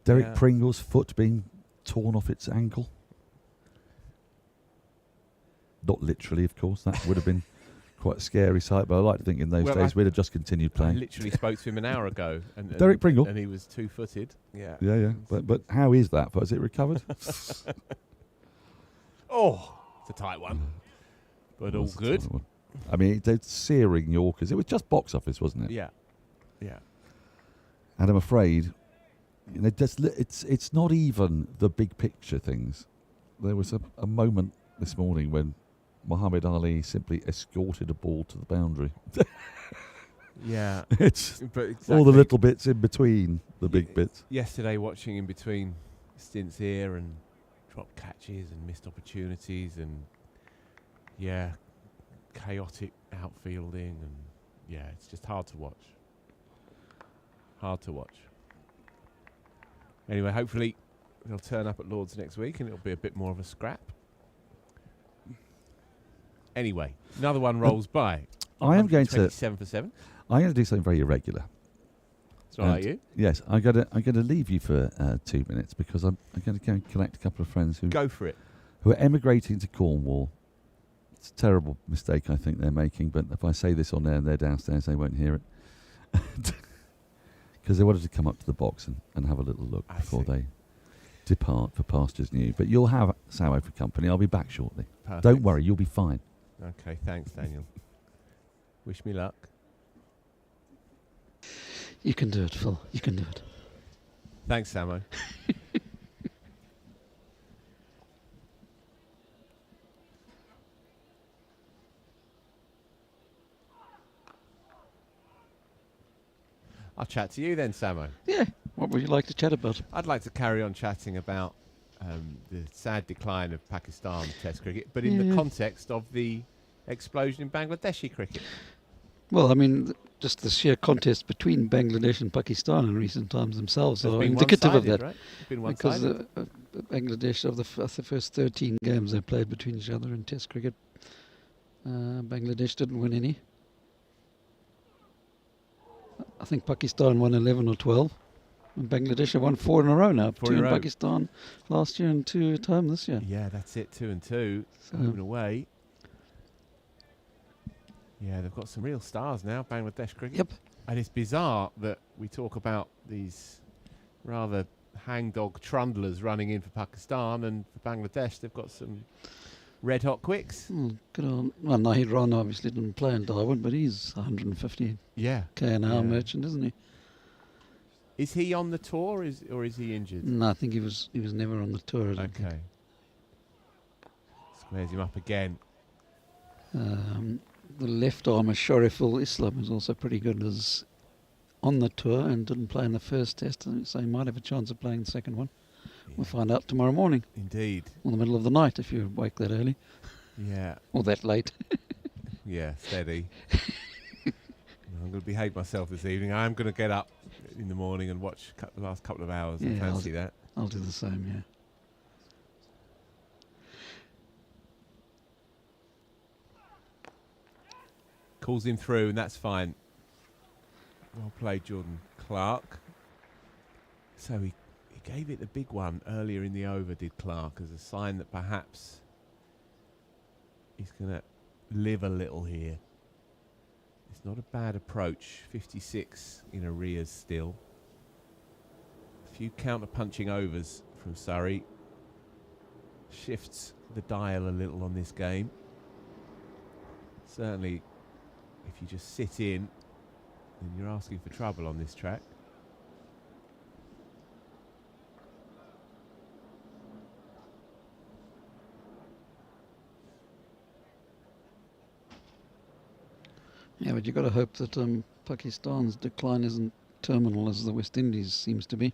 Derek Pringle's foot being torn off its ankle. Not literally, of course. That would have been quite a scary sight, but I like to think in those days we'd have just continued playing.
I literally spoke to him an hour ago. And
Derek Pringle?
And he was 2-footed. Yeah.
Yeah. But how is that? Has it recovered?
Oh, it's a tight one. But all good.
I mean, they're searing Yorkers. It was just box office, wasn't it?
Yeah.
And I'm afraid, you know, it's not even the big picture things. There was a moment this morning when Muhammad Ali simply escorted a ball to the boundary.
Yeah.
It's
but exactly.
all the little bits in between the big bits.
Yesterday, watching in between stints here and dropped catches and missed opportunities and, chaotic outfielding, and, it's just hard to watch. Anyway, hopefully they'll turn up at Lord's next week and it'll be a bit more of a scrap. Anyway, another one rolls by.
I am going to
7 for 7.
I'm going to do something very irregular.
So are you?
Yes, I'm going to leave you for 2 minutes because I'm going to go and collect a couple of friends who
go for it,
who are emigrating to Cornwall. It's a terrible mistake I think they're making, but if I say this on air and they're downstairs, they won't hear it. because they wanted to come up to the box and have a little look before they depart for pastures new. But you'll have Samo for company. I'll be back shortly.
Perfect.
Don't worry, you'll be fine.
Okay, thanks, Daniel. Wish me luck.
You can do it, Phil. You can do it.
Thanks, Samo. I'll chat to you then, Samo.
Yeah. What would you like to chat about?
I'd like to carry on chatting about the sad decline of Pakistan Test cricket, but in the context of the explosion in Bangladeshi cricket.
Well, I mean, just the sheer contest between Bangladesh and Pakistan in recent times themselves
It's
are
been
indicative of that.
one-sided, right? It's been
Because
one-sided.
Bangladesh, of the first 13 games they played between each other in Test cricket, Bangladesh didn't win any. I think Pakistan won 11 or 12. And Bangladesh have won 4 in a row now. 2 in Pakistan last year and 2 at home this year.
Yeah, that's it. 2 and 2. Home and away. Yeah, they've got some real stars now, Bangladesh cricket.
Yep.
And it's bizarre that we talk about these rather hangdog trundlers running in for Pakistan, and for Bangladesh they've got some red hot quicks.
Good on. Well, Yas Rana obviously didn't play in Darwin, but he's 150 k/h merchant, isn't he?
Is he on the tour, or is he injured?
No, I think he was never on the tour.
Okay. Squares him up again.
The left armer Shariful Islam is also pretty good as on the tour and didn't play in the first test, so he might have a chance of playing the second one. Yeah. We'll find out tomorrow morning.
Indeed.
Or the middle of the night if you wake that early.
Yeah.
Or that late.
Yeah, steady. I'm going to behave myself this evening. I'm going to get up in the morning and watch the last couple of hours. I fancy that.
I'll do the same, yeah.
Calls him through, and that's fine. Well played, Jordan Clark. So he gave it the big one earlier in the over, did Clark, as a sign that perhaps he's going to live a little here. It's not a bad approach. 56 in arrears still. A few counter-punching overs from Surrey. Shifts the dial a little on this game. Certainly, if you just sit in, then you're asking for trouble on this track.
Yeah, but you've got to hope that Pakistan's decline isn't terminal as the West Indies seems to be.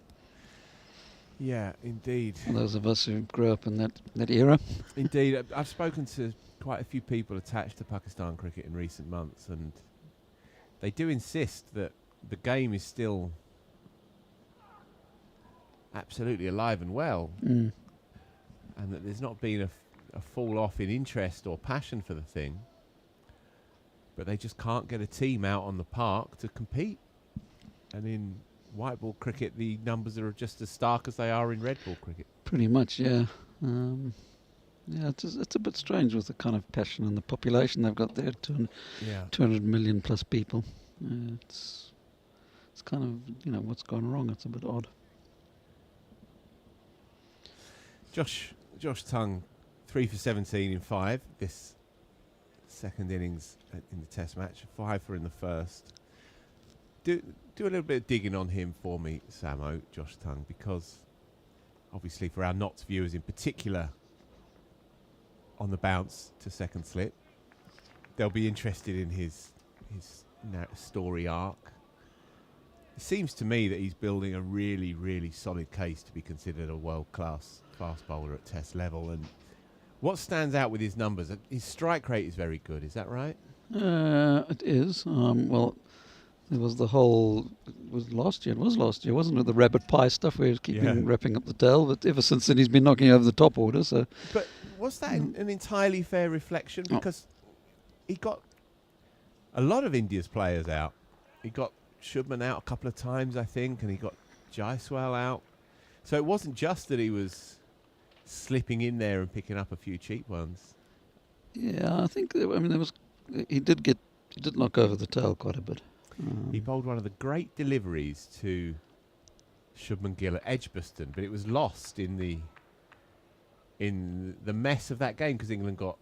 Yeah, indeed.
For those of us who grew up in that era.
Indeed. I've spoken to quite a few people attached to Pakistan cricket in recent months, and they do insist that the game is still absolutely alive and well, and that there's not been a fall off in interest or passion for the thing, but they just can't get a team out on the park to compete. And in white ball cricket, the numbers are just as stark as they are in red ball cricket. Pretty much, yeah.
Yeah, it's a bit strange with the kind of passion and the population they've got there. 200 million plus people. It's kind of, what's gone wrong. It's a bit odd.
Josh Tongue, 3 for 17 in 5 this second innings in the Test match. 5 for in the first. Do a little bit of digging on him for me, Samo, Josh Tongue, because obviously for our Notts viewers in particular, on the bounce to second slip, they'll be interested in his story arc. It seems to me that he's building a really, really solid case to be considered a world-class fast bowler at Test level. And what stands out with his numbers? His strike rate is very good. Is that right?
It is. Well, there was the whole. It was last year, wasn't it? The rabbit pie stuff where he was keeping wrapping up the tail. But ever since then, he's been knocking over the top order. So.
But was that an entirely fair reflection? Because he got a lot of India's players out. He got Shubman out a couple of times, I think, and he got Jaiswal out. So it wasn't just that he was slipping in there and picking up a few cheap ones.
Yeah, I think. He did knock over the tail quite a bit.
He bowled one of the great deliveries to Shubman Gill at Edgbaston, but it was lost in the mess of that game because England got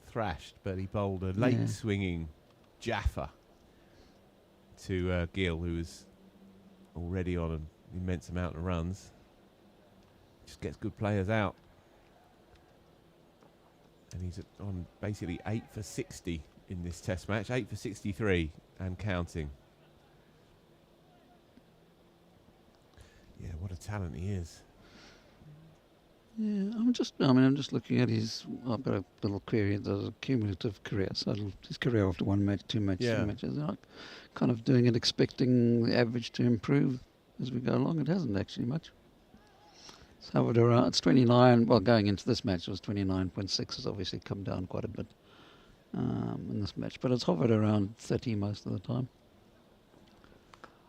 thrashed. But he bowled a late swinging Jaffa to Gill, who was already on an immense amount of runs. Just gets good players out. And he's on basically 8 for 60 in this test match, 8 for 63 and counting. Yeah, what a talent he is.
Yeah, I'm just looking at his. I've got a little query. There's a cumulative career, so his career after one match, two matches, three matches. I'm kind of doing it, expecting the average to improve as we go along. It hasn't actually much. It's hovered around. It's 29. Well, going into this match, it was 29.6. Has obviously come down quite a bit in this match, but it's hovered around 30 most of the time.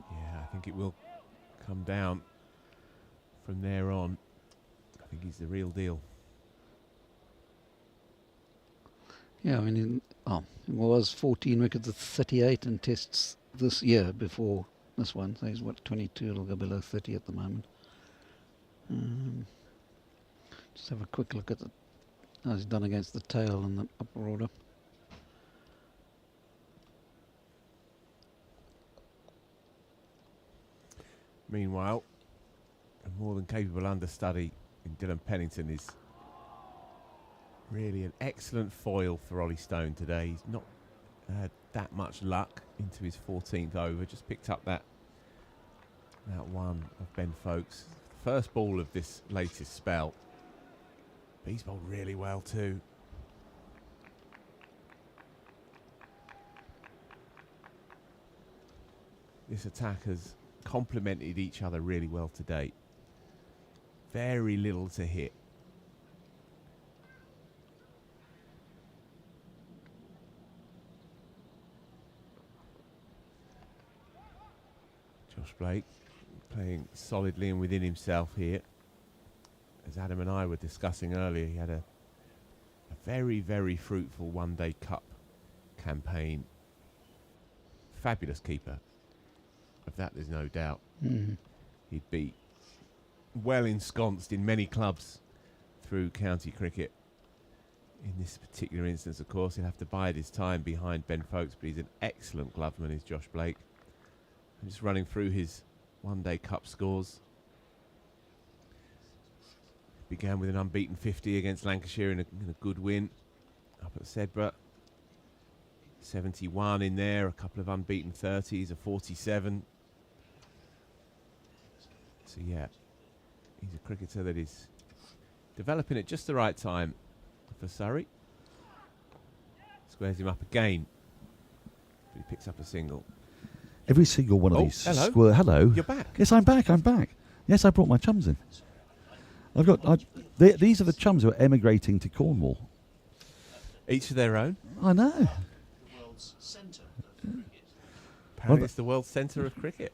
Yeah, I think it will come down from there on. I think he's the real deal.
Yeah, I mean, he was 14 wickets at 38 in tests this year before this one. So he's 22. It'll go below 30 at the moment. Just have a quick look at how he's done against the tail in the upper order.
Meanwhile, a more than capable understudy in Dylan Pennington is really an excellent foil for Ollie Stone today. He's not had that much luck into his 14th over. Just picked up that one of Ben Folkes. First ball of this latest spell. But he's bowled really well too. This attack has complemented each other really well to date. Very little to hit. Josh Blake playing solidly and within himself here. As Adam and I were discussing earlier, he had a very, very fruitful one-day cup campaign. Fabulous keeper. Of that there's no doubt. He'd be well ensconced in many clubs through county cricket. In this particular instance, of course, he'll have to bide his time behind Ben Folkes, but he's an excellent gloveman, is Josh Blake. I'm just running through his one-day cup scores. Began with an unbeaten 50 against Lancashire in a good win up at Sedbergh. 71 in there, a couple of unbeaten 30s, a 47. So yeah, he's a cricketer that is developing at just the right time for Surrey. Squares him up again, but he picks up a single.
Every single one of these.
Hello.
Hello.
You're back.
Yes, I'm back. Yes, I brought my chums in. These are the chums who are emigrating to Cornwall.
Each of their own.
I know.
Apparently it's the world centre of cricket.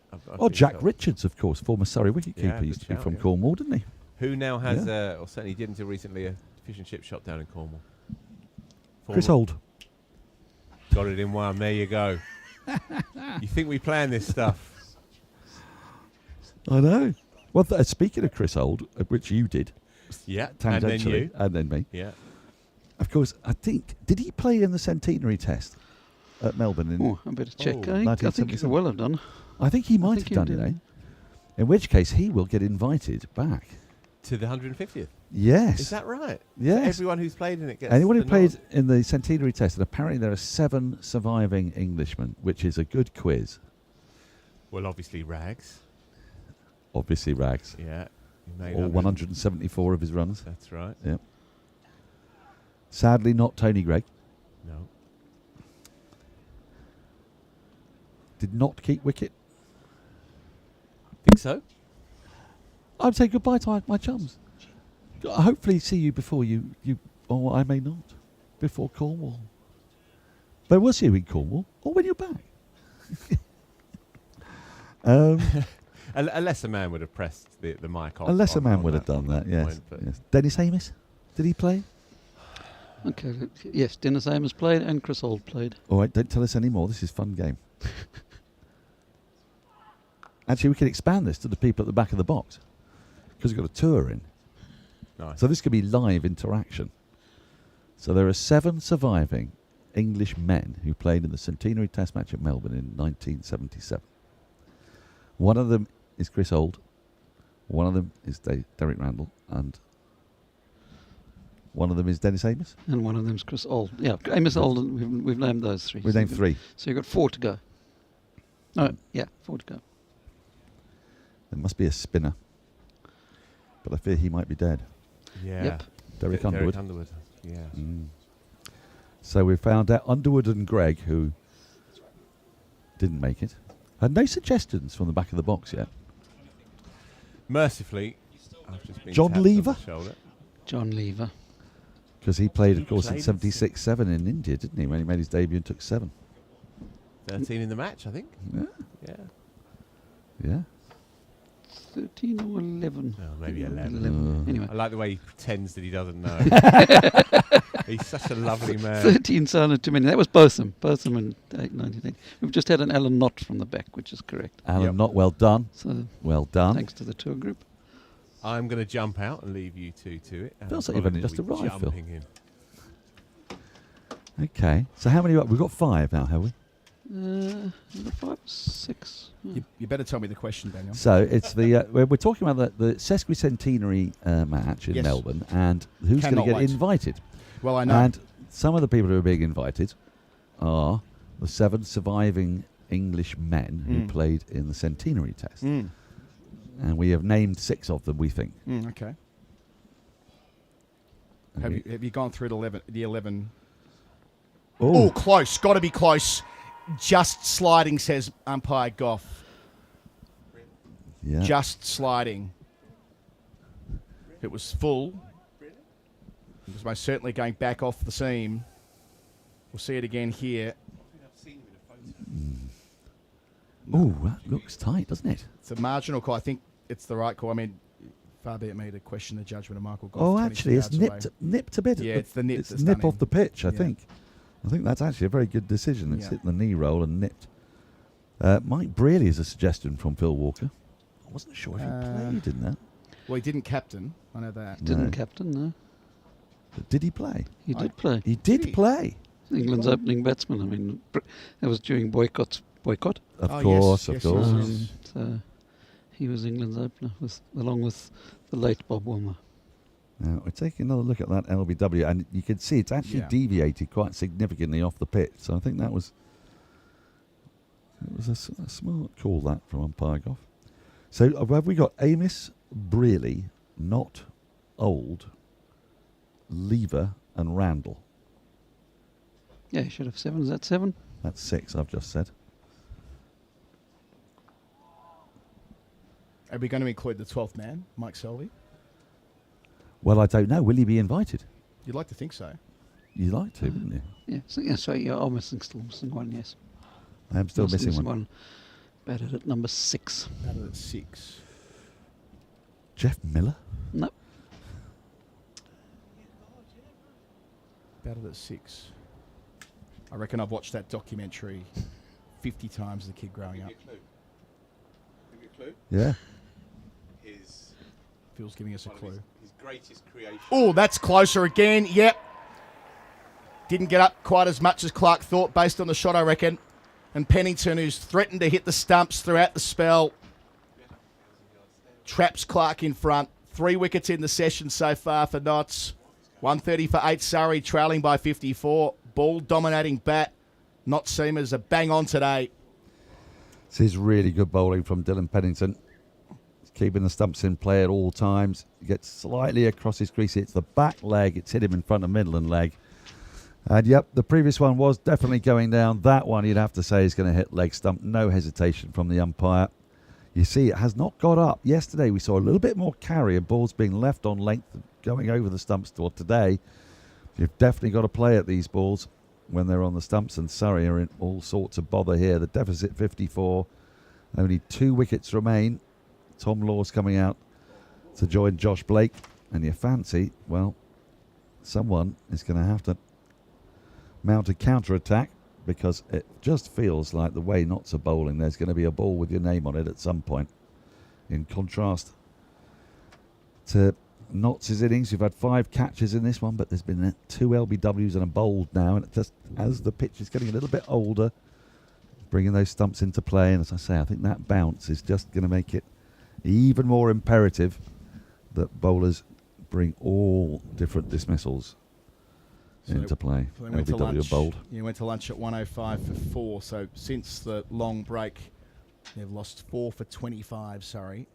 Jack Richards, of course, former Surrey wicketkeeper, used to be from Cornwall, didn't he?
Who now has, or certainly did until recently, a fish and chip shop down in Cornwall.
Chris Holt.
Got it in one. There you go. You think we plan this stuff?
I know. Well, speaking of Chris Holt, which you did.
Yeah, and then you.
And then me.
Yeah.
Of course, I think, did he play in the centenary test at Melbourne?
I better check. I think he will have done.
I think he might have done, In which case, he will get invited back.
To the 150th?
Yes.
Is that right?
Yes.
So everyone who's played in it gets
anyone who played in the centenary test, and apparently there are 7 surviving Englishmen, which is a good quiz.
Well, obviously Rags.
Yeah. All 174 of his runs.
That's right.
Yeah. Sadly, not Tony Gregg.
No.
Did not keep wicket.
Think so?
I'd say goodbye to my chums. I'll hopefully see you before you, or I may not, before Cornwall. But we'll see you in Cornwall, or when you're back.
A lesser man would have pressed the mic off.
A lesser man would have done that, yes. Yes. Dennis Amos, did he play?
Okay, yes, Dennis Amos played and Chris Holt played.
All right, don't tell us any more. This is a fun game. Actually, we can expand this to the people at the back of the box because we've got a tour in.
Nice.
So this could be live interaction. So there are 7 surviving English men who played in the centenary Test match at Melbourne in 1977. One of them is Chris Old. One of them is Derek Randall, and one of them is Dennis Amos.
And one of them's Chris Old. Yeah, Amos Old, and we've named those 3.
We've named 3.
So you've got 4 to go. No, yeah, 4 to go.
There must be a spinner, but I fear he might be dead.
Yeah.
Yep.
Derek Underwood.
Yeah.
So we found out Underwood and Greg, who didn't make it, had no suggestions from the back of the box yet.
Mercifully, I've just been
John
tapped on
Lever?
the shoulder.
John Lever.
Because he played, of
He
course, in
played
76-7 in India, didn't he, when he made his debut and took 7.
13 in the match, I think.
Yeah.
Yeah.
Yeah.
13 or 11.
Oh, maybe 11.
Anyway.
I like the way he pretends that he doesn't know. He's such a lovely man.
13 sounded too many. That was Botham in 1980. We've just had an Alan Knott from the back, which is correct.
Alan Knott, well done.
So
well done.
thanks to the tour group.
I'm going to jump out and leave you 2 to it.
Feels like you've only just arrived, Phil.
jumping in.
Okay. So how many? We've got 5 now, have we?
5, 6.
You better tell me the question, Daniel.
So it's the we're talking about the sesquicentenary match in
Yes.
Melbourne, and who's going
Cannot
to get
wait.
invited.
Well, I know.
And some of the people who are being invited are the 7 surviving English men who played in the centenary test, and we have named 6 of them. We think.
Okay. Have you gone through the 11? Oh, close. Got to be close. Just sliding, says umpire Goff.
Yeah.
Just sliding. It was full. It was most certainly going back off the seam. We'll see it again here.
Oh, that looks tight, doesn't it?
It's a marginal call. I think it's the right call. I mean, far be it me to question the judgment of Michael Goff.
Oh,
22
actually, it's
yards away.
nipped a bit.
Yeah, it's the nip
It's
that's
nip
done
off
him.
the pitch, I
Yeah.
think. I think that's actually a very good decision. It's
Yeah.
hit the knee roll and nipped. Mike Brearley is a suggestion from Phil Walker. I wasn't sure if he played in that.
Well, he didn't captain. I know that.
Didn't captain, no.
But did he play?
He did play.
He did play.
England's opening batsman. I mean, that was during boycott.
Of
Oh,
course,
yes,
of course.
yes.
So he was England's opener, along with the late Bob Wilmer.
Now, we're taking another look at that LBW, and you can see it's actually deviated quite significantly off the pitch. So I think that was a smart call, that, from umpire Goff. So have we got Amos, Brearley, Knott, Old, Lever, and Randall?
Yeah, you should have 7. Is that 7?
That's 6, I've just said.
Are we going to include the 12th man, Mike Selvey?
Well, I don't know. Will he be invited?
You'd like to think so.
You'd like to, wouldn't you?
Yeah, so you're still missing one, yes.
I am still
You're
missing one.
Batted at number 6.
Batted at 6.
Jeff Miller?
No.
Batted at 6. I reckon I've watched that documentary 50 times as a kid growing up.
Yeah.
Phil's giving us a clue.
His greatest creation.
Oh, that's closer again. Yep. Didn't get up quite as much as Clark thought based on the shot, I reckon. And Pennington, who's threatened to hit the stumps throughout the spell, traps Clark in front. 3 wickets in the session so far for Notts. 130 for 8 Surrey, trailing by 54. Ball dominating bat. Notts seamers are bang on today.
This is really good bowling from Dylan Pennington. He's keeping the stumps in play at all times. He gets slightly across his crease. It's the back leg. It's hit him in front of middle and leg. And yep, the previous one was definitely going down. That one, you'd have to say, is going to hit leg stump. No hesitation from the umpire. You see, it has not got up. Yesterday, we saw a little bit more carry and balls being left on length, going over the stumps. Toward today, you've definitely got to play at these balls when they're on the stumps, and Surrey are in all sorts of bother here. The deficit 54. Only 2 wickets remain. Tom Law's coming out to join Josh Blake. And you fancy, well, someone is going to have to mount a counter-attack because it just feels like the way Notts are bowling, there's going to be a ball with your name on it at some point. In contrast to Notts' innings, you've had 5 catches in this one, but there's been 2 LBWs and a bowled now, and it just, as the pitch is getting a little bit older, bringing those stumps into play, and as I say, I think that bounce is just going to make it even more imperative that bowlers bring all different dismissals into play.
So they went to
LBW
lunch.
bowled.
You went to lunch at 1:05 for 4. So since the long break, they've lost 4 for 25. Surrey.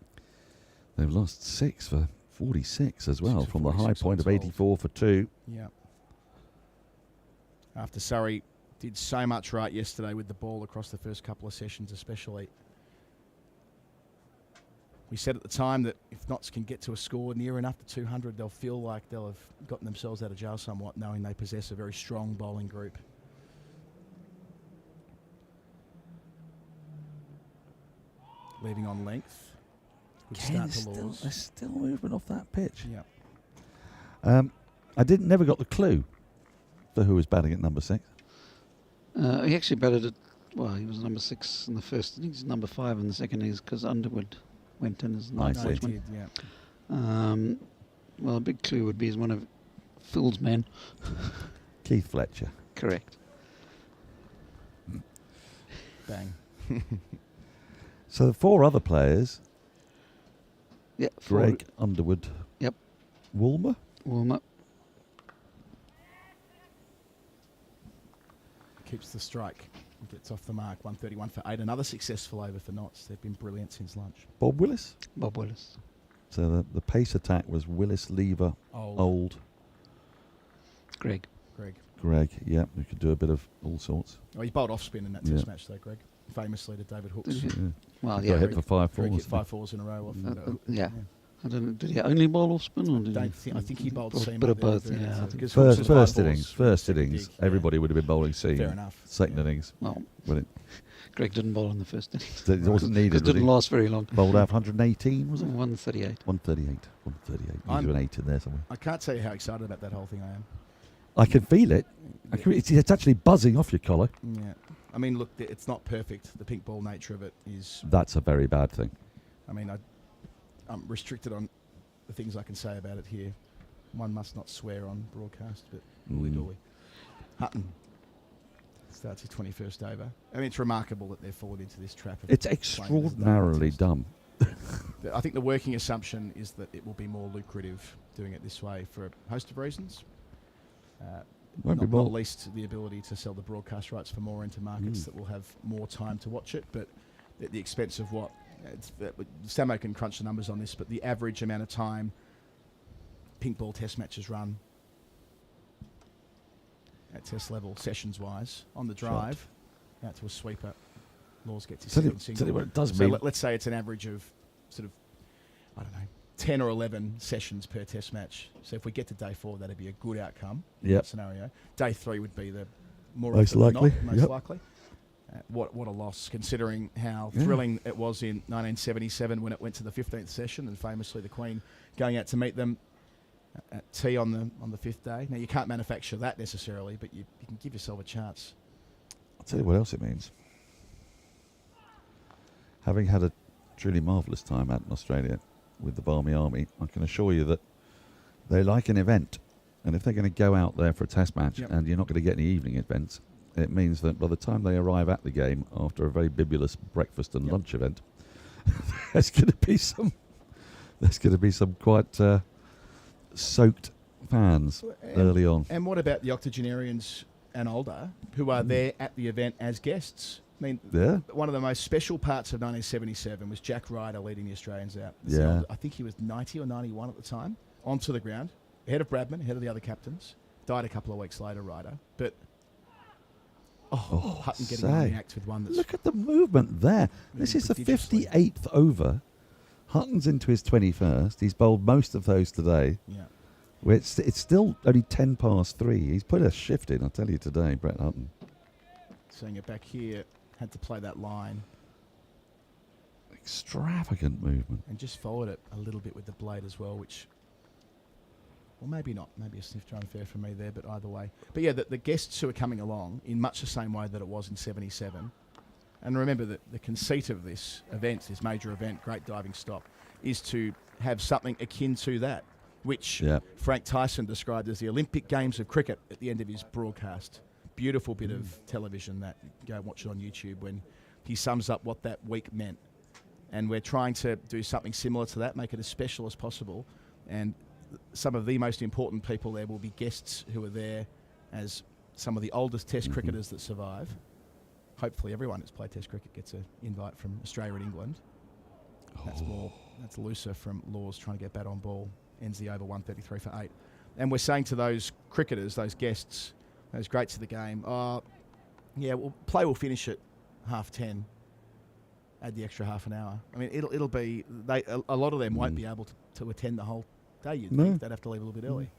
They've lost 6 for 46 as well,
6 for
from the high
46
point of
on
84 for 2.
Yeah. After Surrey did so much right yesterday with the ball across the first couple of sessions, especially. We said at the time that if Notts can get to a score near enough to 200, they'll feel like they'll have gotten themselves out of jail somewhat, knowing they possess a very strong bowling group. Leaving on length. Good start to Laws.
There's still movement off that pitch.
Yeah.
I never got the clue for who was batting at number 6.
He actually batted at, well, he was number 6 in the first innings, number 5 in the second innings, because Underwood went in as
I
night
see.
watchman.
Yeah.
Well, a big clue would be he's one of Phil's men.
Keith Fletcher.
Correct.
Bang.
So the 4 other players,
Yeah.
Greg, Underwood,
Yep.
Woolmer.
Warm up.
Keeps the strike. Gets off the mark. 131 for 8. Another successful over for Notts. They've been brilliant since lunch.
Bob Willis.
Bob Willis.
So the pace attack was Willis, Lever, Old,
Greg.
Greg. Yeah, we could do a bit of all sorts.
Oh, he bowled off spin in that test match, though, Greg. Famously to David Hooks.
Did he?
Yeah.
Well,
Got
yeah.
hit for 5
Greg hit
fours.
5 fours in a row. Off,
Yeah. I don't know. Did he only bowl off spin, or did
I think he bowled seam.
bit of
there,
both?
but,
Yeah. I think
because
First,
Hooks was 5
first
balls,
innings. First
second
innings.
dig, yeah.
Everybody would have been bowling seam.
Fair enough.
Second
Yeah.
innings.
Well,
Greg
Greg didn't bowl in the first innings.
it wasn't needed.
Because it didn't last very long.
Bowled out 118, was it?
138.
138. 138.
I'm-
There's an 8 in there somewhere.
I can't tell you how excited about that whole thing I am.
I can feel it. It's actually buzzing off your collar.
Yeah. I mean, look, it's not perfect. The pink ball nature of it is.
That's a very bad thing.
I mean, I'm restricted on the things I can say about it here. One must not swear on broadcast, but illegally. Hutton starts his 21st over. I mean, it's remarkable that they've fallen into this trap. Of
It's
playing as a
extraordinarily
contest.
dumb.
I think the working assumption is that it will be more lucrative doing it this way for a host of reasons.
Won't be
Not
more.
least the ability to sell the broadcast rights for more into markets that will have more time to watch it, but at the expense of what? Samo can crunch the numbers on this, but the average amount of time pink ball test matches run at test level, sessions-wise, on the drive, out to a sweeper. Laws gets his
Tell you
second single.
what it does
So
mean.
let's say it's an average of sort of, I don't know, 10 or 11 sessions per test match. So if we get to day 4, that'd be a good outcome in
Yep.
that scenario. Day 3 would be the more
Most
often than
likely,
not, most
yep.
likely. What a loss, considering how
Yeah.
thrilling it was in 1977 when it went to the 15th session, and famously the Queen going out to meet them at tea on the 5th day. Now, you can't manufacture that necessarily, but you can give yourself a chance.
I'll tell you what else it means. Having had a truly marvellous time out in Australia with the Barmy Army, I can assure you that they like an event. And if they're going to go out there for a test match and you're not going to get any evening events, it means that by the time they arrive at the game after a very bibulous breakfast and lunch event, there's going to be some quite soaked fans early on.
And what about the octogenarians and older who are there at the event as guests? I mean, one of the most special parts of 1977 was Jack Ryder leading the Australians out.
Yeah.
I think he was 90 or 91 at the time, onto the ground, ahead of Bradman, ahead of the other captains. Died a couple of weeks later, Ryder. But, Hutton getting on the act with one that's...
Look at the movement there.
really
This is the
prodigiously.
58th over. Hutton's into his 21st. He's bowled most of those today.
Yeah.
It's still only 10 past 3. He's put a shift in, I'll tell you today, Brett Hutton.
Seeing it back here, had to play that line.
Extravagant movement.
And just followed it a little bit with the blade as well, which Well, maybe not. Maybe a snifter unfair from me there, but either way. But yeah, the guests who are coming along in much the same way that it was in 77. And remember that the conceit of this event, this major event, Great Diving Stop, is to have something akin to that, which Frank Tyson described as the Olympic Games of cricket at the end of his broadcast. Beautiful bit of television that, go and watch it on YouTube, when he sums up what that week meant. And we're trying to do something similar to that, make it as special as possible. And some of the most important people there will be guests who are there as some of the oldest Test cricketers that survive. Hopefully everyone who's played Test cricket gets an invite from Australia and England. That's looser from Laws trying to get bat on ball. Ends the over 133 for 8. And we're saying to those cricketers, those guests, those greats of the game, play will finish at 10:30. Add the extra half an hour. I mean, it'll be a lot of them won't be able to attend the whole day. You'd think they'd have to leave a little bit early.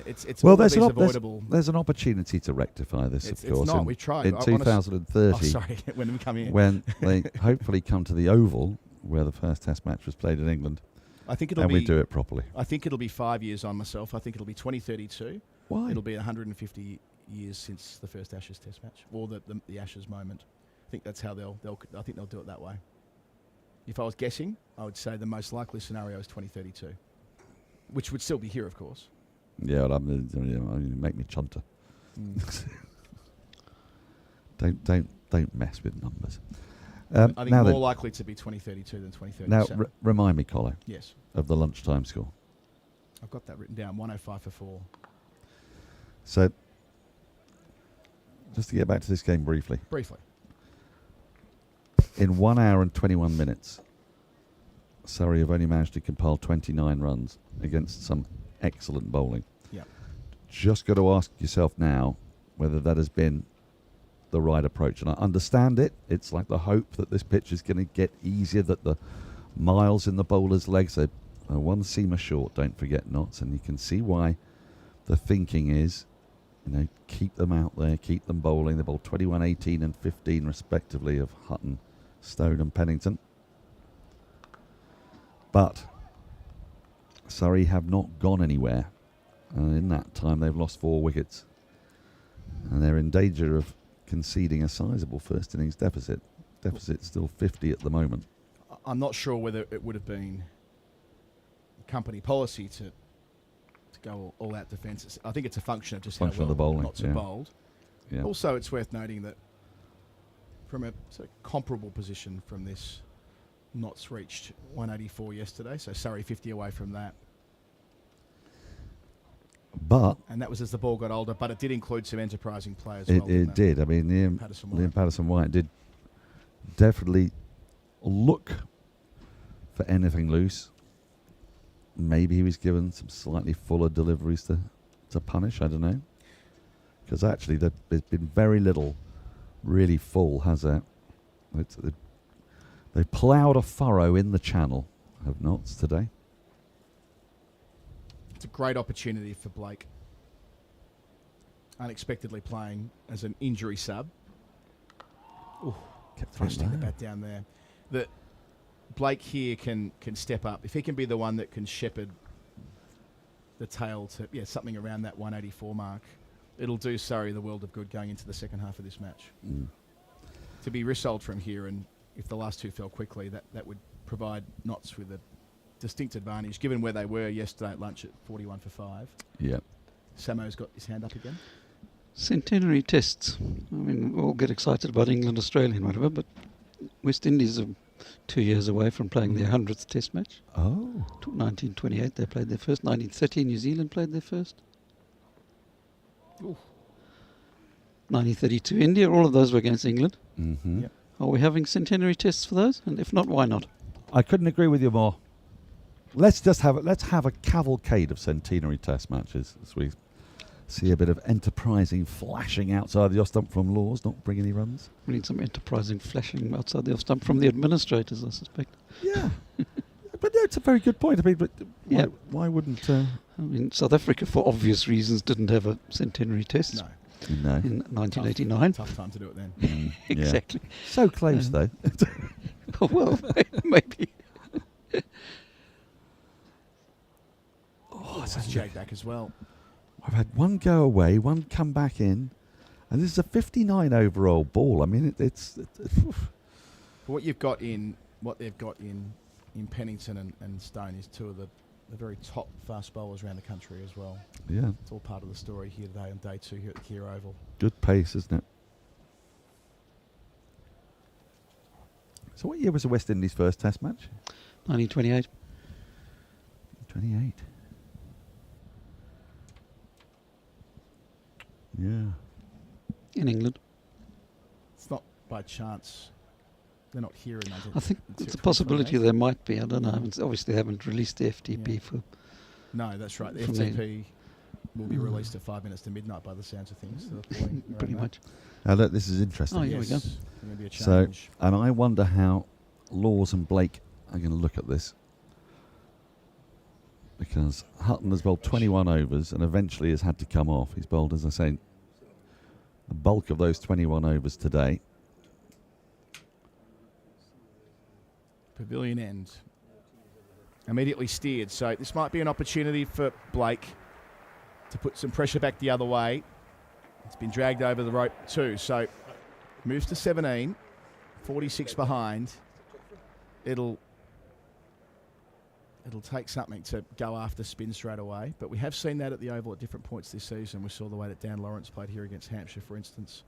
It's
well,
avoidable.
There's an opportunity to rectify this, of course.
It's not. We tried
in 2030.
When we come in,
when they hopefully come to the Oval, where the first Test match was played in England.
I think
we do it properly.
I think it'll be 5 years on myself. I think it'll be 2032.
Why?
It'll be 150 years since the first Ashes Test match, or the Ashes moment. I think that's how I think they'll do it that way. If I was guessing, I would say the most likely scenario is 2032, which would still be here, of course.
Yeah, well, make me chunter. Don't mess with numbers.
I think more likely to be 2032 than 2037.
Now, remind me, Collo.
Yes.
Of the lunchtime score.
I've got that written down. 105 for 4.
So, just to get back to this game briefly. In 1 hour and 21 minutes, Surrey have only managed to compile 29 runs against some excellent bowling.
Yeah.
Just got to ask yourself now whether that has been the right approach. And I understand it. It's like the hope that this pitch is going to get easier, that the miles in the bowler's legs are one seamer short, don't forget, Notts. And you can see why the thinking is, keep them out there, keep them bowling. They bowled 21, 18 and 15 respectively of Hutton, Stone and Pennington. But Surrey have not gone anywhere. And in that time, they've lost 4 wickets. And they're in danger of conceding a sizable first innings deficit. Deficit's still 50 at the moment.
I'm not sure whether it would have been company policy to go all out defence. I think it's a function of just how well
the bowling,
Notts are bowled.
Yeah.
Also, it's worth noting that from a sort of comparable position from this, Notts reached 184 yesterday, so Surrey 50 away from that. And that was as the ball got older, but it did include some enterprising players.
It did. I mean, Liam Patterson-White did definitely look for anything loose. Maybe he was given some slightly fuller deliveries to punish. I don't know. Because actually, there's been very little really full, has there? They ploughed a furrow in the channel of Notts today.
It's a great opportunity for Blake. Unexpectedly playing as an injury sub. Kept thrusting the bat down there. That Blake here can step up. If he can be the one that can shepherd the tail to something around that 184 mark, it'll do Surrey the world of good going into the second half of this match. To be rissoled from here, and if the last 2 fell quickly, that would provide Notts with a distinct advantage, given where they were yesterday at lunch at 41 for 5.
Yeah.
Samo's got his hand up again.
Centenary tests. I mean, we all get excited about England, Australia and whatever, but West Indies are 2 years away from playing their 100th test match.
Oh.
1928 they played their first. 1930 New Zealand played their first. 1932 India, all of those were against England.
Mm-hmm.
Yep.
Are we having centenary tests for those? And if not, why not?
I couldn't agree with you more. Let's have a cavalcade of centenary test matches as we see a bit of enterprising flashing outside the off stump from Laws, not bring any runs.
We need some enterprising flashing outside the off stump from the administrators, I suspect.
Yeah. But it's a very good point. I mean, why wouldn't... I
mean, South Africa, for obvious reasons, didn't have a centenary test.
No.
In 1989.
Tough time to do it then.
Exactly.
So close, though.
Well, maybe.
It's jagged back as well.
I've had one go away, one come back in, and this is a 59 overall ball. I mean, it's
What they've got in Pennington and Stone is two of the very top fast bowlers around the country as well.
yeah,
It's all part of the story here today on day 2 here at the Kia Oval.
good pace, isn't it? So what year was the West Indies' first Test match?
1928.
28. Yeah.
In England.
It's not by chance. They're not here in
I think it's a possibility there might be. I don't know. Obviously, they haven't released the FTP for.
No, that's right. The
from
FTP will be released at 5 minutes to midnight by the sounds of things.
Pretty much.
Now look, this is interesting.
Oh, here we go.
Going to be a
So,
change.
and I wonder how Laws and Blake are going to look at this. Because Hutton has bowled 21 overs and eventually has had to come off. He's bowled, as I say, the bulk of those 21 overs today.
Pavilion end. Immediately steered. So this might be an opportunity for Blake to put some pressure back the other way. It's been dragged over the rope too. So moves to 17. 46 behind. It'll take something to go after spin straight away. But we have seen that at the Oval at different points this season. We saw the way that Dan Lawrence played here against Hampshire, for instance.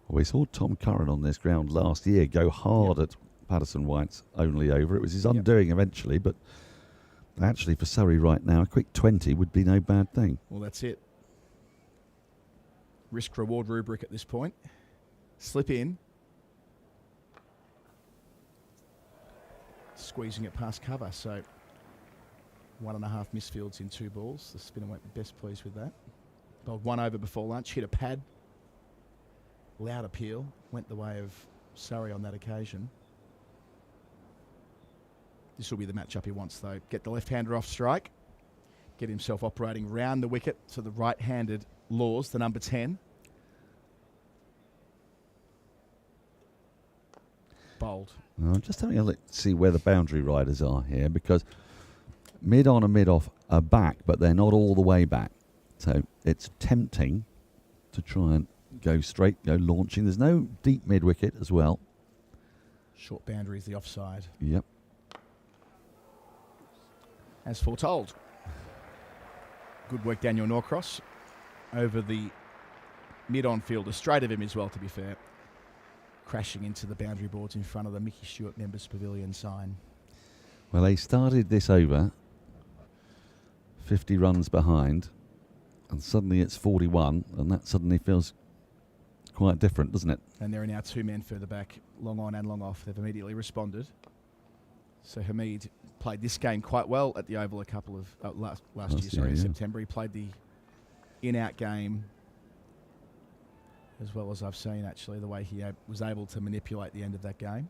Well, we saw Tom Curran on this ground last year go hard at Patterson White's only over. It was his undoing eventually, but actually for Surrey right now, a quick 20 would be no bad thing.
Well, that's it. Risk-reward rubric at this point. Slip in. Squeezing it past cover, so 1.5 misfields in 2 balls. The spinner won't be best pleased with that. Bowled 1 over before lunch, hit a pad. Loud appeal, went the way of Surrey on that occasion. This will be the matchup he wants, though. Get the left-hander off strike. Get himself operating round the wicket to the right-handed Laws, the number 10. Bowled.
I'm just having a look to see where the boundary riders are here, because mid-on and mid-off are back, but they're not all the way back. So it's tempting to try and go straight, go launching. There's no deep mid-wicket as well.
Short boundary is the offside.
Yep.
As foretold. Good work, Daniel Norcross. Over the mid-on fielder, straight of him as well, to be fair. Crashing into the boundary boards in front of the Mickey Stewart Members Pavilion sign.
Well, they started this over 50 runs behind, and suddenly it's 41, and that suddenly feels quite different, doesn't it?
And there are now 2 men further back, long on and long off. They've immediately responded. So Hamid played this game quite well at the Oval a couple of last year, in September. He played the in-out game as well as I've seen, actually, the way he was able to manipulate the end of that game.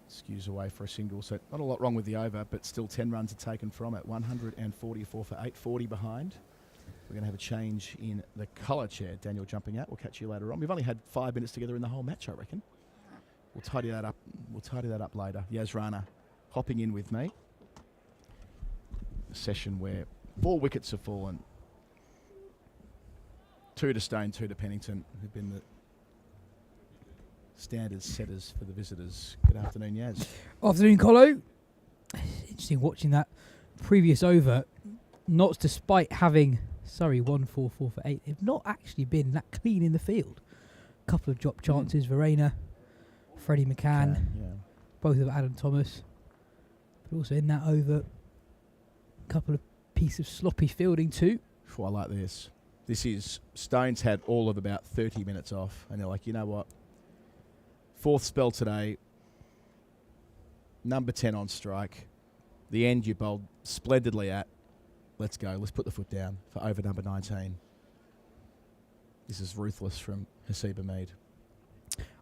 Skews away for a single, so not a lot wrong with the over, but still 10 runs are taken from it. 144 for 8, 40 behind. We're going to have a change in the colour chair. Daniel jumping out. We'll catch you later on. We've only had 5 minutes together in the whole match, I reckon. We'll tidy that up. We'll tidy that up later. Yas Rana hopping in with me. A session where 4 wickets have fallen. 2 to Stone, 2 to Pennington, who've been the standard setters for the visitors. Good afternoon, Yas.
Afternoon, Colo. Interesting watching that previous over. Not despite having Surrey 144 for 8, they've not actually been that clean in the field. A couple of drop chances, Verena, Freddie McCann, both of Adam Thomas. But also in that over, a couple of pieces of sloppy fielding too.
I like this. This is, Stone's had all of about 30 minutes off, and they're like, you know what? 4th spell today, number 10 on strike. The end you bowled splendidly at. Let's go. Let's put the foot down for over number 19. This is ruthless from Hasib Hamid.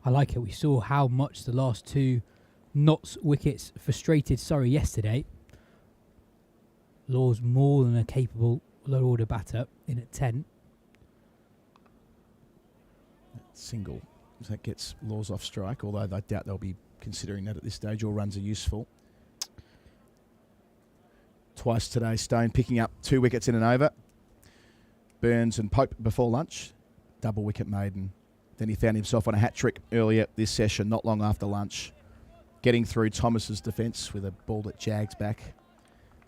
I like it. We saw how much the last 2 Notts wickets frustrated Surrey yesterday. Law's more than a capable low-order batter in at 10.
Single. So that gets Laws off strike, although I doubt they'll be considering that at this stage all runs are useful. Twice today, Stone picking up 2 wickets in an over. Burns and Pope before lunch. Double wicket maiden. Then he found himself on a hat-trick earlier this session, not long after lunch. Getting through Thomas's defence with a ball that jags back.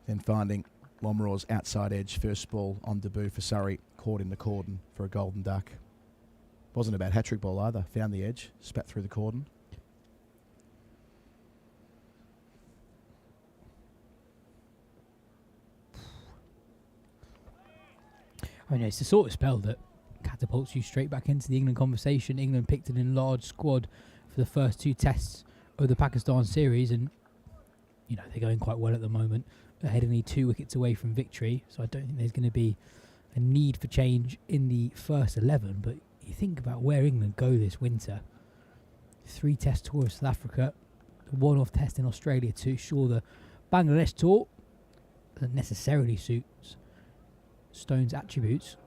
Then finding Lomraw's outside edge, first ball on debut for Surrey, caught in the cordon for a golden duck. Wasn't a bad hat-trick ball either. Found the edge, spat through the cordon.
I know it's the sort of spell that catapults you straight back into the England conversation. England picked an enlarged squad for the first 2 tests of the Pakistan series, and you know they're going quite well at the moment. Ahead only 2 wickets away from victory, so I don't think there's going to be a need for change in the first 11. But you think about where England go this winter: 3 test tour of South Africa, the 1-off test in Australia too. Sure, the Bangladesh tour doesn't necessarily suits Stone's attributes.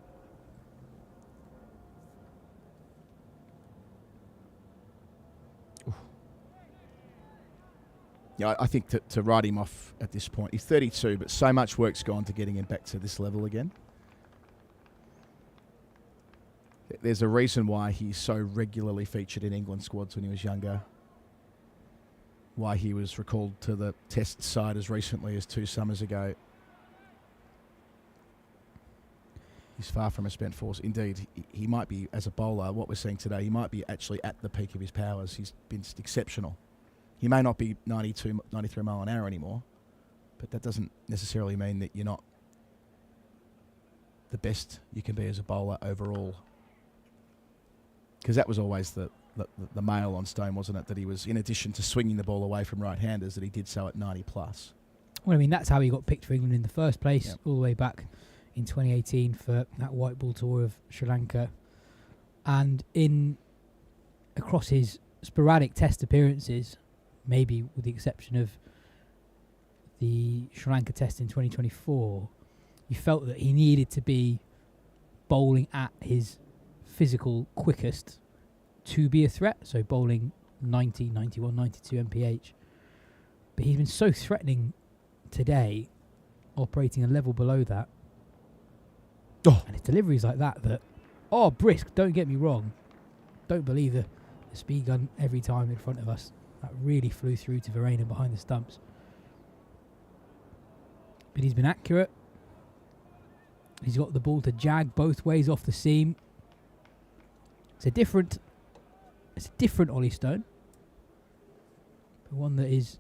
Yeah, I think to write him off at this point. He's 32, but so much work's gone to getting him back to this level again. There's a reason why he's so regularly featured in England squads when he was younger. Why he was recalled to the test side as recently as 2 summers ago. He's far from a spent force. Indeed, he might be, as a bowler, what we're seeing today, he might be actually at the peak of his powers. He's been exceptional. He may not be 92, 93 mile an hour anymore, but that doesn't necessarily mean that you're not the best you can be as a bowler overall. Because that was always the mail on Stone, wasn't it? That he was, in addition to swinging the ball away from right-handers, that he did so at 90 plus.
Well, I mean, that's how he got picked for England in the first place, all the way back in 2018 for that white ball tour of Sri Lanka. And across his sporadic test appearances, maybe with the exception of the Sri Lanka test in 2024, you felt that he needed to be bowling at his physical quickest to be a threat. So bowling 90, 91, 92 mph. But he's been so threatening today, operating a level below that.
Oh.
And his deliveries like that, brisk, don't get me wrong. Don't believe the speed gun every time in front of us. That really flew through to Verena behind the stumps. But he's been accurate. He's got the ball to jag both ways off the seam. It's a different Ollie Stone. But one that is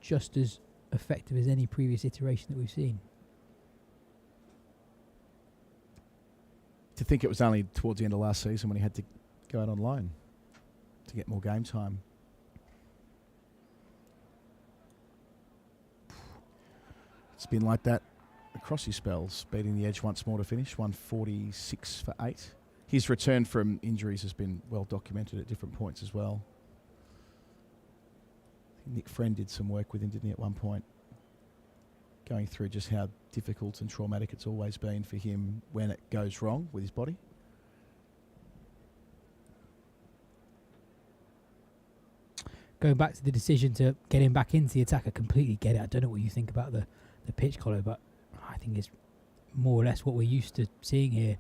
just as effective as any previous iteration that we've seen.
To think it was only towards the end of last season when he had to go out on loan to get more game time. It's been like that across his spells, beating the edge once more to finish, 146 for 8. His return from injuries has been well documented at different points as well. Nick Friend did some work with him, didn't he, at one point? Going through just how difficult and traumatic it's always been for him when it goes wrong with his body.
Going back to the decision to get him back into the attack, I completely get it. I don't know what you think about the pitch collar, but I think it's more or less what we're used to seeing here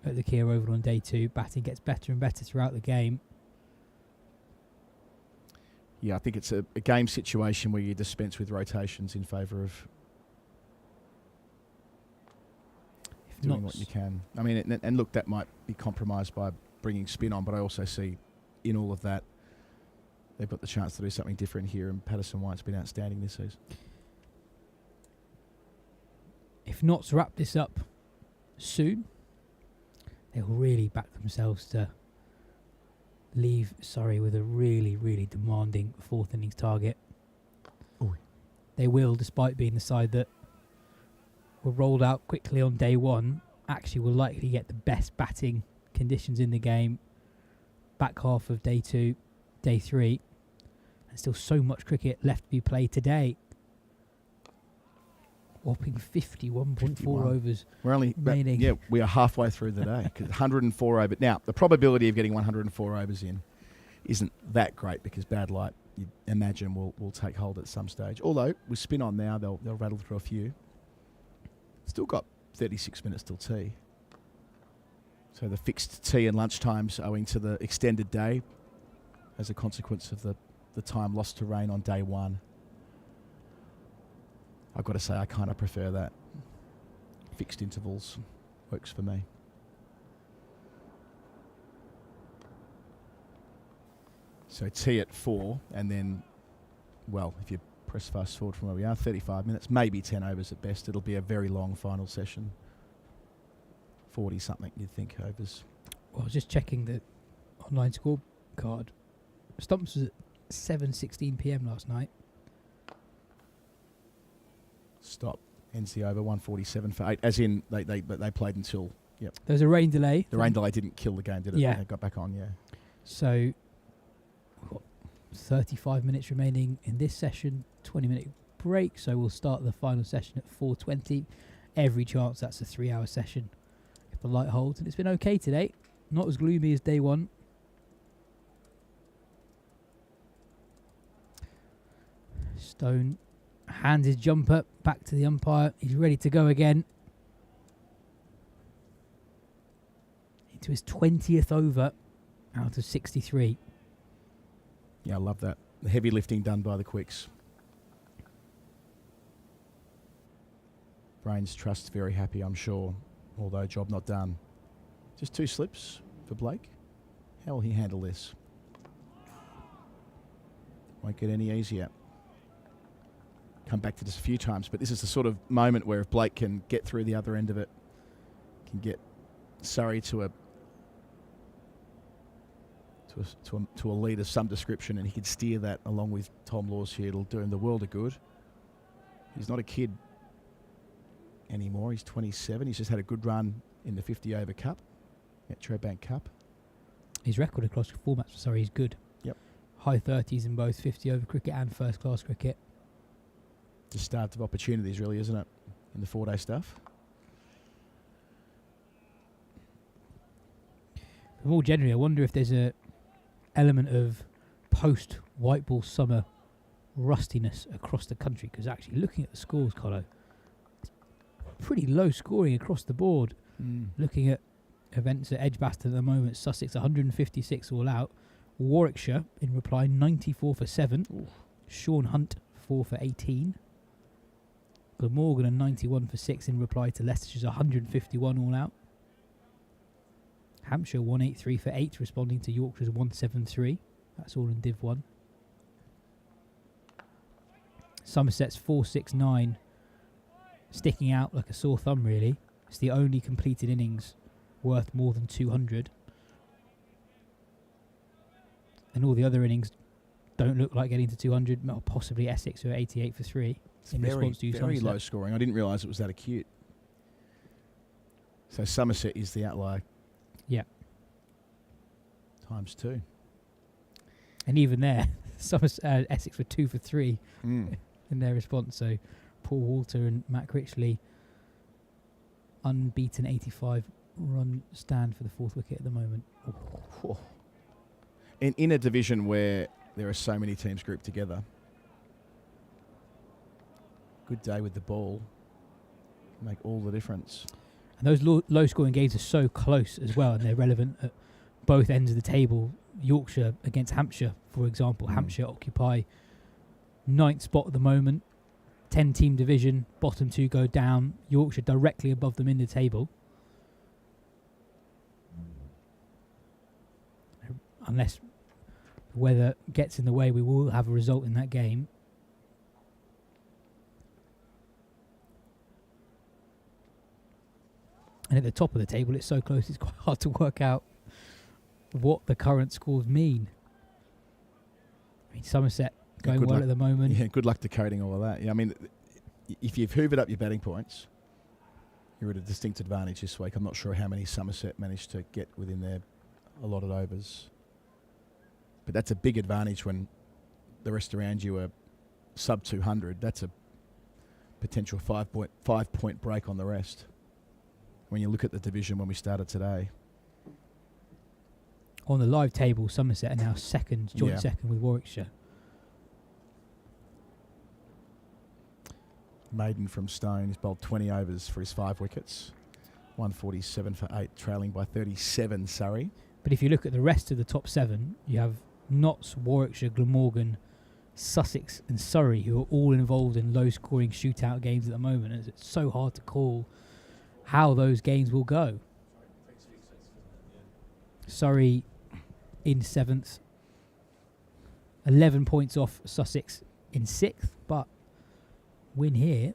at the Kia Oval on day 2. Batting gets better and better throughout the game.
Yeah, I think it's a game situation where you dispense with rotations in favour of doing what you can. I mean, and look, that might be compromised by bringing spin on, but I also see in all of that they've got the chance to do something different here, and Patterson White's been outstanding this season.
If Notts wrap this up soon, they'll really back themselves to leave Surrey with a really, really demanding 4th innings target.
Ooh.
They will, despite being the side that were rolled out quickly on day 1, actually will likely get the best batting conditions in the game back half of day 2, day 3, and still so much cricket left to be played today. Whopping 51.4 overs.
We're only
remaining.
we are halfway through the day. 104 overs. Now, the probability of getting 104 overs in isn't that great because bad light you imagine will take hold at some stage. Although with spin on now, they'll rattle through a few. Still got 36 minutes till tea. So the fixed tea and lunch times owing to the extended day as a consequence of the time lost to rain on day one. I've got to say I kind of prefer that. Fixed intervals works for me. So tea at 4 and then, well, if you press fast forward from where we are, 35 minutes, maybe 10 overs at best. It'll be a very long final session. 40 something you'd think overs.
Well, I was just checking the online scorecard. Stumps was at 7:16 p.m. last night.
Stop. Ends the over 147 for 8. As in, they played until, yep.
There was a rain delay.
The rain delay didn't kill the game, did it?
Yeah.
They got back on, yeah.
So, we've got 35 minutes remaining in this session, 20-minute break. So we'll start the final session at 4:20. Every chance that's a 3-hour session if the light holds. And it's been okay today. Not as gloomy as day one. Stone hands his jumper back to the umpire. He's ready to go again. Into his 20th over out of 63.
Yeah, I love that. The heavy lifting done by the quicks. Brains Trust very happy, I'm sure, although job not done. Just 2 slips for Blake. How will he handle this? Won't get any easier. Come back to this a few times, but this is the sort of moment where if Blake can get through the other end of it, can get Surrey to a lead of some description, and he can steer that along with Tom Laws here. It'll do him the world of good. He's not a kid anymore. He's 27. He's just had a good run in the 50 over Cup, Metro Bank Cup.
His record across formats for Surrey is good.
Yep.
High 30s in both 50 over cricket and first class cricket.
The start of opportunities, really, isn't it, in the 4-day stuff?
But more generally, I wonder if there's a element of post white ball summer rustiness across the country, because actually looking at the scores, Colo, pretty low scoring across the board. Looking at events at Edgbaston at the moment, Sussex 156 all out, Warwickshire in reply 94 for 7, Sean Hunt 4 for 18, Glamorgan and 91 for 6 in reply to Leicestershire's 151 all out. Hampshire 183 for 8 responding to Yorkshire's 173. That's all in Div 1. Somerset's 469 sticking out like a sore thumb, really. It's the only completed innings worth more than 200. And all the other innings don't look like getting to 200, or possibly Essex, who are 88 for 3
It's
in response to
very
Somerset.
low scoring. I didn't realise it was that acute. So Somerset is the outlier.
Yeah.
Times 2.
And even there, Essex were 2 for 3 in their response. So Paul Walter and Matt Critchley, unbeaten 85 run stand for the 4th wicket at the moment.
In a division where there are so many teams grouped together, good day with the ball can make all the difference.
And those low scoring games are so close as well, and they're relevant at both ends of the table. Yorkshire against Hampshire, for example. Hampshire occupy 9th spot at the moment. 10-team division, bottom 2 go down. Yorkshire directly above them in the table. Unless the weather gets in the way, we will have a result in that game. And at the top of the table, it's so close, it's quite hard to work out what the current scores mean. I mean, Somerset going well
luck
at the moment.
Yeah, good luck decoding all of that. Yeah, I mean, if you've hoovered up your batting points, you're at a distinct advantage this week. I'm not sure how many Somerset managed to get within their allotted overs. But that's a big advantage when the rest around you are sub 200. That's a potential 5-point break on the rest. When you look at the division when we started today.
On the live table, Somerset are now second, joint
Yeah.
second with Warwickshire.
maiden from Stone. He's bowled 20 overs for his 5 wickets. 147 for 8, trailing by 37 Surrey.
But if you look at the rest of the top 7, you have Notts, Warwickshire, Glamorgan, Sussex and Surrey, who are all involved in low-scoring shootout games at the moment. And it's so hard to call how those games will go. Surrey in 7th, 11 points off Sussex in 6th, but win here,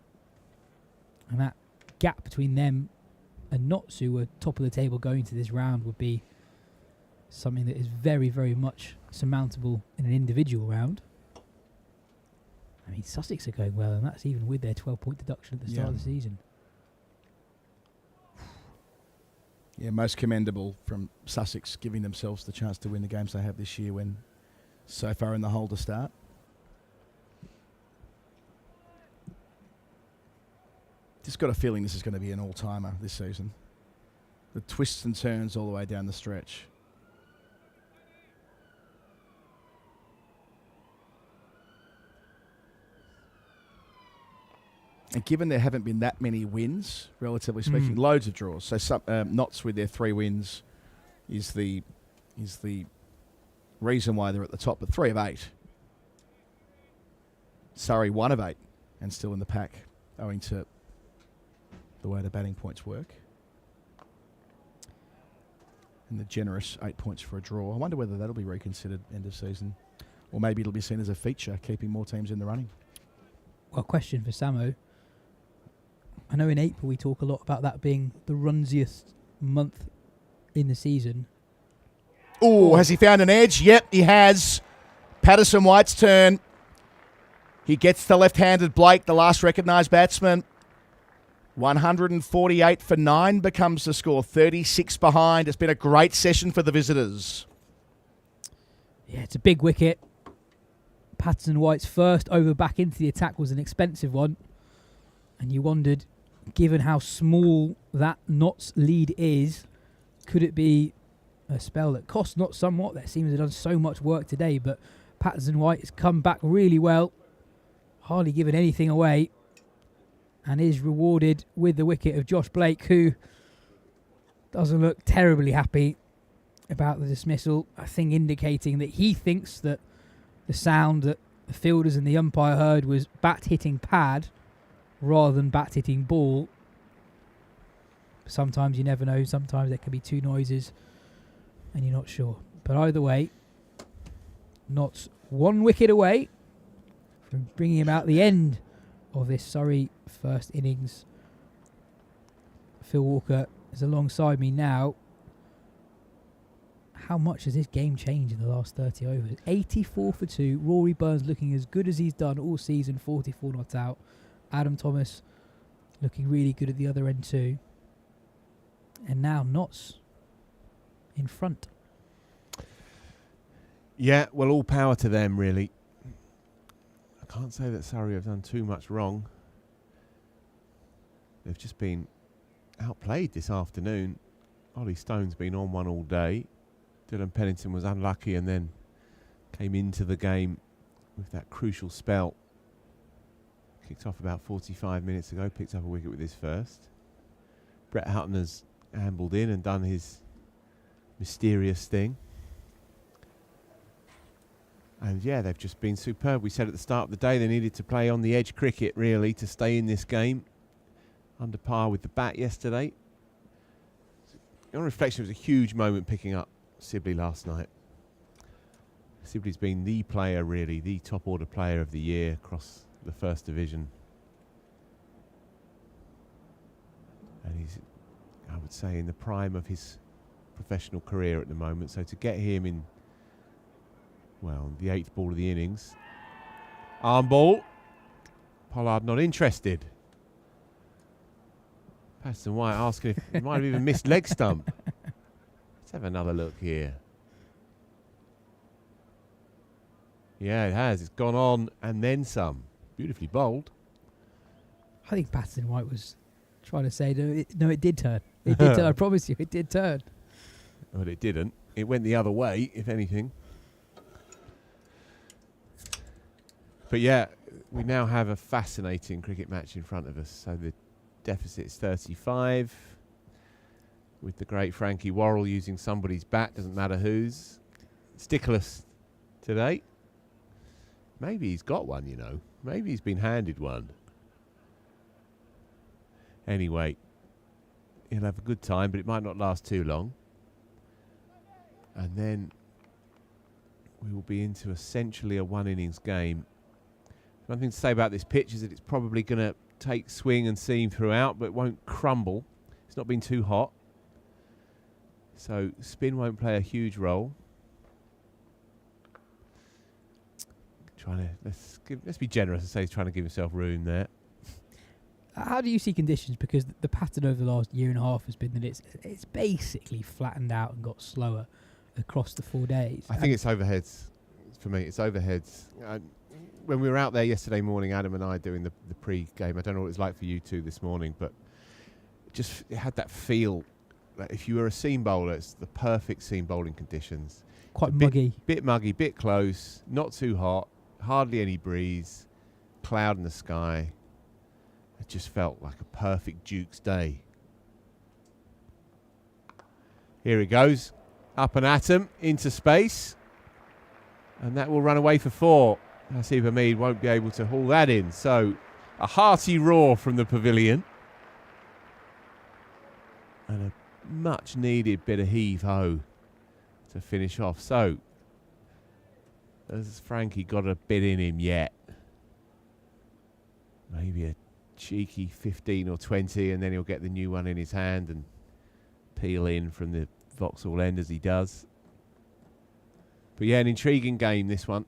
and that gap between them and Notts, who were top of the table going to this round, would be something that is very, very much surmountable in an individual round. I mean, Sussex are going well, and that's even with their 12-point deduction at the start of the season.
Yeah, most commendable from Sussex, giving themselves the chance to win the games they have this year when so far in the hole to start. Just got a feeling this is going to be an all-timer this season. The twists and turns all the way down the stretch. And given there haven't been that many wins, relatively speaking, loads of draws. So some, Notts with their 3 wins is the reason why they're at the top. But 3 of 8. Surrey 1 of 8 and still in the pack, owing to the way the batting points work. And the generous 8 points for a draw. I wonder whether that'll be reconsidered end of season. Or maybe it'll be seen as a feature, keeping more teams in the running.
Well, question for Samo. I know in April we talk a lot about that being the runsiest month in the season.
Oh, has he found an edge? Yep, he has. Patterson White's turn. He gets the left-handed Blake, the last recognised batsman. 148 for 9 becomes the score. 36 behind. It's been a great session for the visitors.
Yeah, it's a big wicket. Patterson White's first over back into the attack was an expensive one. And you wondered, given how small that Notts lead is, could it be a spell that cost Notts somewhat? That seems to have done so much work today, but Patterson White has come back really well, hardly given anything away, and is rewarded with the wicket of Josh Blake, who doesn't look terribly happy about the dismissal. I think indicating that he thinks that the sound that the fielders and the umpire heard was bat hitting pad rather than bat hitting ball. Sometimes you never know. Sometimes there can be 2 noises and you're not sure. But either way, Notts 1 wicket away from bringing about the end of this Surrey first innings. Phil Walker is alongside me now. How much has this game changed in the last 30 overs? 84 for 2. Rory Burns looking as good as he's done all season, 44 not out. Adam Thomas looking really good at the other end too. And now Notts in front.
Yeah, well, all power to them, really. I can't say that Surrey have done too much wrong. They've just been outplayed this afternoon. Ollie Stone's been on one all day. Dylan Pennington was unlucky and then came into the game with that crucial spell. Kicked off about 45 minutes ago, picked up a wicket with his first. Brett Hutton has ambled in and done his mysterious thing. And yeah, they've just been superb. We said at the start of the day they needed to play on the edge cricket, really, to stay in this game. Under par with the bat yesterday. On reflection, it was a huge moment picking up Sibley last night. Sibley's been the player, really, the top order player of the year across the first division. And he's, I would say, in the prime of his professional career at the moment. So to get him in, well, the 8th ball of the innings. Arm ball. Pollard not interested. Patterson White asking if he might have even missed leg stump. Let's have another look here. Yeah, it has. It's gone on and then some. Beautifully bowled.
I think Patterson White was trying to say, no, it did turn. It did turn. I promise you, it did turn.
Well, it didn't. It went the other way, if anything. But yeah, we now have a fascinating cricket match in front of us. So the deficit is 35, with the great Frankie Worrell using somebody's bat, doesn't matter whose. Stickless today. Maybe he's got one, you know. Maybe he's been handed one. Anyway, he'll have a good time, but it might not last too long. And then we will be into essentially a one-innings game. One thing to say about this pitch is that it's probably going to take swing and seam throughout, but it won't crumble. It's not been too hot. So spin won't play a huge role. Let's be generous and say he's trying to give himself room there.
How do you see conditions? Because the pattern over the last year and a half has been that it's basically flattened out and got slower across the 4 days.
I think it's overheads. For me, it's overheads. When we were out there yesterday morning, Adam and I doing the pre-game, I don't know what it was like for you two this morning, but it had that feel that if you were a seam bowler, it's the perfect seam bowling conditions.
Quite muggy.
Bit muggy, bit close, not too hot, hardly any breeze, cloud in the sky. It just felt like a perfect Duke's day. Here he goes. Up and at him, into space. And that will run away for 4. Hasib Hamid won't be able to haul that in. So a hearty roar from the pavilion. And a much needed bit of heave-ho to finish off. So, has Frankie got a bit in him yet? Maybe a cheeky 15 or 20, and then he'll get the new one in his hand and peel in from the Vauxhall end as he does. But yeah, an intriguing game, this one.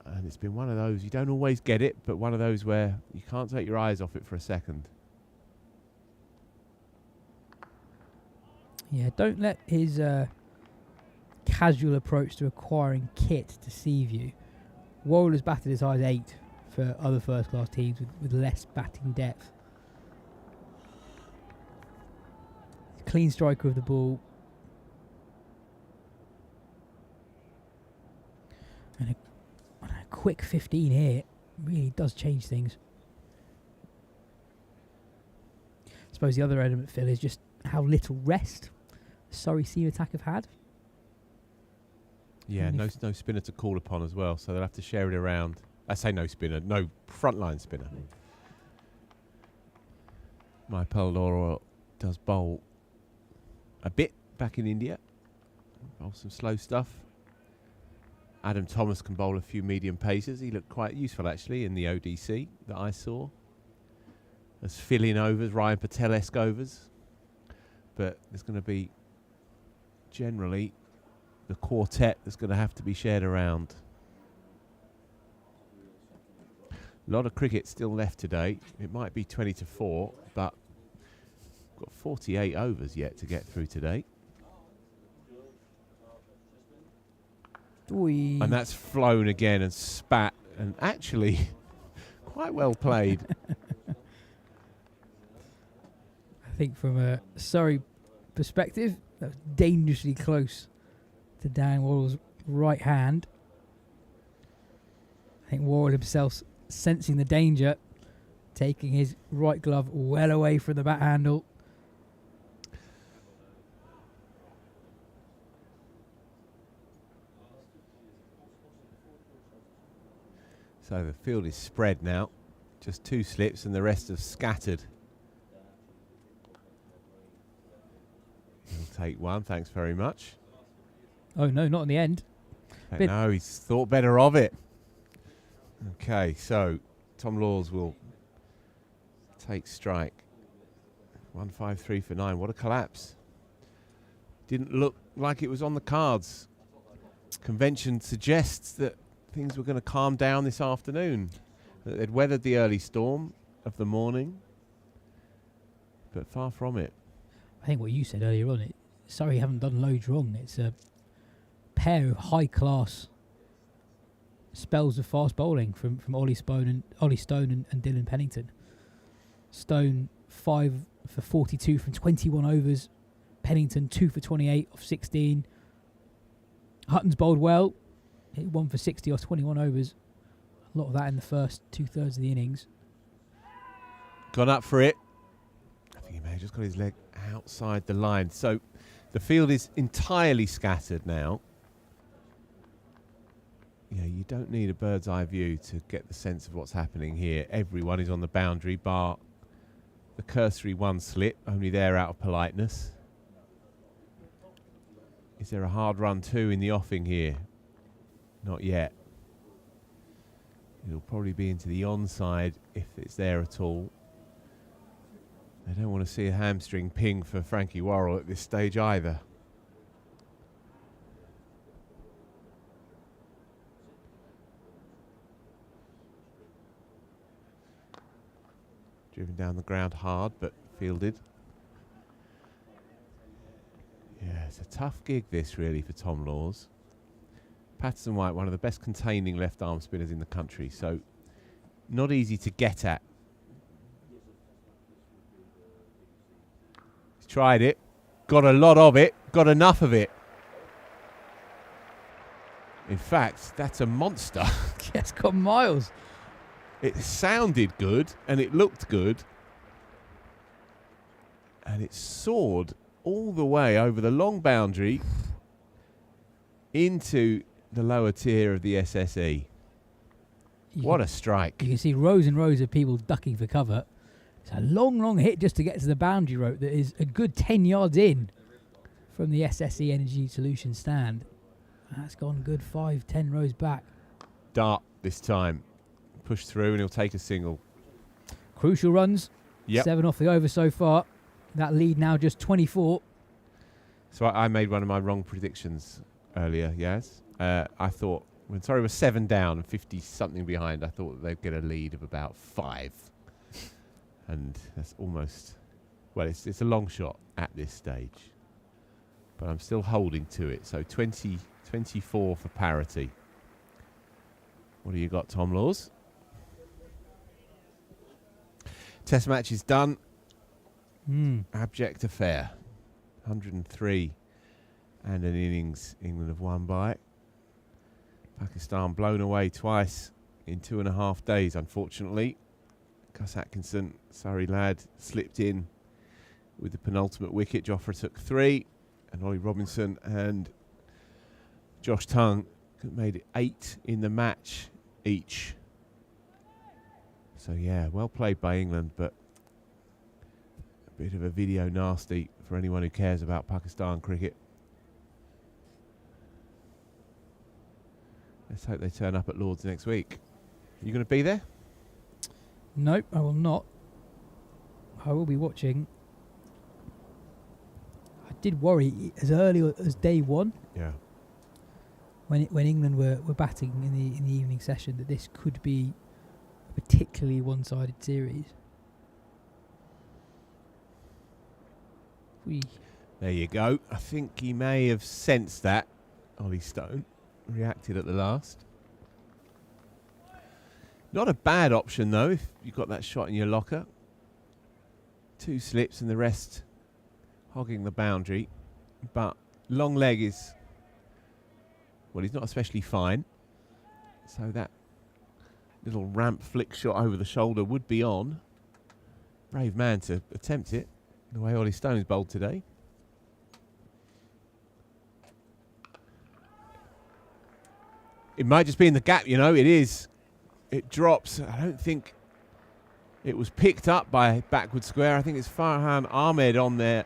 And it's been one of those, you don't always get it, but one of those where you can't take your eyes off it for a second.
Yeah, don't let his casual approach to acquiring kit deceive you. Worrell has batted as high as 8 for other first-class teams with less batting depth. Clean striker of the ball. And a quick 15 here really does change things. I suppose the other element, Phil, is just how little rest Surrey seam attack have had.
Yeah, no spinner to call upon as well, so they'll have to share it around. I say no spinner, no frontline spinner. My Laura does bowl a bit back in India. Bowl some slow stuff. Adam Thomas can bowl a few medium paces. He looked quite useful actually in the ODC that I saw. As fill-in overs, Ryan Patel-esque overs. But there's going to be generally the quartet that's going to have to be shared around. A lot of cricket still left today. It might be 20-4, but got 48 overs yet to get through today.
Oi.
And that's flown again and spat, and actually quite well played.
I think from a Surrey perspective, that was dangerously close to Dan Worrell's right hand. I think Worrell himself sensing the danger, taking his right glove well away from the bat handle.
So the field is spread now. Just 2 slips and the rest have scattered. He'll take one, thanks very much.
Oh no, not in the end.
No, he's thought better of it. Okay, so Tom Laws will take strike. 153 for 9. What a collapse. Didn't look like it was on the cards. Convention suggests that things were going to calm down this afternoon. That they'd weathered the early storm of the morning, but far from it.
I think what you said earlier on, Surrey haven't done loads wrong. It's a pair of high-class spells of fast bowling from Ollie Stone and Dylan Pennington. Stone 5 for 42 from 21 overs. Pennington 2 for 28 off 16. Hutton's bowled well. Hit 1 for 60 off 21 overs. A lot of that in the first 2/3 of the innings.
Gone up for it. I think he may have just got his leg outside the line. So the field is entirely scattered now. Yeah, you don't need a bird's eye view to get the sense of what's happening here. Everyone is on the boundary, bar the cursory one slip, only there out of politeness. Is there a hard run two in the offing here? Not yet. It'll probably be into the onside if it's there at all. They don't want to see a hamstring ping for Frankie Worrell at this stage either. Driven down the ground hard, but fielded. Yeah, it's a tough gig this really for Tom Laws. Patterson White, one of the best containing left arm spinners in the country, so not easy to get at. He's tried it, got a lot of it, got enough of it. In fact, that's a monster.
Yeah, it's got miles.
It sounded good and it looked good, and it soared all the way over the long boundary into the lower tier of the SSE. What a strike.
You can see rows and rows of people ducking for cover. It's a long, long hit just to get to the boundary rope that is a good 10 yards in from the SSE Energy Solutions stand. That's gone good 5-10 rows back.
Dart this time. Push through and he'll take a single.
Crucial runs.
Yep.
7 off the over so far. That lead now just 24.
So I made one of my wrong predictions earlier, yes. I thought when Surrey was 7 down and 50-something behind, I thought they'd get a lead of about 5. And that's almost... Well, it's a long shot at this stage. But I'm still holding to it. So 20-24 for parity. What do you got, Tom Laws? Test match is done. Abject affair. 103 and an innings England have won by. Pakistan blown away twice in 2.5 days, unfortunately. Gus Atkinson, Surrey lad, slipped in with the penultimate wicket. Jofra took 3, and Ollie Robinson and Josh Tongue made it 8 in the match each. So yeah, well played by England, but a bit of a video nasty for anyone who cares about Pakistan cricket. Let's hope they turn up at Lord's next week. Are you going to be there?
Nope, I will not. I will be watching. I did worry as early as day one.
Yeah.
When England were batting in the evening session, that this could be a particularly one-sided series.
There you go. I think he may have sensed that. Ollie Stone reacted at the last. Not a bad option though if you've got that shot in your locker. 2 slips and the rest hogging the boundary. But long leg is... Well, he's not especially fine. So that little ramp flick shot over the shoulder would be on. Brave man to attempt it, the way Ollie Stone's bowled today. It might just be in the gap, you know, it is. It drops. I don't think it was picked up by backward square. I think it's Farhan Ahmed on there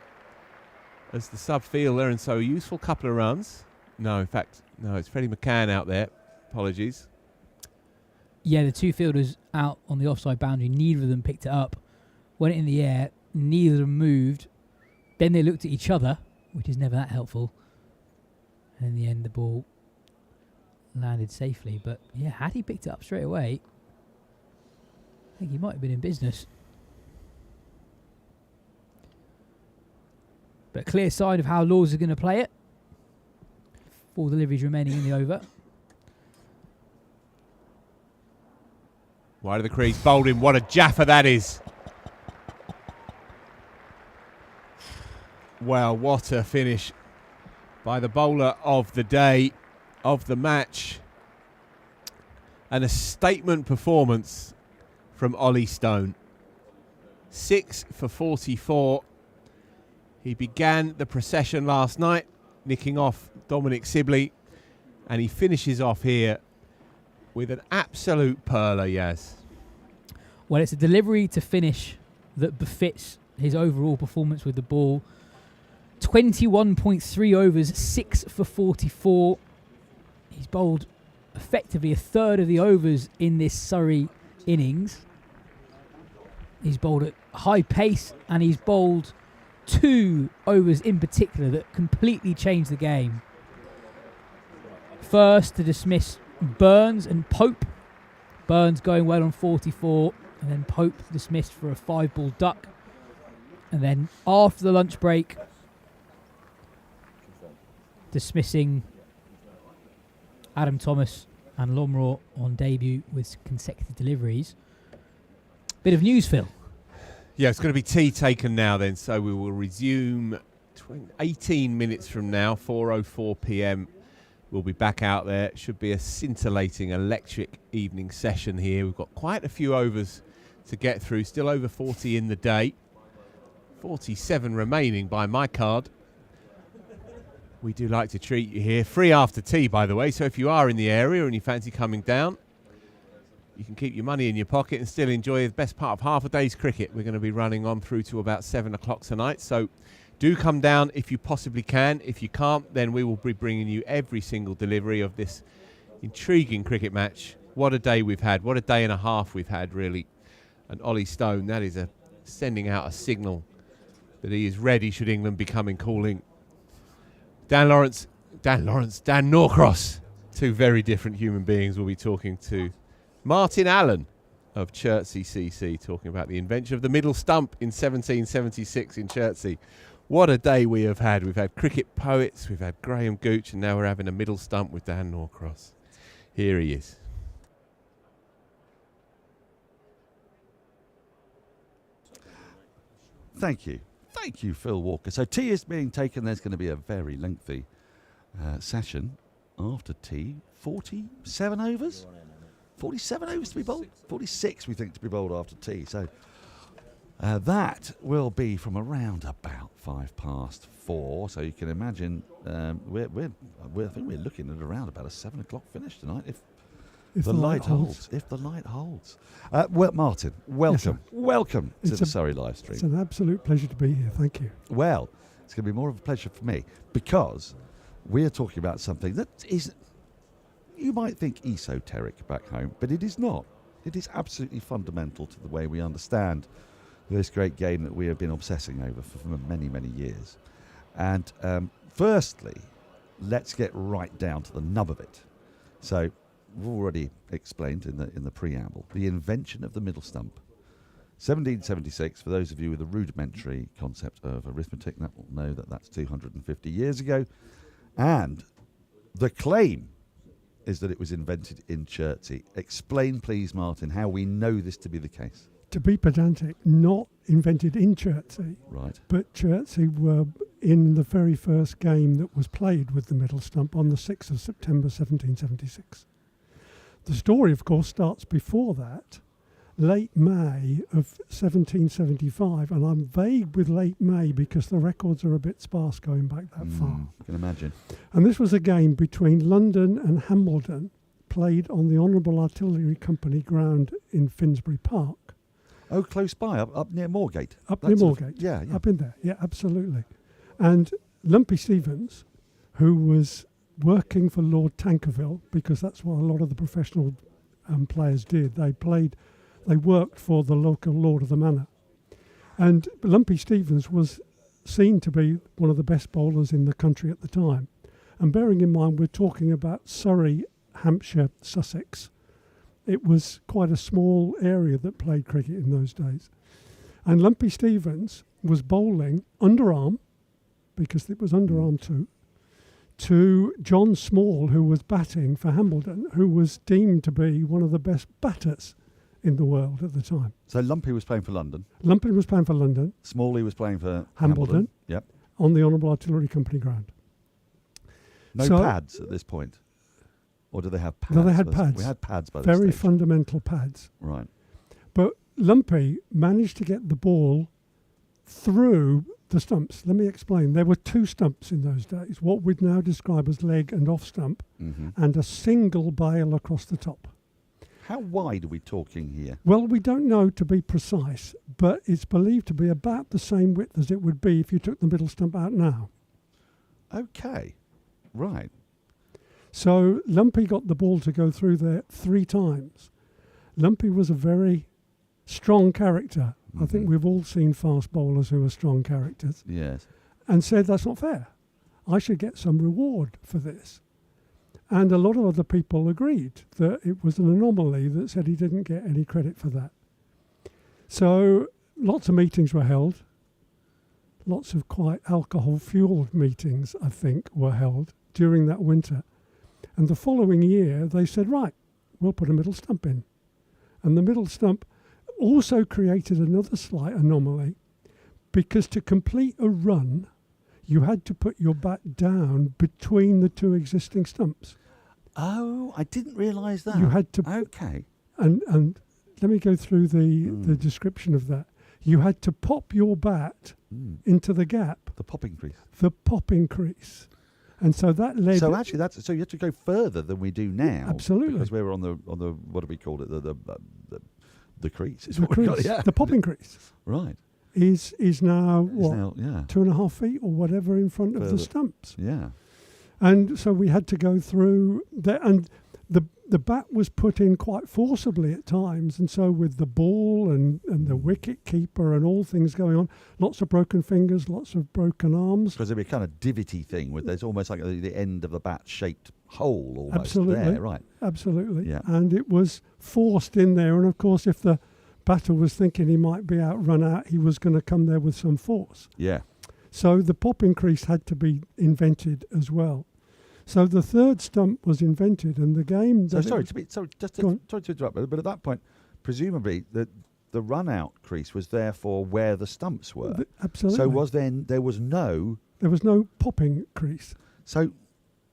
as the sub-fielder, and so a useful couple of runs. No, in fact, no, it's Freddie McCann out there. Apologies.
Yeah, the 2 fielders out on the offside boundary, neither of them picked it up. Went in the air, neither of them moved. Then they looked at each other, which is never that helpful. And in the end, the ball landed safely. But yeah, had he picked it up straight away, I think he might have been in business. But a clear sign of how Laws are going to play it. 4 deliveries remaining in the over.
Wide of the crease, bowled him. What a jaffer that is. Well, what a finish by the bowler of the day, of the match. And a statement performance from Ollie Stone. 6 for 44. He began the procession last night, nicking off Dominic Sibley, and he finishes off here with an absolute perler, Yas.
Well, it's a delivery to finish that befits his overall performance with the ball. 21.3 overs, 6 for 44. He's bowled effectively a third of the overs in this Surrey innings. He's bowled at high pace, and he's bowled 2 overs in particular that completely changed the game. First, to dismiss Burns and Pope. Burns going well on 44, and then Pope dismissed for a 5-ball duck. And then after the lunch break, dismissing Adam Thomas and Lomraw on debut with consecutive deliveries. Bit of news, Phil.
Yeah, it's going to be tea taken now then, so we will resume 18 minutes from now, 4:04 p.m. We'll be back out there. Should be a scintillating, electric evening session here. We've got quite a few overs to get through, still over 40 in the day. 47 remaining by my card. We do like to treat you here. Free after tea, by the way, so if you are in the area and you fancy coming down, you can keep your money in your pocket and still enjoy the best part of half a day's cricket. We're going to be running on through to about 7 o'clock tonight, so do come down if you possibly can. If you can't, then we will be bringing you every single delivery of this intriguing cricket match. What a day we've had. What a day and a half we've had, really. And Ollie Stone, that is sending out a signal that he is ready should England be coming calling. Dan Norcross. 2 very different human beings will be talking to Martin Allen of Chertsey CC, talking about the invention of the middle stump in 1776 in Chertsey. What a day we have had. We've had cricket poets, we've had Graham Gooch, and now we're having a middle stump with Dan Norcross. Here he is.
Thank you. Thank you, Phil Walker. So tea is being taken. There's going to be a very lengthy session after tea. 47 overs? 47 overs to be bowled? 46 we think to be bowled after tea. So that will be from around about 4:05. So you can imagine I think we're looking at around about a 7 o'clock finish tonight if the light holds. If the light holds. Well, Martin, welcome.
Yes,
welcome to the Surrey live stream.
It's an absolute pleasure to be here. Thank you.
Well, it's going to be more of a pleasure for me because we're talking about something that is, you might think, esoteric back home, but it is not. It is absolutely fundamental to the way we understand this great game that we have been obsessing over for many, many years. And firstly, let's get right down to the nub of it. So we've already explained in the preamble the invention of the middle stump. 1776, for those of you with a rudimentary concept of arithmetic, that will know that that's 250 years ago. And the claim is that it was invented in Chertsey. Explain, please, Martin, how we know this to be the case.
To be pedantic, not invented in Chertsey.
Right.
But Chertsey were in the very first game that was played with the middle stump on the 6th of September 1776. The story, of course, starts before that, late May of 1775, and I'm vague with late May because the records are a bit sparse going back that far.
I can imagine.
And this was a game between London and Hambledon, played on the Honourable Artillery Company ground in Finsbury Park.
Oh, close by, up near Moorgate.
Near Moorgate.
Yeah.
Up in there, yeah, absolutely. And Lumpy Stevens, who was working for Lord Tankerville, because that's what a lot of the professional players did. They worked for the local lord of the manor. And Lumpy Stevens was seen to be one of the best bowlers in the country at the time. And bearing in mind, we're talking about Surrey, Hampshire, Sussex. It was quite a small area that played cricket in those days. And Lumpy Stevens was bowling underarm, because it was underarm too, to John Small, who was batting for Hambledon, who was deemed to be one of the best batters in the world at the time.
So Lumpy was playing for London.
Lumpy was playing for London.
Smalley was playing for
Hambledon.
Yep.
On the Honourable Artillery Company ground.
No pads at this point. Or do they have pads?
No, they had pads.
We had pads by this
Very
stage.
fundamental pads.
Right.
But Lumpy managed to get the ball through the stumps. Let me explain. There were 2 stumps in those days, what we'd now describe as leg and off stump, and a single bail across the top.
How wide are we talking here?
Well, we don't know to be precise, but it's believed to be about the same width as it would be if you took the middle stump out now.
Okay. Right.
So Lumpy got the ball to go through there 3 times. Lumpy was a very strong character. I think we've all seen fast bowlers who are strong characters.
Yes.
And said, that's not fair. I should get some reward for this. And a lot of other people agreed that it was an anomaly that said he didn't get any credit for that. So lots of meetings were held. Lots of quite alcohol-fueled meetings, I think, were held during that winter. And the following year, they said, right, we'll put a middle stump in. And the middle stump also created another slight anomaly, because to complete a run, you had to put your bat down between the 2 existing stumps.
Oh, I didn't realise that.
You had to...
Okay.
And let me go through the description of that. You had to pop your bat into the gap.
The popping crease.
The popping crease. And so that led...
So actually, so you have to go further than we do now.
Absolutely.
Because we're on the what do we call it? The crease. Is
The
what we
crease,
call it, yeah.
the popping crease.
Right.
Is now, what,
now, yeah.
2.5 feet or whatever in front of the stumps.
Yeah.
And so we had to go through that, and the bat was put in quite forcibly at times, and so with the ball and the wicket keeper and all things going on, lots of broken fingers, lots of broken arms.
Because there'd be a kind of divotty thing where there's almost like the end of the bat shaped hole almost.
Absolutely.
There, right.
Absolutely.
Yeah.
And it was forced in there, and of course if the batter was thinking he might be run out, he was going to come there with some force.
Yeah.
So the popping crease had to be invented as well. So the 3rd stump was invented, and the game...
Sorry to interrupt, but at that point, presumably the run out crease was therefore where the stumps were.
Absolutely.
So there was no...
There was no popping crease.
So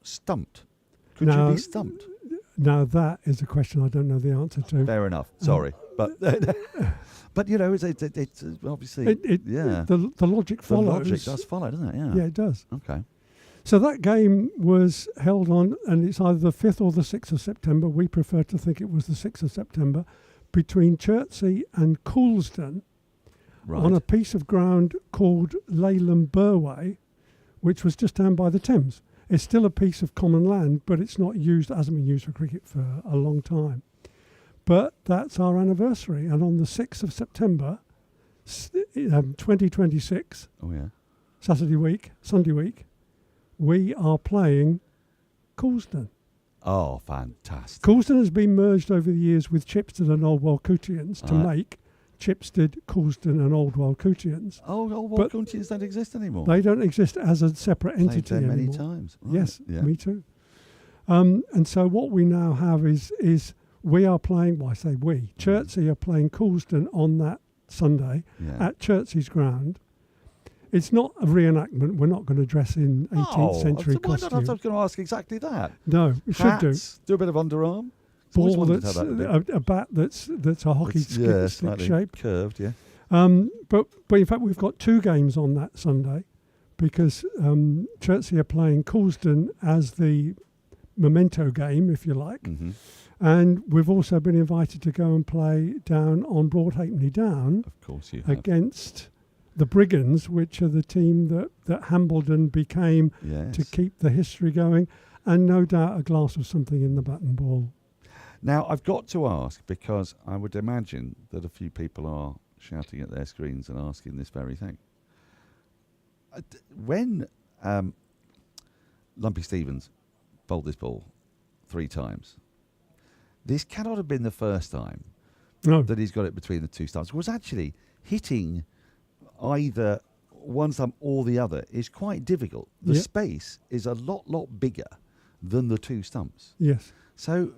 stumped. Could you be stumped?
Now that is a question I don't know the answer to.
Fair enough. Sorry. But you know, it's obviously...
The logic follows.
The logic does follow, doesn't it? Yeah.
Yeah, it does.
Okay.
So that game was held on, and it's either the 5th or the 6th of September. We prefer to think it was the 6th of September, between Chertsey and Coulsdon, on a piece of ground called Leyland Burway, which was just down by the Thames. It's still a piece of common land, but it's not used, hasn't been used for cricket for a long time. But that's our anniversary, and on the 6th of September, 2026, Sunday week, we are playing Coulsdon.
Oh, fantastic.
Coulsdon has been merged over the years with Chipstead and Old Walcutians to make Chipstead, Coulsdon and Old Walcutians.
Oh, Old Walcutians don't exist anymore.
They don't exist as a separate entity anymore.
Many times. Right.
Yes, me too. And so what we now have is we are playing, well, I say we, Chertsey are playing Coulsdon on that Sunday at Chertsey's ground. It's not a reenactment. We're not going to dress in 18th century costume.
I was going to ask exactly that.
No, we should do.
Do a bit of underarm.
Ball that's a bat that's a hockey stick shape,
curved. Yeah.
But in fact we've got 2 games on that Sunday, because Chertsey are playing Coulsdon as the memento game, if you like, and we've also been invited to go and play down on Broadhalfpenny Down.
Of course, you
against the Brigands, which are the team that Hambledon became to keep the history going, and no doubt a glass of something in the bat and ball.
Now, I've got to ask, because I would imagine that a few people are shouting at their screens and asking this very thing. When Lumpy Stevens bowled this ball 3 times, this cannot have been the first time that he's got it between the 2 stumps. Was actually hitting either one stump or the other is quite difficult. The space is a lot bigger than the 2 stumps.
Yes.
So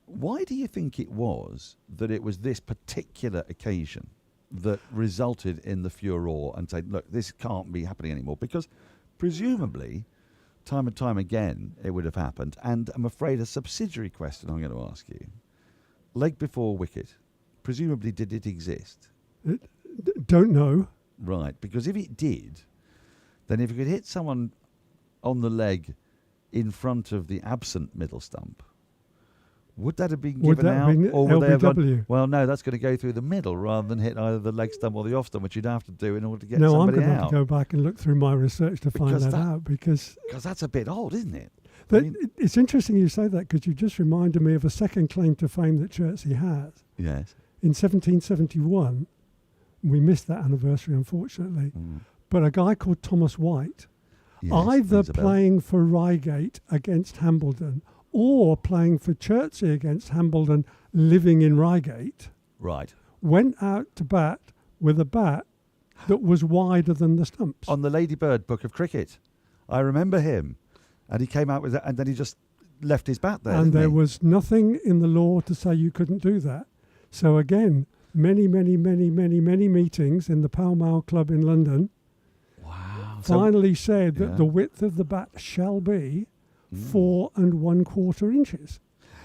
why do you think it was that it was this particular occasion that resulted in the furore and say, look, this can't be happening anymore? Because presumably time and time again, it would have happened. And I'm afraid a subsidiary question I'm going to ask you. Leg before wicket, presumably did it exist?
Don't know.
Right, because if it did, then if you could hit someone on the leg in front of the absent middle stump, would that have been given out? Or would they have gone, well, no, that's going to go through the middle rather than hit either the leg stump or the off stump, which you'd have to do in order to get somebody out.
No, I'm going to have to go back and look through my research to find that out, because
that's a bit odd, isn't it?
It's interesting you say that, because you just reminded me of a second claim to fame that Chertsey has.
Yes.
In 1771, we missed that anniversary, unfortunately, but a guy called Thomas White, either playing for Reigate against Hambledon or playing for Chertsey against Hambledon, living in Reigate,
right,
went out to bat with a bat that was wider than the stumps.
On the Ladybird Book of Cricket. I remember him. And he came out with it, and then he just left his bat there.
And there was nothing in the law to say you couldn't do that. So again, many meetings in the Pall Mall Club in London finally said that the width of the bat shall be 4 1/4 inches.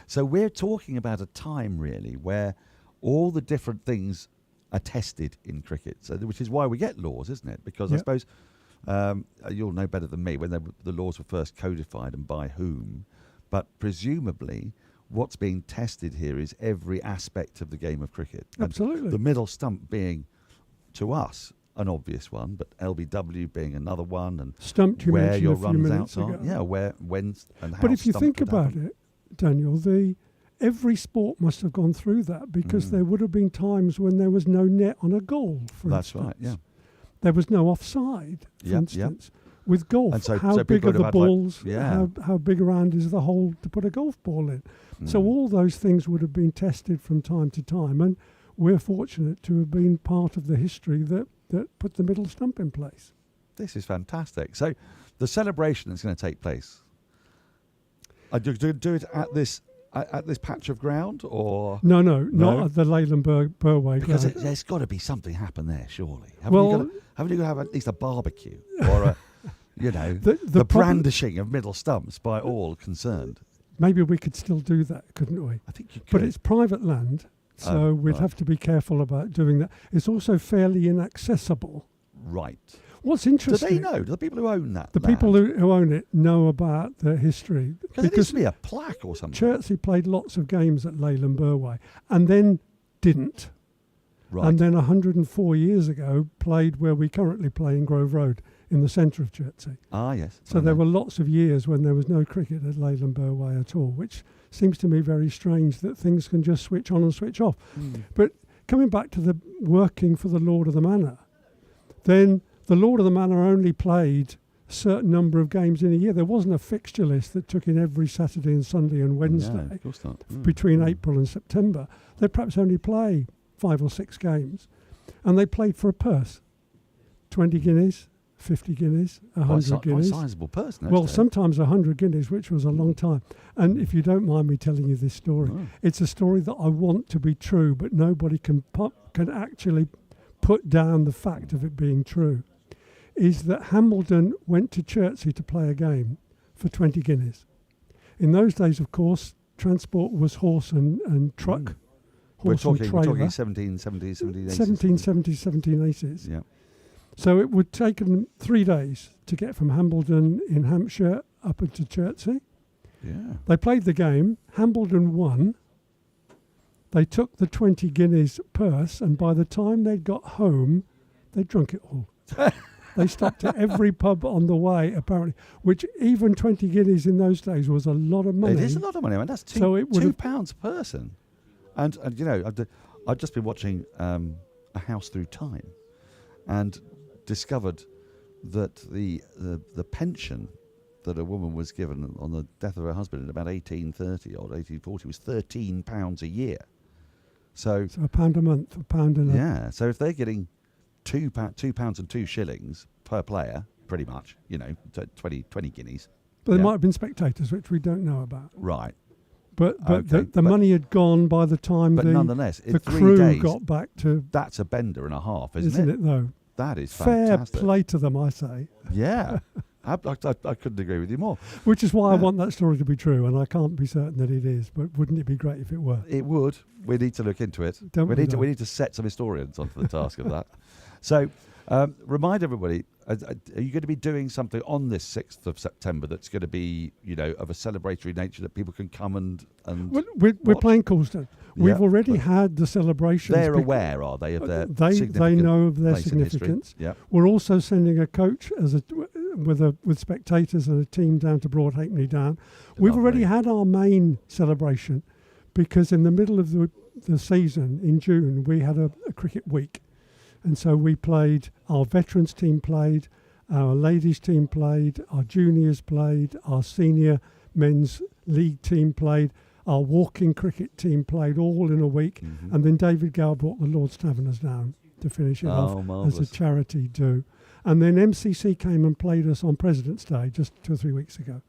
So we're talking about a time, really, where all the different things are tested in cricket, so which is why we get laws, isn't it? Because I suppose you'll know better than me when the laws were first codified and by whom, but presumably what's being tested here is every aspect of the game of cricket.
Absolutely.
And the middle stump being, to us, an obvious one, but LBW being another one, and
stumped
where your runs outs are. Yeah, when and how.
But if you think about it, Daniel, every sport must have gone through that, because there would have been times when there was no net on a goal, for instance.
That's right, yeah.
There was no offside, for instance. With golf, how big are the balls? How big around is the hole to put a golf ball in? So all those things would have been tested from time to time, and we're fortunate to have been part of the history that put the middle stump in place.
This is fantastic. So the celebration that's going to take place, do it at this patch of ground, or
no, not at the Leyland Burway,
because there's got to be something happen there, surely. Haven't you got to have at least a barbecue or a the brandishing of middle stumps by all concerned?
Maybe we could still do that, couldn't we?
I think you could.
But it's private land, so we'd have to be careful about doing that. It's also fairly inaccessible.
Right.
What's interesting...
Do they know? Do the people who own that
The
land?
people who own it know about the history.
Because there needs to be a plaque or something.
Chertsey played lots of games at Leyland Burway and then didn't.
Right.
And then 104 years ago played where we currently play in Grove Road, in the centre of Chertsey.
Ah, yes.
So there were lots of years when there was no cricket at Leyland Burway at all, which seems to me very strange that things can just switch on and switch off. But coming back to the working for the Lord of the Manor, then the Lord of the Manor only played a certain number of games in a year. There wasn't a fixture list that took in every Saturday and Sunday and Wednesday.
No, of course not.
Between April and September. They'd perhaps only play 5 or 6 games. And they played for a purse. 20 guineas, 50 guineas, 100 guineas.
Quite a sizable purse.
Well, sometimes 100 guineas, which was a long time. And if you don't mind me telling you this story, it's a story that I want to be true, but nobody can actually put down the fact of it being true, is that Hambledon went to Chertsey to play a game for 20 guineas. In those days, of course, transport was horse and truck.
We're
Horse and trailer.
talking 1770s,
1780s.
Yeah.
So it would take them 3 days to get from Hambledon in Hampshire up into Chertsey.
Yeah.
They played the game. Hambledon won. They took the 20 guineas purse, and by the time they'd got home, they'd drunk it all. They stopped at every pub on the way, apparently, which even 20 guineas in those days was a lot of money.
It is a lot of money. I mean, that's £2 a person. And I've just been watching A House Through Time, and discovered that the pension that a woman was given on the death of her husband in about 1830 or 1840 was £13 a year. So
£1 a month, £1 a
yeah. So if they're getting £2 and 2 shillings per player, pretty much, 20 guineas.
But there might have been spectators, which we don't know about.
Right.
But the money had gone by the time
nonetheless,
the
3
crew
days,
got back to...
That's a bender and a half, isn't it?
Isn't it, though?
That is
fair
fantastic.
play to them, I say.
Yeah. I couldn't agree with you more.
Which is why I want that story to be true, and I can't be certain that it is. But wouldn't it be great if it were?
It would. We need to look into it. We need to set some historians onto the task of that. So, remind everybody: are you going to be doing something on this 6th of September that's going to be, of a celebratory nature that people can come and
we're playing Coulston. We've already had the celebrations.
They're aware, are they, of their
they know of their significance.
Yeah.
We're also sending a coach with spectators and a team down to Broad Halfpenny Down. We've already had our main celebration because in the middle of the season in June we had a cricket week, and so we played. Our veterans team played, our ladies team played, our juniors played, our senior men's league team played. Our walking cricket team played all in a week, and then David Gow brought the Lord's Taverners down to finish it off
marvellous.
as a charity do. And then MCC came and played us on President's Day just 2 or 3 weeks ago.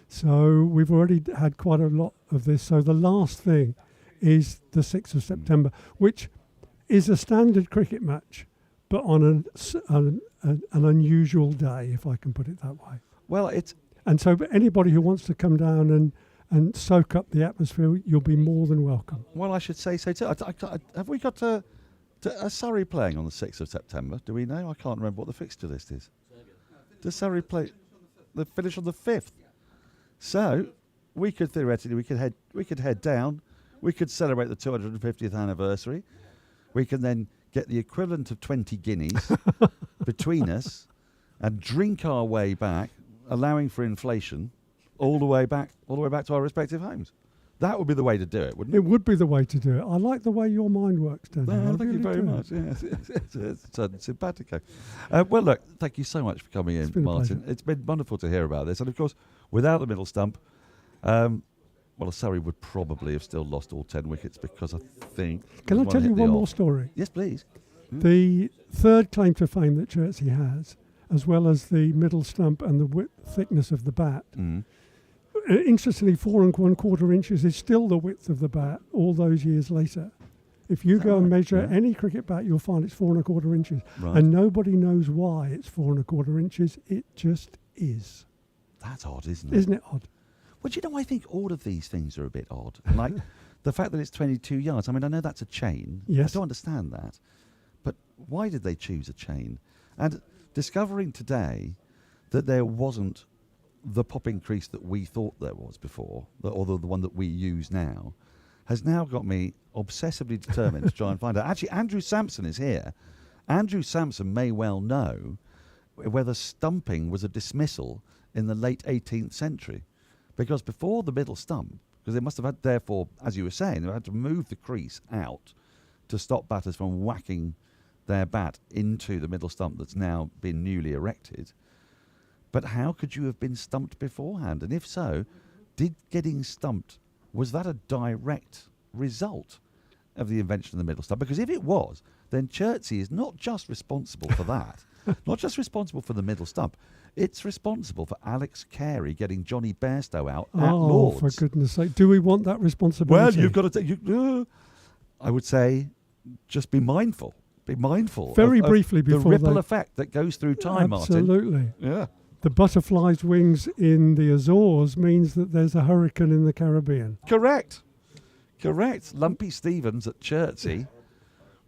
So we've already had quite a lot of this. So the last thing is the 6th of September, which is a standard cricket match, but on an unusual day, if I can put it that way.
Well,
and so anybody who wants to come down and soak up the atmosphere, you'll be more than welcome.
Well, I should say so too. Have we got a Surrey playing on the 6th of September? Do we know? I can't remember what the fixture list is. Does Surrey play? They finish on the 5th. So we could theoretically head down. We could celebrate the 250th anniversary. We can then get the equivalent of 20 guineas between us and drink our way back, allowing for inflation. All the way back to our respective homes. That would be the way to do it, wouldn't it?
It would be the way to do it. I like the way your mind works, Daniel.
Thank you very much. Yes, it's simpatico. Well, look, thank you so much for coming in, Martin. It's been wonderful to hear about this. And, of course, without the middle stump, Surrey would probably have still lost all 10 wickets because I think...
Can I tell you one more story?
Yes, please.
The third claim to fame that Chertsey has, as well as the middle stump and the thickness of the bat... Interestingly, 4 1/4 inches is still the width of the bat all those years later. If you go and measure any cricket bat, you'll find it's 4 1/4 inches.
Right.
And nobody knows why it's 4 1/4 inches. It just is.
That's odd, isn't it?
Isn't it odd?
Well, I think all of these things are a bit odd. Like the fact that it's 22 yards. I mean, I know that's a chain.
Yes.
I don't understand that. But why did they choose a chain? And discovering today that there wasn't the popping crease that we thought there was before, or the one that we use now, has now got me obsessively determined to try and find out. Actually, Andrew Samson is here. Andrew Samson may well know whether stumping was a dismissal in the late 18th century. Because before the middle stump, because they must have had, therefore, as you were saying, they had to move the crease out to stop batters from whacking their bat into the middle stump that's now been newly erected. But how could you have been stumped beforehand? And if so, did getting stumped, was that a direct result of the invention of the middle stump? Because if it was, then Chertsey is not just responsible for that, not just responsible for the middle stump, it's responsible for Alex Carey getting Johnny Bairstow out at Lord's.
Oh, for goodness sake. Do we want that responsibility?
Well, you've got to I would say just be mindful. Be mindful
Very briefly before
the ripple effect that goes through time,
Absolutely.
Martin. Yeah.
The butterfly's wings in the Azores means that there's a hurricane in the Caribbean.
Correct. Lumpy Stevens at Chertsey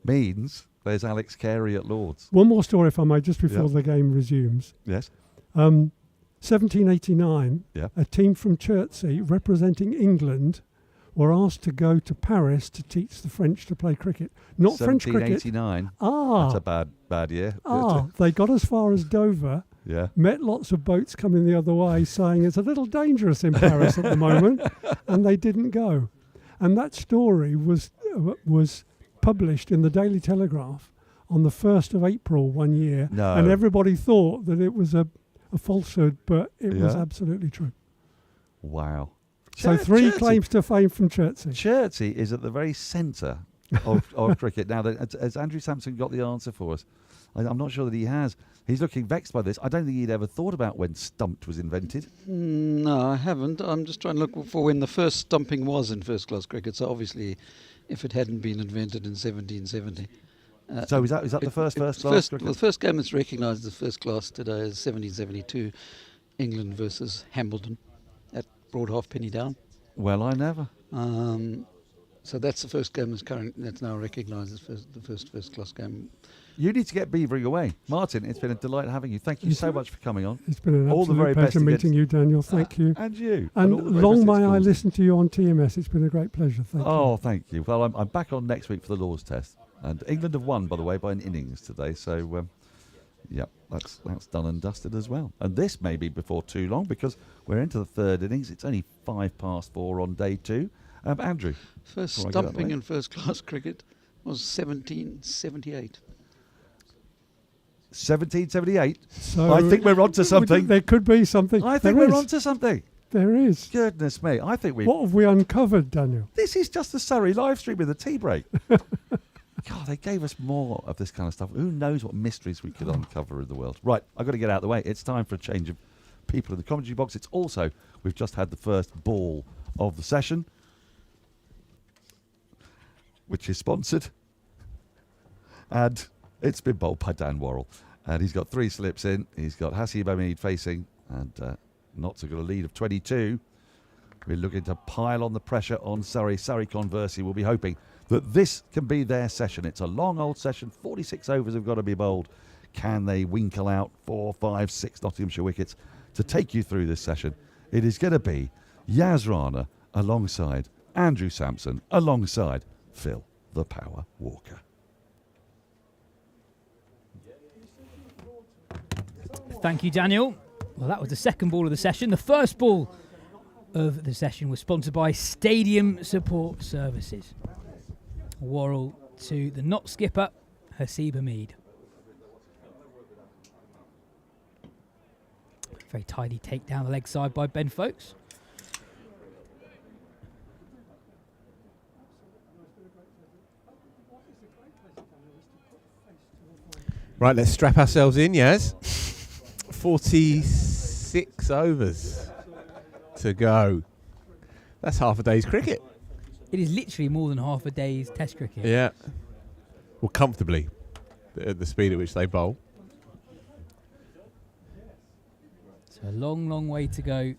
means there's Alex Carey at Lord's.
One more story, if I may, just before the game resumes.
Yes.
1789, a team from Chertsey representing England were asked to go to Paris to teach the French to play cricket. Not French cricket.
1789. That's a bad year.
They got as far as Dover.
Yeah.
Met lots of boats coming the other way saying it's a little dangerous in Paris at the moment, and they didn't go. And that story was published in the Daily Telegraph on the 1st of April one year, and everybody thought that it was a falsehood, but it was absolutely true.
Wow.
So three claims to fame from Chertsey.
Chertsey is at the very centre of cricket. Now, has Andrew Samson got the answer for us? I'm not sure that he has. He's looking vexed by this. I don't think he'd ever thought about when stumped was invented.
No, I haven't. I'm just trying to look for when the first stumping was in first-class cricket. So obviously, if it hadn't been invented in 1770.
So is that the first class?
Well, the first game that's recognised as first class today is 1772, England versus Hambledon at Broad Halfpenny Down.
Well, I never.
So that's the first game that's now recognised as the first class game.
You need to get beavering away. Martin, it's been a delight having you. Thank you so much for coming on.
It's been an
all the very
absolute
best
pleasure meeting you, Daniel. Thank you.
And you.
And
all the very
long
best
may
at
I
schools.
listen to you on TMS. It's been a great pleasure. Thank you.
Oh, thank you. Well, I'm back on next week for the Laws Test. And England have won, by the way, by an innings today. So, that's done and dusted as well. And this may be before too long because we're into the third innings. It's only 4:05 on day 2. Andrew.
First stumping in first class cricket was 1778.
1778.
So
I think we're onto something.
There could be something.
I think we're onto something.
There is.
Goodness me. I think
What have we uncovered, Daniel?
This is just the Surrey live stream with a tea break. God, they gave us more of this kind of stuff. Who knows what mysteries we could uncover in the world. Right, I've got to get out of the way. It's time for a change of people in the commentary box. It's also, we've just had the first ball of the session, which is sponsored. And it's been bowled by Dan Worrell. And he's got 3 slips in. He's got Hasib Hamid facing, and Notts have got a lead of 22. We're looking to pile on the pressure on Surrey. Surrey, conversely, will be hoping that this can be their session. It's a long old session. 46 overs have got to be bowled. Can they winkle out 4, 5, 6 Nottinghamshire wickets to take you through this session? It is going to be Yas Rana alongside Andrew Samson alongside Phil the Power Walker.
Thank you, Daniel. Well, that was the second ball of the session. The first ball of the session was sponsored by Stadium Support Services. Worrell to the not skipper, Hasib Hamid. Very tidy take down the leg side by Ben Folkes.
Right, let's strap ourselves in, Yas. 46 overs to go. That's half a day's cricket.
It is literally more than half a day's test cricket.
Yeah. Well, comfortably, at the speed at which they bowl.
So a long, long way to go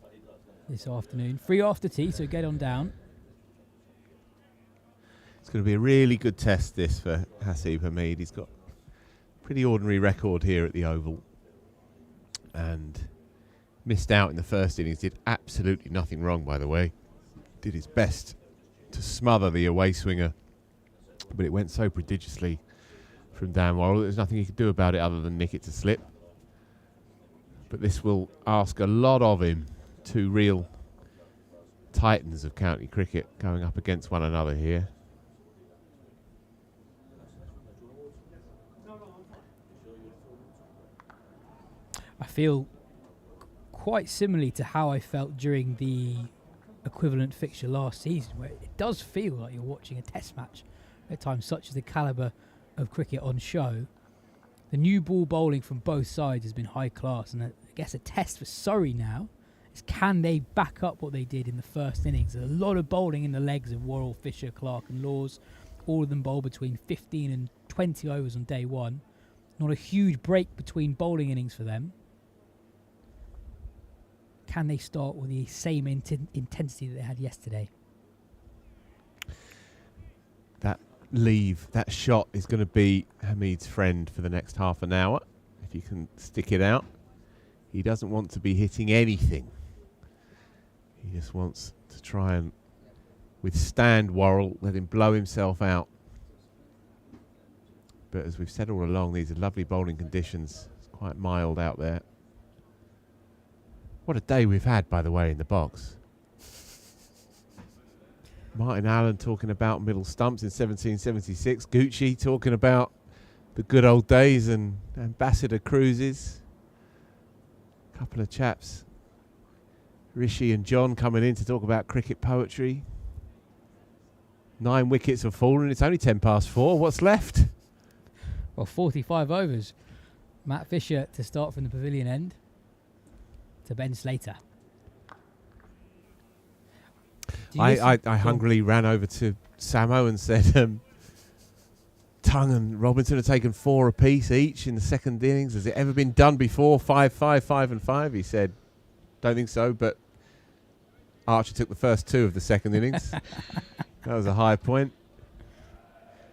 this afternoon. 3 after tea, so get on down.
It's going to be a really good test, this, for Hasib Hamid. He's got a pretty ordinary record here at the Oval. And missed out in the first innings. Did absolutely nothing wrong, by the way. Did his best to smother the away swinger, but it went so prodigiously from Dan Worrell. There's nothing he could do about it other than nick it to slip. But this will ask a lot of him. 2 real titans of county cricket going up against one another here.
I feel quite similarly to how I felt during the equivalent fixture last season, where it does feel like you're watching a test match at times, such as the calibre of cricket on show. The new ball bowling from both sides has been high class, and I guess a test for Surrey now is, can they back up what they did in the first innings? There's a lot of bowling in the legs of Worrell, Fisher, Clark and Laws. All of them bowl between 15 and 20 overs on day 1. Not a huge break between bowling innings for them. Can they start with the same intensity that they had yesterday?
That shot is going to be Hamid's friend for the next half an hour, if you can stick it out. He doesn't want to be hitting anything. He just wants to try and withstand Worrell, let him blow himself out. But as we've said all along, these are lovely bowling conditions. It's quite mild out there. What a day we've had, by the way, in the box. Martin Allen talking about middle stumps in 1776. Gucci talking about the good old days and ambassador cruises. A couple of chaps, Rishi and John, coming in to talk about cricket poetry. 9 wickets have fallen. It's only 4:10. What's left?
Well, 45 overs. Matt Fisher to start from the pavilion end to Ben Slater.
I hungrily ran over to Samo and said, Tongue and Robinson have taken 4 apiece each in the second innings. Has it ever been done before? 5, 5, 5 and 5. He said, don't think so, but Archer took the first 2 of the second innings. That was a high point.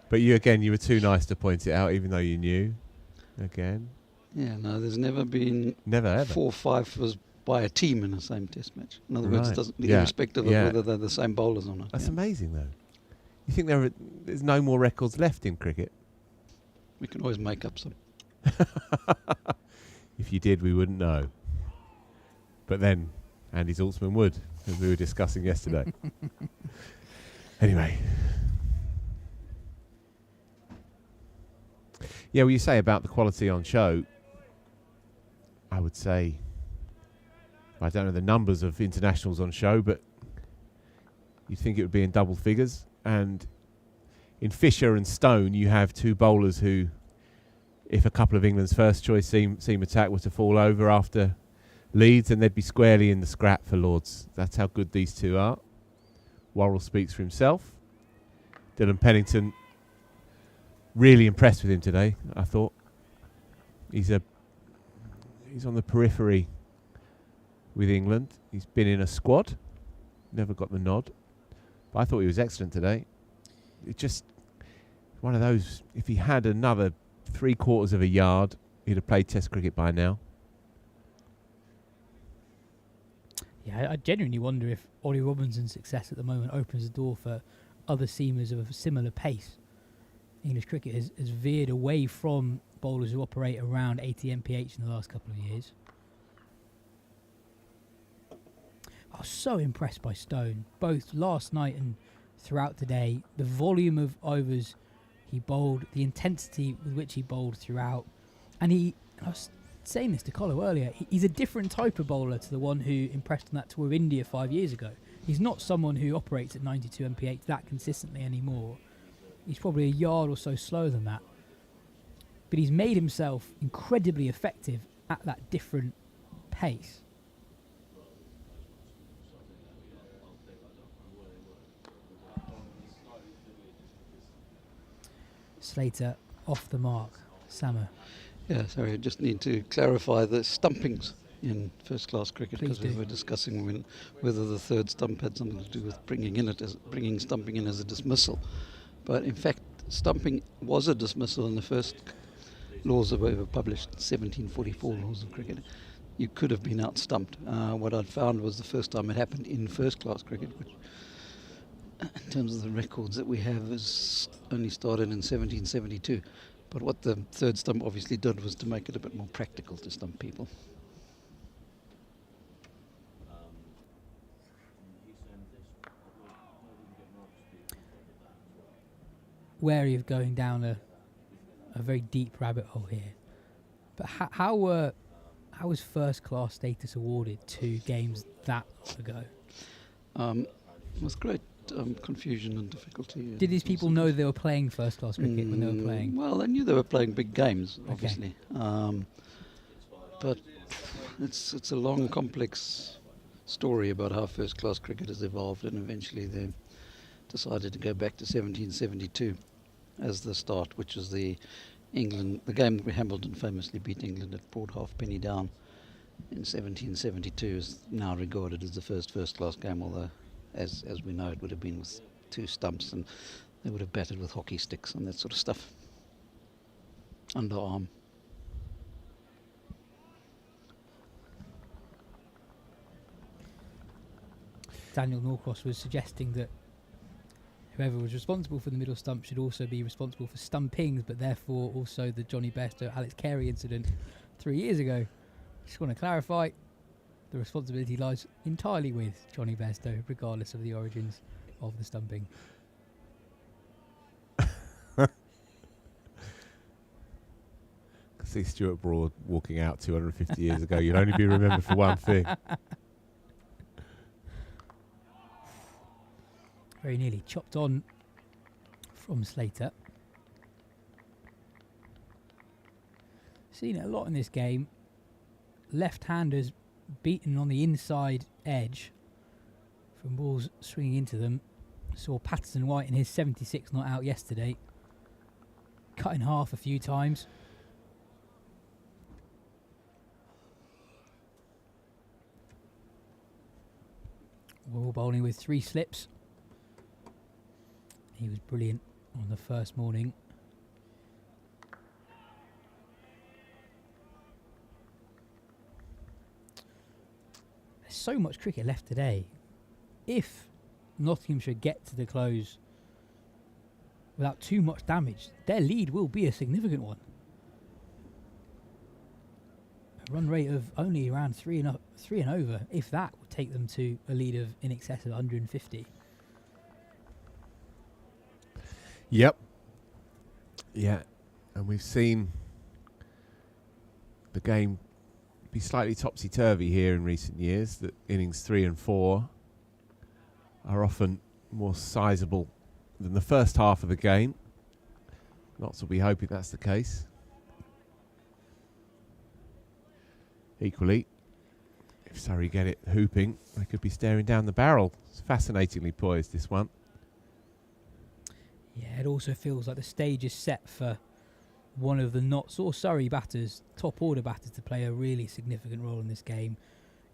But you were too nice to point it out, even though you knew. Again.
Yeah, no, there's never been
Never ever.
4-5 by a team in the same test match. In other words, it doesn't,
Yeah.
irrespective of
Yeah.
whether they're the same bowlers or not.
That's
Yeah.
amazing, though. You think there's no more records left in cricket?
We can always make up some.
If you did, we wouldn't know. But then Andy Zaltzman would, as we were discussing yesterday. Anyway. Yeah, well, you say about the quality on show. I would say, I don't know the numbers of internationals on show, but you'd think it would be in double figures. And in Fisher and Stone, you have 2 bowlers who, if a couple of England's first choice seam attack were to fall over after Leeds, then they'd be squarely in the scrap for Lords. That's how good these 2 are. Worrell speaks for himself. Dylan Pennington, really impressed with him today, I thought. He's on the periphery with England. He's been in a squad, never got the nod. But I thought he was excellent today. It just one of those, if he had another 3/4 of a yard, he'd have played Test cricket by now.
Yeah, I genuinely wonder if Ollie Robinson's success at the moment opens the door for other seamers of a similar pace. English cricket has veered away from bowlers who operate around 80 mph in the last couple of years. I was so impressed by Stone, both last night and throughout today. The volume of overs he bowled, the intensity with which he bowled throughout. And I was saying this to Colo earlier, he's a different type of bowler to the one who impressed on that tour of India 5 years ago. He's not someone who operates at 92 mph that consistently anymore. He's probably a yard or so slower than that. But he's made himself incredibly effective at that different pace. Slater off the mark. Sammer.
Yeah, sorry, I just need to clarify the stumpings in first-class cricket,
Please
because we
do.
were discussing whether the third stump had something to do with bringing stumping in as a dismissal. But in fact, stumping was a dismissal in the first laws that were published, 1744 laws of cricket. You could have been out-stumped. What I'd found was the first time it happened in first-class cricket, which in terms of the records that we have is only started in 1772. But what the third stump obviously did was to make it a bit more practical to stump people.
Wary of going down a very deep rabbit hole here, but how was first class status awarded 2 games that long ago?
With great confusion and difficulty.
Did these people know they were playing first class cricket when they were playing?
Well, they knew they were playing big games, obviously. But it's a long, complex story about how first class cricket has evolved, and eventually they decided to go back to 1772 as the start, which was the game where Hamilton famously beat England at Port Halfpenny Down in 1772 is now regarded as the first class game, although as we know it would have been with 2 stumps, and they would have batted with hockey sticks and that sort of stuff. Underarm.
Daniel Norcross was suggesting that whoever was responsible for the middle stump should also be responsible for stumpings, but therefore also the Johnny Bairstow Alex Carey incident 3 years ago. Just want to clarify, the responsibility lies entirely with Johnny Bairstow, regardless of the origins of the stumping.
See Stuart Broad walking out 250 years ago. You'll only be remembered for one thing.
Very nearly chopped on from Slater. Seen it a lot in this game. Left-handers beaten on the inside edge from balls swinging into them. Saw Patterson White in his 76 not out yesterday. cut in half a few times. Worrell bowling with 3 slips. He was brilliant on the first morning. There's so much cricket left today. If Nottinghamshire get to the close without too much damage, their lead will be a significant one. A run rate of only around 3 and over, if that, would take them to a lead of in excess of 150.
Yep. Yeah. And we've seen the game be slightly topsy-turvy here in recent years, that innings 3 and 4 are often more sizable than the first half of the game. Lots will be hoping that's the case. Equally, if Surrey get it hooping, they could be staring down the barrel. It's fascinatingly poised, this one.
Yeah, it also feels like the stage is set for one of the Notts or Surrey batters, top order batters, to play a really significant role in this game.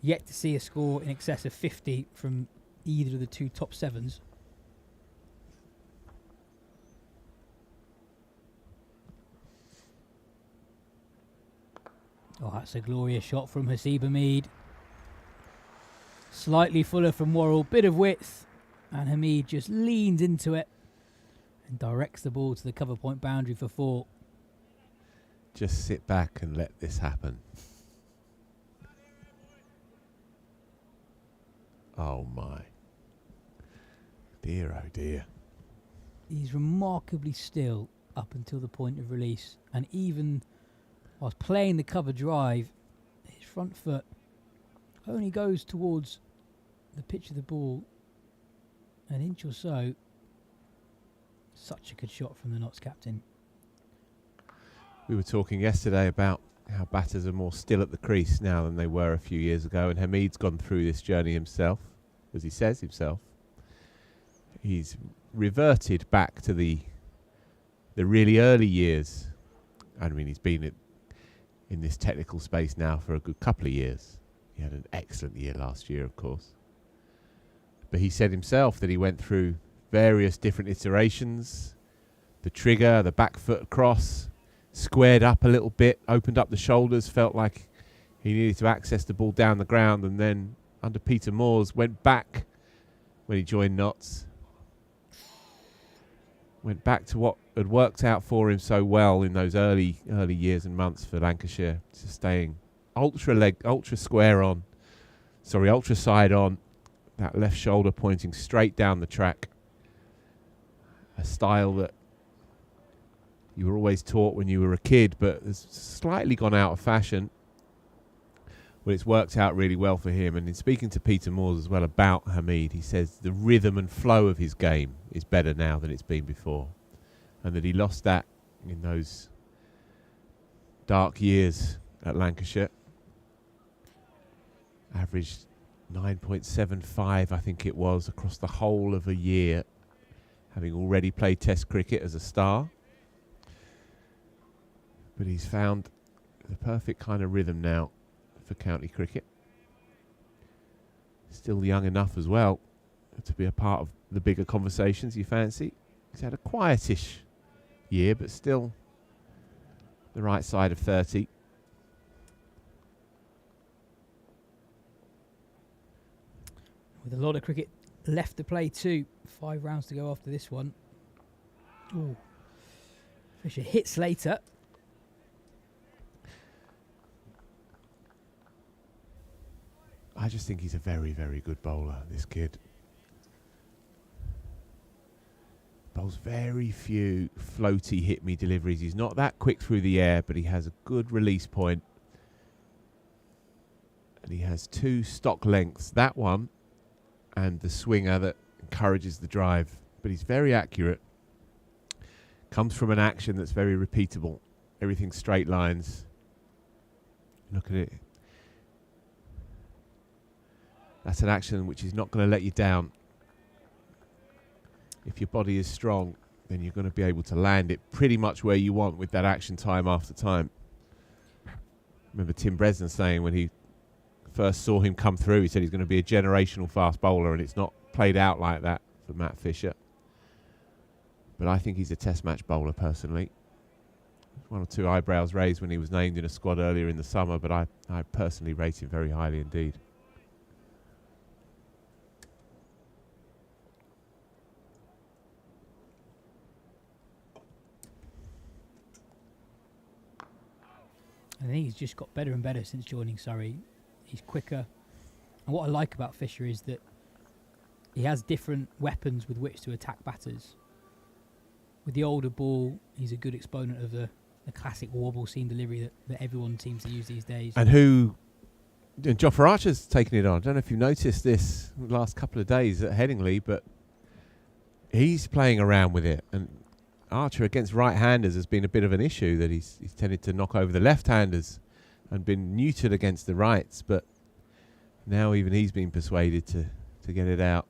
Yet to see a score in excess of 50 from either of the 2 top 7s. Oh, that's a glorious shot from Hasib Hamid. Slightly fuller from Worrell, bit of width, and Hamid just leans into it and directs the ball to the cover point boundary for 4.
Just sit back and let this happen. Oh my. Dear, oh dear.
He's remarkably still up until the point of release, and even whilst playing the cover drive, his front foot only goes towards the pitch of the ball an inch or so. Such a good shot from the Notts captain.
We were talking yesterday about how batters are more still at the crease now than they were a few years ago, and Hamid's gone through this journey himself, as he says himself. He's reverted back to the really early years. I mean, he's been in this technical space now for a good couple of years. He had an excellent year last year, of course. But he said himself that he went through various different iterations. The trigger, the back foot across, squared up a little bit, opened up the shoulders, felt like he needed to access the ball down the ground, and then under Peter Moores went back when he joined Notts. Went back to what had worked out for him so well in those early years and months for Lancashire, just staying ultra side on, that left shoulder pointing straight down the track. A style that you were always taught when you were a kid, but has slightly gone out of fashion. Well, it's worked out really well for him. And in speaking to Peter Moores as well about Hamid, he says the rhythm and flow of his game is better now than it's been before, and that he lost that in those dark years at Lancashire. Averaged 9.75, I think it was, across the whole of a year, having already played Test cricket as a star. But he's found the perfect kind of rhythm now for county cricket. Still young enough as well to be a part of the bigger conversations, you fancy. He's had a quietish year, but still the right side of 30.
With a lot of cricket left to play too. 5 rounds to go after this one. Ooh. Fisher hits later.
I just think he's a very, very good bowler, this kid. Bowls very few floaty hit-me deliveries. He's not that quick through the air, but he has a good release point. And he has 2 stock lengths. That one and the swinger that encourages the drive. But he's very accurate. Comes from an action that's very repeatable. Everything straight lines. Look at it. That's an action which is not going to let you down. If your body is strong, then you're going to be able to land it pretty much where you want with that action time after time. Remember Tim Bresnan saying when he first saw him come through, he said he's going to be a generational fast bowler, and it's not played out like that for Matt Fisher. But I think he's a test match bowler personally. One or two eyebrows raised when he was named in a squad earlier in the summer, but I personally rate him very highly indeed.
I think he's just got better and better since joining Surrey. He's quicker. And what I like about Fisher is that he has different weapons with which to attack batters. With the older ball, he's a good exponent of the classic wobble seam delivery that everyone seems to use these days.
And Jofra Archer's taken it on. I don't know if you noticed this the last couple of days at Headingley, but he's playing around with it. And Archer against right-handers has been a bit of an issue, that he's tended to knock over the left-handers and been neutered against the rights, but now even he's been persuaded to get it out.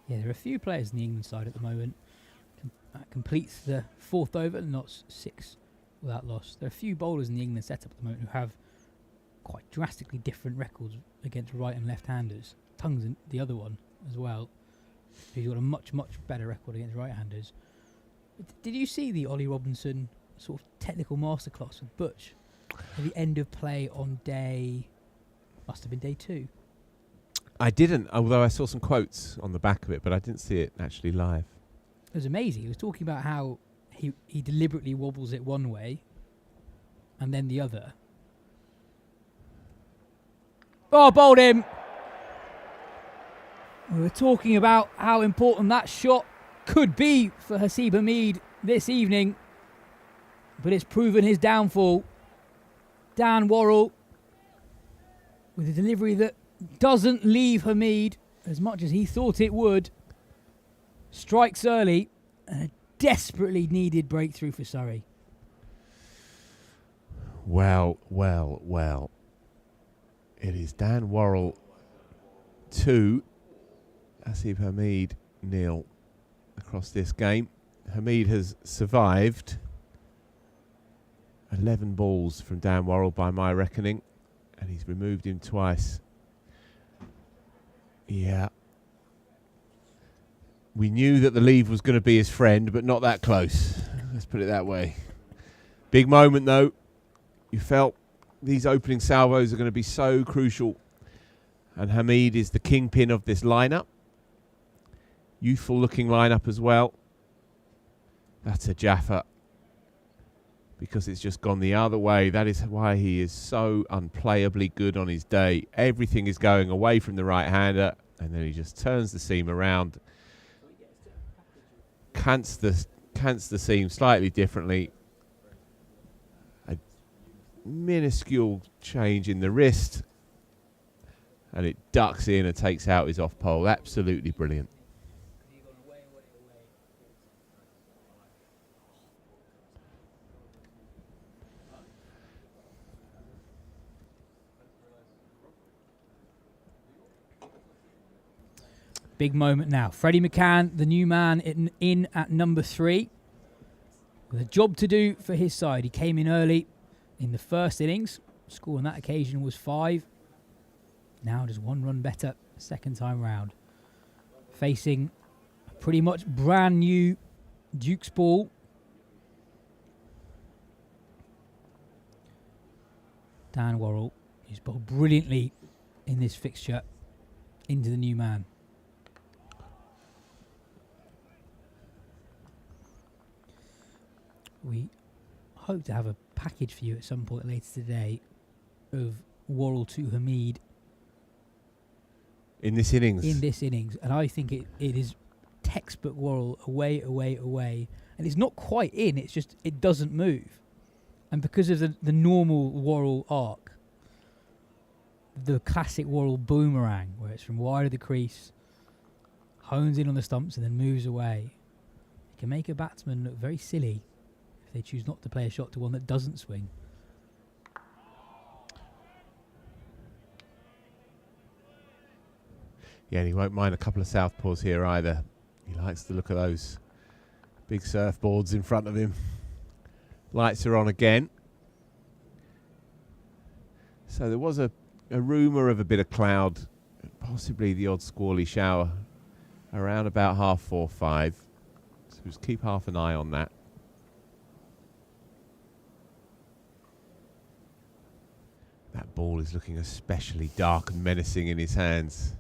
Yeah, there are a few players in the England side at the moment. That completes the fourth over, not 6 without loss. There are a few bowlers in the England setup at the moment who have quite drastically different records against right and left-handers. Tung's the other one as well. He's got a much, much better record against right-handers. Did you see the Ollie Robinson sort of technical masterclass with Butch at the end of play on must have been day 2?
I didn't, although I saw some quotes on the back of it, but I didn't see it actually live.
It was amazing. He was talking about how he deliberately wobbles it one way and then the other. Oh, bowled him! We were talking about how important that shot could be for Hasib Hamid this evening, but it's proven his downfall. Dan Worrell with a delivery that doesn't leave Hamid as much as he thought it would. Strikes early and a desperately needed breakthrough for Surrey.
Well. It is Dan Worrell 2, Hasib Hamid 0 across this game. Hamid has survived 11 balls from Dan Worrell by my reckoning, and he's removed him twice. Yeah. We knew that the leave was going to be his friend, but not that close. Let's put it that way. Big moment, though. You felt these opening salvos are going to be so crucial. And Hamid is the kingpin of this lineup. Youthful-looking lineup as well. That's a Jaffa, because it's just gone the other way. That is why he is so unplayably good on his day. Everything is going away from the right-hander, and then he just turns the seam around, cants the seam slightly differently. A minuscule change in the wrist, and it ducks in and takes out his off pole. Absolutely brilliant.
Big moment now. Freddie McCann, the new man, in at number 3. With a job to do for his side. He came in early in the first innings. Score on that occasion was 5. Now just 1 run better second time round. Facing a pretty much brand new Duke's ball. Dan Worrell, who's bowled brilliantly in this fixture, into the new man. We hope to have a package for you at some point later today of Worrell to Hamid.
In this innings?
In this innings. And I think it is textbook Worrell, away. And it's not quite in, it's just it doesn't move. And because of the normal Worrell arc, the classic Worrell boomerang, where it's from wide of the crease, hones in on the stumps and then moves away, it can make a batsman look very silly if they choose not to play a shot to one that doesn't swing.
Yeah, and he won't mind a couple of southpaws here either. He likes to look at those big surfboards in front of him. Lights are on again. So there was a rumour of a bit of cloud, possibly the odd squally shower around about 4:30. So just keep half an eye on that. That ball is looking especially dark and menacing in his hands.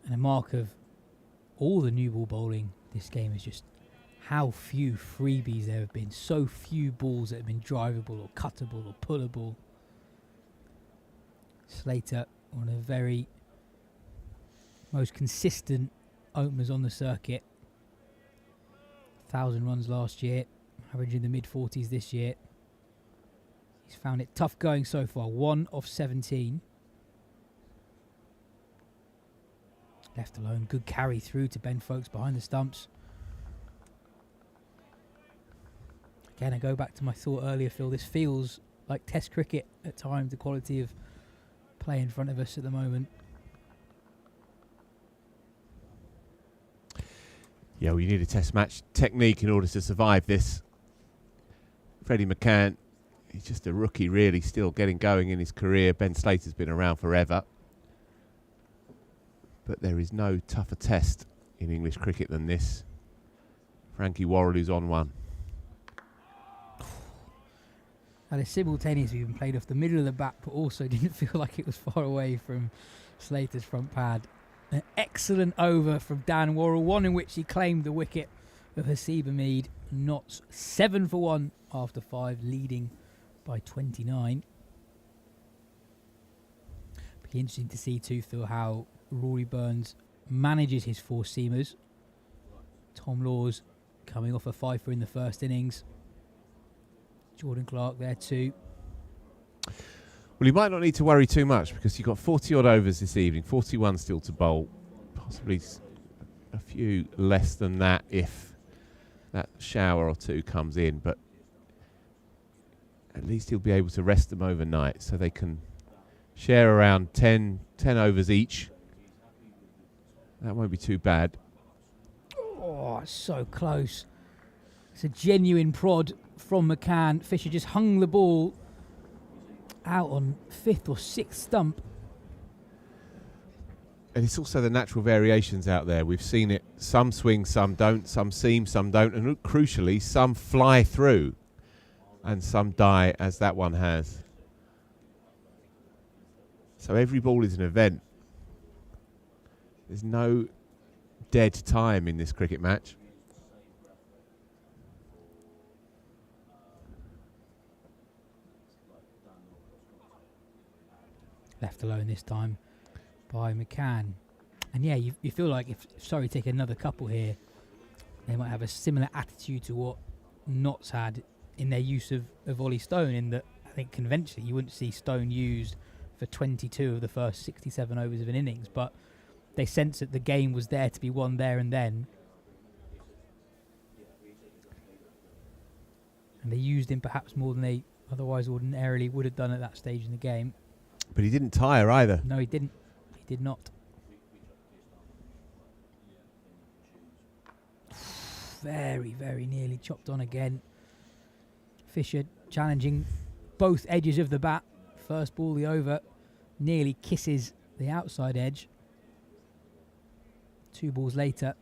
And a mark of all the new ball bowling this game is just how few freebies there have been. So few balls that have been drivable or cuttable or pullable. Slater, one of the very most consistent openers on the circuit. 1,000 runs last year, averaging the mid-40s this year. He's found it tough going so far. 1 of 17. Left alone, good carry through to Ben Folkes behind the stumps. Again, I go back to my thought earlier, Phil. This feels like Test cricket at times, the quality of play in front of us at the moment.
Yeah, well, you need a Test match technique in order to survive this. Freddie McCann, he's just a rookie, really, still getting going in his career. Ben Slater's been around forever. But there is no tougher test in English cricket than this. Frankie Worrell's on one.
And a simultaneously been played off the middle of the bat, but also didn't feel like it was far away from Slater's front pad. An excellent over from Dan Worrell, one in which he claimed the wicket of Hasiba Mead. Notts 7 for 1 after 5, leading by 29. Be interesting to see too, Phil, how Rory Burns manages his 4 seamers. Tom Laws coming off a fifer in the first innings. Jordan Clark there too.
Well, you might not need to worry too much because you've got 40 odd overs this evening, 41 still to bowl, possibly a few less than that if that shower or two comes in, but at least he'll be able to rest them overnight so they can share around 10 overs each. That won't be too bad.
Oh, so close. It's a genuine prod from McCann. Fisher just hung the ball out on 5th or 6th stump.
And it's also the natural variations out there. We've seen it. Some swing, some don't. Some seam, some don't. And crucially, some fly through and some die, as that one has. So every ball is an event. There's no dead time in this cricket match.
Left alone this time by McCann. And yeah, you feel like if Surrey take another couple here, they might have a similar attitude to what Notts had in their use of Ollie Stone, in that I think conventionally you wouldn't see Stone used for 22 of the first 67 overs of an innings, but they sensed that the game was there to be won there and then. And they used him perhaps more than they otherwise ordinarily would have done at that stage in the game.
But he didn't tire either.
No, he didn't. He did not. Very, very nearly chopped on again. Fisher challenging both edges of the bat. First ball, the over, nearly kisses the outside edge. 2 balls later,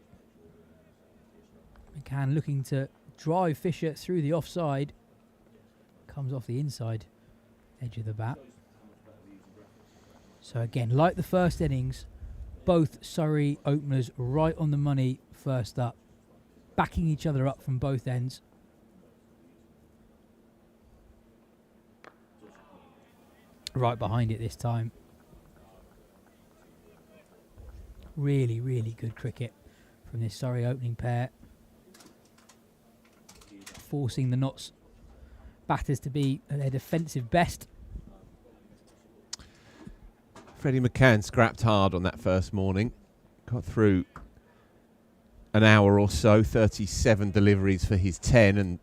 McCann looking to drive Fisher through the offside. Comes off the inside edge of the bat. So again, like the first innings, both Surrey openers right on the money first up, backing each other up from both ends. Right behind it this time. Really, really good cricket from this Surrey opening pair. Forcing the Notts batters to be at their defensive best.
Freddie McCann scrapped hard on that first morning. Got through an hour or so, 37 deliveries for his 10, and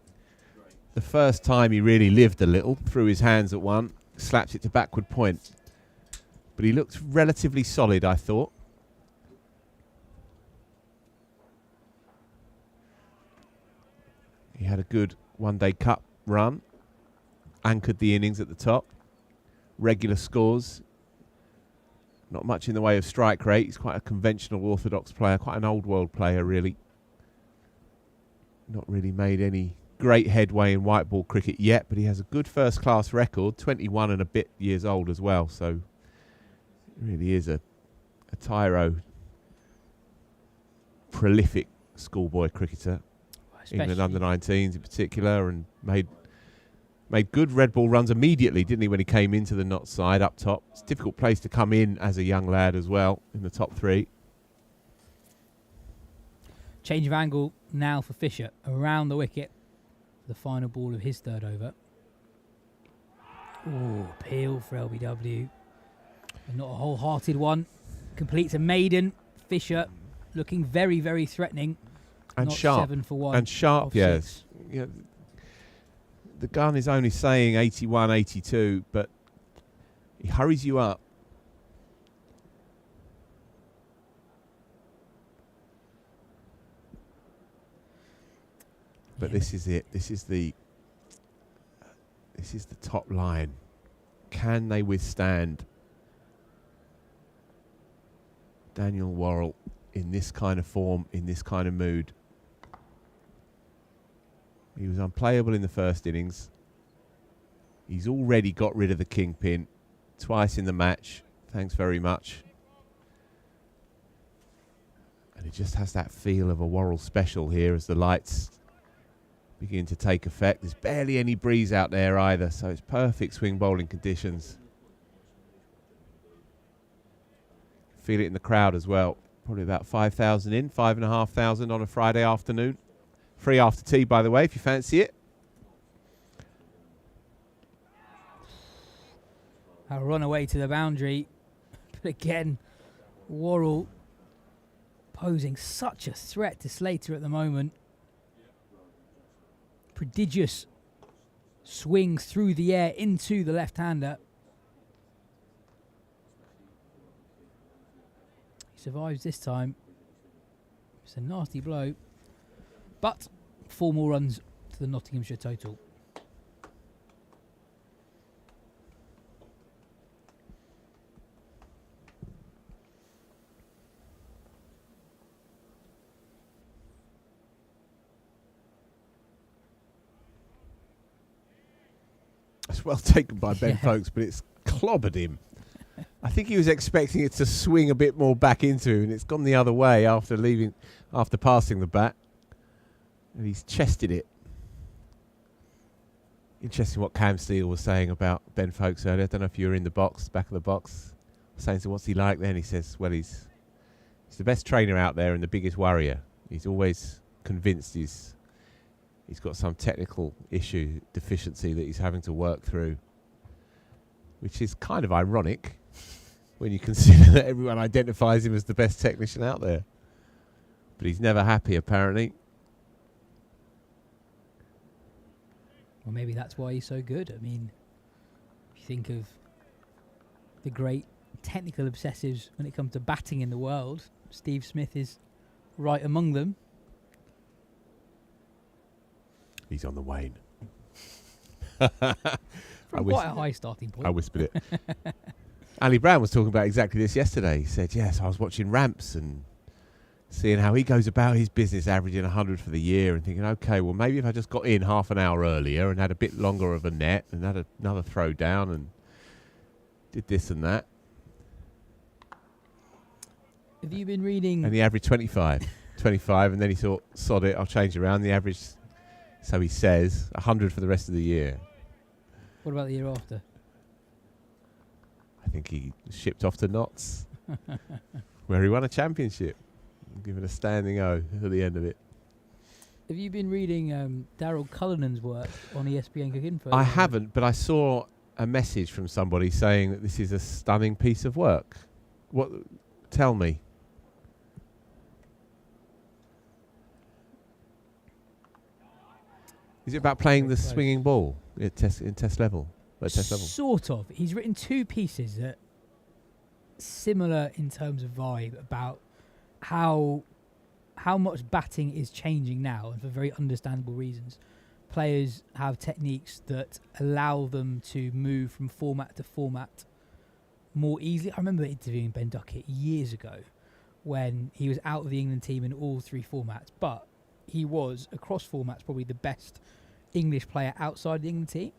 the first time he really lived a little, threw his hands at one, slaps it to backward point. But he looked relatively solid, I thought. He had a good one-day cup run, anchored the innings at the top, regular scores, not much in the way of strike rate. He's quite a conventional orthodox player, quite an old world player really. Not really made any great headway in white ball cricket yet, but he has a good first class record, 21 and a bit years old as well, so he really is a tyro, prolific schoolboy cricketer. England under-19s in particular, and made good red ball runs immediately, didn't he, when he came into the Notts side up top. It's a difficult place to come in as a young lad as well, in the top three.
Change of angle now for Fisher, around the wicket for the final ball of his third over. Oh, Peel for LBW. And not a wholehearted one. Completes a maiden. Fisher looking very, very threatening.
And
not
sharp.
7 for 1.
And sharp, yes. Yeah, the gun is only saying 81, 82, but he hurries you up. But this is it. This is the top line. Can they withstand Daniel Worrell in this kind of form, in this kind of mood? He was unplayable in the first innings. He's already got rid of the kingpin twice in the match. Thanks very much. And it just has that feel of a Worrell special here as the lights begin to take effect. There's barely any breeze out there either, so it's perfect swing bowling conditions. Feel it in the crowd as well. Probably about 5,000 in, 5,500 on a Friday afternoon. Free after tea, by the way, if you fancy it.
A run away to the boundary. But again, Worrell posing such a threat to Slater at the moment. Prodigious swings through the air into the left-hander. He survives this time. It's a nasty blow. But 4 more runs to the Nottinghamshire total.
It's well taken by Ben Folkes, but it's clobbered him. I think he was expecting it to swing a bit more back into him, and it's gone the other way after passing the bat. And he's chested it. Interesting what Cam Steele was saying about Ben Folkes earlier. I don't know if you were in the box, back of the box. Saying, so what's he like then? He says, well, he's the best trainer out there and the biggest worrier. He's always convinced he's got some technical issue, deficiency that he's having to work through, which is kind of ironic when you consider that everyone identifies him as the best technician out there. But he's never happy, apparently.
Well, maybe that's why he's so good. I mean, if you think of the great technical obsessives when it comes to batting in the world, Steve Smith is right among them.
He's on the wane.
From quite a high starting point.
I whispered it. Ali Brown was talking about exactly this yesterday. He said, yes, I was watching Ramps and seeing how he goes about his business, averaging 100 for the year, and thinking, okay, well, maybe if I just got in half an hour earlier and had a bit longer of a net and had another throw down and did this and that.
Have you been reading?
And he averaged 25, and then he thought, sod it, I'll change around. The average, so he says, 100 for the rest of the year.
What about the year after?
I think he shipped off to Notts, where he won a championship. Give it a standing O at the end of it.
Have you been reading Daryl Cullinan's work on ESPN Cricket Info?
I haven't, but I saw a message from somebody saying that this is a stunning piece of work. What? Tell me. Is it about playing the
Very close.
swinging ball in test level? At test level.
Sort of. He's written 2 pieces that similar in terms of vibe about how much batting is changing now, and for very understandable reasons. Players have techniques that allow them to move from format to format more easily. I remember interviewing Ben Duckett years ago when he was out of the England team in all 3 formats, but he was, across formats, probably the best English player outside the England team.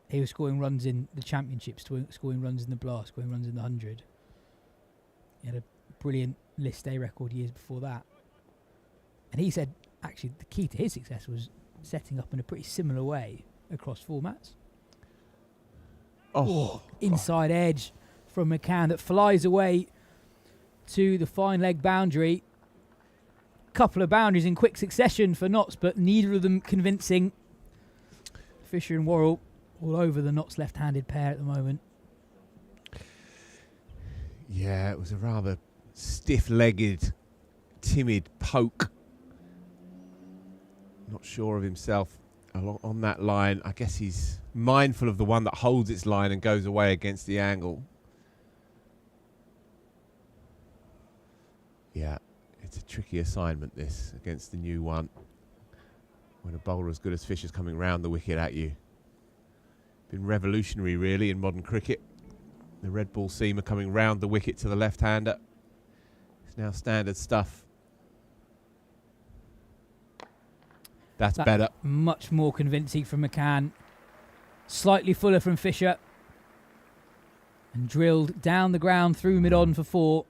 He was scoring runs in the Championships, scoring runs in the Blast, scoring runs in the 100. He had a brilliant List A record years before that. And he said, actually, the key to his success was setting up in a pretty similar way across formats. Inside edge from McCann that flies away to the fine leg boundary. Couple of boundaries in quick succession for Notts, but neither of them convincing. Fisher and Worrell all over the Notts left-handed pair at the moment.
Yeah, it was a rather stiff-legged, timid poke. Not sure of himself on that line. I guess he's mindful of the one that holds its line and goes away against the angle. Yeah, it's a tricky assignment, this, against the new one. When a bowler as good as Fisher's coming round the wicket at you. Been revolutionary, really, in modern cricket. The red ball seamer coming round the wicket to the left-hander. It's now standard stuff. That's better.
Much more convincing from McCann. Slightly fuller from Fisher. And drilled down the ground through mid-on for 4.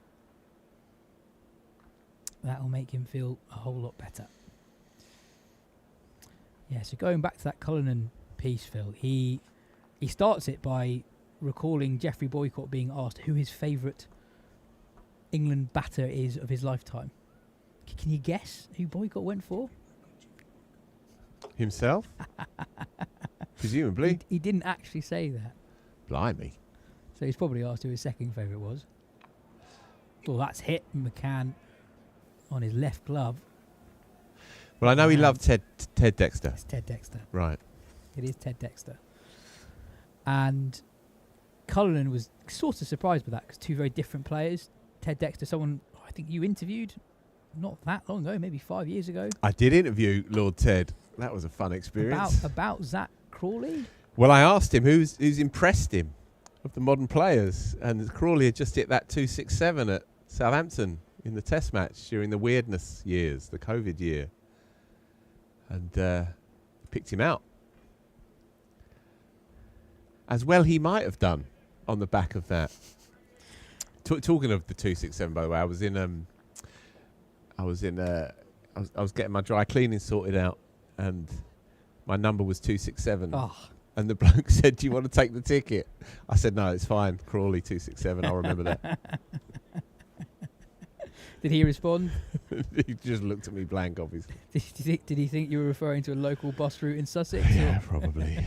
That'll make him feel a whole lot better. Yeah, so going back to that Cullinan piece, Phil, he starts it by recalling Geoffrey Boycott being asked who his favourite England batter is of his lifetime. Can you guess who Boycott went for?
Himself? Presumably.
He didn't actually say that.
Blimey.
So he's probably asked who his second favourite was. Well, that's hit McCann on his left glove.
Well, I know he loved Ted Dexter.
It's Ted Dexter.
Right.
It is Ted Dexter. And Cullinan was sort of surprised by that because 2 very different players. Ted Dexter, someone I think you interviewed not that long ago, maybe 5 years ago.
I did interview Lord Ted. That was a fun experience.
About Zach Crawley?
Well, I asked him who's impressed him of the modern players, and Crawley had just hit that 267 at Southampton in the Test match during the weirdness years, the COVID year, and picked him out. As well he might have done on the back of that. Talking of the 267, by the way, I was getting my dry cleaning sorted out, and my number was 267.
Oh.
And the bloke said, "Do you want to take the ticket?" I said, "No, it's fine. Crawley 267. I'll remember that."
Did he respond?
He just looked at me blank, obviously.
Did he think you were referring to a local bus route in Sussex?
Yeah, probably.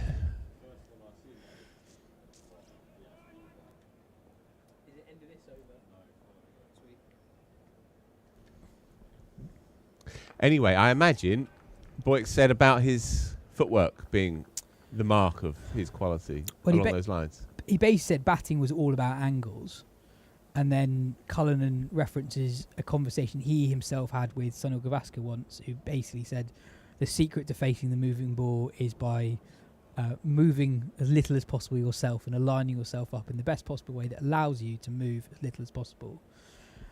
Anyway, I imagine Boyk said about his footwork being the mark of his quality along those lines.
He basically said batting was all about angles. And then Cullinan references a conversation he himself had with Sunil Gavaskar once, who basically said the secret to facing the moving ball is by moving as little as possible yourself and aligning yourself up in the best possible way that allows you to move as little as possible.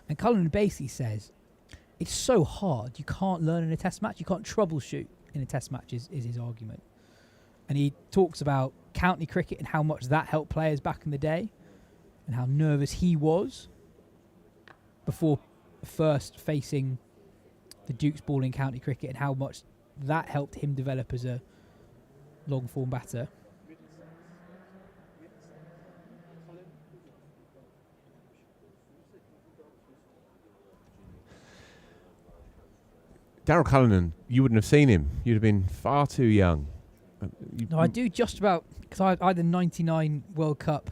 And Cullinan basically says, it's so hard, you can't learn in a test match, you can't troubleshoot in a test match is his argument. And he talks about county cricket and how much that helped players back in the day and how nervous he was before first facing the Duke's ball in county cricket and how much that helped him develop as a long-form batter.
Daryl Cullinan, you wouldn't have seen him. You'd have been far too young.
No, I do just about, because I had the 99 World Cup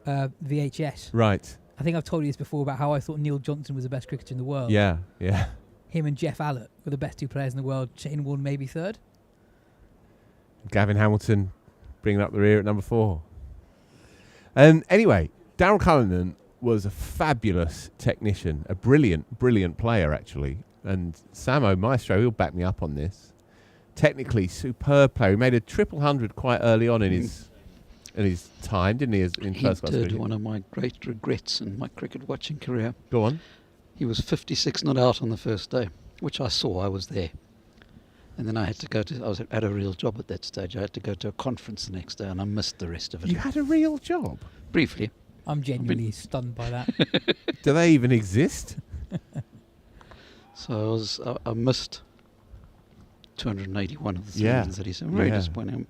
VHS.
Right.
I think I've told you this before about how I thought Neil Johnson was the best cricketer in the world.
Yeah, yeah.
Him and Jeff Allott were the best 2 players in the world. Shane Warne maybe 3rd.
Gavin Hamilton bringing up the rear at number 4. Anyway, Daryl Cullinan was a fabulous technician, a brilliant, brilliant player, actually. And Samo Maestro, he'll back me up on this. Technically, superb player. He made a 100 quite early on in his time, didn't he? In
He
first class
did
cricket.
one of my great regrets in my cricket watching career.
Go on.
He was 56 not out on the first day, which I saw. I was there. And then I had to go to, I was at a real job at that stage. I had to go to a conference the next day and I missed the rest of it.
You had a real job?
Briefly.
I'm genuinely stunned by that.
Do they even exist?
So I missed 281 of the 337.
Yeah.
Very disappointing.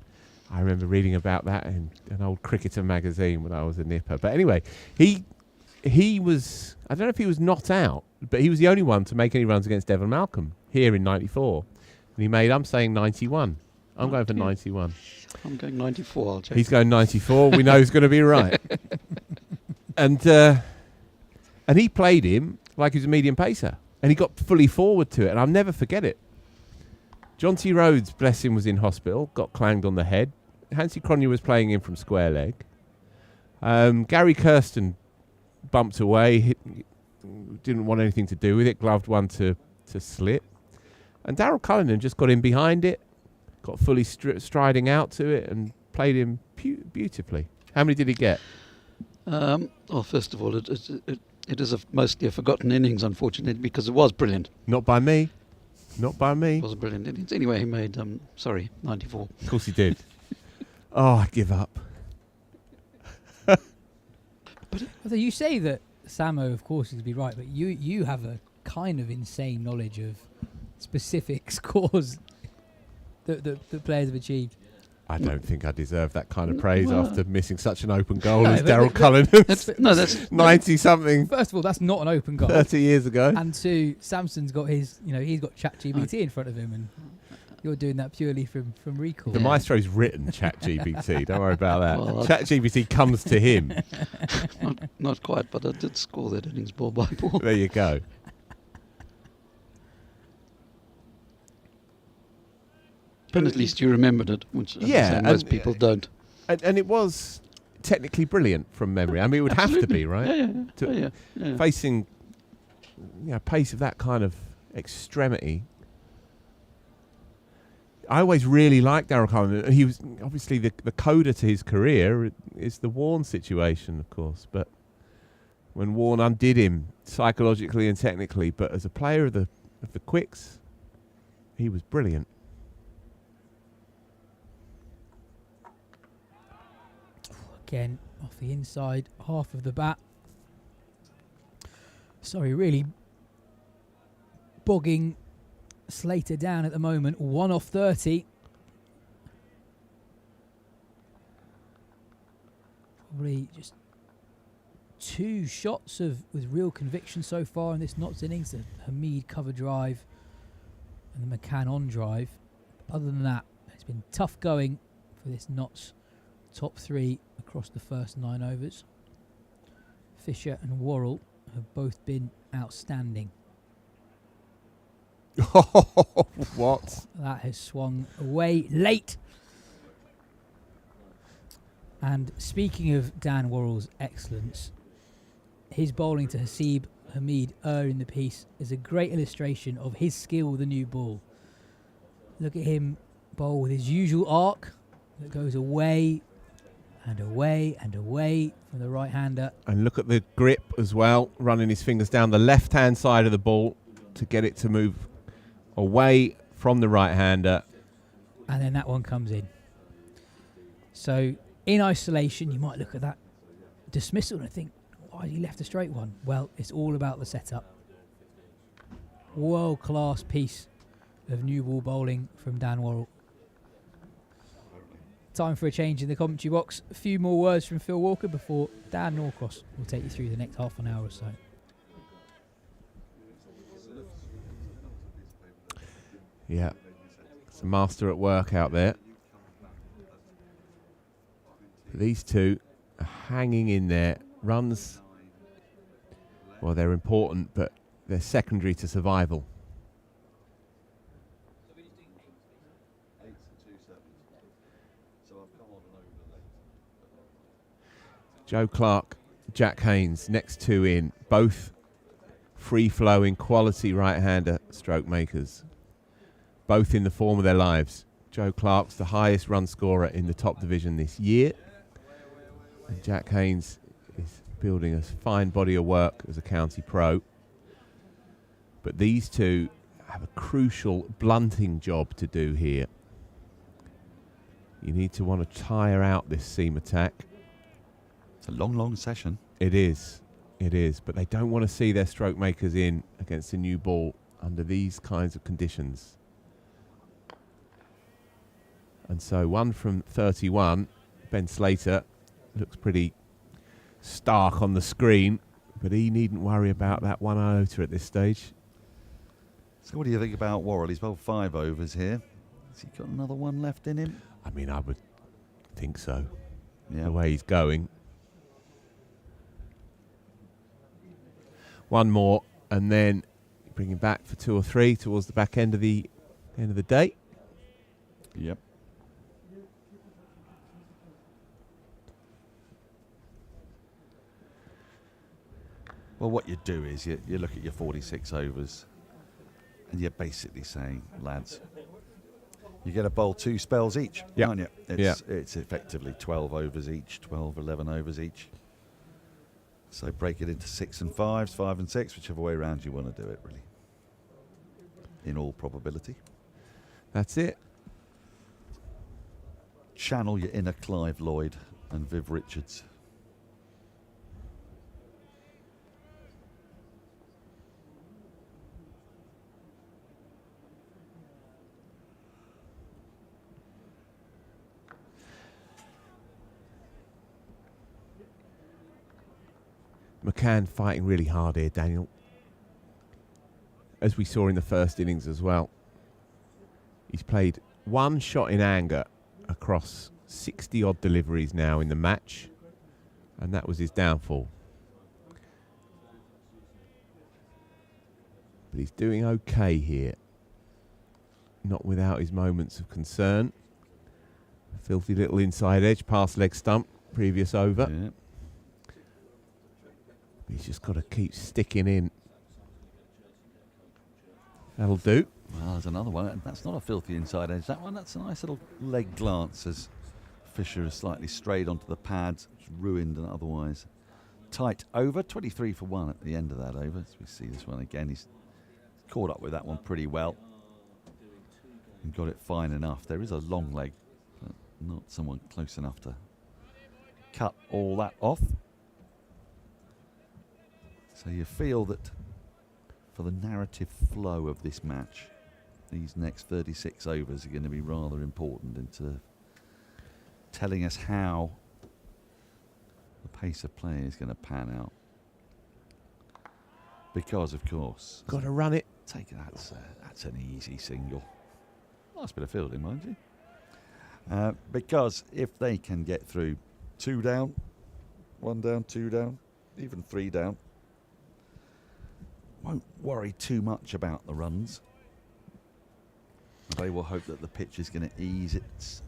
I remember reading about that in an old Cricketer magazine when I was a nipper. But anyway, he was, I don't know if he was not out, but he was the only one to make any runs against Devon Malcolm here in 94. And he made, I'm saying 91. I'm going for 91.
I'm going 94, I'll check.
He's going 94. We know he's going to be right. And he played him like he was a medium pacer. And he got fully forward to it. And I'll never forget it. John T. Rhodes, bless him, was in hospital, got clanged on the head. Hansi Cronje was playing in from square leg. Gary Kirsten bumped away, didn't want anything to do with it, gloved one to slip. And Daryl Cullinan just got in behind it, got fully striding out to it and played him beautifully. How many did he get?
Well, first of all, it is mostly a forgotten innings, unfortunately, because it was brilliant.
Not by me. Not by me.
It was a brilliant innings. Anyway, he made, 94.
Of course he did. Oh, I give up.
Although you say that Samo, of course, is be right, but you have a kind of insane knowledge of specific scores that players have achieved.
I don't think I deserve that kind of praise after missing such an open goal
No,
as
but-
Daryl Cullinan.
That's
90-something,
First of all, that's not an open goal.
30 years ago.
And two, Samson's got his, he's got ChatGPT in front of him, and you're doing that purely from recall.
The maestro's written ChatGPT. Don't worry about that.
Well,
ChatGPT comes to him.
Not quite, but I did score that innings ball by ball.
There you go.
But at least you remembered it, which most people don't.
And it was technically brilliant from memory. I mean, it would have to be, right?
Yeah.
Facing pace of that kind of extremity. I always really liked Daryl Cullinan. He was obviously the coda to his career is the Warne situation, of course. But when Warne undid him psychologically and technically, but as a player of the quicks, he was brilliant.
Again, off the inside half of the bat. Sorry, really bogging Slater down at the moment. 1 off 30. Probably just 2 shots with real conviction so far in this Notts innings. The Hamid cover drive and the McCann on drive. Other than that, it's been tough going for this Notts top 3 across the first 9 overs. Fisher and Worrell have both been outstanding.
What?
That has swung away late. And speaking of Dan Worrell's excellence, his bowling to Hasib Hamid in the piece is a great illustration of his skill with the new ball. Look at him bowl with his usual arc that goes away and away and away from the right-hander.
And look at the grip as well, running his fingers down the left-hand side of the ball to get it to move away from the right-hander.
And then that one comes in. So in isolation, you might look at that dismissal and think, why he left a straight one? Well, it's all about the setup. World-class piece of new ball bowling from Dan Worrell. Time for a change in the commentary box. A few more words from Phil Walker before Dan Norcross will take you through the next half an hour or so.
Yeah, it's a master at work out there. These two are hanging in there. Runs, well, they're important, but they're secondary to survival. Joe Clark, Jack Haynes, next two in, both free-flowing quality right-hander stroke makers, both in the form of their lives. Joe Clark's the highest run scorer in the top division this year, and Jack Haynes is building a fine body of work as a county pro. But these two have a crucial blunting job to do here. You need to want to tire out this seam attack.
It's a long, long session.
It is. It is. But they don't want to see their stroke makers in against a new ball under these kinds of conditions. And so 1 from 31, Ben Slater looks pretty stark on the screen, but he needn't worry about that one iota at this stage.
So what do you think about Worrell? He's bowled 5 overs here. Has he got another one left in him?
I mean, I would think so.
Yeah.
The way he's going. One more, and then bring him back for 2 or 3 towards the back end of the day.
Yep. Well, what you do is you look at your 46 overs and you're basically saying, lads, you get a bowl 2 spells each, aren't you? It's effectively 12 overs each, 12, 11 overs each. So break it into 6 and 5s, 5 and 6, whichever way around you want to do it, really. In all probability.
That's it.
Channel your inner Clive Lloyd and Viv Richards.
McCann fighting really hard here, Daniel. As we saw in the first innings as well. He's played 1 shot in anger across 60-odd deliveries now in the match. And that was his downfall. But he's doing okay here. Not without his moments of concern. Filthy little inside edge, past leg stump, previous over.
Yeah.
He's just got to keep sticking in. That'll do.
Well, there's another one. That's not a filthy inside edge. That one, that's a nice little leg glance as Fisher has slightly strayed onto the pads. It's ruined and otherwise tight over. 23 for 1 at the end of that over. As we see this one again, he's caught up with that one pretty well and got it fine enough. There is a long leg, but not someone close enough to cut all that off. So you feel that for the narrative flow of this match, these next 36 overs are going to be rather important into telling us how the pace of play is going to pan out. Because, of course,
got to run it.
That's an easy single. Nice bit of fielding, mind you. Because if they can get through 2 down, 1 down, 2 down, even 3 down, won't worry too much about the runs. They will hope that the pitch is going to ease.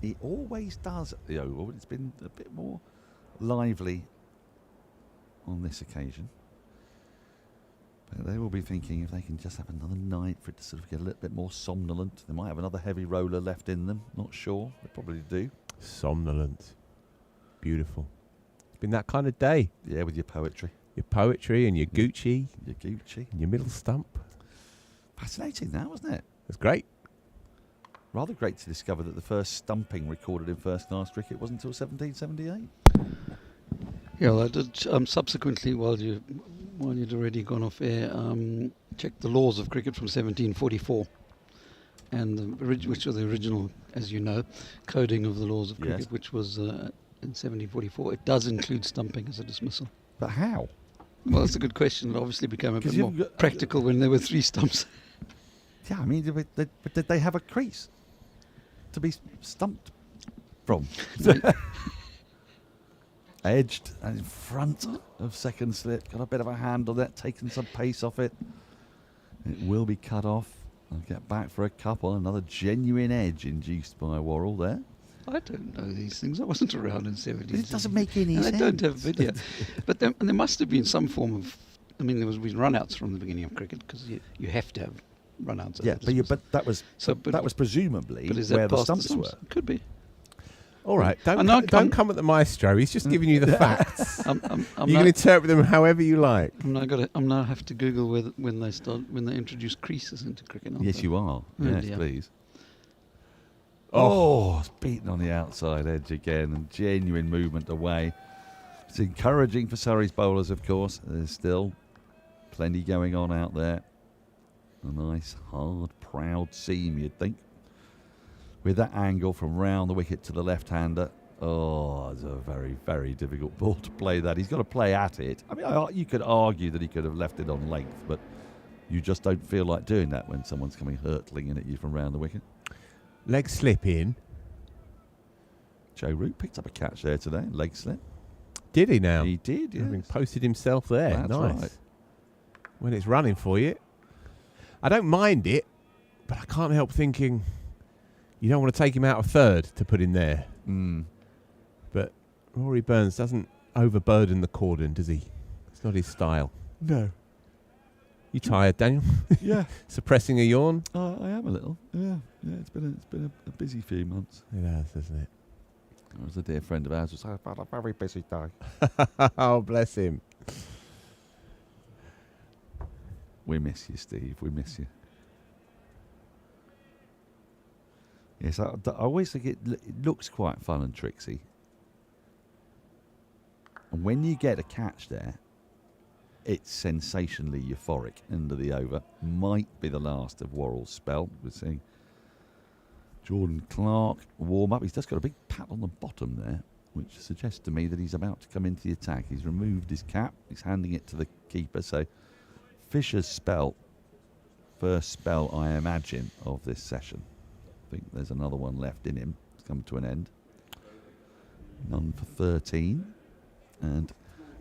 It always does at the Oval. It's been a bit more lively on this occasion. But they will be thinking if they can just have another night for it to sort of get a little bit more somnolent. They might have another heavy roller left in them. Not sure. They probably do.
Somnolent. Beautiful. It's been that kind of day.
Yeah, with your poetry.
Your poetry and your Gucci.
Your Gucci.
And your middle stump.
Fascinating that, wasn't it?
It's great.
Rather great to discover that the first stumping recorded in first-class cricket wasn't until 1778.
Yeah, well, I did subsequently, while you'd already gone off air, checked the laws of cricket from 1744, and which was the original, as you know, coding of the laws of cricket, which was in 1744. It does include stumping as a dismissal.
But how?
Well, that's a good question. It obviously became a bit more practical when there were 3 stumps.
Yeah, I mean, did they have a crease to be stumped from? Edged and in front of second slip, got a bit of a hand on that, taken some pace off it. It will be cut off. I'll get back for a couple. Another genuine edge induced by Worrell there.
I don't know these things. I wasn't around in 17.
It doesn't make any
and
sense.
I don't have video. But there must have been some form of... I mean, there was been run-outs from the beginning of cricket because you have to have run-outs.
Yeah, but that was presumably
but is that
where the
past
stumps were.
Could be.
All right,
I'm
don't come at the maestro. He's just giving you the facts.
I'm
You can interpret them however you like.
I'm now have to Google when they introduce creases into cricket.
Yes, you are.
Oh,
Yes,
dear.
please. Oh, it's beaten on the outside edge again, and genuine movement away. It's encouraging for Surrey's bowlers, of course. There's still plenty going on out there. A nice, hard, proud seam, you'd think. With that angle from round the wicket to the left-hander. Oh, it's a very, very difficult ball to play that. He's got to play at it. I mean, you could argue that he could have left it on length, but you just don't feel like doing that when someone's coming hurtling in at you from round the wicket.
Leg slip in.
Joe Root picked up a catch there today. Leg slip.
Did he now?
He did, yes.
Having posted himself there.
That's
nice.
right.
When it's running for you. I don't mind it, but I can't help thinking you don't want to take him out of third to put in there. But Rory Burns doesn't overburden the cordon, does he? It's not his style.
No.
You tired, Daniel?
Yeah.
Suppressing a yawn?
I am a little. Yeah. It's been a busy few months.
It has, hasn't it?
There was a dear friend of ours who said, I've had a very busy day.
Oh, bless him.
We miss you, Steve. We miss you. Yes, I always think it looks quite fun and tricksy. And when you get a catch there, it's sensationally euphoric. End of the over. Might be the last of Worrell's spell. We're seeing Jordan Clark warm up. He's just got a big pat on the bottom there, which suggests to me that he's about to come into the attack. He's removed his cap. He's handing it to the keeper. So Fisher's spell, first spell I imagine of this session. I think there's another one left in him. It's come to an end. None for 13. And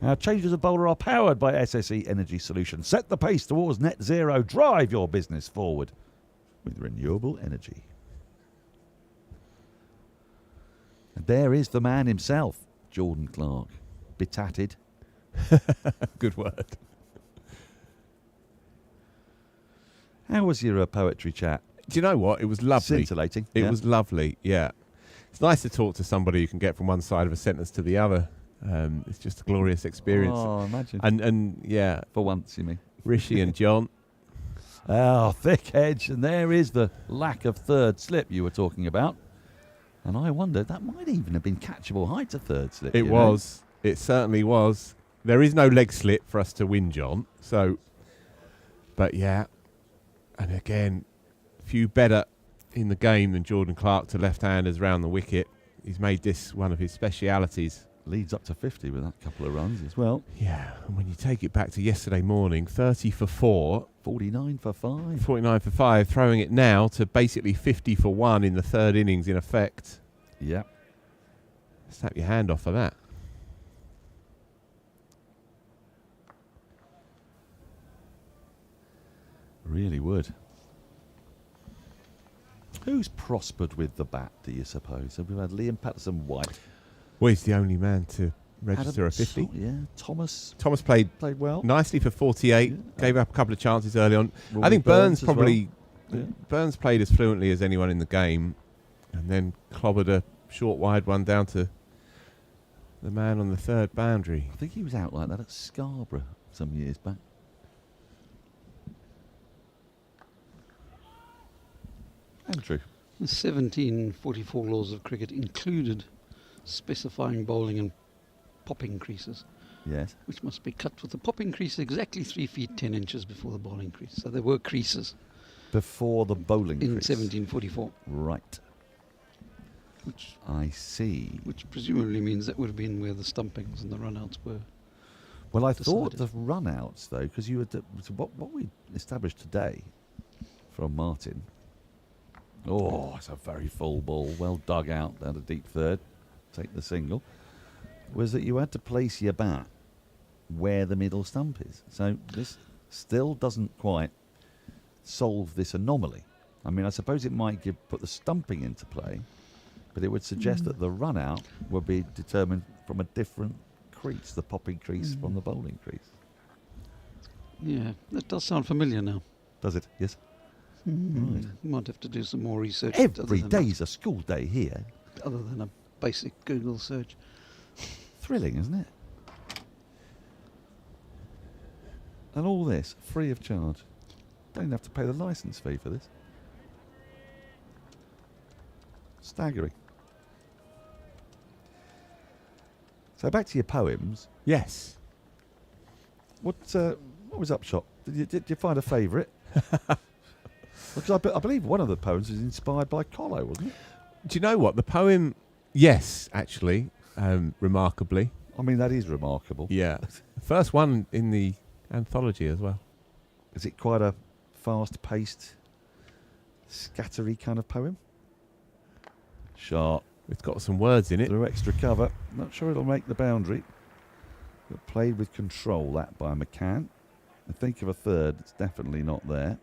our changes of bowler are powered by SSE Energy Solutions. Set the pace towards net zero. Drive your business forward with renewable energy. And there is the man himself, Jordan Clark. Betatted.
Good word.
How was your poetry chat?
Do you know what? It was lovely.
Scintillating.
It was lovely, yeah. It's nice to talk to somebody who can get from one side of a sentence to the other. It's just a glorious experience.
Oh, imagine.
And yeah.
For once, you mean.
Rishi and John.
Oh, thick edge. And there is the lack of third slip you were talking about. And I wondered, that might even have been catchable height to third slip.
It was. It certainly was. There is no leg slip for us to win, John. So, but yeah. And again, few better in the game than Jordan Clark to left-handers round the wicket. He's made this one of his specialities.
Leads up to 50 with that couple of runs as well.
Yeah, and when you take it back to yesterday morning, 30 for 4.
49 for 5.
49 for 5, throwing it now to basically 50 for 1 in the third innings in effect.
Yep.
Snap your hand off for that.
Really would. Who's prospered with the bat, do you suppose? Have we had Liam Patterson-White?
Well, he's the only man to register a 50.
Yeah, Thomas
played
well.
Nicely for 48.
Yeah.
Gave up a couple of chances early on.
Rory
I think Burns
as
probably...
well. Yeah.
Burns played as fluently as anyone in the game and then clobbered a short wide one down to the man on the third boundary.
I think he was out like that at Scarborough some years back. Andrew.
The 1744 laws of cricket included specifying bowling and popping creases.
Yes.
Which must be cut with the popping crease exactly 3 feet 10 inches before the bowling crease. So there were creases.
Before the bowling
in
crease.
1744.
Right.
Which
I see.
Which presumably means that would have been where the stumpings and the run-outs were.
Well, I
decided.
thought the run-outs, though, because you had what we established today from Martin. Oh, it's a very full ball, well dug out down to deep third. Take the single. Was that you had to place your bat where the middle stump is. So this still doesn't quite solve this anomaly. I mean, I suppose it might put the stumping into play, But it would suggest that the run out would be determined from a different crease, the popping crease from the bowling crease.
Yeah, that does sound familiar now.
Does it? Yes. Right.
Might have to do some more research.
Every day's a school day here.
Other than a basic Google search.
Thrilling, isn't it? And all this free of charge. Don't even have to pay the licence fee for this. Staggering. So back to your poems.
Yes.
What was upshot? Did you find a favourite? Because I believe one of the poems was inspired by Colo, wasn't it?
Do you know what? The poem, yes, actually, remarkably.
I mean, that is remarkable.
Yeah. First one in the anthology as well.
Is it quite a fast-paced, scattery kind of poem? Sharp.
It's got some words in it.
Through extra cover. Not sure it'll make the boundary. But played with control, that by McCann. I think of a third, it's definitely not there.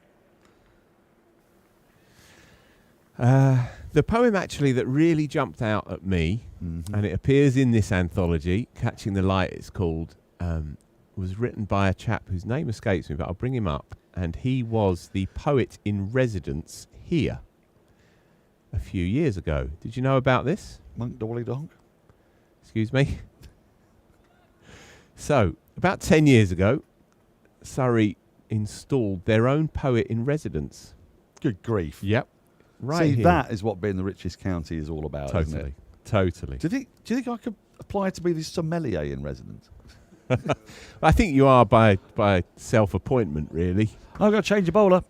The poem actually that really jumped out at me, and it appears in this anthology, Catching the Light it's called, was written by a chap whose name escapes me, but I'll bring him up. And he was the poet in residence here a few years ago. Did you know about this?
Monk Dolly Donk?
Excuse me? So, about 10 years ago, Surrey installed their own poet in residence.
Good grief.
Yep. Right.
See,
here.
that is what being the richest county is all about, isn't it?
Totally.
Do you think I could apply to be the sommelier in residence?
I think you are by self-appointment, really.
I've got to change your bowler.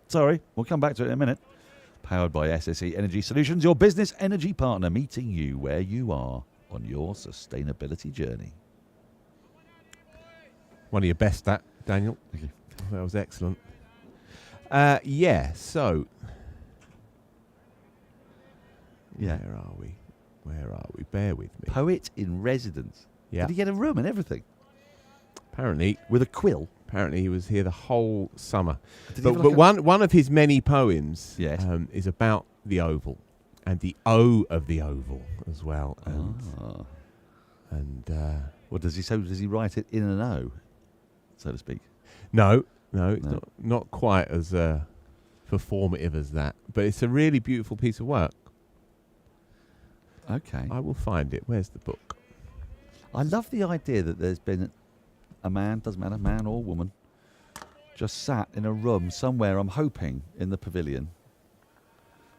Sorry, we'll come back to it in a minute. Powered by SSE Energy Solutions, your business energy partner, meeting you where you are on your sustainability journey.
One of your best, that, Daniel.
Thank you.
That was excellent. So...
Yeah.
Where are we? Bear with me.
Poet in residence.
Yeah.
Did he get a room and everything?
Apparently.
With a quill?
Apparently he was here the whole summer.
Did
But one of his many poems
Yes.
Is about the oval. And the O of the oval as well.
What does he say? Does he write it in an O, so to speak?
No, it's not quite as performative as that. But it's a really beautiful piece of work.
Okay.
I will find it. Where's the book?
I love the idea that there's been a man, doesn't matter, man or woman, just sat in a room somewhere, I'm hoping, in the pavilion,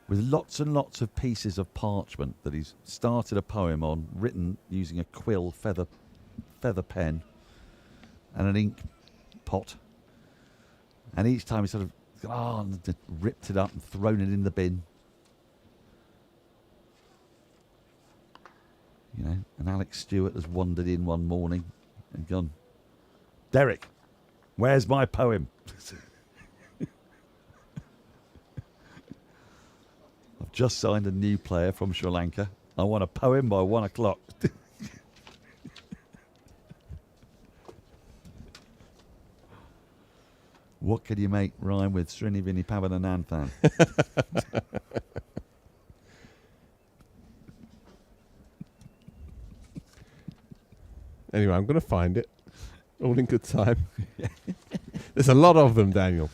with lots and lots of pieces of parchment that he's started a poem on, written using a quill, feather pen, and an ink pot. And each time he sort of ripped it up and thrown it in the bin. You know, and Alex Stewart has wandered in one morning and gone, Derek, where's my poem? I've just signed a new player from Sri Lanka. I want a poem by 1 o'clock. What could you make rhyme with Srinivini Pavanananthan?
Anyway, I'm going to find it. All in good time. There's a lot of them, Daniel.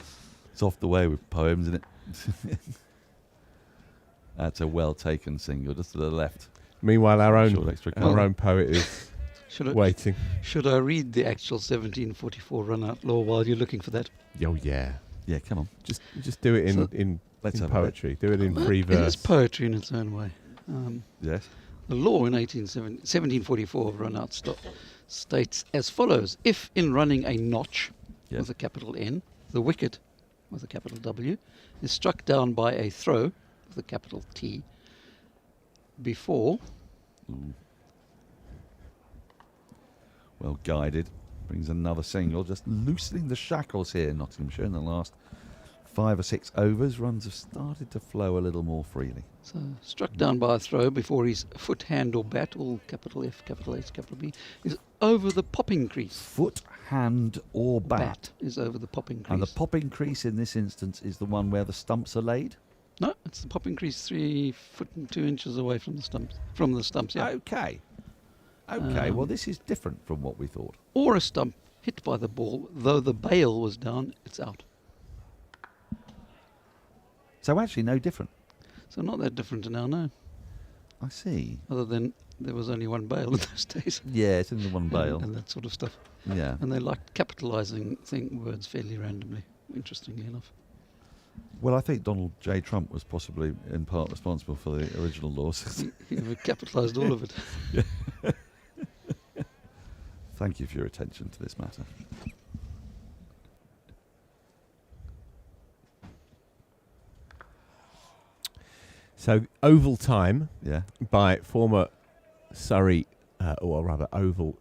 It's off the way with poems, isn't it? That's a well-taken single, just to the left.
Meanwhile, our own poet is waiting.
Should I read the actual 1744 run-out law while you're looking for that?
Oh, yeah.
Yeah, come on.
Just do it in poetry. Do it in free verse.
It is poetry in its own way.
Yes.
The law in 1744 run-out states as follows. If in running a notch with a capital N, the wicket with a capital W is struck down by a throw with a capital T before...
Well guided. Brings another single, just loosening the shackles here in Nottinghamshire in the last 5 or 6 overs. Runs have started to flow a little more freely.
So, struck down by a throw before his foot, hand or bat, all capital F, capital H, capital B, is over the popping crease.
Foot, hand or bat.
Is over the popping crease.
And the popping crease in this instance is the one where the stumps are laid?
No, it's the popping crease 3 foot and 2 inches away from the stumps. From the stumps, yeah.
Okay. Well, this is different from what we thought.
Or a stump hit by the ball, though the bail was down, it's out.
So actually, no different.
So not that different to now, no.
I see.
Other than there was only one bail in those days.
Yeah, it's in the one bail.
And that sort of stuff.
Yeah.
And they liked capitalising words fairly randomly, interestingly enough.
Well, I think Donald J. Trump was possibly in part responsible for the original laws.
He capitalised all of it.
Thank you for your attention to this matter.
So, Oval Time
Yeah.
by former Surrey, or rather Oval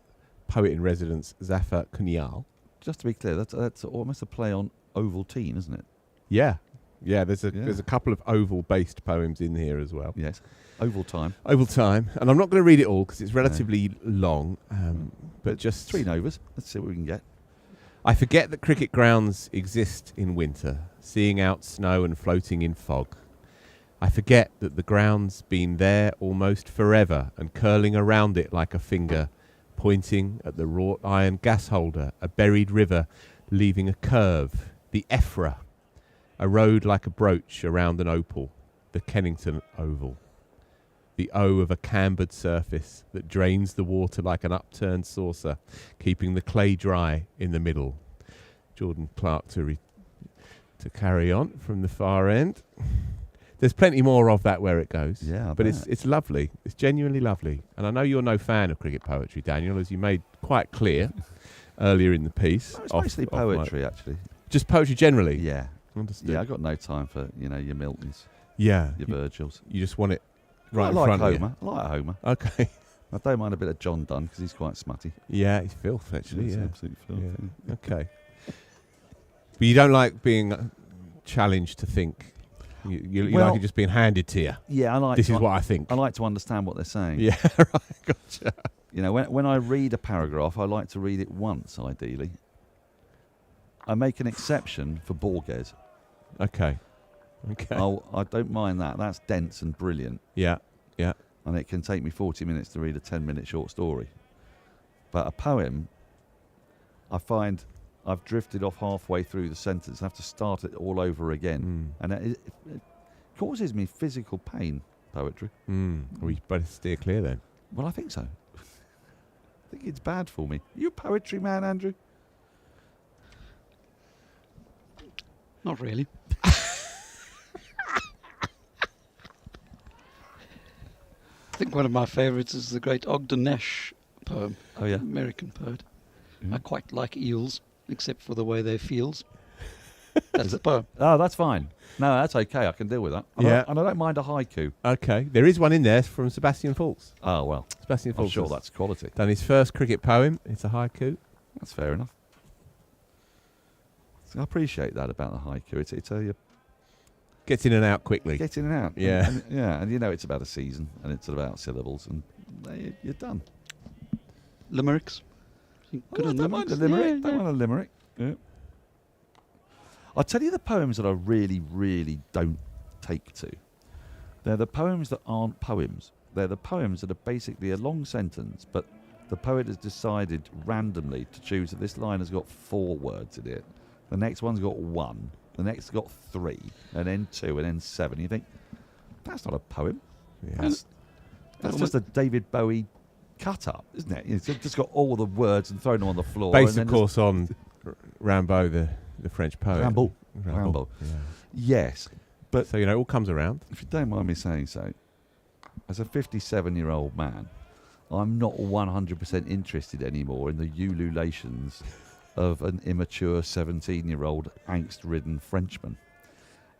poet in residence Zafar Kunyal.
Just to be clear, that's almost a play on Ovaltine, isn't it?
Yeah. There's a couple of Oval-based poems in here as well.
Yes. Oval Time.
Oval Time, and I'm not going to read it all because it's relatively long, but just
3 novas. Let's see what we can get.
I forget that cricket grounds exist in winter, seeing out snow and floating in fog. I forget that the ground's been there almost forever and curling around it like a finger, pointing at the wrought iron gas holder, a buried river leaving a curve, the Ephra, a road like a brooch around an opal, the Kennington Oval. The O of a cambered surface that drains the water like an upturned saucer, keeping the clay dry in the middle. Jordan Clark to carry on from the far end. There's plenty more of that where it goes.
Yeah,
but it's lovely. It's genuinely lovely. And I know you're no fan of cricket poetry, Daniel, as you made quite clear earlier in the piece.
No, it's mostly poetry, actually.
Just poetry generally?
Yeah.
Understood.
Yeah, I've got no time for, your Miltons.
Yeah.
Your Virgils.
You just want it right
I
in
like
front
Homer.
of you.
I like Homer.
Okay.
I don't mind a bit of John Donne because he's quite smutty.
Yeah, he's filth, actually.
He's
yeah.
absolute filth.
Yeah. Okay. But you don't like being challenged to think. You like it just being handed to you.
Yeah, I like.
This is what I think.
I like to understand what they're saying.
Yeah, right. Gotcha.
When I read a paragraph, I like to read it once, ideally. I make an exception for Borges.
Okay.
I don't mind that. That's dense and brilliant.
Yeah.
And it can take me 40 minutes to read a 10-minute short story. But a poem, I find I've drifted off halfway through the sentence. I have to start it all over again. And it causes me physical pain, poetry.
We better steer clear then.
Well, I think so. I think it's bad for me. You a poetry man, Andrew?
Not really. I think one of my favourites is the great Ogden Nash poem.
Oh, yeah?
American poet.
Mm.
I quite like eels, except for the way they feels. That's the poem.
Oh, that's fine. No, that's okay. I can deal with that. And I don't mind a haiku.
Okay. There is one in there from Sebastian Faulks.
Oh, well.
Sebastian Faulks.
I'm sure that's quality.
Done his first cricket poem. It's a haiku.
That's fair enough. So I appreciate that about the haiku. It's a
gets in and out quickly.
Get in and out.
Yeah.
And it's about a season and it's about syllables and you're done.
Limericks.
I don't mind a limerick. Don't mind a limerick. Yeah. I'll tell you the poems that I really, really don't take to. They're the poems that aren't poems. They're the poems that are basically a long sentence, but the poet has decided randomly to choose that this line has got 4 words in it. The next one's got 1. The next got 3, and then 2, and then 7. You think, that's not a poem.
Yeah.
That's just a David Bowie cut-up, isn't it? It's just got all the words and thrown them on the floor.
Based, of course, on Rimbaud, the French poet.
Rimbaud.
Yeah.
Yes. But
so, it all comes around.
If you don't mind me saying so, as a 57-year-old man, I'm not 100% interested anymore in the ululations of an immature 17-year-old angst-ridden Frenchman.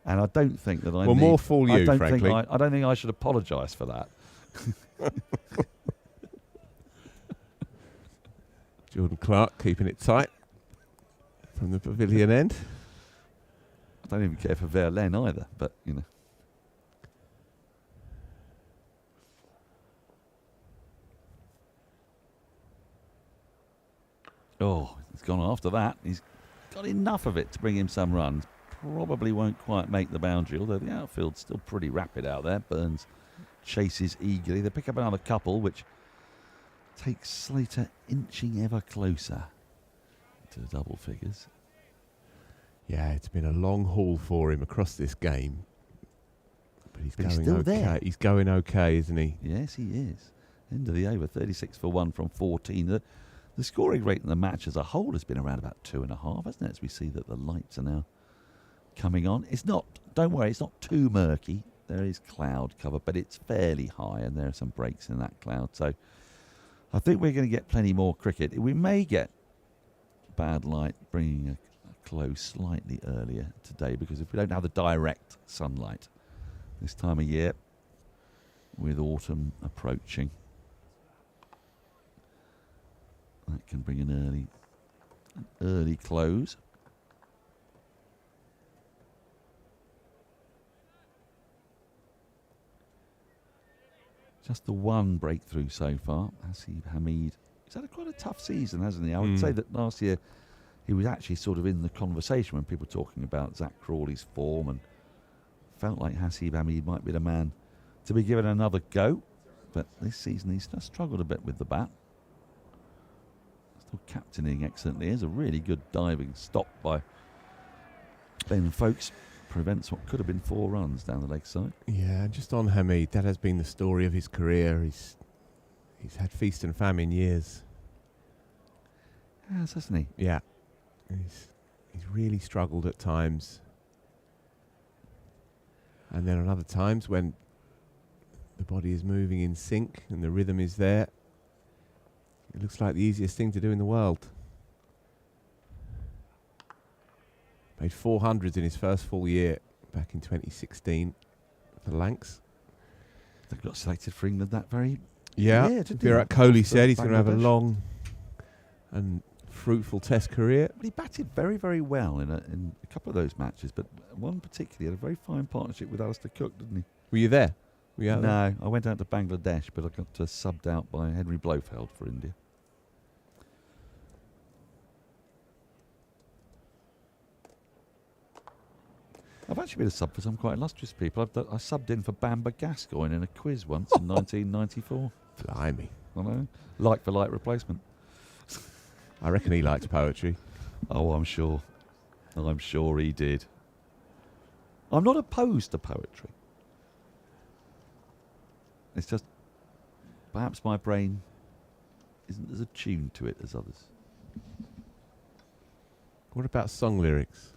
And I don't think that I
more fool you, frankly.
I don't think I should apologise for that.
Jordan Clark keeping it tight from the pavilion end.
I don't even care for Verlaine either, but, Oh, he's gone after that. He's got enough of it to bring him some runs. probably won't quite make the boundary, although the outfield's still pretty rapid out there. Burns chases eagerly. They pick up another couple, which takes Slater inching ever closer to double figures.
Yeah, it's been a long haul for him across this game. But he's going
still
okay.
there.
He's going okay, isn't he?
Yes, he is. End of the over, 36 for 1 from 14. The scoring rate in the match as a whole has been around about 2.5, hasn't it? As we see that the lights are now coming on. It's not, don't worry, it's not too murky. There is cloud cover, but it's fairly high, and there are some breaks in that cloud. So I think we're going to get plenty more cricket. We may get bad light bringing a close slightly earlier today, because if we don't have the direct sunlight this time of year, with autumn approaching, that can bring an early close. Just the one breakthrough so far. Hasib Hamid. He's had quite a tough season, hasn't he? I would say that last year he was actually sort of in the conversation when people were talking about Zach Crawley's form, and felt like Hasib Hamid might be the man to be given another go. But this season he's just struggled a bit with the bat. Still captaining excellently. Here's a really good diving stop by Ben Folkes. Prevents what could have been 4 runs down the leg side.
Yeah, just on Hamid, that has been the story of his career. He's had feast and famine years.
Yes, hasn't he?
Yeah. He's really struggled at times. And then on other times when the body is moving in sync and the rhythm is there, it looks like the easiest thing to do in the world. Made 400s in his first full year back in 2016 for the Lancs.
They got selected for England that very
year.
Didn't
Virat
he?
Kohli said he's going to have a
Bangladesh.
long and fruitful Test career.
But he batted very, very well in a couple of those matches, but one particularly had a very fine partnership with Alistair Cook, didn't he?
Were you there? Were you out there?
No, I went out to Bangladesh, but I got subbed out by Henry Blofeld for India. I've actually been a sub for some quite illustrious people. I subbed in for Bamber Gascoigne in a quiz once in 1994.
Blimey.
I know. Like for like replacement.
I reckon he likes poetry.
Oh, I'm sure. I'm sure he did. I'm not opposed to poetry. It's just perhaps my brain isn't as attuned to it as others.
What about song lyrics?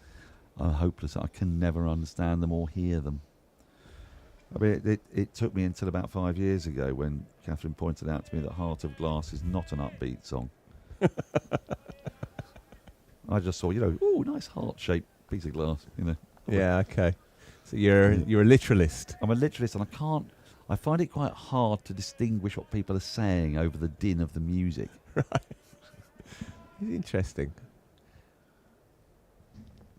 I'm hopeless. I can never understand them or hear them. I mean, it took me until about 5 years ago when Catherine pointed out to me that Heart of Glass is not an upbeat song. I just saw, ooh, nice heart-shaped piece of glass,
Yeah, okay. So you're a literalist.
I'm a literalist, and I find it quite hard to distinguish what people are saying over the din of the music.
Right. It's interesting.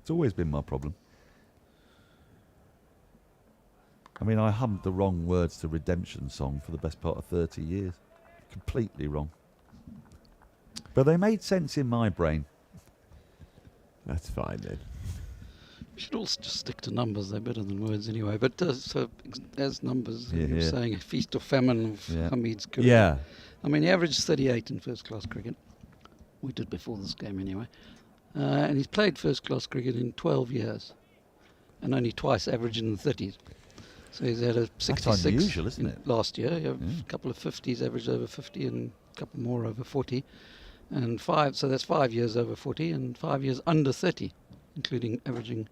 It's always been my problem. I mean, I hummed the wrong words to Redemption Song for the best part of 30 years. Completely wrong. But they made sense in my brain.
That's fine then.
We should all just stick to numbers. They're better than words anyway. But so as numbers, you were saying a feast or famine of Hamid's career.
Yeah.
I mean, he averaged 38 in first-class cricket. We did before this game anyway. And he's played first-class cricket in 12 years. And only twice averaged in the 30s. So he's had a 66
That's unusual, isn't it?
Last year. A couple of 50s, averaged over 50, and a couple more over 40. And so that's 5 years over 40 and 5 years under 30, including averaging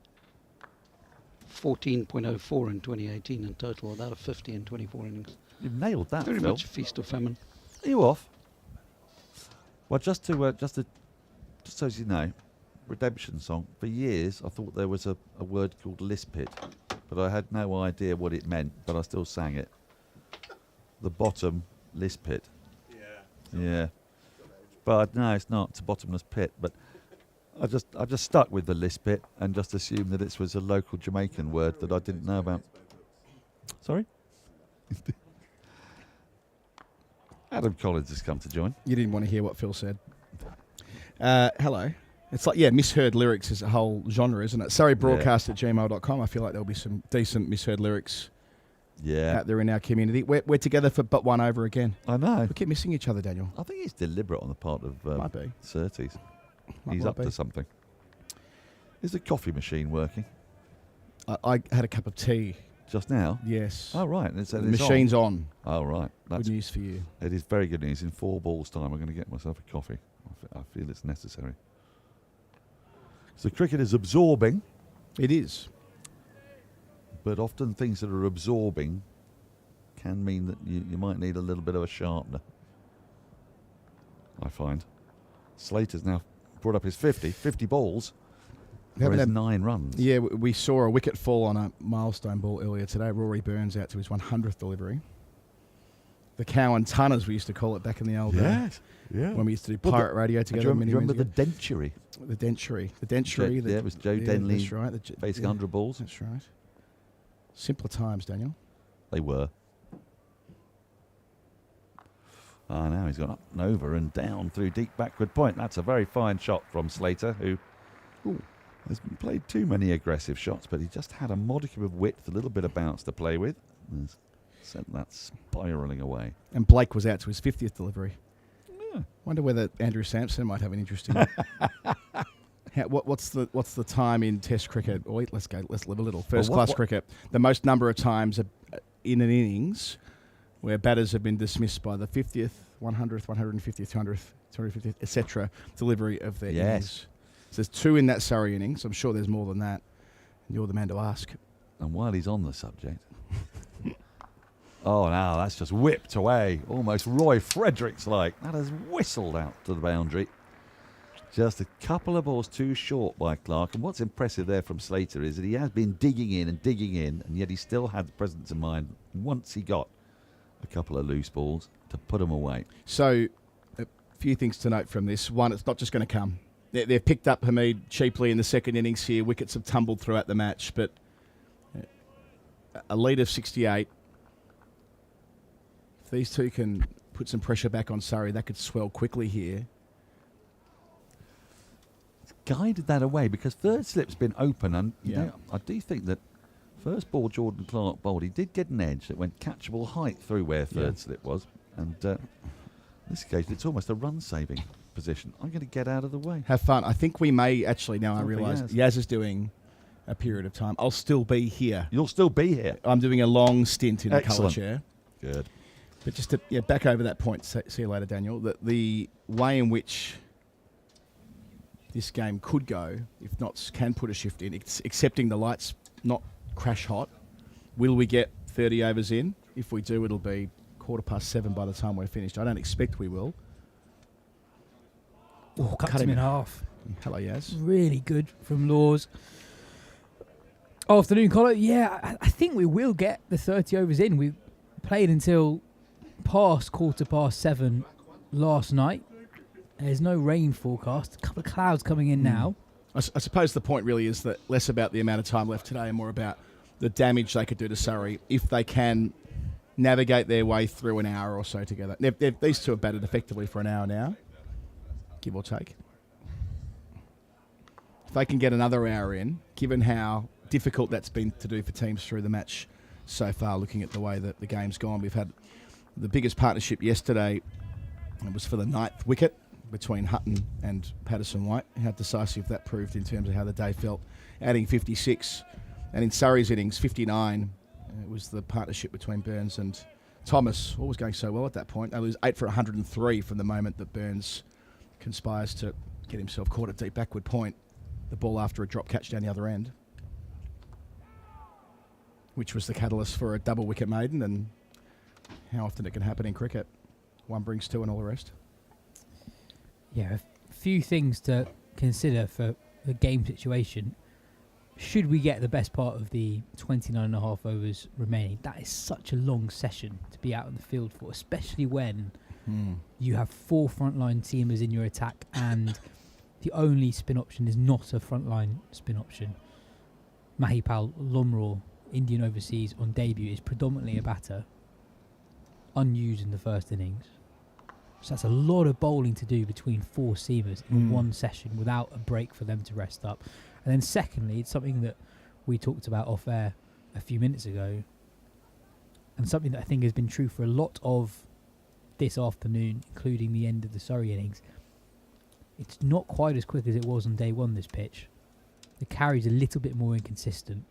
14.04 in 2018 in total, about a 50 in 24 innings.
You've nailed that,
Very
Phil.
much feast or famine.
Are you off? Well, just so as you know, Redemption Song. For years, I thought there was a word called lispit, but I had no idea what it meant. But I still sang it. The bottom lispit. Yeah. But no, it's not. It's a bottomless pit. But I just stuck with the lispit and just assumed that this was a local Jamaican word that I didn't know about. Sorry. Adam Collins has come to join.
You didn't want to hear what Phil said. Hello. It's like, misheard lyrics is a whole genre, isn't it? Surreybroadcast@gmail.com. I feel like there'll be some decent misheard lyrics out there in our community. We're together for but one over again.
I know.
We keep missing each other, Daniel.
I think it's deliberate on the part of
Might be.
Surtees.
Might
He's
well
up
be.
to something. Is the coffee machine working?
I had a cup of tea.
Just now?
Yes.
Oh, right.
The machine's on.
Oh, right. That's
good news for you.
It is very good news. In 4 balls' time, I'm going to get myself a coffee. I feel it's necessary. So cricket is absorbing.
It is.
But often things that are absorbing can mean that you might need a little bit of a sharpener, I find. Slater's now brought up his 50 balls. For his 9 runs.
Yeah, we saw a wicket fall on a milestone ball earlier today. Rory Burns out to his 100th delivery. The cow and ton, as we used to call it back in the old days.
Yeah.
When we used to do pirate radio together.
Do you remember the dentary?
The dentary. The dentary.
It was Joe Denley
that's right,
facing 100 balls.
That's right. Simpler times, Daniel.
They were. Now he's gone up and over and down through deep backward point. That's a very fine shot from Slater, who has played too many aggressive shots, but he just had a modicum of width, a little bit of bounce to play with. And sent that spiralling away.
And Blake was out to his 50th delivery. Yeah. Wonder whether Andrew Samson might have an interest in what's the time in Test cricket? Oh, wait, let's live a little. First class cricket. The most number of times in an innings where batters have been dismissed by the 50th, 100th, 150th, 200th, 250th, etc. delivery of their innings. So there's 2 in that Surrey innings. I'm sure there's more than that. You're the man to ask.
And while he's on the subject, now that's just whipped away, almost Roy Fredericks-like. That has whistled out to the boundary. Just a couple of balls too short by Clark. And what's impressive there from Slater is that he has been digging in, and yet he still had the presence of mind once he got a couple of loose balls to put them away.
So, a few things to note from this. One, it's not just going to come. They've picked up Hamid cheaply in the second innings here. Wickets have tumbled throughout the match, but a lead of 68. If these two can put some pressure back on Surrey, that could swell quickly here.
It's guided that away because third slip's been open, and you know, I do think that first ball Jordan Clark bowled, he did get an edge that went catchable height through where third slip was, and this occasion it's almost a run-saving position. I'm going to get out of the way.
Have fun. I think we may actually, now I realise, Yas is doing a period of time. I'll still be here.
You'll still be here.
I'm doing a long stint in the colour chair.
Good.
But just to back over that point, see you later, Daniel, that the way in which this game could go, if not can put a shift in, accepting the lights not crash hot, will we get 30 overs in? If we do, it'll be 7:15 by the time we're finished. I don't expect we will.
Oh, cut him in half.
Hello, Yas.
Really good from Laws. Afternoon, Collar. Yeah, I think we will get the 30 overs in. We played until past 7:15 last night. There's no rain forecast. A couple of clouds coming in now.
I suppose the point really is that less about the amount of time left today and more about the damage they could do to Surrey if they can navigate their way through an hour or so together. These two have batted effectively for an hour now, give or take. If they can get another hour in, given how difficult that's been to do for teams through the match so far, looking at the way that the game's gone. We've had the biggest partnership yesterday. It was for the 9th wicket between Hutton and Patterson-White. How decisive that proved in terms of how the day felt, adding 56. And in Surrey's innings, 59, it was the partnership between Burns and Thomas. All was going so well at that point. They lose 8 for 103 from the moment that Burns conspires to get himself caught at deep backward point. The ball after a drop catch down the other end, which was the catalyst for a double wicket maiden, and how often it can happen in cricket. One brings two and all the rest.
Yeah, a few things to consider for the game situation. Should we get the best part of the 29.5 overs remaining, that is such a long session to be out in the field for, especially when you have 4 frontline teamers in your attack and the only spin option is not a frontline spin option. Mahipal Lomraw, Indian overseas on debut, is predominantly a batter, unused in the first innings. So that's a lot of bowling to do between 4 seamers in
Mm.
one session without a break for them to rest up. And then secondly, it's something that we talked about off air a few minutes ago, and something that I think has been true for a lot of this afternoon, including the end of the Surrey innings. It's not quite as quick as it was on day one, this pitch. The carry's a little bit more inconsistent.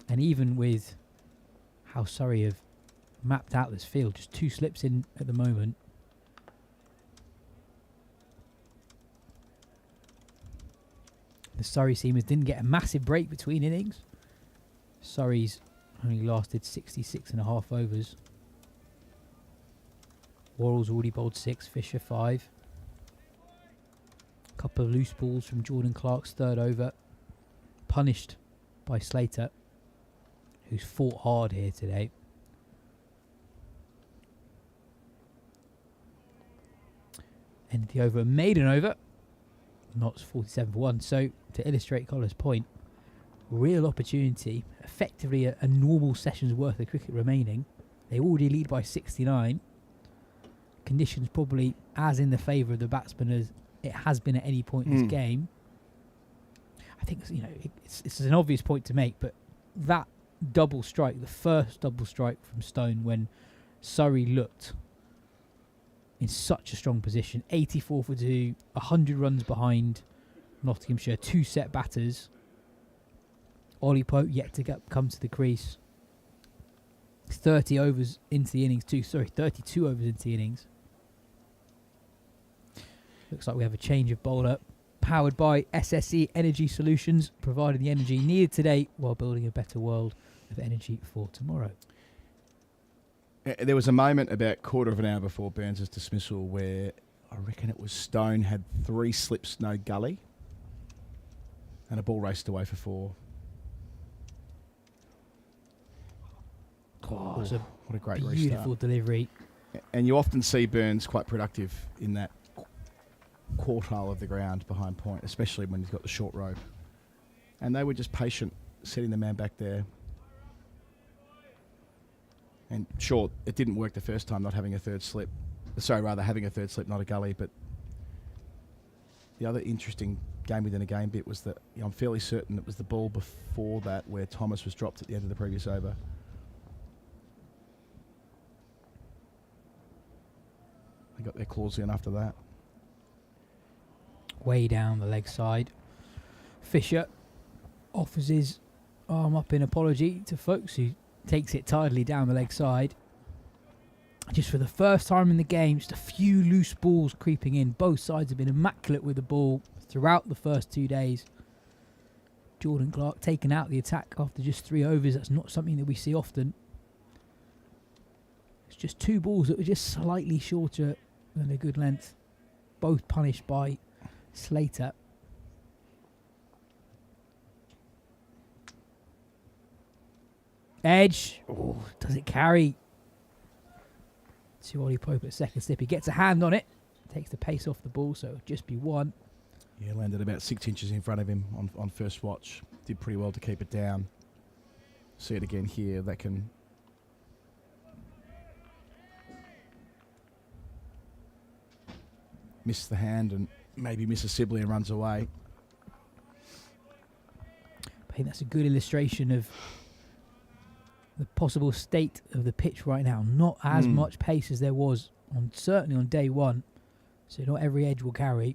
And even with how Surrey have mapped out this field, just 2 slips in at the moment. The Surrey seamers didn't get a massive break between innings. Surrey's only lasted 66.5 overs. Worrell's already bowled 6, Fisher 5. Couple of loose balls from Jordan Clark's third over, punished by Slater, who's fought hard here today. Ended the over, a maiden over, Notts 47 for 1. So to illustrate Collar's point, real opportunity, effectively a normal session's worth of cricket remaining. They already lead by 69. Conditions probably as in the favour of the batsman as it has been at any point in this game. I think it's an obvious point to make, but that double strike, the first double strike from Stone when Surrey looked in such a strong position, 84 for 2, 100 runs behind Nottinghamshire, 2 set batters. Ollie Pope yet to come to the crease. 30 overs into the innings, 32 overs into the innings. Looks like we have a change of bowler, powered by SSE Energy Solutions, providing the energy needed today while building a better world of energy for tomorrow.
There was a moment about quarter of an hour before Burns' dismissal where I reckon it was Stone had 3 slips, no gully, and a ball raced away for 4.
What
a great
beautiful
restart.
Delivery.
And you often see Burns quite productive in that quartile of the ground behind point, especially when he's got the short rope. And they were just patient, setting the man back there. And sure, it didn't work the first time, not having a third slip. Having a third slip, not a gully. But the other interesting game within a game bit was that I'm fairly certain it was the ball before that where Thomas was dropped at the end of the previous over. They got their claws in after that.
Way down the leg side. Fisher offers his arm up in apology to folks, who takes it tidily down the leg side. Just for the first time in the game, just a few loose balls creeping in. Both sides have been immaculate with the ball throughout the first 2 days. Jordan Clark taking out the attack after just 3 overs. That's not something that we see often. It's just 2 balls that were just slightly shorter than a good length. Both punished by Slater. Edge. Oh, does it carry? To Ollie Pope at second slip. He gets a hand on it. Takes the pace off the ball, so it'll just be 1.
Yeah, landed about 6 inches in front of him on first watch. Did pretty well to keep it down. See it again here. That can... miss the hand and maybe miss a Sibley and runs away.
I think that's a good illustration of the possible state of the pitch right now. Not as much pace as there was certainly on day one, so not every edge will carry.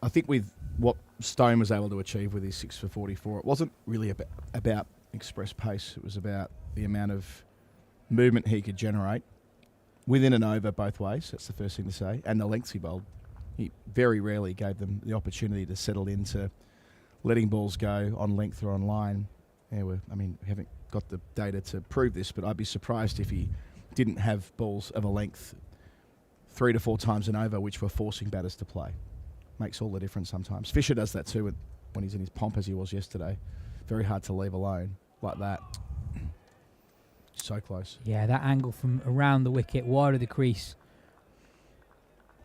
I think with what Stone was able to achieve with his 6 for 44, it wasn't really about express pace. It was about the amount of movement he could generate within and over both ways. That's the first thing to say. And the lengths he bowled. He very rarely gave them the opportunity to settle into letting balls go on length or on line. Yeah, we haven't got the data to prove this, but I'd be surprised if he didn't have balls of a length 3 to 4 times and over, which were forcing batters to play. Makes all the difference sometimes. Fisher does that too when he's in his pomp, as he was yesterday. Very hard to leave alone like that. So close.
Yeah, that angle from around the wicket, wide of the crease.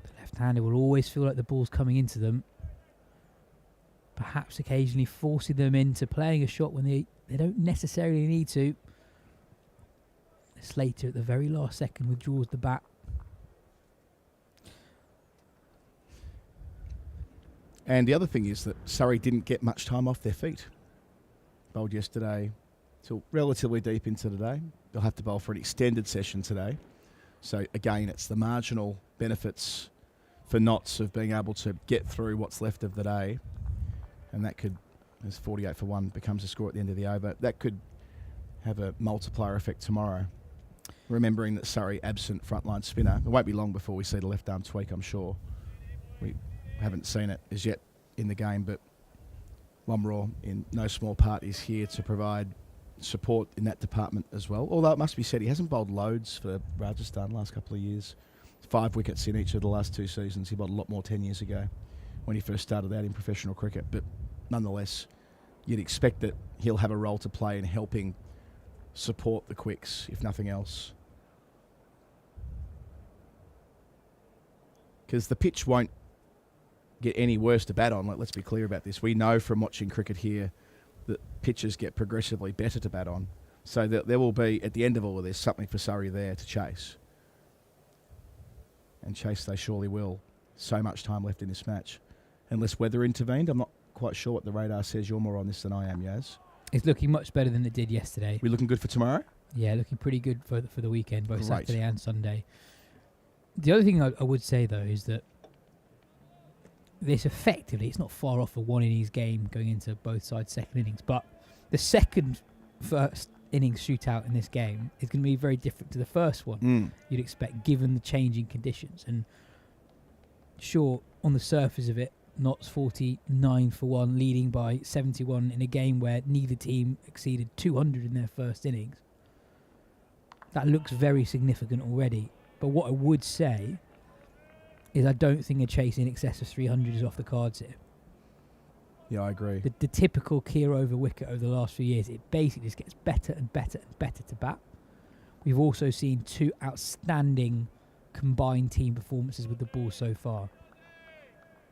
The left-hander will always feel like the ball's coming into them. Perhaps occasionally forcing them into playing a shot when they don't necessarily need to. Slater at the very last second withdraws the bat.
And the other thing is that Surrey didn't get much time off their feet. Bowled yesterday till relatively deep into the day. They'll have to bowl for an extended session today. So again, it's the marginal benefits for Notts of being able to get through what's left of the day. And that could, as 48 for 1 becomes a score at the end of the over, that could have a multiplier effect tomorrow. Remembering that Surrey absent frontline spinner. It won't be long before we see the left arm tweak, I'm sure. We haven't seen it as yet in the game, but Lomraw, in no small part, is here to provide support in that department as well. Although it must be said, he hasn't bowled loads for Rajasthan the last couple of years. 5 wickets in each of the last 2 seasons. He bowled a lot more 10 years ago when he first started out in professional cricket. But nonetheless, you'd expect that he'll have a role to play in helping support the quicks, if nothing else. Because the pitch won't get any worse to bat on. Let's be clear about this. We know from watching cricket here that pitches get progressively better to bat on. So there will be, at the end of all of this, something for Surrey there to chase. And chase they surely will. So much time left in this match. Unless weather intervened, I'm not quite sure what the radar says. You're more on this than I am, Yas.
It's looking much better than it did yesterday.
We looking good for tomorrow?
Yeah, looking pretty good for the weekend, both
Great.
Saturday and Sunday. The other thing I would say, though, is that this effectively, it's not far off a one innings game going into both sides' second innings, but the first innings shootout in this game is going to be very different to the first one, you'd expect, given the changing conditions. And sure, on the surface of it, Notts 49 for 1, leading by 71 in a game where neither team exceeded 200 in their first innings. That looks very significant already. But what I would say is I don't think a chase in excess of 300 is off the cards here.
Yeah, I agree.
The typical Keir over wicket over the last few years, it basically just gets better and better and better to bat. We've also seen 2 outstanding combined team performances with the ball so far.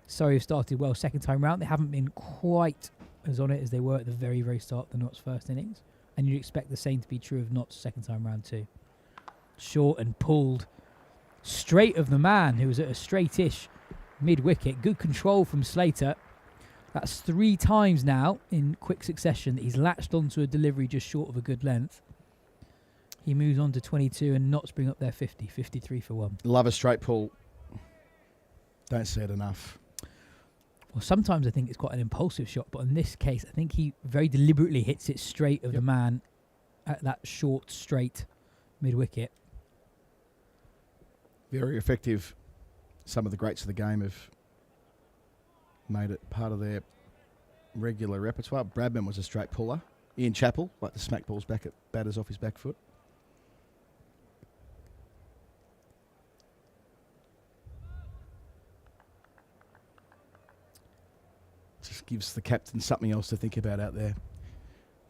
Surrey have started well second time round. They haven't been quite as on it as they were at the very, very start of the Notts first innings. And you'd expect the same to be true of Notts second time round too. Short and pulled straight of the man, who was at a straightish mid-wicket. Good control from Slater. That's 3 times now in quick succession that he's latched onto a delivery just short of a good length. He moves on to 22 and Notts bring up their 50, 53 for 1.
Love a straight pull. Don't see it enough.
Well, sometimes I think it's quite an impulsive shot, but in this case, I think he very deliberately hits it straight of the man at that short, straight mid-wicket.
Very effective. Some of the greats of the game have made it part of their regular repertoire. Bradman was a straight puller. Ian Chappell, like to smack balls back at batters off his back foot. Just gives the captain something else to think about out there.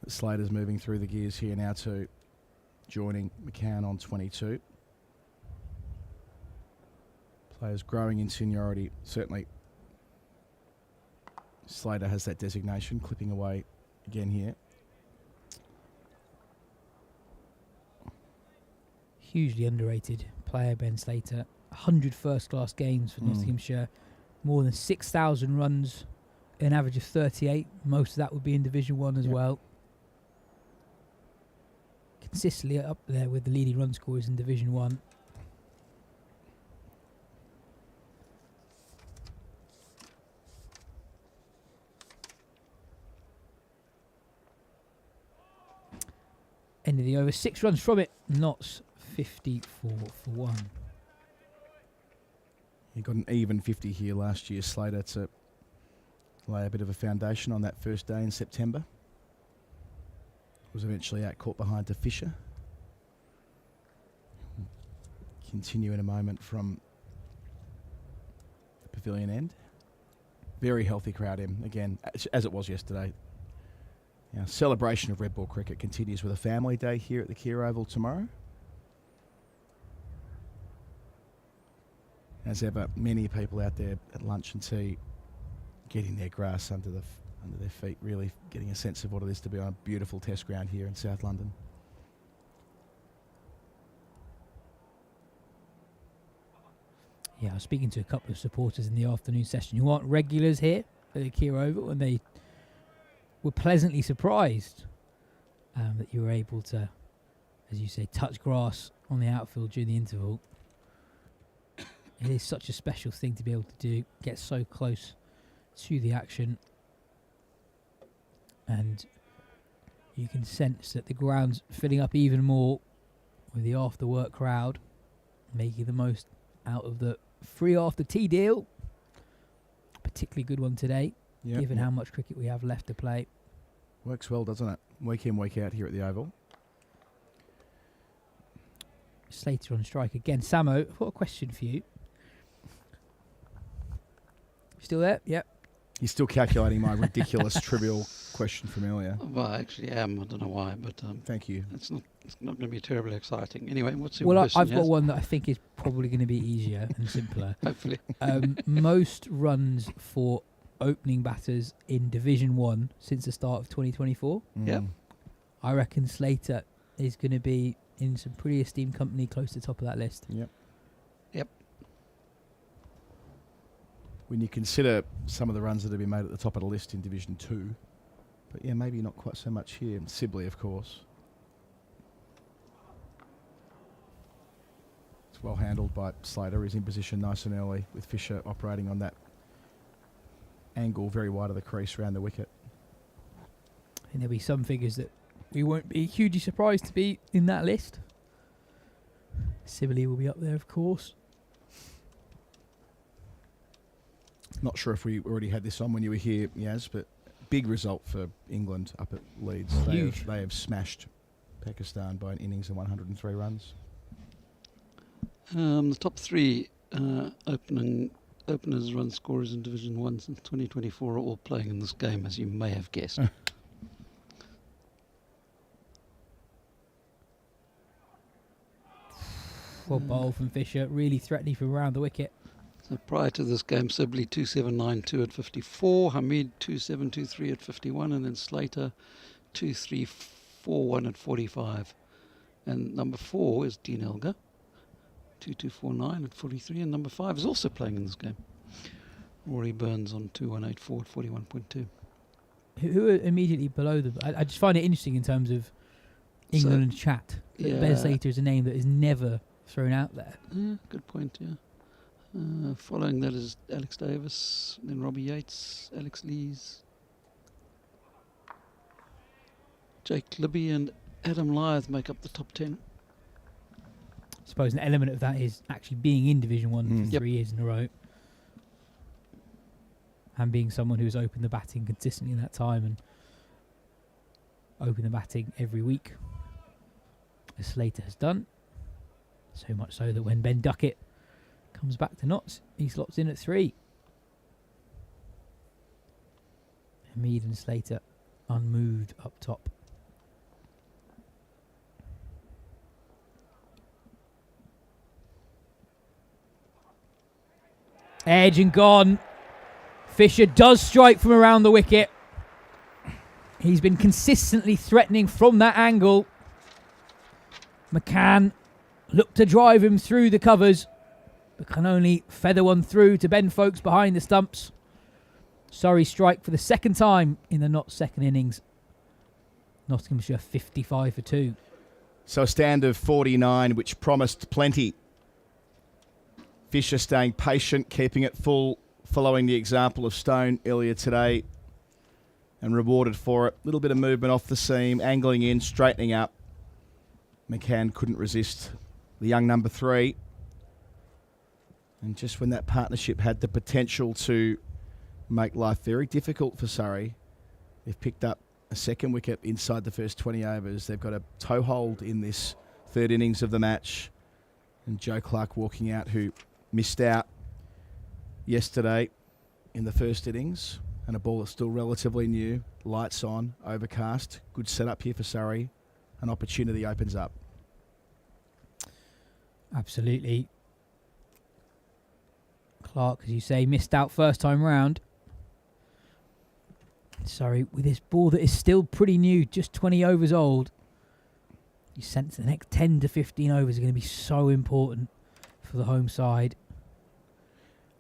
But Slater's moving through the gears here now too, joining McCann on 22. Players growing in seniority. Certainly Slater has that designation, clipping away again here.
Hugely underrated player, Ben Slater. 100 first-class games for Nottinghamshire. More than 6,000 runs, an average of 38. Most of that would be in Division 1 as well. Consistently up there with the leading run scorers in Division 1. End of the over. 6 runs from it. Notts 54 for 1.
He got an even 50 here last year, Slater, to lay a bit of a foundation on that first day in September. Was eventually out caught behind to Fisher. Continue in a moment from the pavilion end. Very healthy crowd in, again, as it was yesterday. Now, celebration of red ball cricket continues with a family day here at the Keir Oval tomorrow. As ever, many people out there at lunch and tea getting their grass under their feet, really getting a sense of what it is to be on a beautiful test ground here in South London.
Yeah, I was speaking to a couple of supporters in the afternoon session who aren't regulars here at the Kia Oval, and they were pleasantly surprised that you were able to, as you say, touch grass on the outfield during the interval. It is such a special thing to be able to do, get so close to the action, and you can sense that the ground's filling up even more with the after-work crowd, making the most out of the free after tea deal. Particularly good one today, given how much cricket we have left to play.
Works well, doesn't it? Week in, week out here at the Oval.
Slater on strike again. Samo, I've got a question for you. Still there? Yep.
He's still calculating my ridiculous trivial question from earlier.
Well, I actually am. I don't know why, but
thank you.
It's not going to be terribly exciting. Anyway, what's your
Well,
question?
I've got one that I think is probably going to be easier and simpler.
Hopefully.
Most runs for opening batters in Division 1 since the start of 2024.
Yep.
I reckon Slater is going to be in some pretty esteemed company close to the top of that list.
Yep.
Yep.
When you consider some of the runs that have been made at the top of the list in Division 2. But yeah, maybe not quite so much here. Sibley, of course. It's well handled by Slater. He's in position nice and early with Fisher operating on that angle very wide of the crease around the wicket.
And there'll be some figures that we won't be hugely surprised to be in that list. Sibley will be up there, of course.
Not sure if we already had this on when you were here, Yas, but big result for England up at Leeds.
Huge.
They have smashed Pakistan by an innings and 103 runs.
The top three openers, run scorers in Division 1 since 2024 are all playing in this game, as you may have guessed.
Well, bowl from Fisher, really threatening from around the wicket.
So prior to this game, Sibley 2792 at 54, Hamid 2723 at 51, and then Slater 2341 at 45. And number 4 is Dean Elgar, 2249 at 43, and number 5 is also playing in this game. Rory Burns on 2184 at 41.2.
Who are immediately below them? I just find it interesting in terms of England chat. Ben Slater is a name that is never thrown out there.
Good point, yeah. Following that is Alex Davis, then Robbie Yates, Alex Lees, Jake Libby and Adam Lyth make up the top 10.
I suppose an element of that is actually being in Division 1 for 3 years in a row. And being someone who's opened the batting consistently in that time and opened the batting every week, as Slater has done. So much so that when Ben Duckett comes back to Notts, he slots in at 3. Hamid and Slater unmoved up top. Edge and gone. Fisher does strike from around the wicket. He's been consistently threatening from that angle. McCann looked to drive him through the covers, but can only feather one through to Ben Folkes behind the stumps. Surrey strike for the second time in the Notts second innings. Nottinghamshire 55 for 2.
So a stand of 49, which promised plenty. Fisher staying patient, keeping it full, following the example of Stone earlier today, and rewarded for it. Little bit of movement off the seam, angling in, straightening up. McCann couldn't resist the young number 3. And just when that partnership had the potential to make life very difficult for Surrey, they've picked up a second wicket inside the first 20 overs. They've got a toehold in this third innings of the match. And Joe Clark walking out, who missed out yesterday in the first innings. And a ball that's still relatively new. Lights on, overcast. Good setup here for Surrey. An opportunity opens up.
Absolutely. Clark, as you say, missed out first time round. Sorry, with this ball that is still pretty new, just 20 overs old, you sense the next 10 to 15 overs are going to be so important for the home side.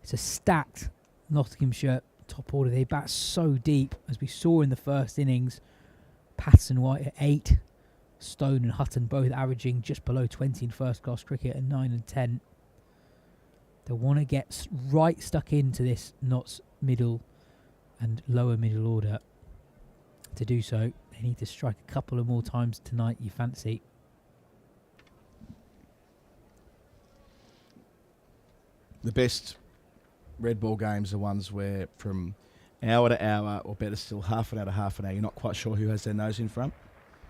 It's a stacked Nottinghamshire top order. They bat so deep, as we saw in the first innings. Patterson White at 8, Stone and Hutton both averaging just below 20 in first class cricket at 9 and 10. They want to get right stuck into this Notts middle and lower middle order. To do so, they need to strike a couple of more times tonight, you fancy.
The best red ball games are ones where from hour to hour, or better still, half an hour to half an hour, you're not quite sure who has their nose in front.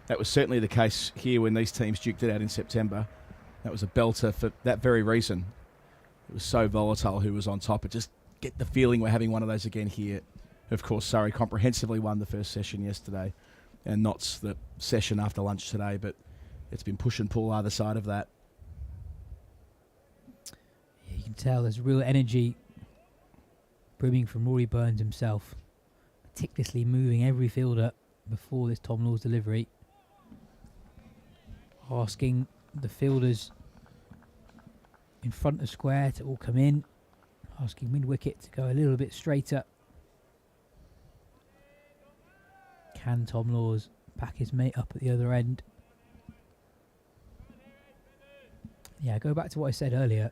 That was certainly the case here when these teams duked it out in September. That was a belter for that very reason. It was so volatile who was on top. But just get the feeling we're having one of those again here. Of course, Surrey comprehensively won the first session yesterday, and Notts the session after lunch today, but it's been push and pull either side of that.
Yeah, you can tell there's real energy brimming from Rory Burns himself, meticulously moving every fielder before this Tom Law's delivery, asking the fielders in front of square to all come in, asking mid-wicket to go a little bit straighter. Can Tom Laws back his mate up at the other end? Yeah, go back to what I said earlier.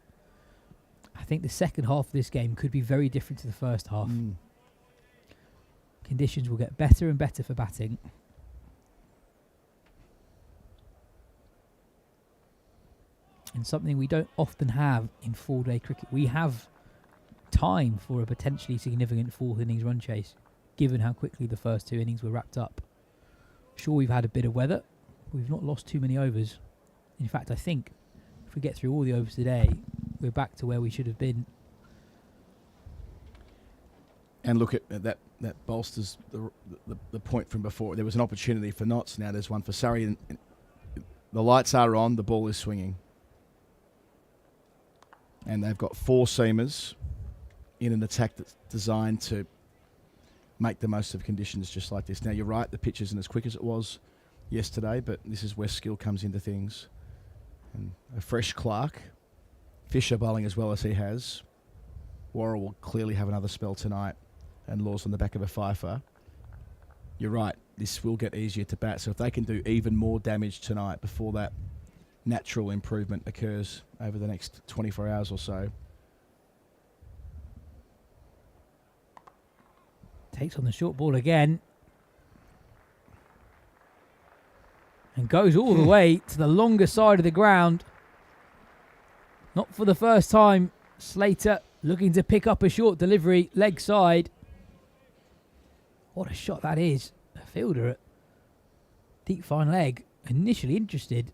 I think the second half of this game could be very different to the first half. Conditions will get better and better for batting. And something we don't often have in 4-day cricket. We have time for a potentially significant fourth innings run chase, given how quickly the first 2 innings were wrapped up. Sure, we've had a bit of weather. We've not lost too many overs. In fact, I think if we get through all the overs today, we're back to where we should have been.
And look at that bolsters the point from before. There was an opportunity for Notts. Now there's one for Surrey. And the lights are on. The ball is swinging. And they've got 4 seamers in an attack that's designed to make the most of conditions just like this. Now, you're right, the pitch isn't as quick as it was yesterday, but this is where skill comes into things. And a fresh Clark. Fisher bowling as well as he has. Worrell will clearly have another spell tonight, and Laws on the back of a fifer. You're right, this will get easier to bat, so if they can do even more damage tonight before that natural improvement occurs over the next 24 hours or so.
Takes on the short ball again. And goes all the way to the longer side of the ground. Not for the first time. Slater looking to pick up a short delivery, leg side. What a shot that is. A fielder at deep fine leg, initially interested,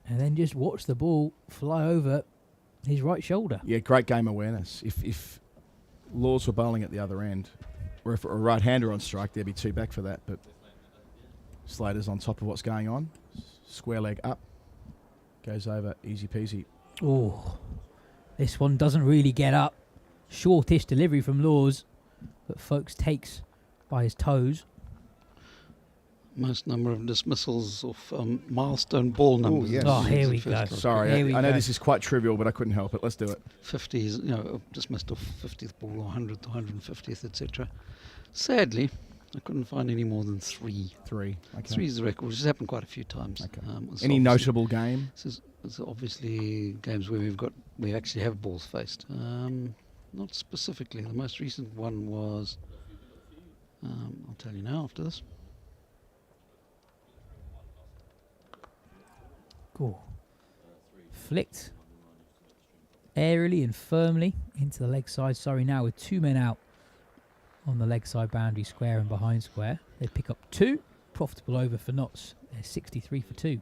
and then just watch the ball fly over his right shoulder.
Yeah, great game awareness. If Laws were bowling at the other end, or if a right-hander on strike, there'd be 2 back for that. But Slater's on top of what's going on. Square leg up. Goes over, easy peasy.
Oh, this one doesn't really get up. Shortish delivery from Laws, but Folkes takes by his toes.
Most number of dismissals of milestone ball numbers.
Yes.
Oh, here we go.
Sorry, I know this is quite trivial, but I couldn't help it. Let's do it.
50s, dismissed off 50th ball, or 100th, 150th, etc. Sadly, I couldn't find any more than 3.
3. Okay.
3 is the record, which has happened quite a few times.
Okay.
Any
notable game?
It's obviously games where we actually have balls faced. Not specifically. The most recent one was, I'll tell you now after this.
Cool. Flicked airily and firmly into the leg side. Surrey now with 2 men out on the leg side boundary, square and behind square. They pick up 2. Profitable over for Notts. They're 63 for 2.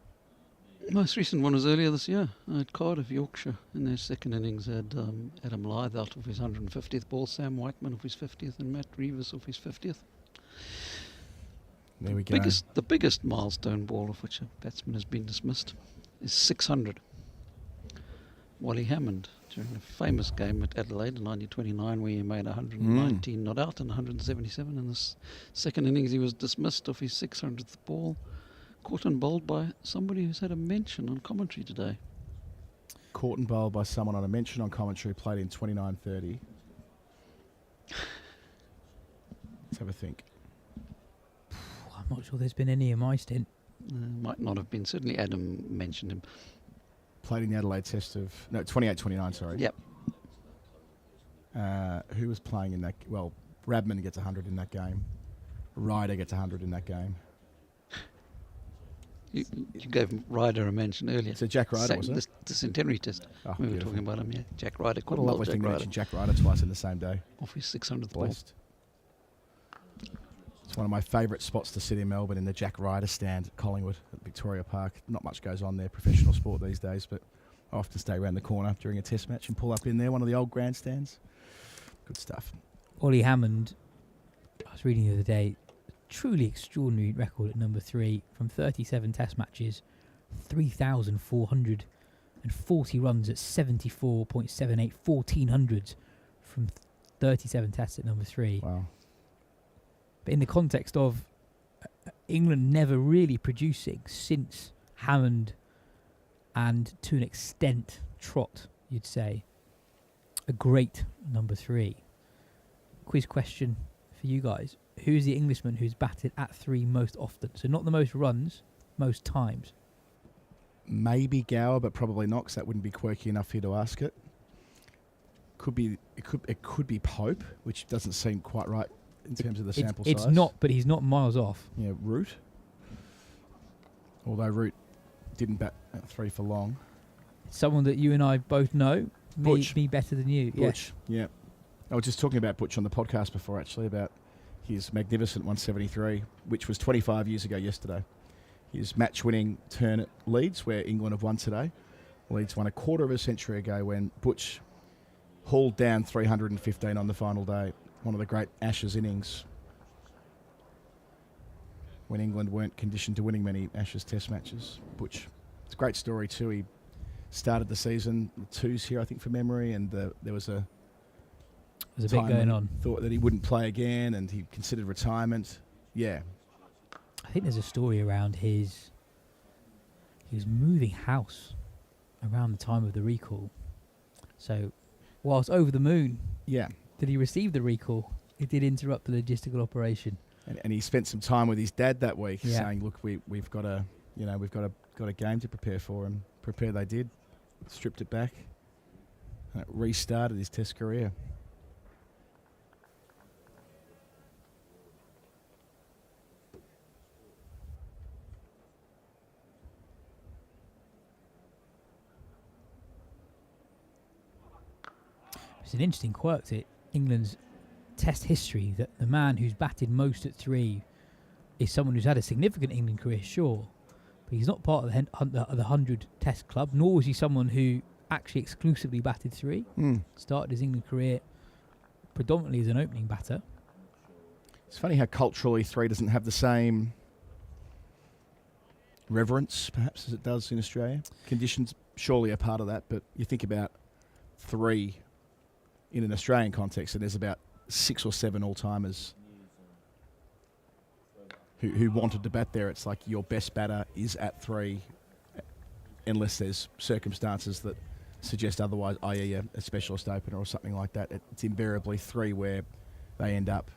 Most recent one was earlier this year at Cardiff, Yorkshire. In their second innings had Adam Lyth out of his 150th ball, Sam Whiteman of his 50th, and Matt Reeves of his 50th.
There we go.
The biggest milestone ball of which a batsman has been dismissed is 600. Wally Hammond, during a famous game at Adelaide in 1929, where he made 119 not out and 177. In the second innings, he was dismissed off his 600th ball, caught and bowled by somebody who's had a mention on commentary today.
Caught and bowled by someone on a mention on commentary, played in 29-30. Let's have a think.
I'm not sure there's been any in my stint.
Might not have been. Certainly Adam mentioned him.
Played in the Adelaide Test of... No, 28-29, sorry.
Yep.
Who was playing in that... Well, Radman gets 100 in that game. Ryder gets 100 in that game.
You gave Ryder a mention earlier.
So Jack Ryder, was it?
The centenary test.
Oh,
We were
beautiful.
talking about him, yeah. Jack Ryder.
What a lovely thing to mention Jack Ryder twice in the same day.
Off his 600th ball.
Blessed. It's one of my favourite spots to sit in Melbourne, in the Jack Ryder stand at Collingwood at Victoria Park. Not much goes on there, professional sport these days, but I often stay around the corner during a test match and pull up in there, one of the old grandstands. Good stuff.
Ollie Hammond, I was reading the other day, truly extraordinary record at number 3 from 37 test matches, 3,440 runs at 74.78, 1400s from 37 tests at number 3.
Wow.
But in the context of England never really producing since Hammond and to an extent Trott, you'd say, a great number 3. Quiz question for you guys. Who's the Englishman who's batted at 3 most often? So not the most runs, most times.
Maybe Gower, but probably not, because that wouldn't be quirky enough here to ask it. It could be Pope, which doesn't seem quite right in terms of the sample size.
It's not, but he's not miles off.
Yeah, Root. Although Root didn't bat at 3 for long.
Someone that you and I both know.
Butch.
Me better than you.
Butch, yeah. I was just talking about Butch on the podcast before, actually, about his magnificent 173, which was 25 years ago yesterday. His match-winning turn at Leeds, where England have won today. Leeds won a quarter of a century ago when Butch hauled down 315 on the final day. One of the great Ashes innings, when England weren't conditioned to winning many Ashes test matches. Butch. It's a great story too. He started the season with 2s here, I think, from memory, and there was a
There's a bit going on.
Thought that he wouldn't play again, and he considered retirement. Yeah.
I think there's a story around he was moving house around the time of the recall. So, whilst over the moon,
Yeah.
did he receive the recall? It did interrupt the logistical operation.
And he spent some time with his dad that week,
Yeah.
saying, "Look, we've got a game to prepare for." And prepare they did. Stripped it back, and it restarted his Test career.
It's an interesting quirk to England's Test history that the man who's batted most at 3 is someone who's had a significant England career, sure, but he's not part of the 100 Test club, nor was he someone who actually exclusively batted 3. Started his England career predominantly as an opening batter.
It's funny how culturally 3 doesn't have the same reverence, perhaps, as it does in Australia. Conditions surely are part of that, but you think about 3 in an Australian context, and there's about 6 or 7 all-timers who wanted to bat there. It's like your best batter is at 3, unless there's circumstances that suggest otherwise, i.e. a specialist opener or something like that. It's invariably 3 where they end up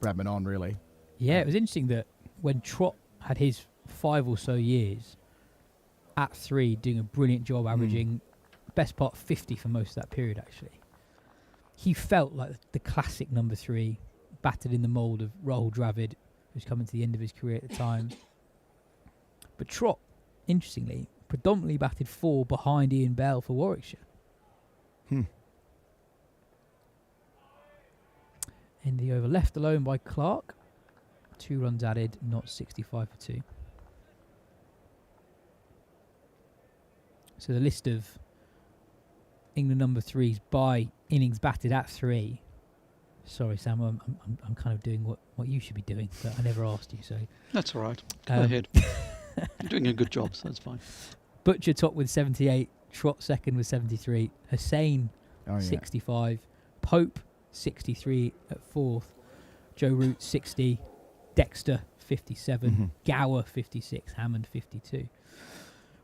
grabbing on, really.
Yeah, it was interesting that when Trott had his 5 or so years at 3, doing a brilliant job, averaging best part 50 for most of that period, actually. He felt like the classic number 3, battered in the mould of Rahul Dravid, who's coming to the end of his career at the time. But Trott, interestingly, predominantly batted 4 behind Ian Bell for Warwickshire. In the over, left alone by Clark. 2 runs added, not 65 for 2. So the list of England number 3s by innings batted at 3. Sorry, Sam, I'm kind of doing what you should be doing, but I never asked you, so...
That's all right. Go ahead. You're doing a good job, so that's fine.
Butcher top with 78, Trott second with 73, Hussain 65, Pope 63 at 4th, Joe Root 60, Dexter 57, Gower 56, Hammond 52.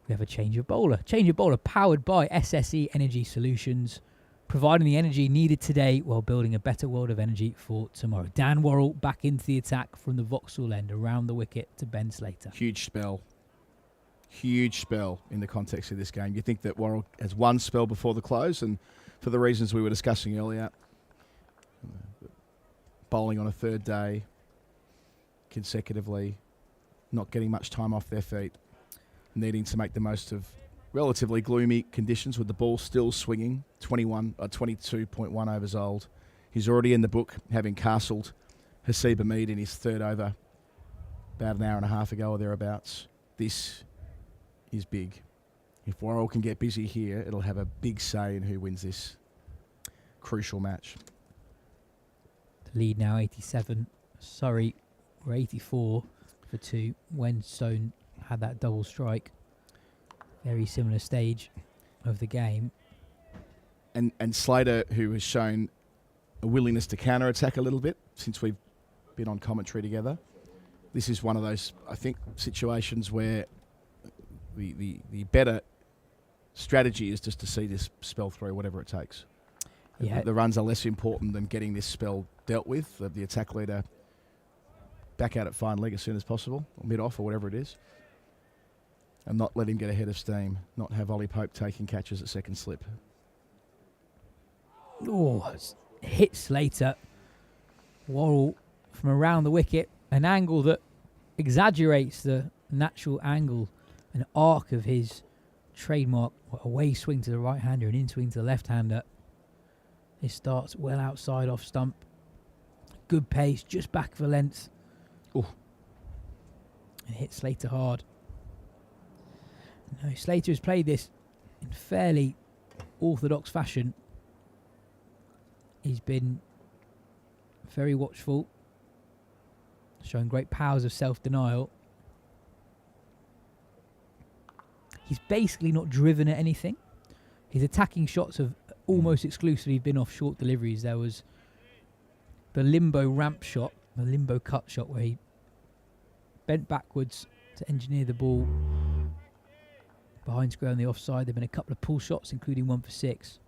We have a change of bowler. Change of bowler powered by SSE Energy Solutions. providing the energy needed today while building a better world of energy for tomorrow. Dan Worrell back into the attack from the Vauxhall end, around the wicket to Ben Slater.
Huge spell in the context of this game. You think that Worrell has one spell before the close, and for the reasons we were discussing earlier, bowling on a third day consecutively, not getting much time off their feet, needing to make the most of relatively gloomy conditions with the ball still swinging, 22.1 overs old. He's already in the book, having castled Hasiba Mead in his third over about an hour and a half ago or thereabouts. This is big. If Worrell can get busy here, it'll have a big say in who wins this crucial match.
The lead now 87. Surrey were 84 for 2 when Stone had that double strike. Very similar stage of the game.
And Slater, who has shown a willingness to counter-attack a little bit since we've been on commentary together. This is one of those, I think, situations where the better strategy is just to see this spell through, whatever it takes.
Yeah.
The runs are less important than getting this spell dealt with. The attack leader back out at fine leg as soon as possible, or mid-off or whatever it is. And not let him get ahead of steam. Not have Ollie Pope taking catches at second slip.
Oh, hit Slater. Worrell from around the wicket. An angle that exaggerates the natural angle and arc of his trademark away swing to the right-hander and in swing to the left-hander. This starts well outside off stump. Good pace, just back for length.
Oh.
And hit Slater hard. No, Slater has played this in fairly orthodox fashion. He's been very watchful, showing great powers of self-denial. He's basically not driven at anything. His attacking shots have almost exclusively been off short deliveries. There was the limbo ramp shot, the limbo cut shot, where he bent backwards to engineer the ball behind square on the offside. There have been a couple of pull shots, including one for 6.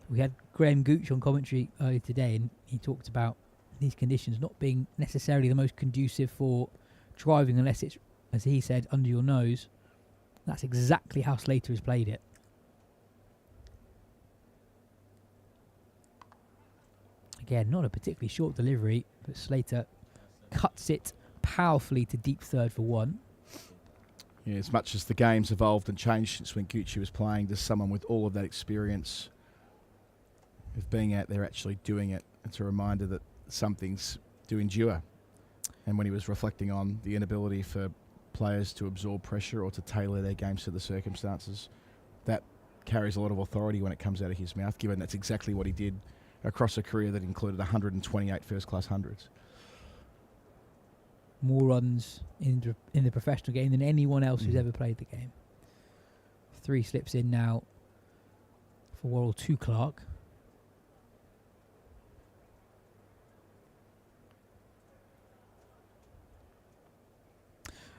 We had Graham Gooch on commentary earlier today, and he talked about these conditions not being necessarily the most conducive for driving unless it's, as he said, under your nose. That's exactly how Slater has played it. Again, not a particularly short delivery, but Slater cuts it powerfully to deep third for 1.
Yeah, as much as the game's evolved and changed since when Gucci was playing, there's someone with all of that experience of being out there actually doing it. It's a reminder that some things do endure. And when he was reflecting on the inability for players to absorb pressure or to tailor their games to the circumstances, that carries a lot of authority when it comes out of his mouth, given that's exactly what he did across a career that included 128 first-class hundreds.
More runs in the professional game than anyone else who's ever played the game. 3 slips in now for Worrell to Clark.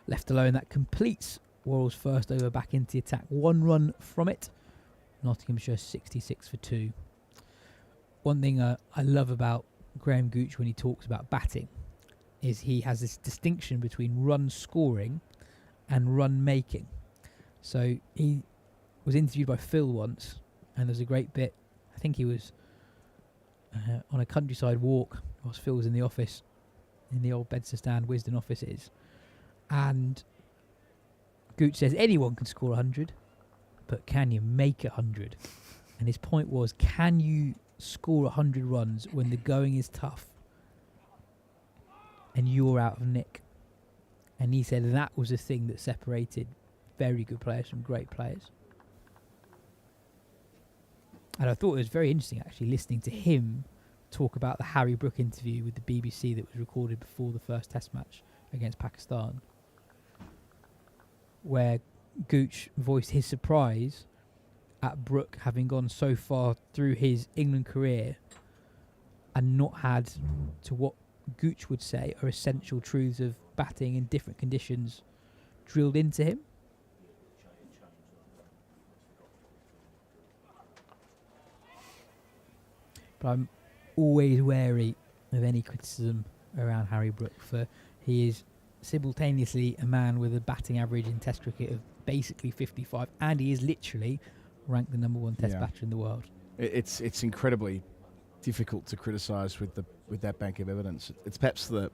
Left alone, that completes Worrell's first over back into the attack. 1 run from it. Nottinghamshire 66 for 2. One thing I love about Graham Gooch when he talks about batting is he has this distinction between run scoring and run making. So he was interviewed by Phil once, and there's a great bit. I think he was on a countryside walk whilst Phil was in the office, in the old Bedstead Wisden offices. And Gooch says anyone can score 100, but can you make 100? And his point was, can you score 100 runs when the going is tough and you're out of nick? And he said that was the thing that separated very good players from great players. And I thought it was very interesting actually listening to him talk about the Harry Brook interview with the BBC that was recorded before the first test match against Pakistan, where Gooch voiced his surprise at Brook having gone so far through his England career and not had, to what Gooch would say, are essential truths of batting in different conditions drilled into him. but I'm always wary of any criticism around Harry Brook, for he is simultaneously a man with a batting average in Test cricket of basically 55, and he is literally ranked the number 1 Test batter in the world.
It's incredibly difficult to criticise with that bank of evidence. It's perhaps the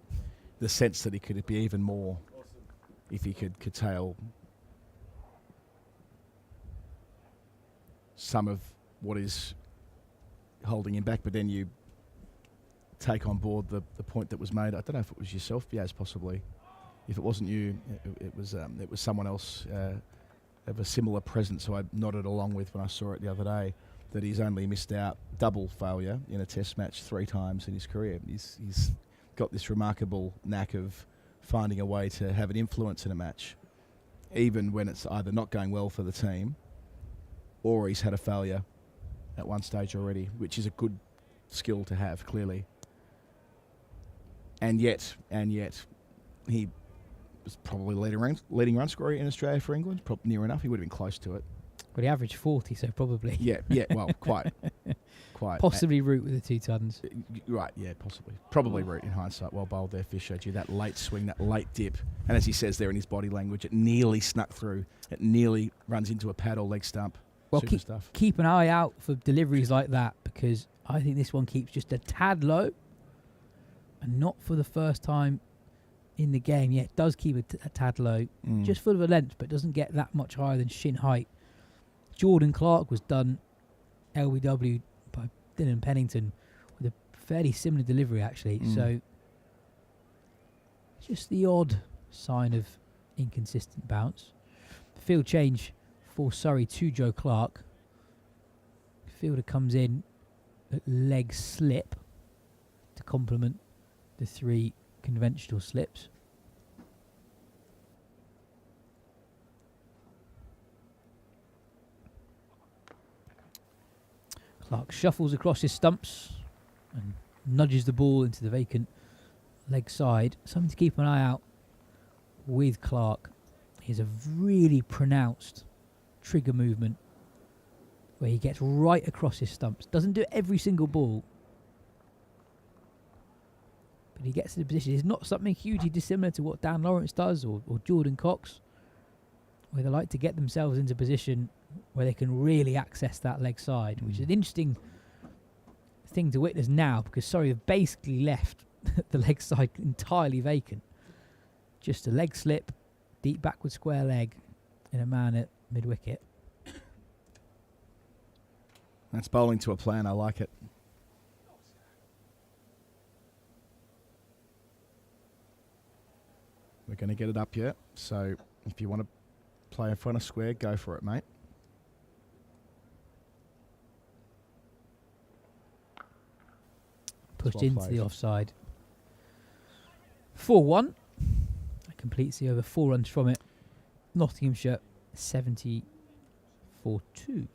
sense that he could be even more if he could curtail some of what is holding him back. But then you take on board the point that was made. I don't know if it was yourself, Yas, possibly. If it wasn't you, it was someone else of a similar presence who I nodded along with when I saw it the other day, that he's only missed out double failure in a Test match 3 times in his career. He's got this remarkable knack of finding a way to have an influence in a match, even when it's either not going well for the team or he's had a failure at one stage already, which is a good skill to have, clearly. And yet, he was probably leading run scorer in Australia for England. Near enough, he would have been close to it.
But he averaged 40, so probably.
Yeah, well, quite.
Possibly Root with the 2 tons.
Right, yeah, possibly. Probably Root in hindsight. Well bowled there, Fisher. Gee, that late swing, that late dip. And as he says there in his body language, it nearly snuck through. It nearly runs into a pad or leg stump.
Well,
Super
keep an eye out for deliveries like that, because I think this one keeps just a tad low, and not for the first time in the game. Yeah, it does keep a tad low, just for the length, but doesn't get that much higher than shin height. Jordan Clark was done LBW by Dylan Pennington with a fairly similar delivery, actually. So just the odd sign of inconsistent bounce. Field change for Surrey to Joe Clark. Fielder comes in at leg slip to complement the 3 conventional slips. Clark shuffles across his stumps and nudges the ball into the vacant leg side. Something to keep an eye out with Clark. He has a really pronounced trigger movement where he gets right across his stumps. Doesn't do it every single ball, but he gets to the position. It's not something hugely dissimilar to what Dan Lawrence does or Jordan Cox, where they like to get themselves into position where they can really access that leg side, which is an interesting thing to witness now, because Surrey have basically left the leg side entirely vacant. Just a leg slip, deep backward square leg, in a man at mid-wicket.
That's bowling to a plan. I like it. We're going to get it up yet, so if you want to play in front of square, go for it, mate.
Pushed into the offside. 4-1. That completes the over 4 runs from it. Nottinghamshire 70 for 2.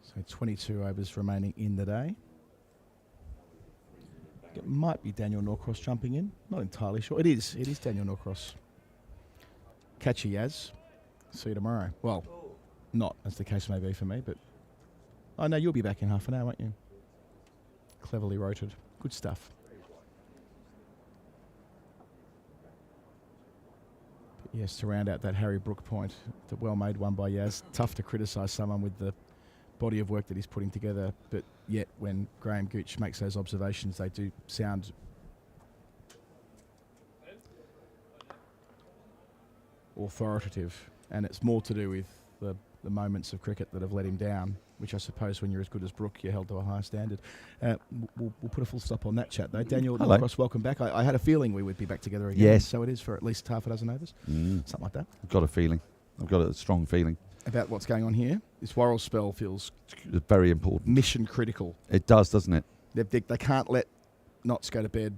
So 22 overs remaining in the day. It might be Daniel Norcross jumping in. Not entirely sure. It is Daniel Norcross. Catch you, Yas. See you tomorrow. Well, not as the case may be for me, but I know you'll be back in half an hour, won't you? Cleverly rotated. Good stuff. But yes, to round out that Harry Brook point, the well-made one by Yas. Tough to criticise someone with the body of work that he's putting together, but yet when Graham Gooch makes those observations, they do sound authoritative, and it's more to do with the moments of cricket that have let him down, which I suppose when you're as good as Brook, you're held to a higher standard. We'll put a full stop on that chat, though. Daniel Norcross, welcome back. I had a feeling we would be back together again.
Yes.
So it is for at least half a dozen overs, something like that.
I've got a feeling. I've got a strong feeling.
About what's going on here. This Worrell spell feels
very important.
Mission critical.
It does, doesn't it?
They can't let Notts go to bed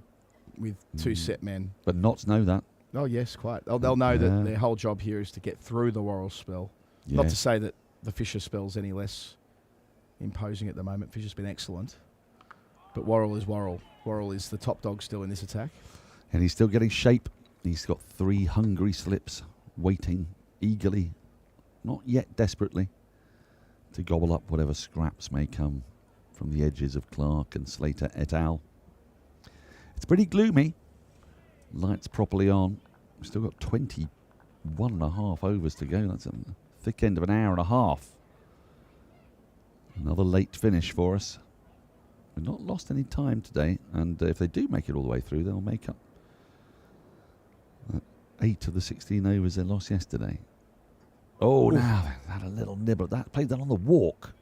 with 2 set men.
But Notts know that.
Oh, yes, quite. They'll know that their whole job here is to get through the Worrell spell.
Yeah.
Not to say that the Fisher spell's any less imposing at the moment. Fisher's been excellent. But Worrell is Worrell. Worrell is the top dog still in this attack.
And he's still getting shape. He's got 3 hungry slips waiting eagerly, not yet desperately, to gobble up whatever scraps may come from the edges of Clark and Slater et al. It's pretty gloomy. Lights properly on. We've still got 21.5 overs to go. That's a thick end of an hour and a half. Another late finish for us. We've not lost any time today, and if they do make it all the way through, they'll make up 8 of the 16 overs they lost yesterday. Oh, now they had a little nibble. That played that on the walk,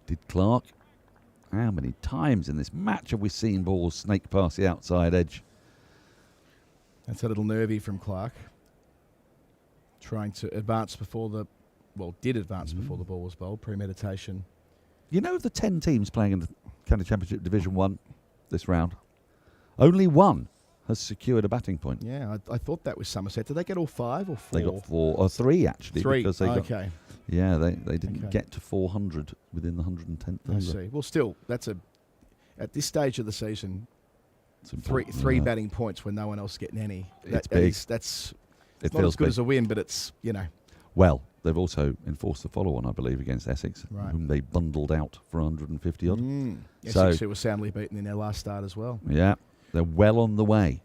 did Clark. How many times in this match have we seen balls snake past the outside edge?
That's a little nervy from Clark. Trying to advance before the... Well, did advance before the ball was bowled. Premeditation.
You know, of the 10 teams playing in the County Championship Division 1 this round, only one has secured a batting point.
Yeah, I thought that was Somerset. Did they get all 5 or 4?
They got 4 or 3 actually.
3.
Because they
okay.
Yeah, they didn't get to 400 within the 110th over.
I see. Well, still, that's at this stage of the season,
It's
three batting points when no one else is getting any.
It's big.
That's
It
not
feels
as good
big.
as a win, but it's, you know.
Well, they've also enforced the follow-on, I believe, against Essex,
Right.
whom they bundled out for 150 odd.
Essex, who were soundly beaten in their last start as well.
Yeah, they're well on the way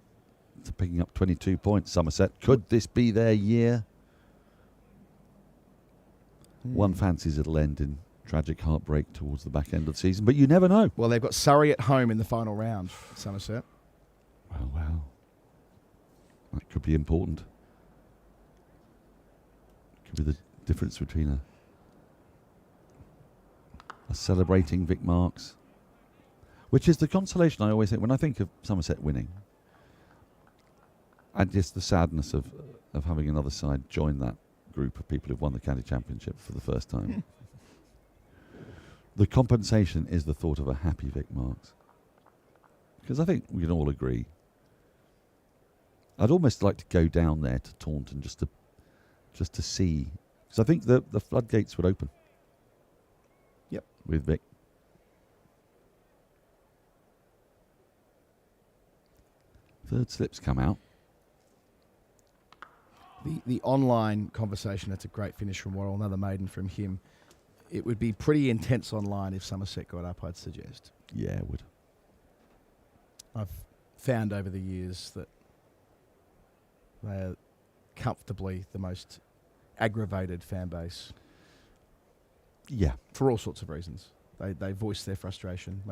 to picking up 22 points. Somerset, could this be their year? One fancies it'll end in tragic heartbreak towards the back end of the season, but you never know.
Well, they've got Surrey at home in the final round, Somerset.
Well. That could be important. Could be the difference between a celebrating Vic Marks, which is the consolation I always think when I think of Somerset winning, and just the sadness of having another side join that group of people who've won the county championship for the first time. The compensation is the thought of a happy Vic Marks, because I think we can all agree. I'd almost like to go down there to Taunton just to see, because I think the floodgates would open.
Yep.
With Vic. Third slip's come out.
The online conversation, that's a great finish from Worrell, another maiden from him. It would be pretty intense online if Somerset got up, I'd suggest.
Yeah, it would.
I've found over the years that they are comfortably the most aggravated fan base.
Yeah.
For all sorts of reasons. They voice their frustration.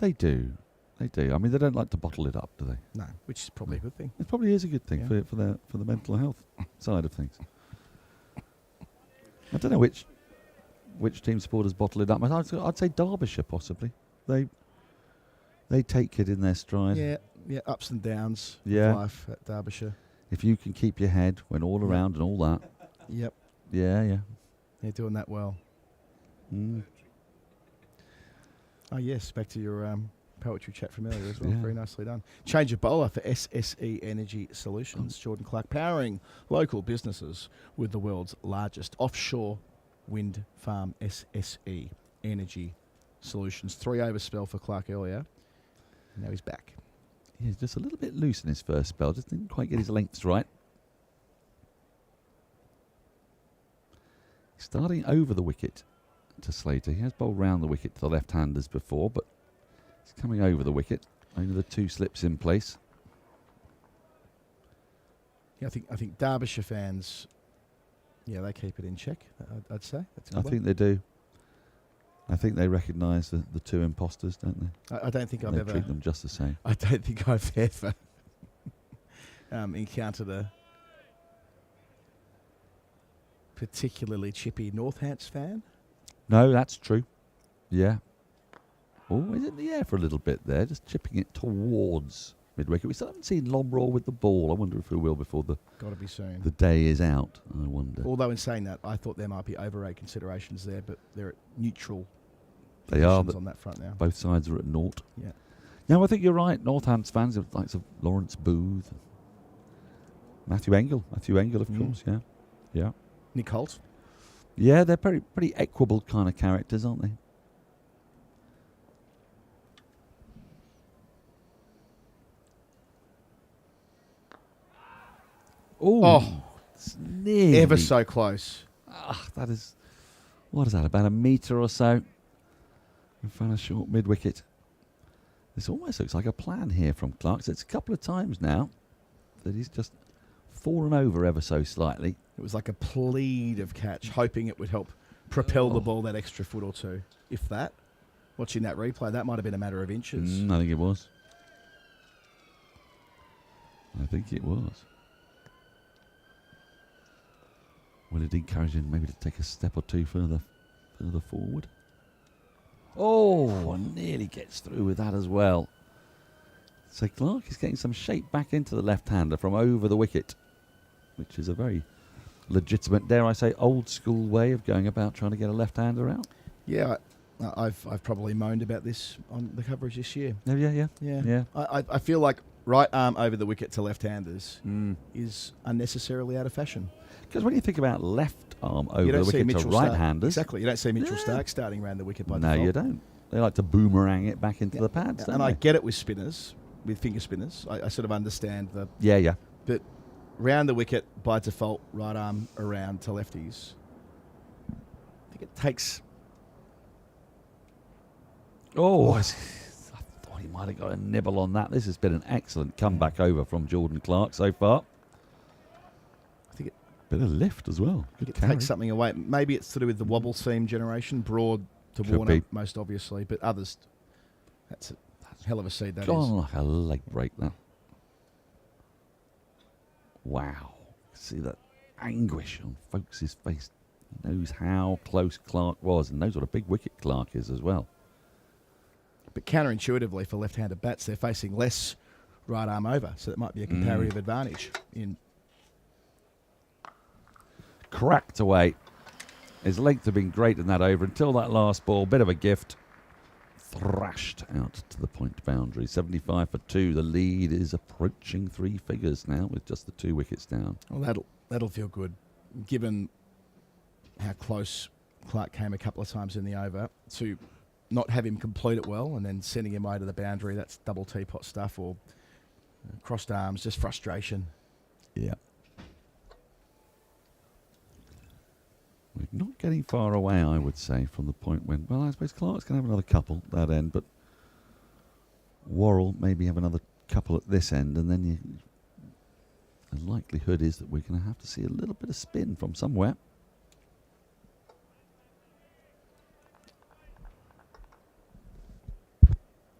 They do. They do. I mean, they don't like to bottle it up, do they?
No, which is probably a good thing.
It probably is a good thing
Yeah.
for the mental health side of things. I don't know which team supporters bottle it up. I'd say Derbyshire possibly. They take it in their stride.
Yeah, ups and downs
Yeah.
of life at Derbyshire.
If you can keep your head when all around and all that.
Yep,
Yeah.
they're doing that well.
Mm.
Oh yes, back to your poetry chat from earlier as well.
Yeah.
Very nicely done. Change of bowler for SSE Energy Solutions. Jordan Clark powering local businesses with the world's largest offshore wind farm. SSE Energy Solutions. 3 over spell for Clark earlier. Now he's back.
He's just a little bit loose in his first spell. Just didn't quite get his lengths right. Starting over the wicket to Slater. He has bowled round the wicket to the left-handers before, but he's coming over the wicket. Only the 2 slips in place.
Yeah, I think Derbyshire fans, they keep it in check. I'd say. That's a
I
good
think they do. I think they recognise the 2 imposters, don't they?
I don't think
And
I've
they
ever.
treat them just the same.
I don't think I've ever encountered a particularly chippy Northants fan.
No, that's true. Yeah. Oh, he's in the air for a little bit there, just chipping it towards mid-wicket. We still haven't seen Lombraw with the ball. I wonder if we will before the
Gotta be soon.
the day is out. I wonder.
Although in saying that, I thought there might be over-rate considerations there, but they're at neutral
They are.
positions on that front now.
Both sides are at naught.
Yeah.
No, I think you're right. Northants fans, the likes of Lawrence Booth, Matthew Engel, of course. Yeah, yeah,
Nick Holt.
yeah. They're pretty equable kind of characters, aren't they? Ooh,
Oh,
it's nearly
ever so close.
That is, what is that? About a metre or so. in front of short mid-wicket. This almost looks like a plan here from Clark. It's a couple of times now that he's just fallen over ever so slightly.
It was like a pleative catch, hoping it would help propel the ball that extra foot or two, if that. Watching that replay, that might have been a matter of inches.
I think it was. Well, it encouraged him maybe to take a step or two further forward. Oh, nearly gets through with that as well. So Clark is getting some shape back into the left-hander from over the wicket, which is a very legitimate, dare I say, old-school way of going about trying to get a left-hander out.
Yeah, I've probably moaned about this on the coverage this year.
Oh, yeah.
I feel like right arm over the wicket to left-handers is unnecessarily out of fashion.
Because when you think about left arm over
You don't
the
see
wicket to
Mitchell Starc.
right-handers...
Exactly, you don't see Mitchell Starc starting around the wicket by
No,
default.
you don't. They like to boomerang it back into the pads, don't
And
they?
I get it with spinners, with finger spinners. I sort of understand the...
Yeah.
But round the wicket, by default, right arm around to lefties. I think it takes...
Oh, I thought he might have got a nibble on that. This has been an excellent comeback over from Jordan Clark so far.
I think it...
Bit of lift as well. Good carry.
Takes something away. Maybe it's to do with the wobble seam generation, Broad to
Could
Warner,
be.
most obviously, but others... That's a hell of a seed, that is.
Gone like a leg break now. Wow. See that anguish on folks' face. He knows how close Clark was and knows what a big wicket Clark is as well.
But counterintuitively, for left-handed bats, they're facing less right arm over, so that might be a comparative advantage.
Cracked away. His length had been great in that over until that last ball. Bit of a gift. Thrashed out to the point boundary. 75 for 2. The lead is approaching 3 figures now with just the 2 wickets down.
Well, that'll feel good, given how close Clark came a couple of times in the over to not have him complete it well and then sending him away to the boundary. That's double teapot stuff, or crossed arms, just frustration.
Yeah. We're not getting far away, I would say, from the point when... Well, I suppose Clark's going to have another couple at that end, but Worrell maybe have another couple at this end, and then the likelihood is that we're going to have to see a little bit of spin from somewhere.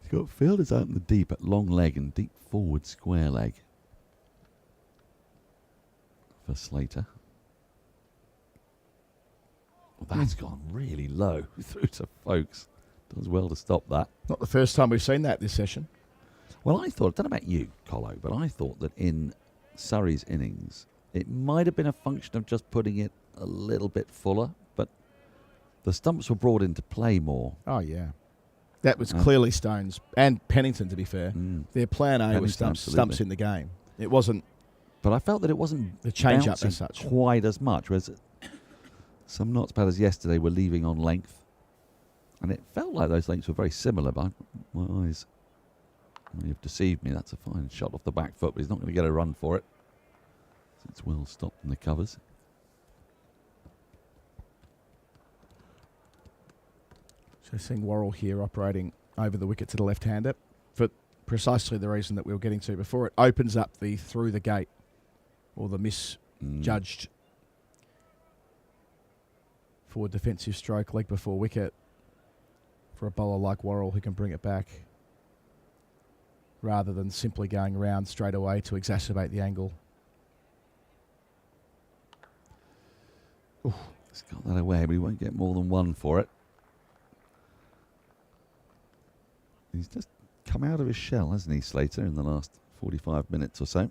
He's got fielders out in the deep at long leg and deep forward square leg for Slater. Well, that's gone really low through to Folkes. Does well to stop that.
Not the first time we've seen that this session.
Well, I thought, I don't know about you, Colo, but I thought that in Surrey's innings, it might have been a function of just putting it a little bit fuller, but the stumps were brought into play more.
Oh, yeah. That was clearly Stones and Pennington, to be fair. Their plan A was stumps in the game. It wasn't...
But I felt that it wasn't
the change-up
bouncing
as such.
Quite as much, whereas some not as bad as yesterday were leaving on length. And it felt like those lengths were very similar, but my eyes may have deceived me. That's a fine shot off the back foot, but he's not going to get a run for it. It's well stopped in the covers.
So seeing Worrell here operating over the wicket to the left-hander for precisely the reason that we were getting to before. It opens up the through the gate or the misjudged forward defensive stroke, leg before wicket, for a bowler like Worrell who can bring it back rather than simply going around straight away to exacerbate the angle.
Ooh, he's got that away, but he won't get more than one for it. He's just come out of his shell, hasn't he, Slater, in the last 45 minutes or so.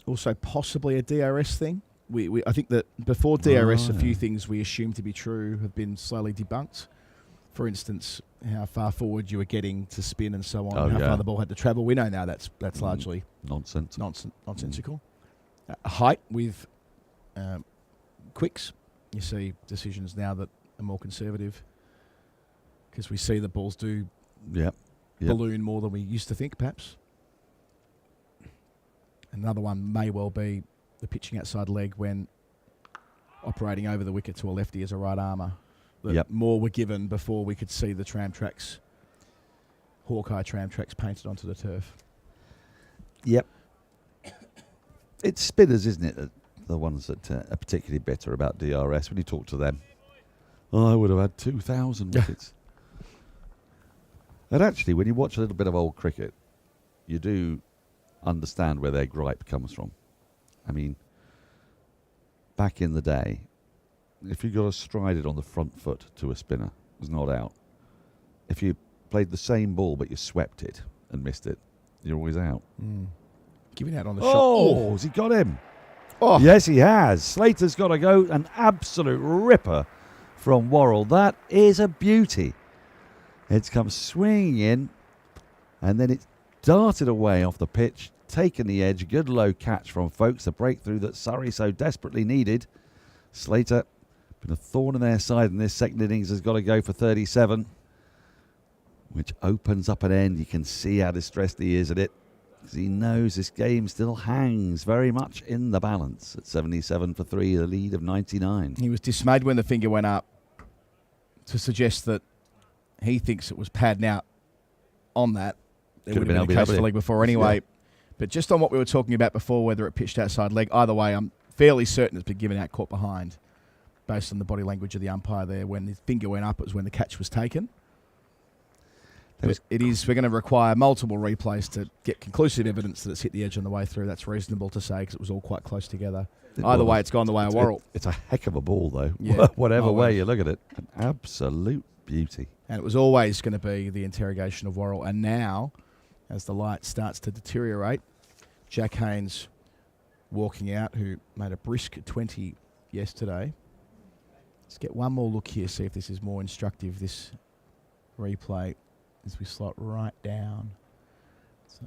Also possibly a DRS thing. I think that before DRS, a few things we assumed to be true have been slowly debunked. For instance, how far forward you were getting to spin and so on, how far the ball had to travel. We know now that's largely nonsensical. Height with quicks. You see decisions now that are more conservative because we see the balls do balloon more than we used to think, perhaps. Another one may well be the pitching outside leg when operating over the wicket to a lefty as a right armer. that more were given before we could see the tram tracks, Hawkeye tram tracks painted onto the turf.
Yep. It's spinners, isn't it? The ones that are particularly bitter about DRS. When you talk to them, I would have had 2,000 wickets. And actually, when you watch a little bit of old cricket, you do understand where their gripe comes from. I mean, back in the day, if you got to stride it on the front foot to a spinner, it was not out. If you played the same ball but you swept it and missed it, you're always out.
Giving out on the shot.
Oh, has he got him?
Oh.
Yes, he has. Slater's got to go. An absolute ripper from Worrell. That is a beauty. It's come swinging in, and then it's darted away off the pitch, taken the edge. Good low catch from Folkes, the breakthrough that Surrey so desperately needed. Slater, been a thorn in their side in this second innings, has got to go for 37, which opens up an end. You can see how distressed he is at it, because he knows this game still hangs very much in the balance at 77 for 3, the lead of 99.
He was dismayed when the finger went up to suggest that he thinks it was padding out on that. It would have been the case for leg before anyway. Yeah. But just on what we were talking about before, whether it pitched outside leg, either way, I'm fairly certain it's been given out caught behind based on the body language of the umpire there. When the finger went up, it was when the catch was taken. But we're going to require multiple replays to get conclusive evidence that it's hit the edge on the way through. That's reasonable to say because it was all quite close together. Either way, it's gone the way of Worrell.
It's a heck of a ball, though.
Yeah.
Whatever way you look at it. An absolute beauty.
And it was always going to be the interrogation of Worrell. And now, as the light starts to deteriorate, Jack Haynes walking out, who made a brisk 20 yesterday. Let's get one more look here, see if this is more instructive, this replay, as we slot right down. So,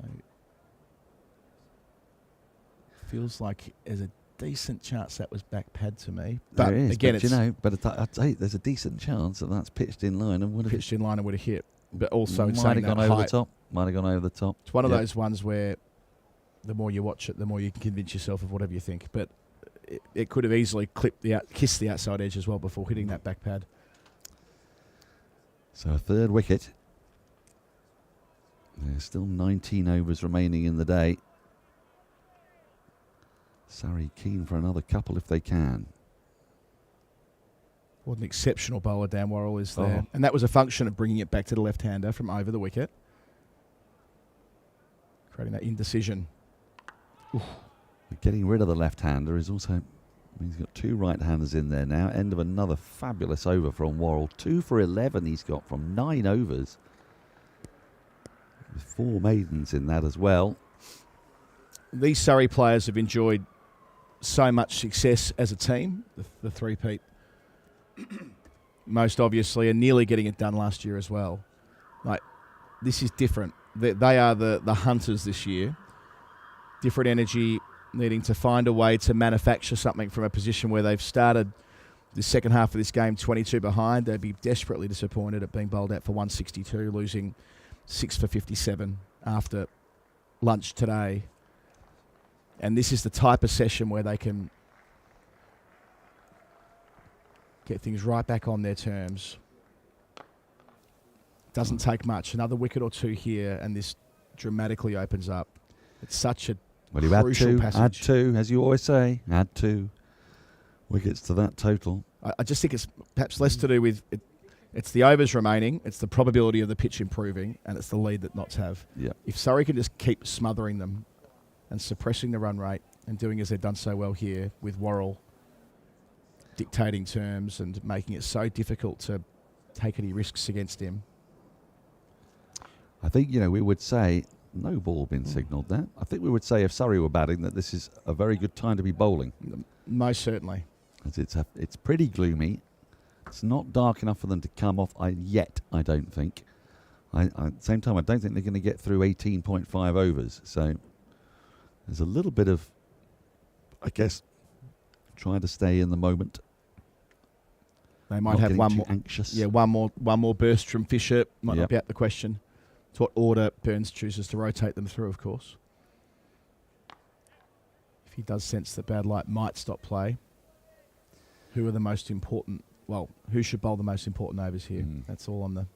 feels like there's a decent chance that was back pad to me. But
there is,
again,
but I'd say there's a decent chance that that's pitched in line and would have
pitched in line and would have hit. But also,
might have gone over the top. Might have gone over the top.
It's one of those ones where the more you watch it, the more you can convince yourself of whatever you think. But it could have easily kissed the outside edge as well before hitting that back pad.
So a third wicket. There's still 19 overs remaining in the day. Surrey keen for another couple if they can.
What an exceptional bowler Dan Worrell is there. And that was a function of bringing it back to the left-hander from over the wicket. Creating that indecision.
Getting rid of the left-hander is also... he's got two right-handers in there now. End of another fabulous over from Worrell. 2 for 11 he's got from 9 overs. With 4 maidens in that as well.
These Surrey players have enjoyed so much success as a team, the three-peat. Most obviously, and nearly getting it done last year as well. Like, this is different. They are the hunters this year. Different energy, needing to find a way to manufacture something from a position where they've started the second half of this game 22 behind. They'd be desperately disappointed at being bowled out for 162, losing 6 for 57 after lunch today. And this is the type of session where they can get things right back on their terms. Doesn't take much. Another wicket or two here, and this dramatically opens up. It's such a crucial passage.
Add 2, as you always say. Add 2 wickets to that total.
I just think it's perhaps less to do with it. It's the overs remaining, it's the probability of the pitch improving, and it's the lead that Notts have.
Yeah.
If Surrey can just keep smothering them and suppressing the run rate and doing as they've done so well here with Worrell dictating terms and making it so difficult to take any risks against him.
I think, we would say, no ball been signalled there. I think we would say if Surrey were batting that this is a very good time to be bowling.
Most certainly.
As it's pretty gloomy. It's not dark enough for them to come off yet, I don't think. At the same time, I don't think they're going to get through 18.5 overs. So there's a little bit of, I guess, trying to stay in the moment.
They might have one more
anxious.
Yeah, one more burst from Fisher. Might not be out the question. To what order Burns chooses to rotate them through, of course. If he does sense that bad light might stop play, who are the most important who should bowl the most important overs here?
Mm.
That's all on the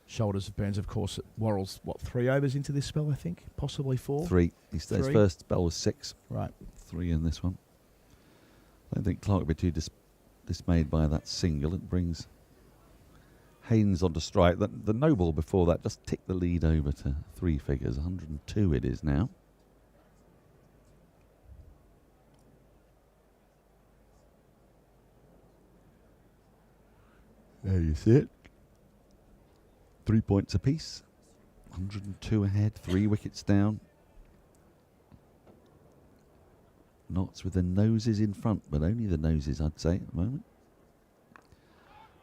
shoulders of Burns, of course. Worrell's, 3 overs into this spell, I think? Possibly 4?
3. His
3.
first spell was 6.
Right.
3 in this one. I don't think Clark will be too dismayed by that single. It brings Haynes onto strike. The no ball before that just ticked the lead over to 3 figures. 102 it is now. There you see it. 3 points apiece. 102 ahead, 3 wickets down. Notts with the noses in front, but only the noses, I'd say, at the moment.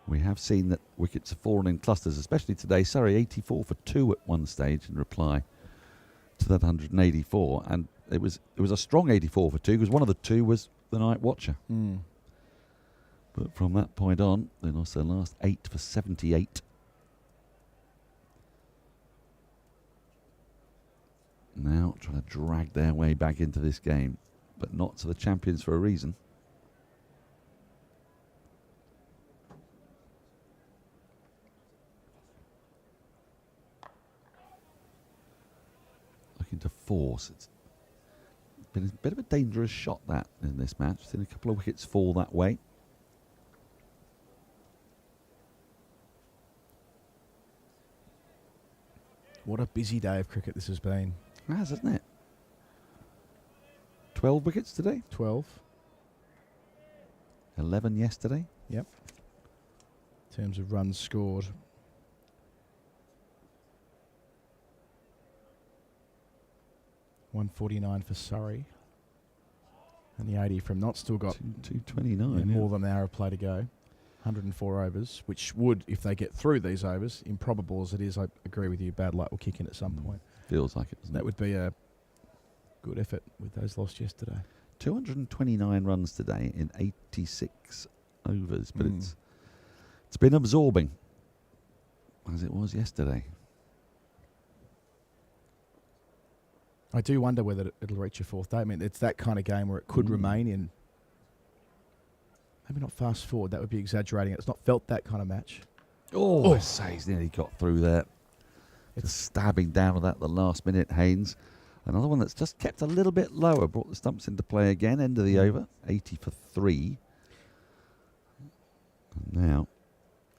We have seen that wickets have fallen in clusters, especially today. Surrey 84 for 2 at one stage in reply to that 184, and it was a strong 84 for 2 because one of the 2 was the night watcher.
Mm.
But from that point on, they lost their last 8 for 78. Now trying to drag their way back into this game, but not to the champions for a reason. Looking to force. It's been a bit of a dangerous shot that in this match. Seen a couple of wickets fall that way.
What a busy day of cricket this has been.
It has, hasn't it? 12 wickets today?
12.
11 yesterday?
Yep. In terms of runs scored. .149 for Surrey. And the 80 from Notts still got
229.
more than an hour of play to go. 104 overs, which would, if they get through these overs, improbable as it is, I agree with you, bad luck will kick in at some point.
Feels like it, doesn't
That
it?
would be a good effort with those lost yesterday.
229 runs today in 86 overs, but it's been absorbing, as it was yesterday.
I do wonder whether it'll reach a 4th day. I mean, it's that kind of game where it could remain in. Maybe not fast forward, that would be exaggerating it. It's not felt that kind of match.
Oh, Say's nearly got through there. Just stabbing down on that the last minute, Haynes. Another one that's just kept a little bit lower. Brought the stumps into play again. End of the over. 80 for 3. And now,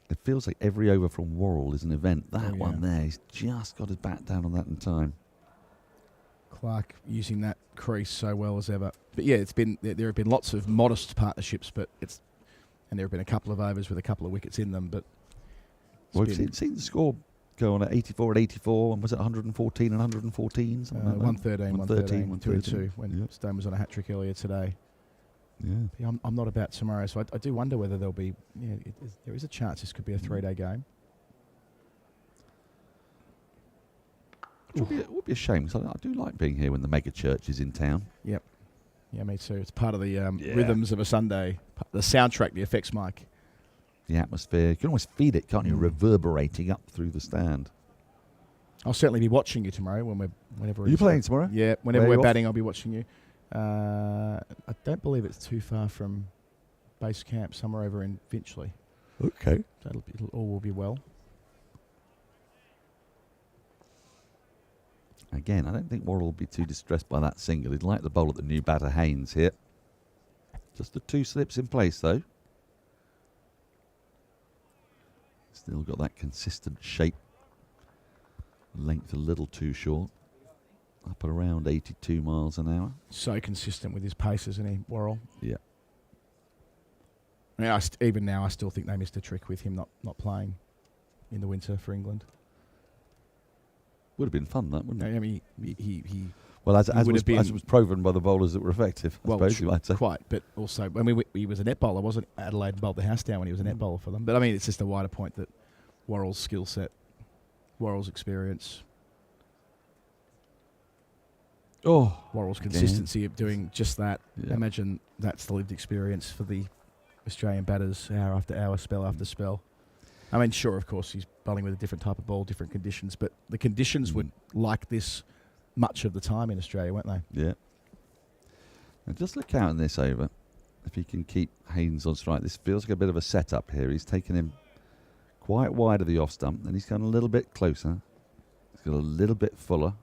it feels like every over from Worrell is an event. That one there, he's just got his bat down on that in time.
Clark using that crease so well as ever. But yeah, there have been lots of modest partnerships, and there have been a couple of overs with a couple of wickets in them. But
we've seen the score go on at 84 and 84, and was it 114 and 114?
113, 2 and 2 when Stone was on a hat trick earlier today.
Yeah,
I'm not about tomorrow, so I do wonder whether there'll be. Yeah, there is a chance this could be a 3-day game.
It would be a shame, because I do like being here when the mega church is in town.
Yep. Yeah, me too. It's part of the rhythms of a Sunday, the soundtrack, the effects mic.
The atmosphere. You can almost feel it, can't you? Reverberating up through the stand.
I'll certainly be watching you tomorrow whenever.
Are you playing tomorrow?
Yeah, whenever we're batting, I'll be watching you. I don't believe it's too far from base camp, somewhere over in Finchley.
Okay.
So all will be well.
Again, I don't think Worrell will be too distressed by that single. He'd like the bowl at the new batter Haynes here. Just the 2 slips in place, though. Still got that consistent shape. Length a little too short. Up at around 82 miles an hour.
So consistent with his pace, isn't he, Worrell?
Yeah.
I mean, even now, I still think they missed a trick with him not playing in the winter for England.
Would have been fun, that, wouldn't it?
I mean, he
well, as was proven by the bowlers that were effective, I suppose you might say.
Quite, but also, I mean, he was a net bowler, wasn't Adelaide bowled the house down when he was a net bowler for them. But I mean, it's just a wider point that Worrell's skill set, Worrell's experience, Worrell's consistency of doing just that. Yeah. Imagine that's the lived experience for the Australian batters, hour after hour, spell after spell. I mean, sure, of course, he's bowling with a different type of ball, different conditions, but the conditions were like this much of the time in Australia, weren't they?
Yeah. Now just look out in this over. if he can keep Haynes on strike. This feels like a bit of a setup here. He's taken him quite wide of the off stump, and he's gone a little bit closer. He's got a little bit fuller.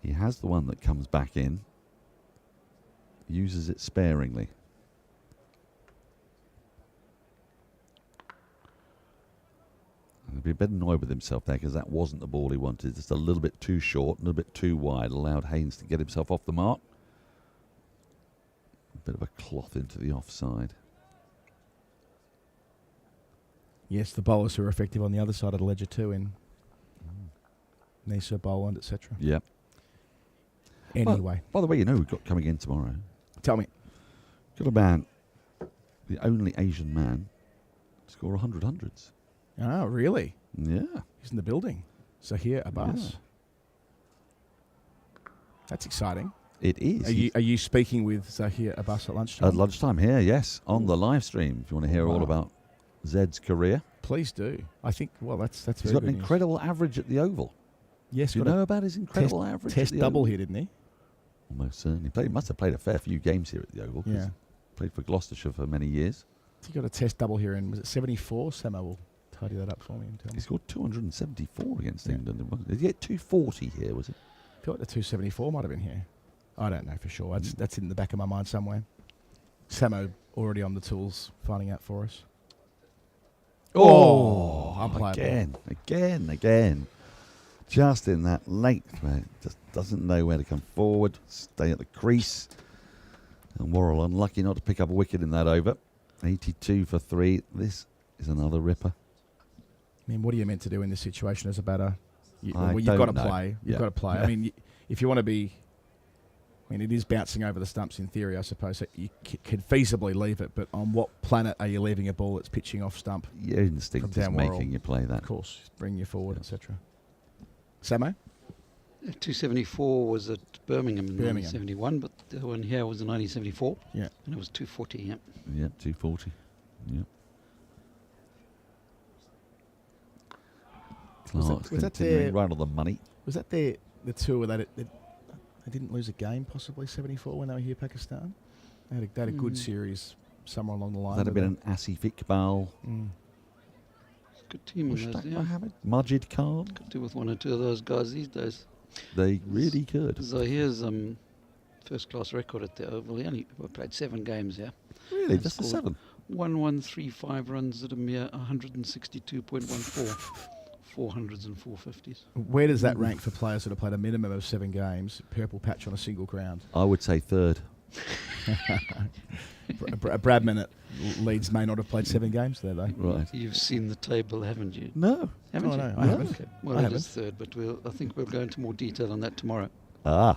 He has the one that comes back in. Uses it sparingly. He'd be a bit annoyed with himself there because that wasn't the ball he wanted. Just a little bit too short, a little bit too wide. Allowed Haynes to get himself off the mark. A bit of a cloth into the offside.
Yes, the bowlers who are effective on the other side of the ledger too in Nisa, Boland, etc.
Yep.
Anyway.
Well, by the way, you know we've got coming in tomorrow.
Tell me.
Got a man, the only Asian man, to score 100 hundreds.
Oh, really?
Yeah.
He's in the building. Zahir Abbas.
Yeah.
That's exciting.
It is.
Are you speaking with Zahir Abbas at lunchtime?
At lunchtime here, yes, on the live stream. If you want to hear all about Zed's career.
Please do. I think, well, that's
He's got an incredible average at the Oval.
Yes,
do you know about his incredible average?
Test double here, didn't he?
Almost certainly. Must have played a fair few games here at the Oval.
Yeah.
Played for Gloucestershire for many years.
He got a test double here in, was it 74? Samo will tidy that up for me. And tell
He
me.
scored 274 against England. Did he get 240 here, was it?
I feel like the 274 might have been here. I don't know for sure. That's in the back of my mind somewhere. Samo already on the tools, finding out for us. Oh, unplayable.
Again. Just in that length, mate. Just doesn't know where to come forward. Stay at the crease. And Worrell unlucky not to pick up a wicket in that over. 82 for 3. This is another ripper.
I mean, what are you meant to do in this situation as a batter? You've got to play. You've got to play.
Yeah.
I mean, if you want to be... I mean, it is bouncing over the stumps in theory, I suppose. So you could feasibly leave it, but on what planet are you leaving a ball that's pitching off stump?
Your instinct is making you play that.
Of course, bring you forward, etc. Samo?
274 was at Birmingham in 1971, but the one here was in 1974.
Yeah.
And it was 240, yeah.
Yeah, 240. Yeah. Clark's
was that
continuing right on the money.
Was that the tour that they didn't lose a game, possibly, 74, when they were here, Pakistan? They had a good series somewhere along the line.
That'd have been an Asif Iqbal.
Good team in those, yeah.
Majid Khan.
Could do with one or two of those guys these days.
They really could.
Zahir's first-class record at the Oval. He only played 7 games, yeah.
Really? Just the 7?
1135 runs at a mere 162.14. 400s and 450s.
Where does that rank for players that have played a minimum of 7 games, purple patch on a single ground?
I would say 3rd.
Bradman at Leeds may not have played 7 games there, though.
Right.
You've seen the table, haven't you?
No.
Haven't you?
No, I haven't.
Okay. Well, it is 3rd, but I think we'll go into more detail on that tomorrow.
Oh.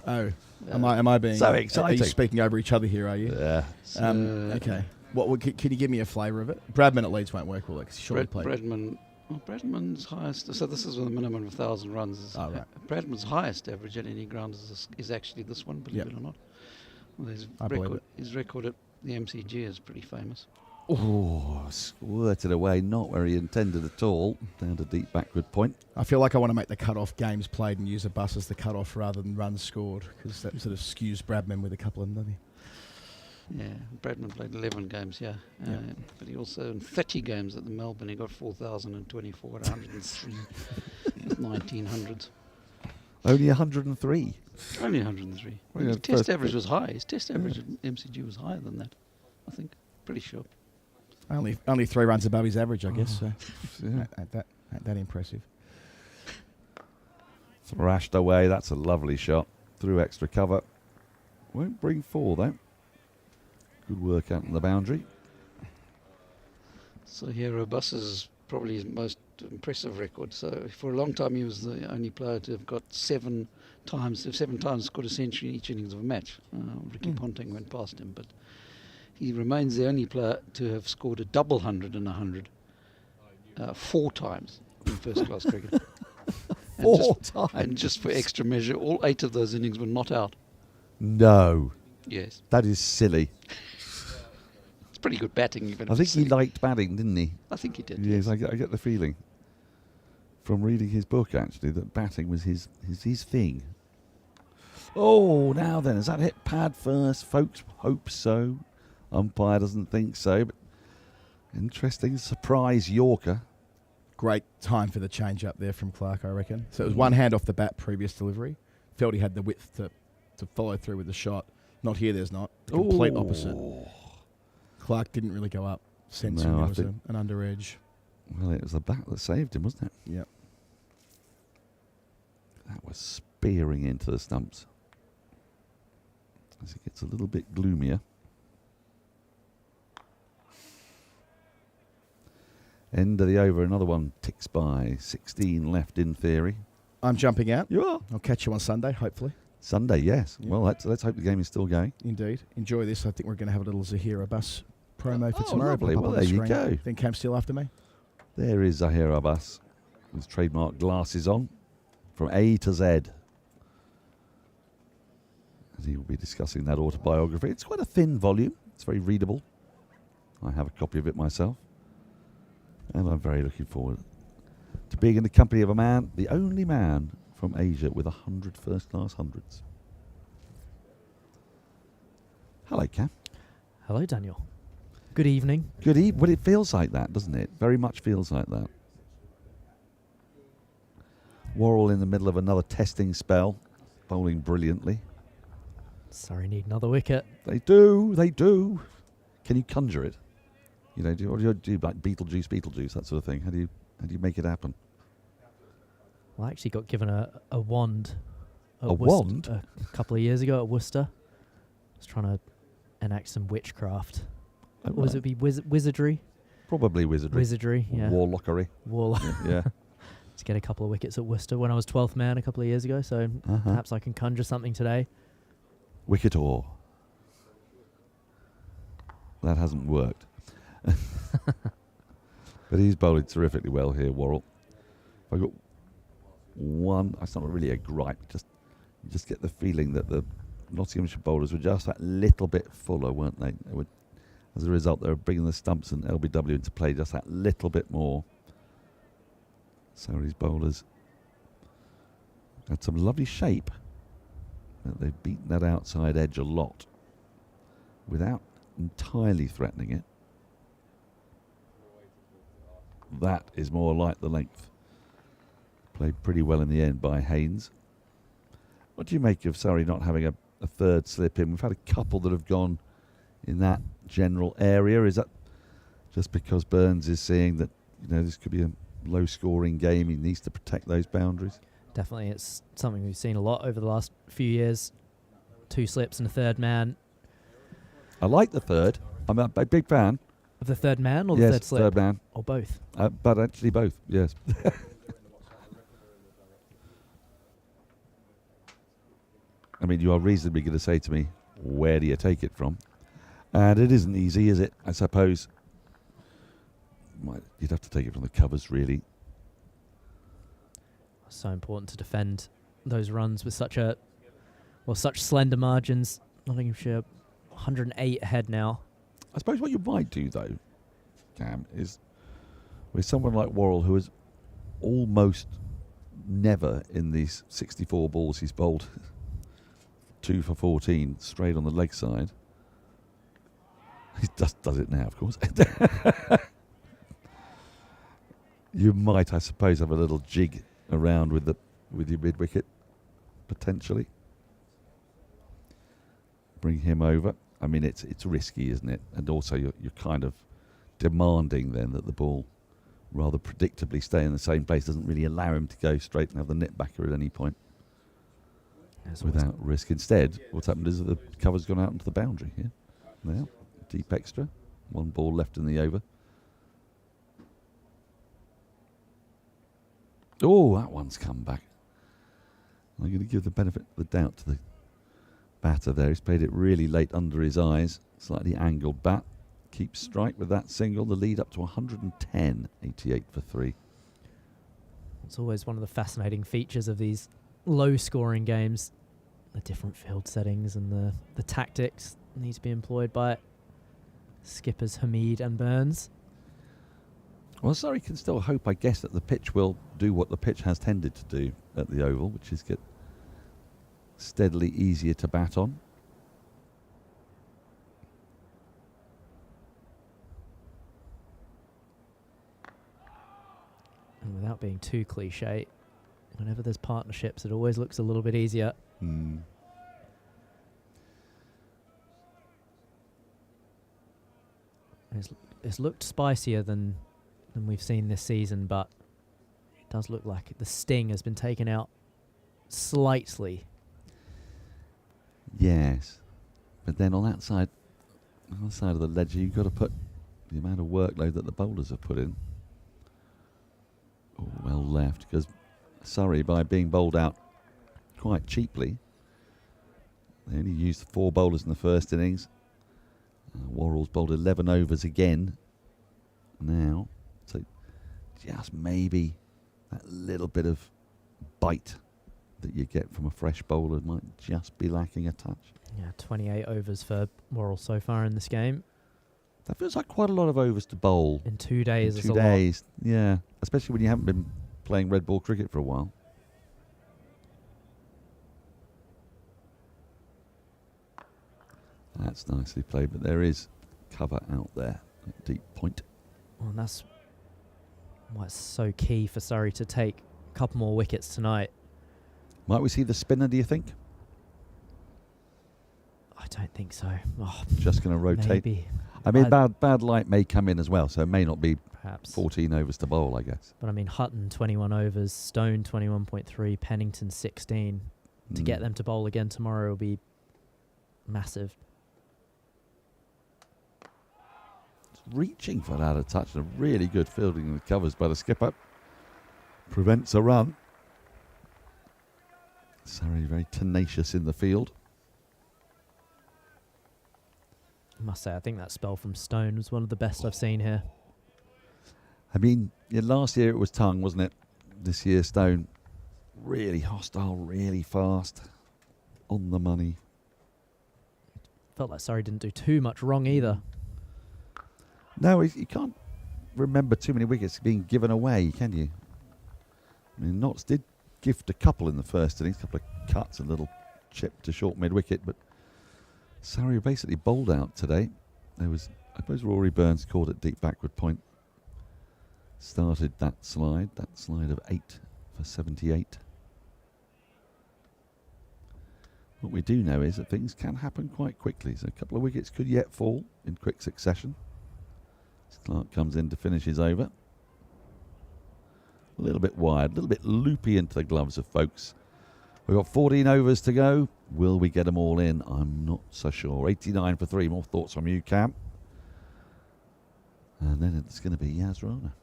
Am I being...
So exciting.
Are you speaking over each other here, are you?
Yeah.
Okay. Can you give me a flavour of it? Bradman at Leeds won't work, will it? 'Cause he surely played.
Bradman's highest, so this is with a minimum of 1,000 runs.
Right.
Bradman's highest average at any ground is actually this one, believe it or not. Well, his record at the MCG is pretty famous.
Oh, squirted away, not where he intended at all, down to deep backward point.
I feel like I want to make the cut-off games played and use a bus as the cut-off rather than runs scored, because that sort of skews Bradman with a couple of them, doesn't he?
Yeah, Bradman played 11 games, but he also in 30 games at the Melbourne, he got 4,024 at 103 with 1900s.
Only 103.
Only 103.
Well,
His test average was high. His test average at MCG was higher than that, I think. Pretty sure.
Only 3 runs above his average, I guess. So ain't that impressive.
Thrashed away. That's a lovely shot. Through extra cover. Won't bring 4, though. Good work out on the boundary.
So here, Robus is probably his most impressive record. So for a long time, he was the only player to have got 7 times scored a century in each innings of a match. Ricky Ponting went past him, but he remains the only player to have scored a double 100 and 100 4 times in first-class cricket.
Four times?
And just for extra measure, all 8 of those innings were not out.
No.
Yes.
That is silly.
It's pretty good batting, even.
I think he liked batting, didn't he?
I think he did.
Yes, I get the feeling from reading his book, actually, that batting was his thing. Oh, now then, has that hit pad first? Folks hope so. Umpire doesn't think so, but interesting surprise Yorker.
Great time for the change up there from Clark, I reckon. So it was one hand off the bat, previous delivery. Felt he had the width to follow through with the shot. Not here, there's not. Complete opposite. Clark didn't really go up, sensing there was an under edge.
Well, it was the bat that saved him, wasn't it?
Yep.
That was spearing into the stumps. As it gets a little bit gloomier. End of the over, another one ticks by. 16 left in theory.
I'm jumping out.
You are?
I'll catch you on Sunday, hopefully.
Sunday, yes.
Yep.
Well, let's hope the game is still going.
Indeed. Enjoy this. I think we're going to have a little Zahira bus promo for tomorrow.
Lovely. Well, there you go.
Then Cam's still after me.
There is Zahir Abbas with trademark glasses on from A to Z. As he will be discussing that autobiography. It's quite a thin volume. It's very readable. I have a copy of it myself. And I'm very looking forward to being in the company of a man, the only man from Asia with 100 first-class hundreds. Hello, Cam.
Hello, Daniel. Good evening.
Good evening. Well, it feels like that, doesn't it? Very much feels like that. Worrell in the middle of another testing spell, bowling brilliantly.
Surrey need another wicket.
They do. They do. Can you conjure it? You know, do you do like Beetlejuice, that sort of thing? How do you make it happen?
Well, I actually got given a wand.
A wand?
A couple of years ago at Worcester. I was trying to enact some witchcraft.
Oh,
Was it be wizardry?
Probably wizardry.
Wizardry, yeah.
Warlockery. Yeah.
To get a couple of wickets at Worcester when I was 12th man a couple of years ago, so perhaps I can conjure something today.
Wicket or. That hasn't worked. But he's bowled terrifically well here, Worrell. I got one. It's not really a gripe. You just get the feeling that the Nottinghamshire bowlers were just that little bit fuller, weren't they? As a result, they were bringing the stumps and LBW into play just that little bit more. Surrey's bowlers had some lovely shape. They've beaten that outside edge a lot without entirely threatening it. That is more like the length. Played pretty well in the end by Haynes. What do you make of Surrey not having a third slip in? We've had a couple that have gone in that general area. Is that just because Burns is seeing that, this could be a low-scoring game? He needs to protect those boundaries?
Definitely, it's something we've seen a lot over the last few years. 2 slips and a third man.
I like the third. I'm a big fan.
Of the third man or the third slip?
Third man.
Or both?
But actually both, yes. I mean, you are reasonably going to say to me, where do you take it from? And it isn't easy, is it? I suppose you'd have to take it from the covers, really.
So important to defend those runs with such slender margins. Nottinghamshire 108 ahead now.
I suppose what you might do, though, Cam, is with someone like Worrell, who is almost never in these 64 balls he's bowled 2 for 14 straight on the leg side. He just does it now, of course. You might, I suppose, have a little jig around with your mid wicket, potentially. Bring him over. I mean, it's risky, isn't it? And also, you're kind of demanding then that the ball, rather predictably, stay in the same place. Doesn't really allow him to go straight and have the nip backer at any point without risk. Instead, what's happened is that the cover's gone out into the boundary here. Now, deep extra. 1 ball left in the over. Oh, that one's come back. I'm going to give the benefit of the doubt to the batter there. He's played it really late under his eyes. Slightly angled bat. Keeps strike with that single. The lead up to 110. 88 for 3.
It's always one of the fascinating features of these low-scoring games. The different field settings and the tactics that need to be employed by skippers Hamid and Burns.
Well, Surrey can still hope, I guess, that the pitch will do what the pitch has tended to do at the Oval, which is get steadily easier to bat on.
And without being too cliche, whenever there's partnerships, it always looks a little bit easier. It's looked spicier than we've seen this season, but it does look like the sting has been taken out slightly.
Yes, but then on that side, on the side of the ledger, you've got to put the amount of workload that the bowlers have put in. Oh, well left, because Surrey, by being bowled out quite cheaply, they only used 4 bowlers in the first innings. Worrell's bowled 11 overs again now, so just maybe that little bit of bite that you get from a fresh bowler might just be lacking a touch.
Yeah, 28 overs for Worrell so far in this game.
That feels like quite a lot of overs to bowl.
In 2 days is a
lot. 2 days, yeah. Especially when you haven't been playing red ball cricket for a while. That's nicely played, but there is cover out there at deep point.
Well, and that's what's so key for Surrey to take a couple more wickets tonight.
Might we see the spinner, do you think?
I don't think so. Oh,
just going to rotate.
Maybe.
I mean, bad light may come in as well, so it may not be
perhaps
14 overs to bowl, I guess.
But I mean, Hutton 21 overs, Stone 21.3, Pennington 16. To get them to bowl again tomorrow will be massive.
Reaching for that out of touch and a really good fielding in the covers by the skipper. Prevents a run. Surrey very tenacious in the field.
I must say, I think that spell from Stone was one of the best I've seen here.
I mean, last year it was Tongue, wasn't it? This year Stone, really hostile, really fast, on the money.
Felt like Surrey didn't do too much wrong either.
No, you can't remember too many wickets being given away, can you? I mean, Notts did gift a couple in the first innings, a couple of cuts, a little chip to short mid-wicket, but Surrey basically bowled out today. There was, I suppose, Rory Burns caught at deep backward point. Started that slide of 8 for 78. What we do know is that things can happen quite quickly, so a couple of wickets could yet fall in quick succession. Clark comes in to finish his over. A little bit wide, a little bit loopy into the gloves of folks. We've got 14 overs to go. Will we get them all in? I'm not so sure. 89 for 3. More thoughts from you, Cam. And then it's going to be Yas Rana.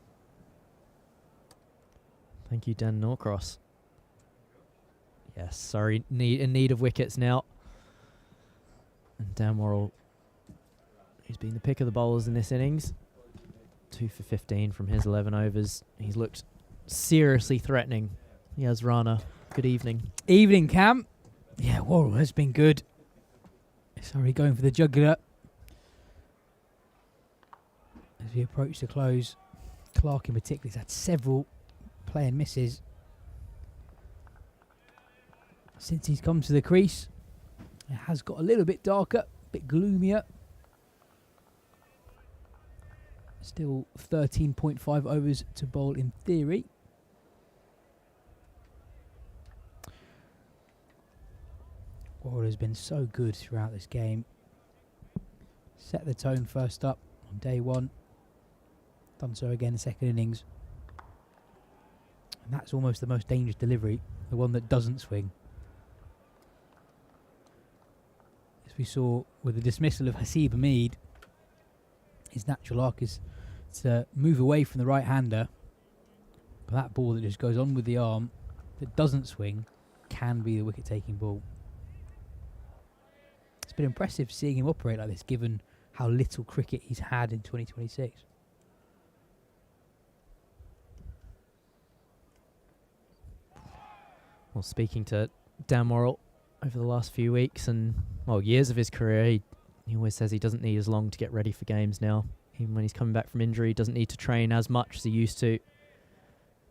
Thank you, Dan Norcross. Yes, Surrey in need of wickets now. And Dan Worrell, who's been the pick of the bowlers in this innings. 2 for 15 from his 11 overs. He's looked seriously threatening. Yas Rana, good evening.
Evening, Cam. Yeah, Worrell has been good. Sorry, going for the jugular. As we approach the close, Clark in particular has had several play and misses since he's come to the crease. It has got a little bit darker, a bit gloomier. Still 13.5 overs to bowl in theory. Worrell has been so good throughout this game. Set the tone first up on day one. Done so again in second innings. And that's almost the most dangerous delivery, the one that doesn't swing. As we saw with the dismissal of Hasib Hamid, his natural arc is to move away from the right-hander. But that ball that just goes on with the arm, that doesn't swing, can be the wicket-taking ball. It's been impressive seeing him operate like this, given how little cricket he's had in 2026.
Well, speaking to Dan Worrell over the last few weeks and, well, years of his career, he always says he doesn't need as long to get ready for games now. Even when he's coming back from injury, he doesn't need to train as much as he used to.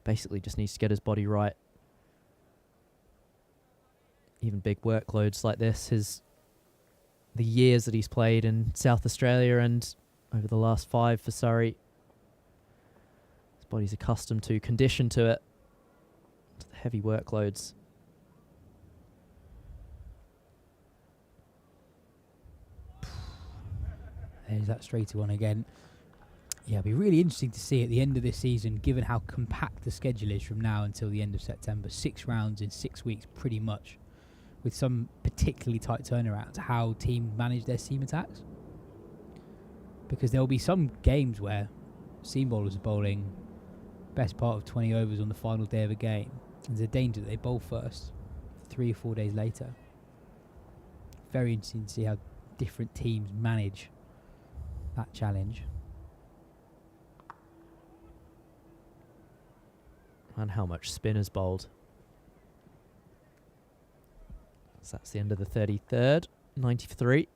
Basically just needs to get his body right. even big workloads like this, the years that he's played in South Australia and over the last 5 for Surrey, his body's accustomed to, conditioned to it, to the heavy workloads.
There's that straighter one again. Yeah, it'll be really interesting to see at the end of this season, given how compact the schedule is from now until the end of September. 6 rounds in 6 weeks, pretty much, with some particularly tight turnarounds, how teams manage their seam attacks. Because there will be some games where seam bowlers are bowling best part of 20 overs on the final day of a game. There's a danger that they bowl first 3 or 4 days later. Very interesting to see how different teams manage that challenge.
And how much spin is bowled. So that's the end of the 33rd. 93.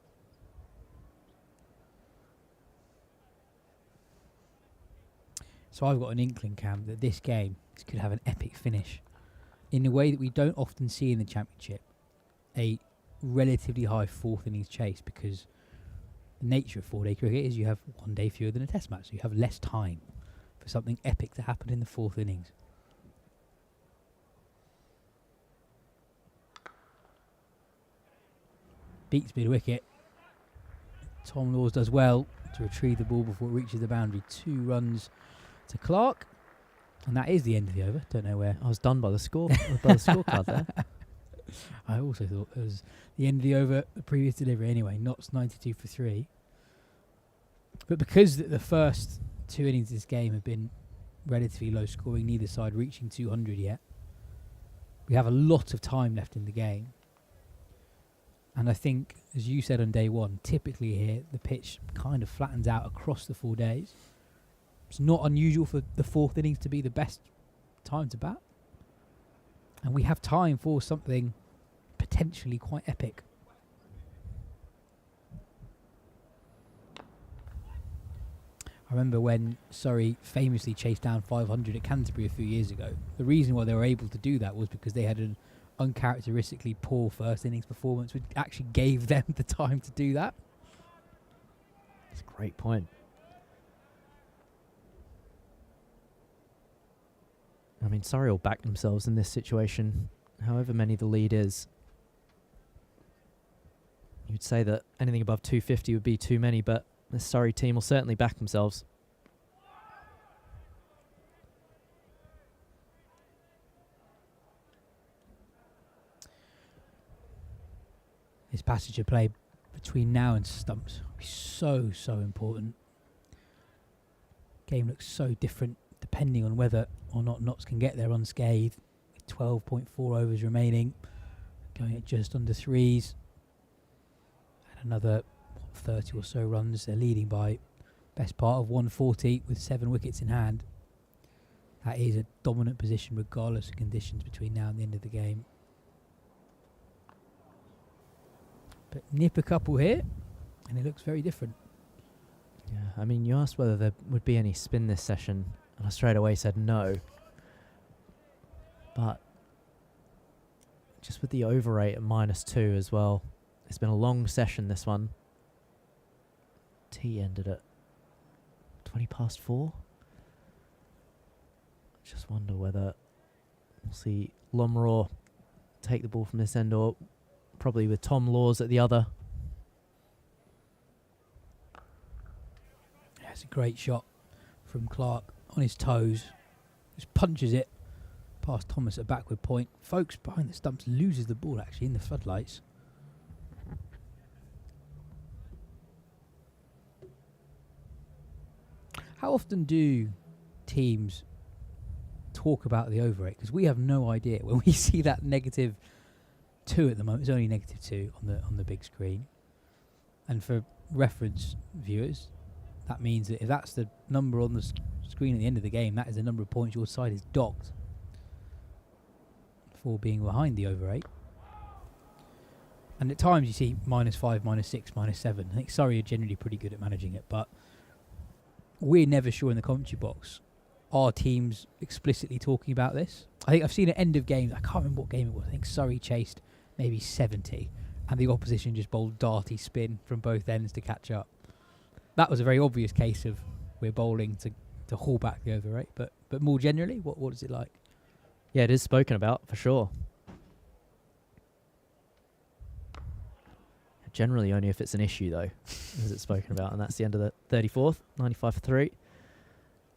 So I've got an inkling, Cam, that this game could have an epic finish in a way that we don't often see in the Championship. A relatively high fourth innings chase, because the nature of 4-day cricket is you have 1 day fewer than a test match, so you have less time for something epic to happen in the 4th innings. Beats mid wicket. Tom Laws does well to retrieve the ball before it reaches the boundary. 2 runs to Clark, and that is the end of the over. Don't know where
I was done by the score, by the scorecard there.
I also thought it was the end of the over, the previous delivery anyway. Knott's 92 for 3. But because the first 2 innings of this game have been relatively low scoring, neither side reaching 200 yet, we have a lot of time left in the game. And I think, as you said on day one, typically here the pitch kind of flattens out across the 4 days. It's not unusual for the 4th innings to be the best time to bat. And we have time for something potentially quite epic. I remember when Surrey famously chased down 500 at Canterbury a few years ago. The reason why they were able to do that was because they had an uncharacteristically poor first innings performance, which actually gave them the time to do that.
That's a great point. I mean, Surrey will back themselves in this situation, however many the lead is. You'd say that anything above 250 would be too many, but this Surrey team will certainly back themselves.
This passage of play between now and stumps will be so, so important. Game looks so different depending on whether or not Notts can get there unscathed. With 12.4 overs remaining, going at just under 3s. And another 30 or so runs. They're leading by best part of 140 with 7 wickets in hand. That is a dominant position regardless of conditions between now and the end of the game. But nip a couple here, and it looks very different.
Yeah, I mean, you asked whether there would be any spin this session, and I straight away said no. But just with the over rate at -2 as well, it's been a long session, this one. Tea ended at 20 past 4. Just wonder whether we'll see Lomraw take the ball from this end, or probably with Tom Laws at the other.
Yeah, it's a great shot from Clark on his toes. Just punches it past Thomas at backward point. Folks behind the stumps loses the ball actually in the floodlights. How often do teams talk about the over rate? Because we have no idea. When we see that -2 at the moment, it's only -2 on the big screen. And for reference viewers, that means that if that's the number on the screen at the end of the game, that is the number of points your side is docked for being behind the over rate. And at times you see -5, -6, -7. I think Surrey are generally pretty good at managing it, but we're never sure in the commentary box. Are teams explicitly talking about this? I think I've seen at end of games, I can't remember what game it was, I think Surrey chased maybe 70, and the opposition just bowled darty spin from both ends to catch up. That was a very obvious case of we're bowling to haul back the over rate. But more generally, what is it like?
Yeah, it is spoken about for sure. Generally, only if it's an issue, though, is it spoken about, and that's the end of the 34th, 95 for 3.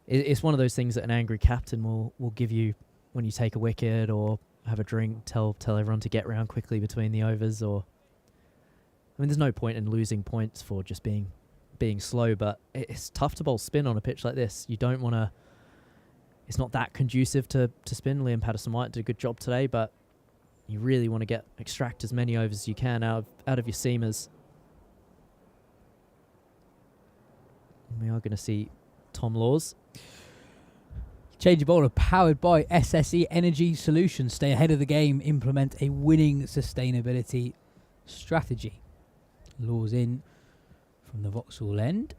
It's one of those things that an angry captain will give you when you take a wicket or have a drink, tell everyone to get round quickly between the overs. Or, I mean, there's no point in losing points for just being slow, but it's tough to bowl spin on a pitch like this. You don't want to. It's not that conducive to spin. Liam Patterson-White did a good job today, but you really want to extract as many overs as you can out of your seamers. And we are going to see Tom Laws.
Change of bowler powered by SSE Energy Solutions. Stay ahead of the game. Implement a winning sustainability strategy. Laws in from the Vauxhall end.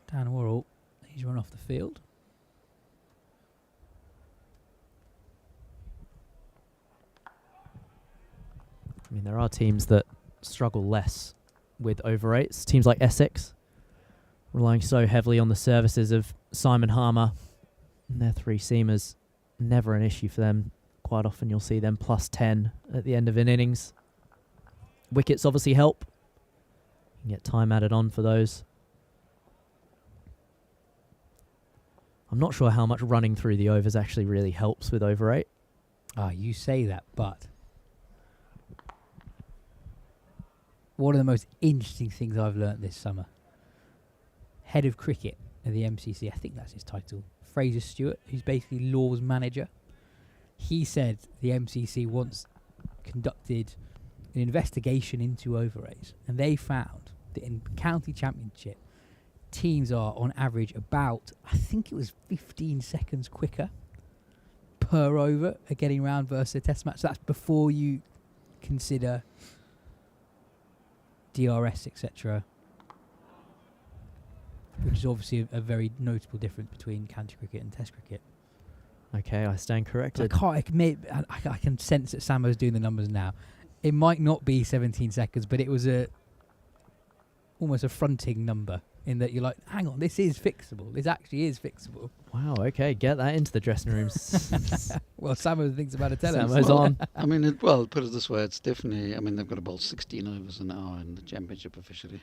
Dan Worrell, he's run off the field.
I mean, there are teams that struggle less with over rates. Teams like Essex, relying so heavily on the services of Simon Harmer and their 3 seamers. Never an issue for them. Quite often you'll see them plus 10 at the end of an innings. Wickets obviously help. You can get time added on for those. I'm not sure how much running through the overs actually really helps with over rate.
You say that, but one of the most interesting things I've learnt this summer, head of cricket at the MCC, I think that's his title, Fraser Stewart, who's basically Law's manager. He said the MCC once conducted an investigation into over rates, and they found that in county championship, teams are on average about, I think it was 15 seconds quicker per over at getting round versus a test match. So that's before you consider DRS, etc., which is obviously a very notable difference between county cricket and test cricket.
Okay, I stand corrected.
I can sense that Samo's doing the numbers now. It might not be 17 seconds, but it was almost a fronting number in that you're like, hang on, this is fixable. This actually is fixable.
Wow, okay, get that into the dressing rooms.
Well, Samo thinks about it.
Samo's on.
I mean, put it this way, it's definitely, I mean, they've got to bowl 16 overs an hour in the championship officially,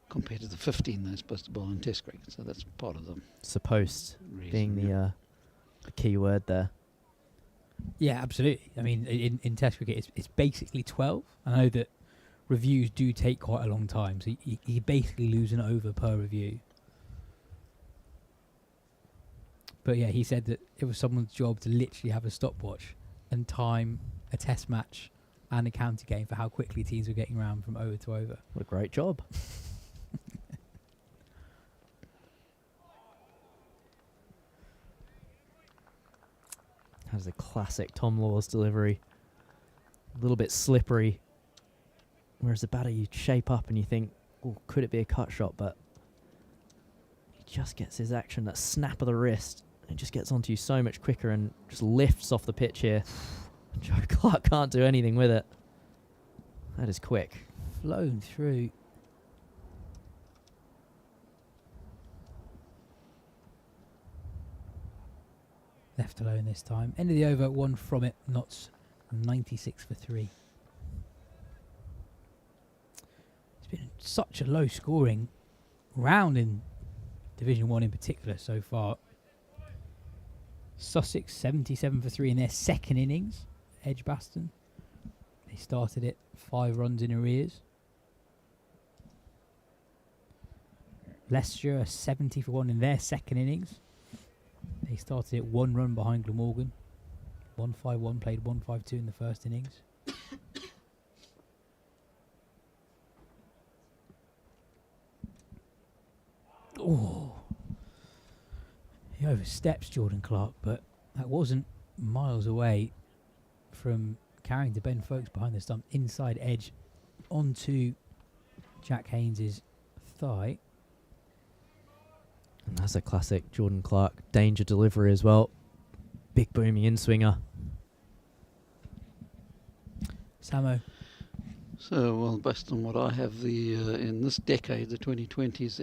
compared to the 15 they're supposed to bowl in test cricket, so that's part of them.
Supposed
reason,
being the key word there.
Yeah, absolutely. I mean, in test cricket, it's basically 12. I know that reviews do take quite a long time, so you basically lose an over per review. But yeah, he said that it was someone's job to literally have a stopwatch and time a test match and a county game for how quickly teams were getting around from over to over.
What a great job. Has a classic Tom Laws delivery. A little bit slippery. Whereas the batter, you shape up and you think, oh, could it be a cut shot? But he just gets his action, that snap of the wrist. And it just gets onto you so much quicker and just lifts off the pitch here. Joe Clark can't do anything with it. That is quick.
Flown through. Left alone this time. End of the over, one from it. Notts 96 for 3. It's been such a low scoring round in Division 1 in particular so far. Sussex 77 for 3 in their second innings. Edgbaston, they started it 5 runs in arrears. Leicester 70 for 1 in their second innings. They started it 1 run behind Glamorgan. 1-5-1, played 1-5-2 in the first innings. Oh, he oversteps Jordan Clark, but that wasn't miles away from carrying to Ben Folkes behind the stump, inside edge onto Jack Haynes' thigh.
And that's a classic Jordan Clark danger delivery as well. Big booming in-swinger.
Samo.
So, well, based on what I have, in this decade, the 2020s,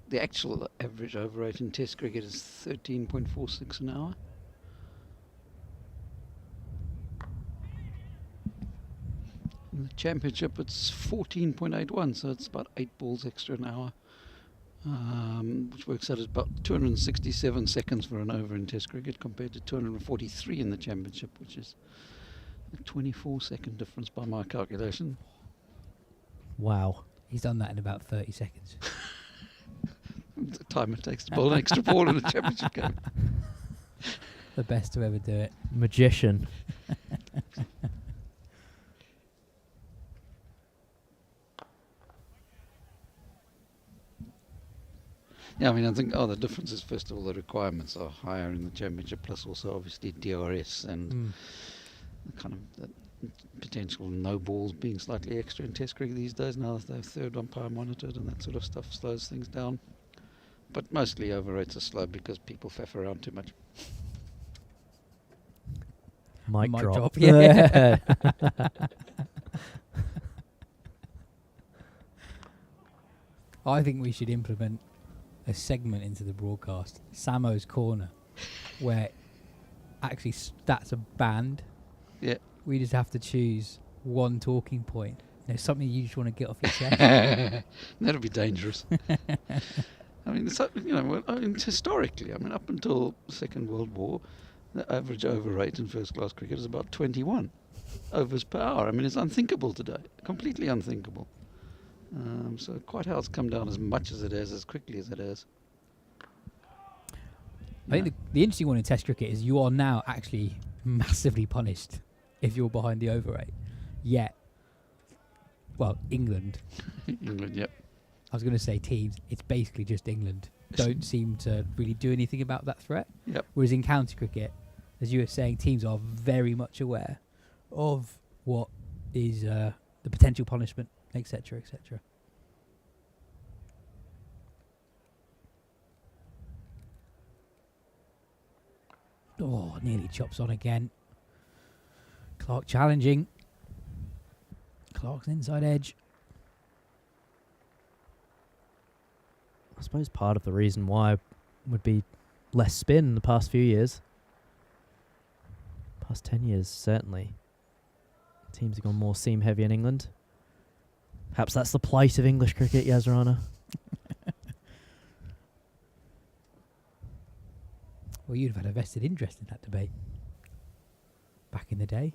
the actual average over rate in Test cricket is 13.46 an hour. In the Championship, it's 14.81, so it's about 8 balls extra an hour, which works out as about 267 seconds for an over in Test cricket compared to 243 in the Championship, which is a 24-second difference by my calculation.
Wow.
He's done that in about 30 seconds.
The time it takes to bowl an extra ball in a Championship game.
The best to ever do it.
Magician.
Yeah, I mean, I think the difference is, first of all, the requirements are higher in the Championship, plus also obviously DRS and kind of the potential no balls being slightly extra in Test cricket these days. Now that they've third umpire monitored and that sort of stuff slows things down. But mostly over rates are slow because people faff around too much.
Mic drop.
Yeah. I think we should implement a segment into the broadcast, Samo's Corner, where actually stats are banned.
Yeah.
We just have to choose one talking point. Something you just want to get off your chest.
That'd be dangerous. I mean, historically, up until the Second World War, the average over rate in first-class cricket is about 21 overs per hour. I mean, it's unthinkable today, completely unthinkable. So quite how it's come down as much as it has, as quickly as it has.
I think the interesting one in Test cricket is you are now actually massively punished if you're behind the over rate. Yet, well, England.
England, yep.
I was going to say teams. It's basically just England. Don't seem to really do anything about that threat.
Yep.
Whereas in county cricket, as you were saying, teams are very much aware of what is the potential punishment, etc., etc. Oh, nearly chops on again. Clark challenging. Clark's inside edge.
I suppose part of the reason why would be less spin in the past few years. Past 10 years, certainly. Teams have gone more seam heavy in England. Perhaps that's the plight of English cricket, Yas Rana.
Well, you'd have had a vested interest in that debate back in the day.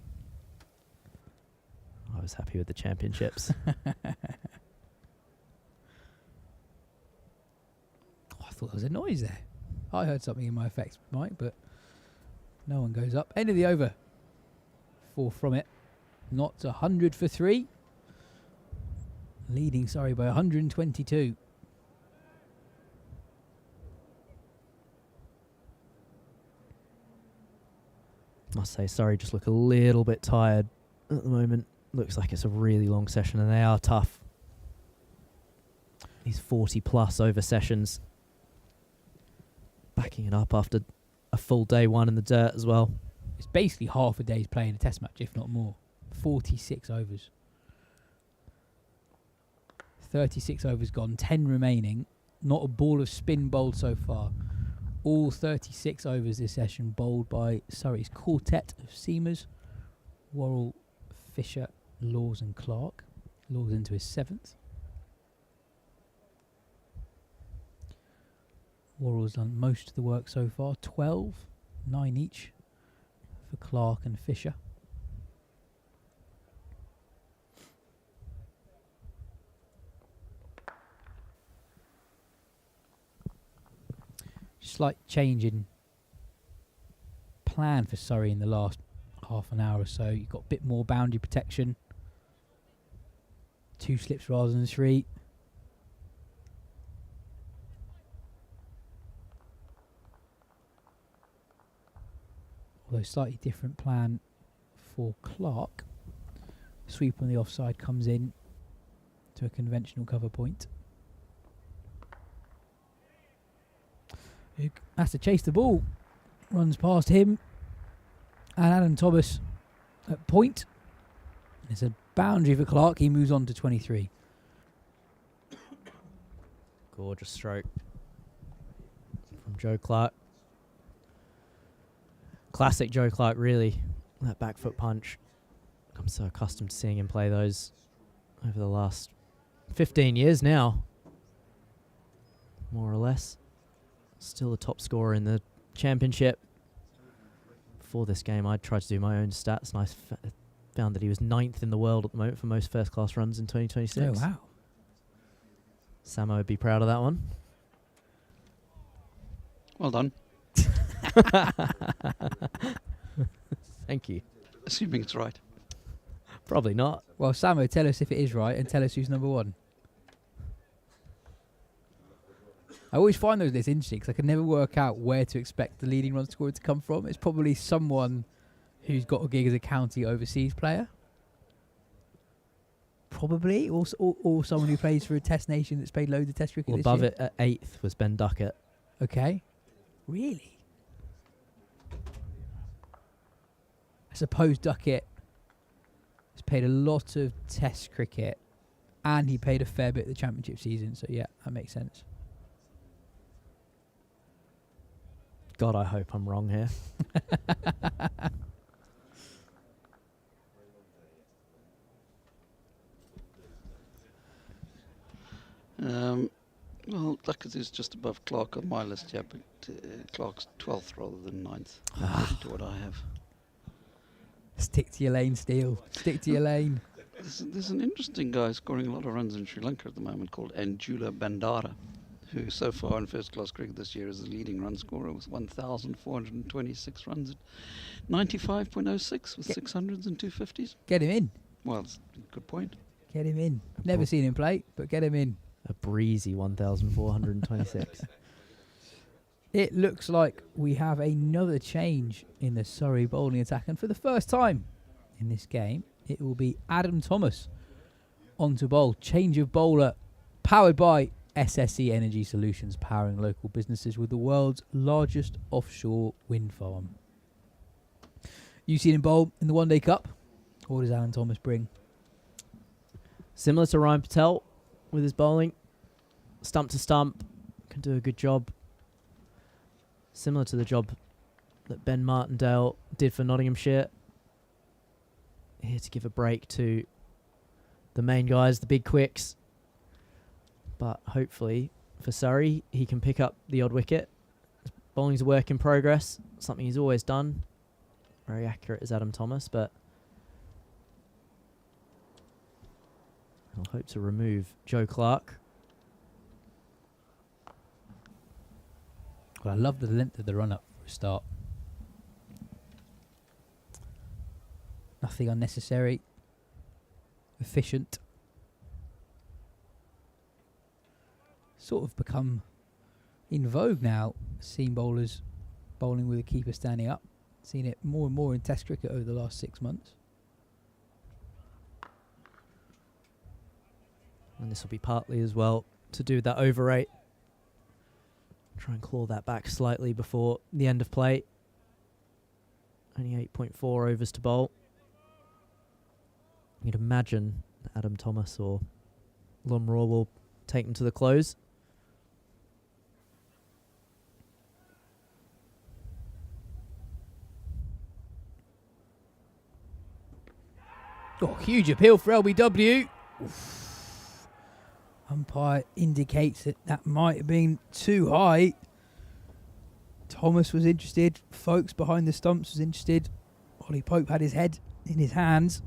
I was happy with the championships.
I thought there was a noise there. I heard something in my effects mic, but no one goes up. End of the over. 4 from it. Not 100 for 3. Leading Surrey by 122.
Must say, Surrey just look a little bit tired at the moment. Looks like it's a really long session, and they are tough. These 40-plus over sessions. Backing it up after a full day one in the dirt as well.
It's basically half a day's playing a test match, if not more. 46 overs. 36 overs gone, 10 remaining. Not a ball of spin bowled so far. All 36 overs this session bowled by Surrey's quartet of seamers. Worrell, Fisher, Laws and Clark. Laws into his 7th. Worrell's done most of the work so far. 12, 9 each for Clark and Fisher. Slight change in plan for Surrey in the last half an hour or so. You've got a bit more boundary protection. 2 slips rather than 3. Although slightly different plan for Clark. Sweep on the offside comes in to a conventional cover point. Has to chase the ball. runs past him. And Adam Thomas at point. It's a boundary for Clark. He moves on to 23.
Gorgeous stroke from Joe Clark. Classic Joe Clark, really. That back foot punch. I'm so accustomed to seeing him play those over the last 15 years now. More or less. Still the top scorer in the championship. Before this game, I tried to do my own stats, and I found that he was 9th in the world at the moment for most first-class runs in 2026.
Oh, wow.
Samo would be proud of that one.
Well done.
Thank you.
Assuming it's right.
Probably not.
Well, Samo, tell us if it is right and tell us who's number one. I always find those lists interesting because I can never work out where to expect the leading run scorer to come from. It's probably someone who's got a gig as a county overseas player. Probably. Or someone who plays for a test nation that's played loads of test cricket
Well,
this
above
year.
it at 8th was Ben Duckett.
Okay. Really? I suppose Duckett has played a lot of test cricket and he played a fair bit of the championship season. So, yeah, that makes sense.
God, I hope I'm wrong here.
Well, Duckett is just above Clark on my list, yeah, but Clark's 12th rather than 9th, according to what I have.
Stick to your lane, Steele. Stick to your lane.
There's an interesting guy scoring a lot of runs in Sri Lanka at the moment called Anjula Bandara, who so far in first-class cricket this year is the leading run scorer with 1,426 runs at 95.06 with 600s and 250s.
Get him in.
Well, that's a good point.
Get him in. Never seen him play, but get him in.
A breezy 1,426.
It looks like we have another change in the Surrey bowling attack, and for the first time in this game, it will be Adam Thomas on to bowl. Change of bowler, powered by SSE Energy Solutions, powering local businesses with the world's largest offshore wind farm. You seen him bowl in the One Day Cup? What does Adam Thomas bring?
Similar to Ryan Patel with his bowling. Stump to stump. Can do a good job. Similar to the job that Ben Martindale did for Nottinghamshire. Here to give a break to the main guys, the big quicks. But hopefully for Surrey, he can pick up the odd wicket. His bowling's a work in progress. Something he's always done. Very accurate as Adam Thomas, but he'll hope to remove Joe Clark.
Well, I love the length of the run-up for a start. Nothing unnecessary. Efficient. Sort of become in vogue now, seeing bowlers bowling with a keeper standing up. Seen it more and more in Test cricket over the last 6 months.
And this will be partly as well to do with that over rate. Try and claw that back slightly before the end of play. Only 8.4 overs to bowl. You'd imagine that Adam Thomas or Lon Raw will take them to the close.
Oh, huge appeal for LBW. Oof. Umpire indicates that might have been too high. Thomas was interested. Folks behind the stumps was interested. Ollie Pope had his head in his hands.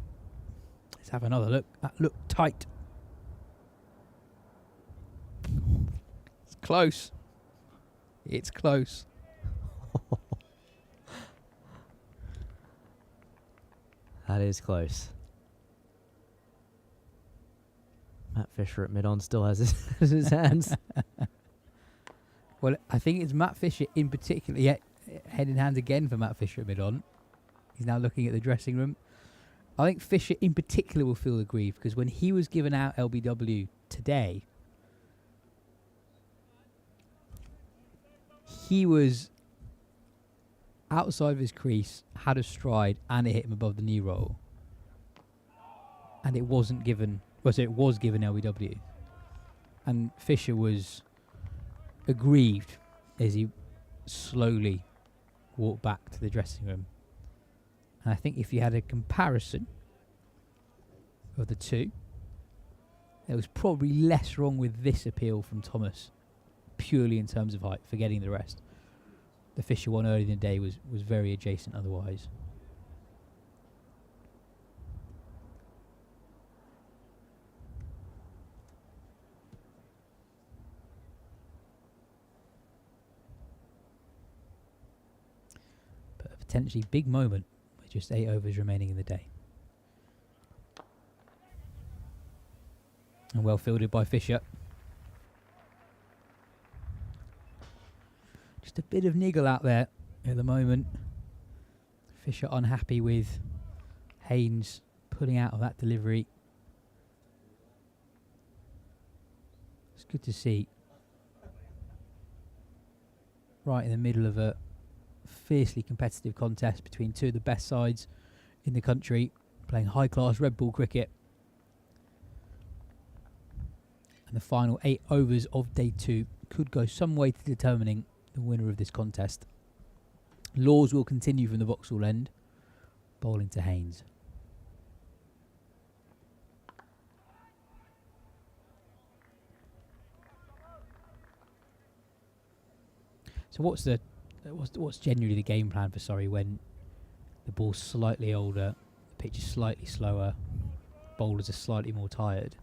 Let's have another look. That looked tight. It's close. It's close.
That is close. Matt Fisher at mid-on still has his hands.
Well, I think it's Matt Fisher in particular. Yeah, head in hand again for Matt Fisher at mid-on. He's now looking at the dressing room. I think Fisher in particular will feel aggrieved because when he was given out LBW today, he was outside of his crease, had a stride, and it hit him above the knee roll. And it wasn't given, it was given LBW. And Fisher was aggrieved as he slowly walked back to the dressing room. And I think if you had a comparison of the two, there was probably less wrong with this appeal from Thomas, purely in terms of height, forgetting the rest. The Fisher one earlier in the day was very adjacent otherwise. But a potentially big moment with just 8 overs remaining in the day. And well fielded by Fisher. Just a bit of niggle out there at the moment. Fisher unhappy with Haynes pulling out of that delivery. It's good to see. Right in the middle of a fiercely competitive contest between two of the best sides in the country, playing high-class red ball cricket. And the final 8 overs of day 2 could go some way to determining the winner of this contest. Laws will continue from the Vauxhall end, bowling to Haynes. So what's generally the game plan for Surrey when the ball's slightly older, the pitch is slightly slower, bowlers are slightly more tired?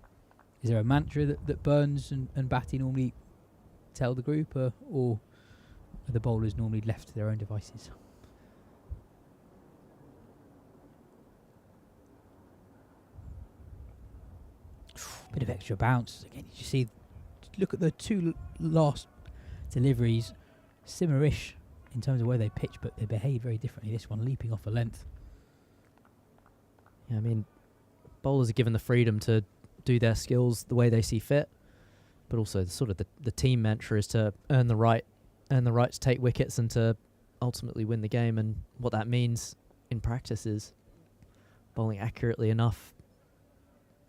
Is there a mantra that Burns and Batty normally tell the group, or are the bowlers normally left to their own devices? Bit of extra bounce. Again, you see, look at the two last deliveries, similar-ish in terms of where they pitch, but they behave very differently. This one leaping off a length.
Yeah, I mean, bowlers are given the freedom to do their skills the way they see fit, but also the team mantra is to earn the right to take wickets and to ultimately win the game. And what that means in practice is bowling accurately enough,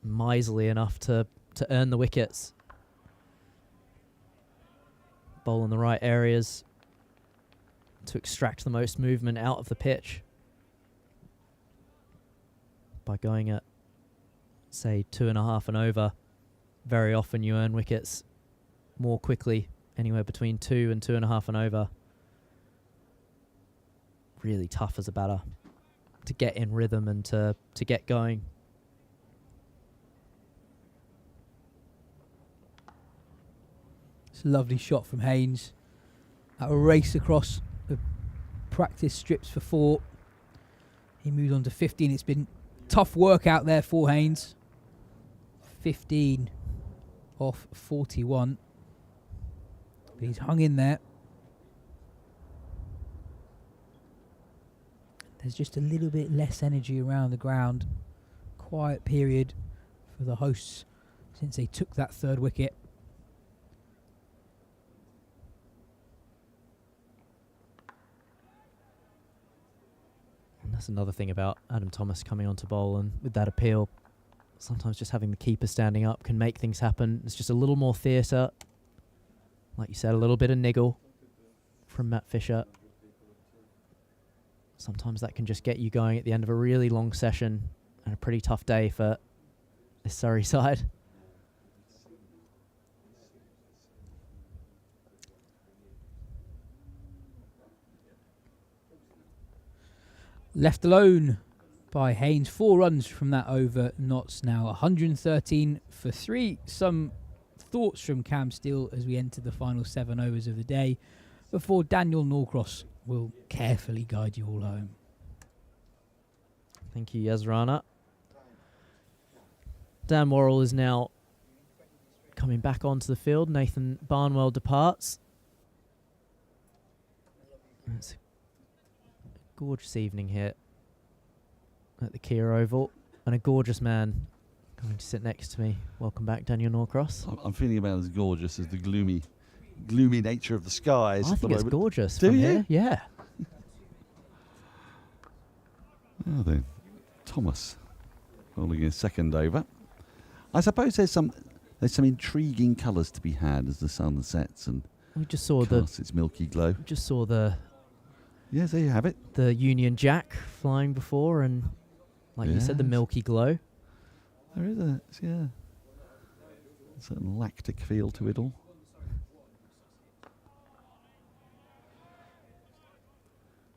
miserly enough to earn the wickets, bowl in the right areas to extract the most movement out of the pitch by going at, say, 2.5 and over. Very often you earn wickets more quickly, anywhere between 2 and 2.5 and over. Really tough as a batter to get in rhythm and to get going.
It's a lovely shot from Haynes. A race across the practice strips for 4. He moves on to 15. It's been tough work out there for Haynes. 15 off 41. But he's hung in there. There's just a little bit less energy around the ground. Quiet period for the hosts since they took that 3rd wicket.
And that's another thing about Adam Thomas coming onto bowl, and with that appeal, sometimes just having the keeper standing up can make things happen. It's just a little more theatre. Like you said, a little bit of niggle from Matt Fisher. Sometimes that can just get you going at the end of a really long session and a pretty tough day for this Surrey side.
Left alone by Haynes. 4 runs from that over. Notts now 113 for 3. Some thoughts from Cam Steele as we enter the final 7 overs of the day before Daniel Norcross will carefully guide you all home.
Thank you, Yas Rana. Dan Worrell is now coming back onto the field. Nathan Barnwell departs. It's a gorgeous evening here at the Kia Oval, and a gorgeous man coming to sit next to me. Welcome back, Daniel Norcross.
I'm feeling about as gorgeous as the gloomy nature of the skies.
I think it's gorgeous
Do
from
you?
here. Yeah.
Now then, Thomas bowling his second over. I suppose there's some intriguing colours to be had as the sun sets and
We just saw
casts its milky glow.
just saw the
Yes, there you have it.
the Union Jack flying before, and like you said, the
Yes.
milky glow.
There is a certain lactic feel to it all.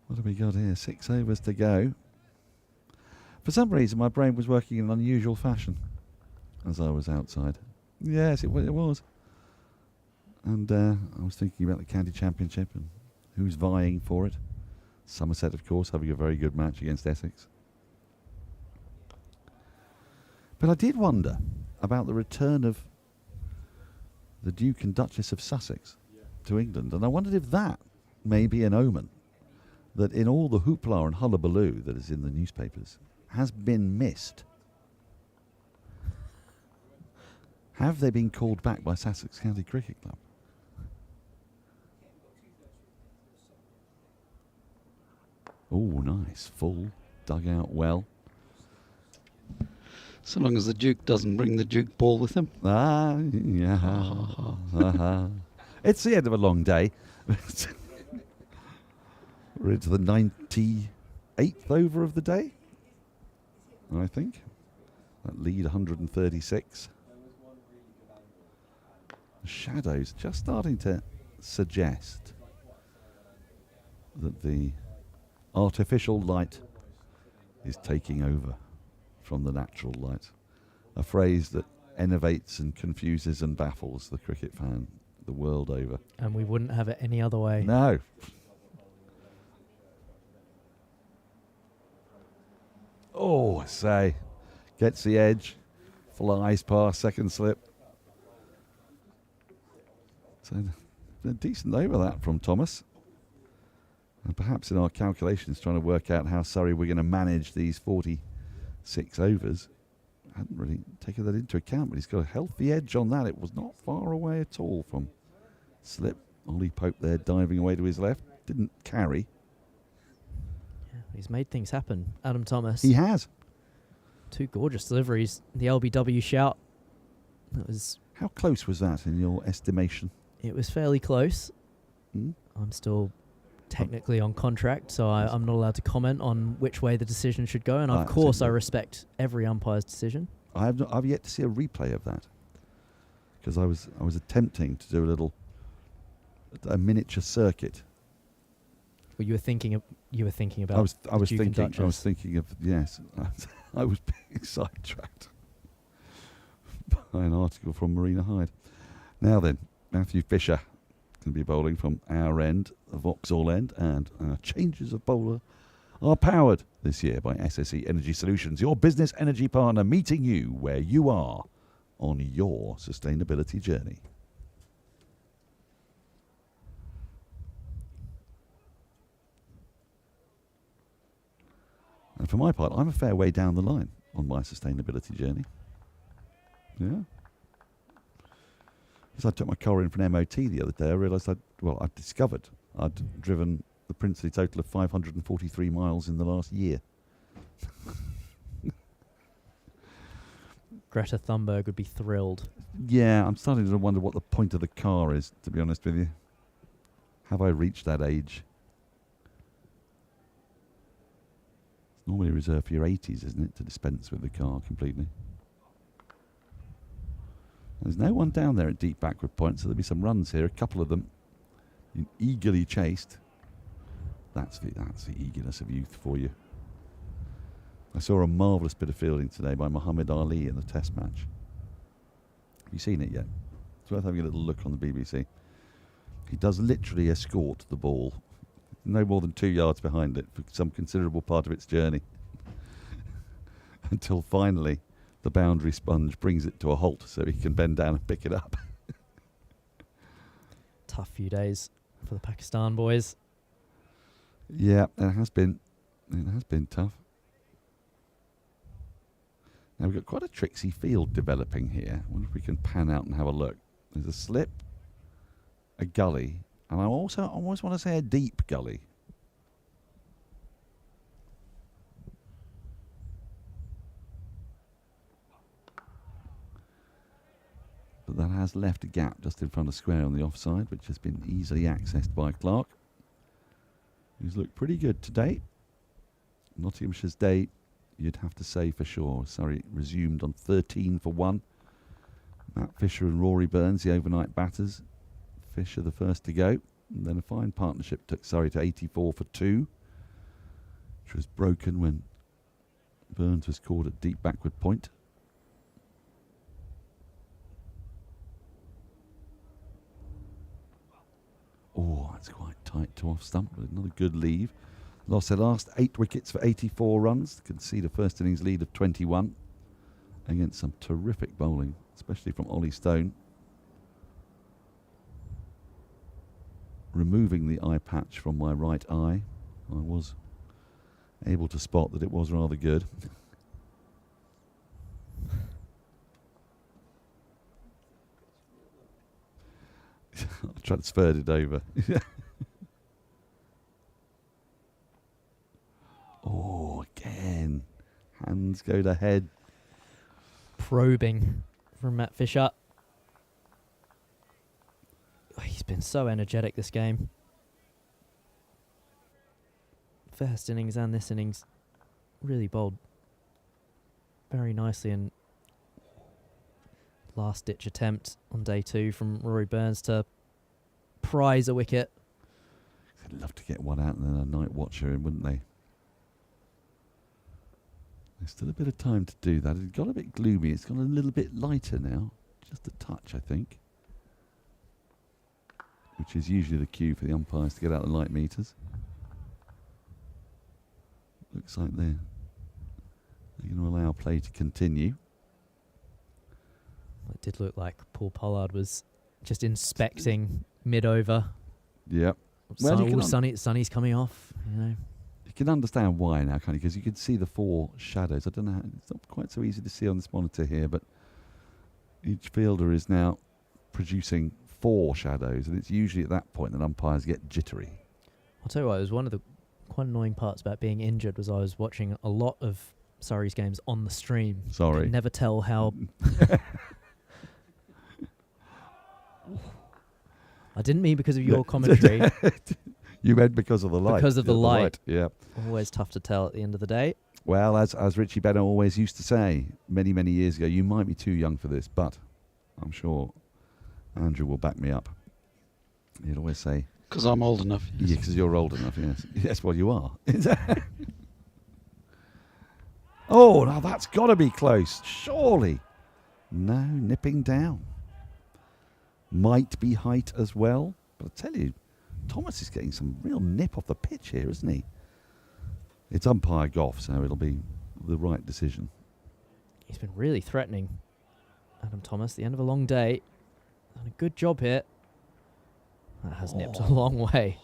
What have we got here? 6 overs to go. For some reason, my brain was working in an unusual fashion as I was outside. Yes, it was. And I was thinking about the county championship and who's vying for it. Somerset, of course, having a very good match against Essex. But I did wonder about the return of the Duke and Duchess of Sussex to England, and I wondered if that may be an omen that in all the hoopla and hullabaloo that is in the newspapers has been missed. Have they been called back by Sussex County Cricket Club? Oh, nice. Full. Dug out well.
So long as the Duke doesn't bring the Duke ball with him.
Ah, yeah. It's the end of a long day. We're into the 98th over of the day, I think. That lead 136. The shadows just starting to suggest that the artificial light is taking over from the natural light. A phrase that enervates and confuses and baffles the cricket fan the world over.
And we wouldn't have it any other way.
No. Oh, say, gets the edge, flies past second slip. So a decent over that from Thomas. And perhaps in our calculations trying to work out how Surrey we're going to manage these 46 overs. I hadn't really taken that into account, but he's got a healthy edge on that. It was not far away at all from slip. Ollie Pope there diving away to his left. Didn't carry.
Yeah, he's made things happen, Adam Thomas.
He has.
2 gorgeous deliveries. The LBW shout. That was.
How close was that in your estimation?
It was fairly close. I'm still technically on contract, so I'm not allowed to comment on which way the decision should go. And of course, I respect every umpire's decision.
I've yet to see a replay of that because I was attempting to do a miniature circuit.
Well, you were thinking about.
I was thinking of yes. I was being sidetracked by an article from Marina Hyde. Now then, Matthew Fisher can be bowling from our end, the Vauxhall end, and our changes of bowler are powered this year by SSE Energy Solutions, your business energy partner, meeting you where you are on your sustainability journey. And for my part, I'm a fair way down the line on my sustainability journey. Yeah. As I took my car in for an MOT the other day, I realised I discovered I'd driven the princely total of 543 miles in the last year.
Greta Thunberg would be thrilled.
Yeah, I'm starting to wonder what the point of the car is, to be honest with you. Have I reached that age? It's normally reserved for your 80s, isn't it, to dispense with the car completely. There's no one down there at deep backward point, so there'll be some runs here. A couple of them eagerly chased. That's the eagerness of youth for you. I saw a marvellous bit of fielding today by Muhammad Ali in the Test match. Have you seen it yet? It's worth having a little look on the BBC. He does literally escort the ball no more than 2 yards behind it for some considerable part of its journey until finally the boundary sponge brings it to a halt so he can bend down and pick it up.
Tough few days for the Pakistan boys.
Yeah, it has been. It has been tough. Now we've got quite a tricksy field developing here. I wonder if we can pan out and have a look. There's a slip, a gully, and I almost want to say a deep gully. has left a gap just in front of square on the offside, which has been easily accessed by Clark, who's looked pretty good today. Nottinghamshire's day, you'd have to say for sure. Surrey resumed on 13 for 1. Matt Fisher and Rory Burns, the overnight batters. Fisher the first to go. And then a fine partnership took Surrey to 84 for 2, which was broken when Burns was caught at deep backward point. Oh, that's quite tight to off stump, but another good leave. Lost their last 8 wickets for 84 runs. Concede a first innings lead of 21 against some terrific bowling, especially from Ollie Stone. Removing the eye patch from my right eye, I was able to spot that it was rather good. I transferred it over. Oh, again. Hands go to head.
Probing from Matt Fisher. Oh, he's been so energetic this game. First innings and this innings really bowled very nicely, and last ditch attempt on day 2 from Rory Burns to prize a wicket.
They'd love to get one out and then a night watcher in, wouldn't they? There's still a bit of time to do that. It got a bit gloomy. It's gone a little bit lighter now. Just a touch, I think. Which is usually the cue for the umpires to get out the light meters. Looks like they're going to allow play to continue.
It did look like Paul Pollard was just inspecting mid-over.
Yep. Well,
Sunny's coming off, you know.
You can understand why now, can't you? Because you can see the 4 shadows. I don't know, it's not quite so easy to see on this monitor here, but each fielder is now producing 4 shadows, and it's usually at that point that umpires get jittery.
I'll tell you what, it was one of the quite annoying parts about being injured was I was watching a lot of Surrey's games on the stream.
Sorry.
Could never tell how... I didn't mean because of your commentary.
You meant because of the light.
Because of the light.
Yeah.
Always tough to tell at the end of the day.
Well, as Richie Bennett always used to say many, many years ago, you might be too young for this, but I'm sure Andrew will back me up. He'd always say...
Because I'm old enough. Yes.
Yeah, because you're old enough, yes. Yes, well, you are. Oh, now that's got to be close. Surely. No, nipping down. Might be height as well. But I tell you, Thomas is getting some real nip off the pitch here, isn't he? It's umpire Goff, so it'll be the right decision.
He's been really threatening Adam Thomas. The end of a long day. Done a good job here. That has nipped a long way.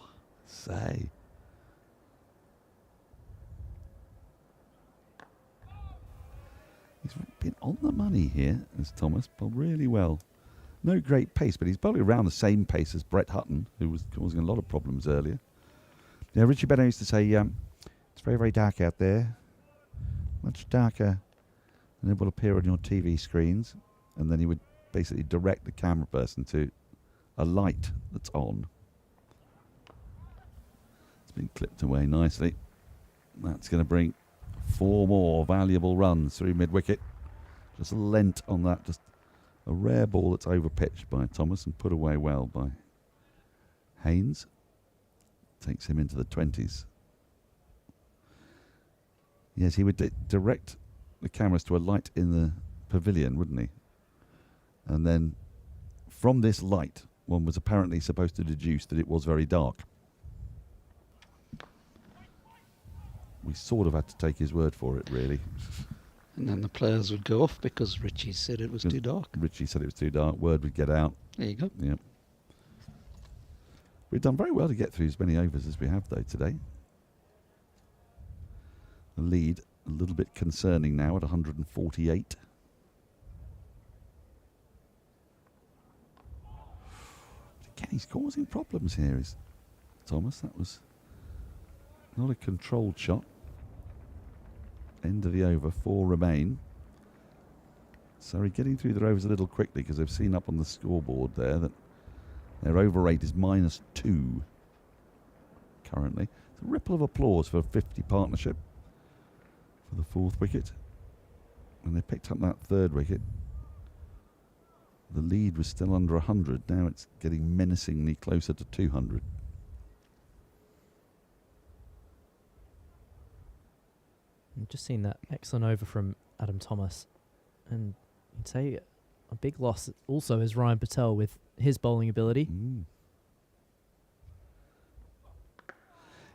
Say. He's been on the money here, as Thomas, bowled really well. No great pace, but he's bowling around the same pace as Brett Hutton, who was causing a lot of problems earlier. Yeah, Richie Bennett used to say, it's very, very dark out there. Much darker than it will appear on your TV screens. And then he would basically direct the camera person to a light that's on. It's been clipped away nicely. That's going to bring 4 more valuable runs through mid-wicket. Just lent on that, just a rare ball that's over-pitched by Thomas and put away well by Haynes. Takes him into the 20s. Yes, he would direct the cameras to a light in the pavilion, wouldn't he? And then from this light, one was apparently supposed to deduce that it was very dark. We sort of had to take his word for it, really.
And then the players would go off because Richie said it was too dark.
Richie said it was too dark. Word would get out.
There you go.
Yep. We've done very well to get through as many overs as we have, though, today. The lead a little bit concerning now at 148. Again, he's causing problems here, is Thomas. That was not a controlled shot. End of the over, 4 remain. Surrey getting through their overs a little quickly because they've seen up on the scoreboard there that their over rate is -2 currently. It's a ripple of applause for a 50 partnership for the 4th wicket. When they picked up that 3rd wicket, the lead was still under 100. Now it's getting menacingly closer to 200.
I've just seen that excellent over from Adam Thomas. And you'd say a big loss also is Ryan Patel with his bowling ability.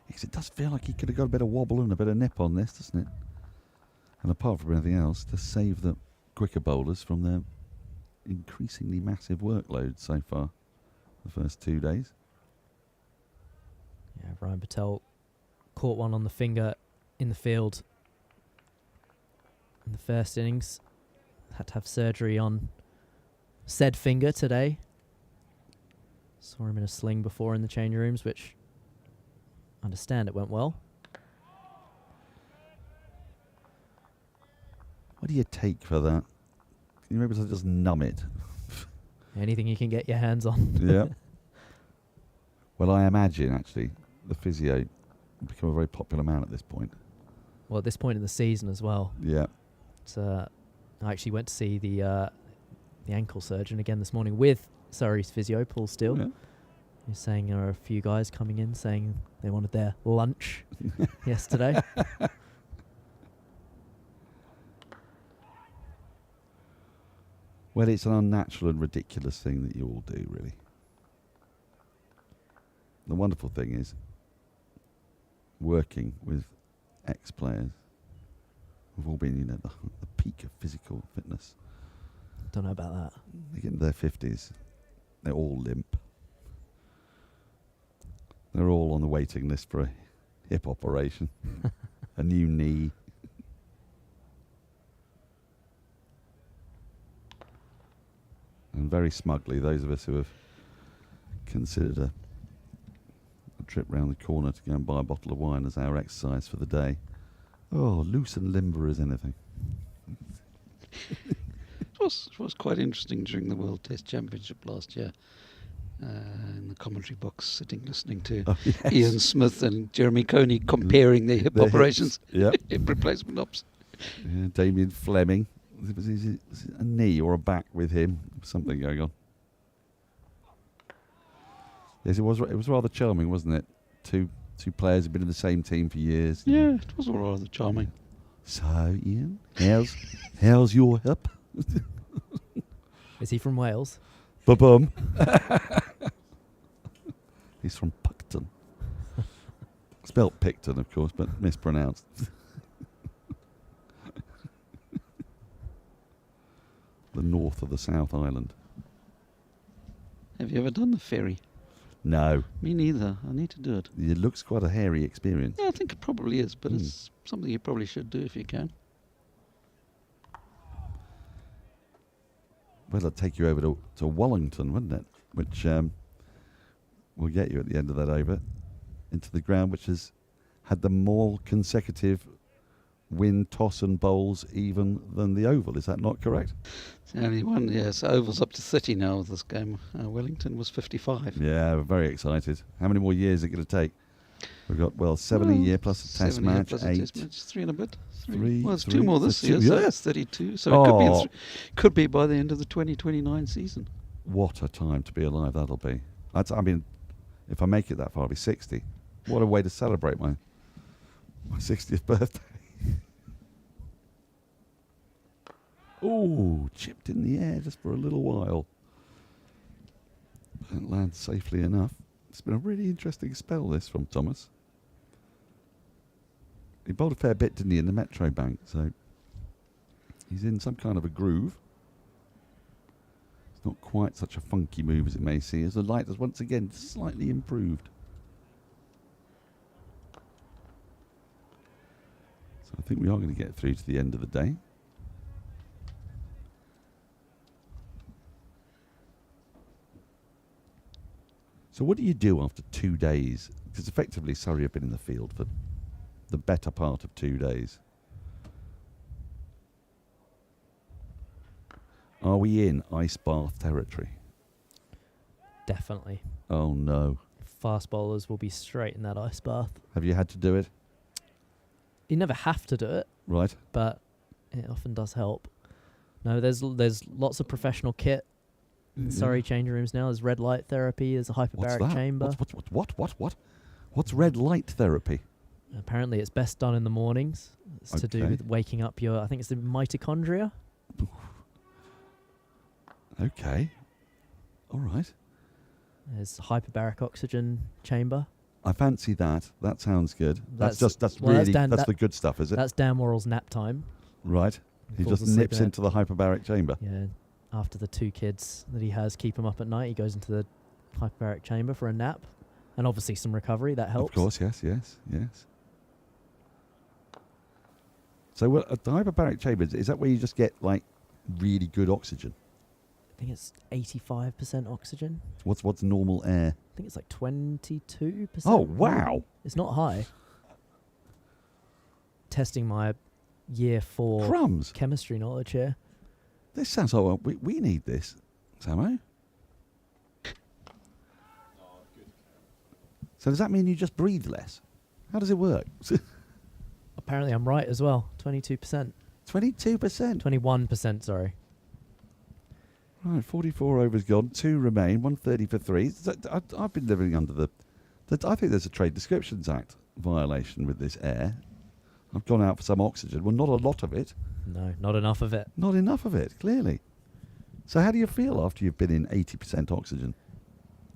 Yes, it does feel like he could have got a bit of wobble and a bit of nip on this, doesn't it? And apart from anything else, to save the quicker bowlers from their increasingly massive workload so far, the first 2 days.
Yeah, Ryan Patel caught one on the finger in the field in the first innings. Had to have surgery on said finger today. Saw him in a sling before in the change rooms, which I understand it went well.
What do you take for that? Can you maybe just numb it?
Anything you can get your hands on.
Yeah. Well, I imagine, actually, the physio will become a very popular man at this point.
Well, at this point in the season as well.
Yeah.
I actually went to see the ankle surgeon again this morning with Surrey's physio, Paul Steele.
Yeah.
He was saying there are a few guys coming in saying they wanted their lunch yesterday.
Well, it's an unnatural and ridiculous thing that you all do, really. The wonderful thing is working with ex-players who've all been, the peak of physical fitness.
Don't know about that.
They get into their 50s. They're all limp. They're all on the waiting list for a hip operation, a new knee. And very smugly, those of us who have considered a trip round the corner to go and buy a bottle of wine as our exercise for the day. Oh, loose and limber as anything.
It was quite interesting during the World Test Championship last year. In the commentary box, sitting listening to Ian Smith and Jeremy Coney comparing their hip operations, hip replacement ops.
Yeah, Damien Fleming. Was it a knee or a back with him? Something going on. Yes, it was. It was rather charming, wasn't it? Two players have been in the same team for years.
Yeah, it was all rather charming.
So, Ian, how's your hip?
Is he from Wales?
Ba-bum. He's from Picton. Spelt Picton, of course, but mispronounced. The north of the South Island.
Have you ever done the ferry?
No.
Me neither. I need to do it.
It looks quite a hairy experience.
Yeah, I think it probably is, but it's something you probably should do if you can.
Well, it'll take you over to Wallington, wouldn't it? Which will get you at the end of that over into the ground, which has had the more consecutive win, toss and bowls even than the Oval. Is that not correct?
It's the only one, yes. Oval's up to 30 now with this game. Wellington was 55.
Yeah, we're very excited. How many more years is it going to take? We've got, 7 a year plus a test match, 8.
Test match, 3 and a bit.
Three.
Well, it's 2 more this year, so that's 32. So it could be by the end of the 2029 season.
What a time to be alive that'll be. I mean, if I make it that far, I'll be 60. What a way to celebrate my 60th birthday. Oh, chipped in the air just for a little while. It lands safely enough. It's been a really interesting spell, this, from Thomas. He bowled a fair bit, didn't he, in the Metro Bank, so he's in some kind of a groove. It's not quite such a funky move as it may seem, as the light has once again slightly improved. So I think we are going to get through to the end of the day. So what do you do after 2 days? Because effectively Surrey have been in the field for the better part of 2 days. Are we in ice bath territory?
Definitely.
Oh no.
Fast bowlers will be straight in that ice bath.
Have you had to do it?
You never have to do it,
Right.
but it often does help. No, there's lots of professional kit in Surrey change rooms now. There's red light therapy. There's a
What's
hyperbaric
that?
chamber.
What? What's red light therapy?
Apparently, it's best done in the mornings. It's to do
Okay.
with waking up your. I think it's the mitochondria.
Okay. All right.
There's hyperbaric oxygen chamber.
I fancy that. That sounds good. That's
well,
really
Dan-
that's
that-
the good stuff, is it?
That's Dan Worrell's nap time.
Right. He
Falls
just
asleep
nips
in it.
into the hyperbaric chamber.
Yeah. After the 2 kids that he has keep him up at night, he goes into the hyperbaric chamber for a nap, and obviously some recovery. That helps.
Of course, yes. So the hyperbaric chamber, is that where you just get like really good oxygen?
I think it's 85% oxygen.
What's normal air?
I think it's like 22%.
Oh, wow.
It's not high. Testing my year 4
Crumbs.
chemistry knowledge here.
This sounds like we need this, Samo. So does that mean you just breathe less? How does it work?
Apparently I'm right as well. 22%.
22%.
21%, sorry.
Right, 44 overs gone, 2 remain, 130 for 3. I've been living under the... I think there's a Trade Descriptions Act violation with this air. I've gone out for some oxygen. Well, not a lot of it.
No, not enough of it.
Not enough of it, clearly. So how do you feel after you've been in 80% oxygen?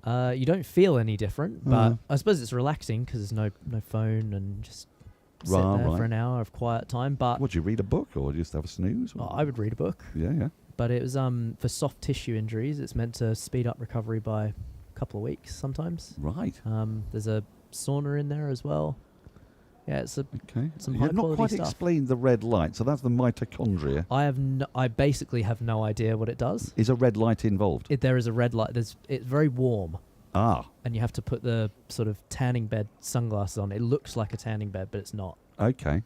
You don't feel any different, but I suppose it's relaxing because there's no phone and just sit there for an hour of quiet time. But
Would you read a book or just have a snooze? Or?
I would read a book.
Yeah.
But it was for soft tissue injuries. It's meant to speed up recovery by a couple of weeks sometimes.
Right.
There's a sauna in there as well. Yeah, it's
Okay.
some
You've
high
not
quality
quite
stuff.
explained the red light. So that's the mitochondria.
I basically have no idea what it does.
Is a red light involved?
There is a red light. It's very warm.
Ah.
And you have to put the sort of tanning bed sunglasses on. It looks like a tanning bed, but it's not.
Okay.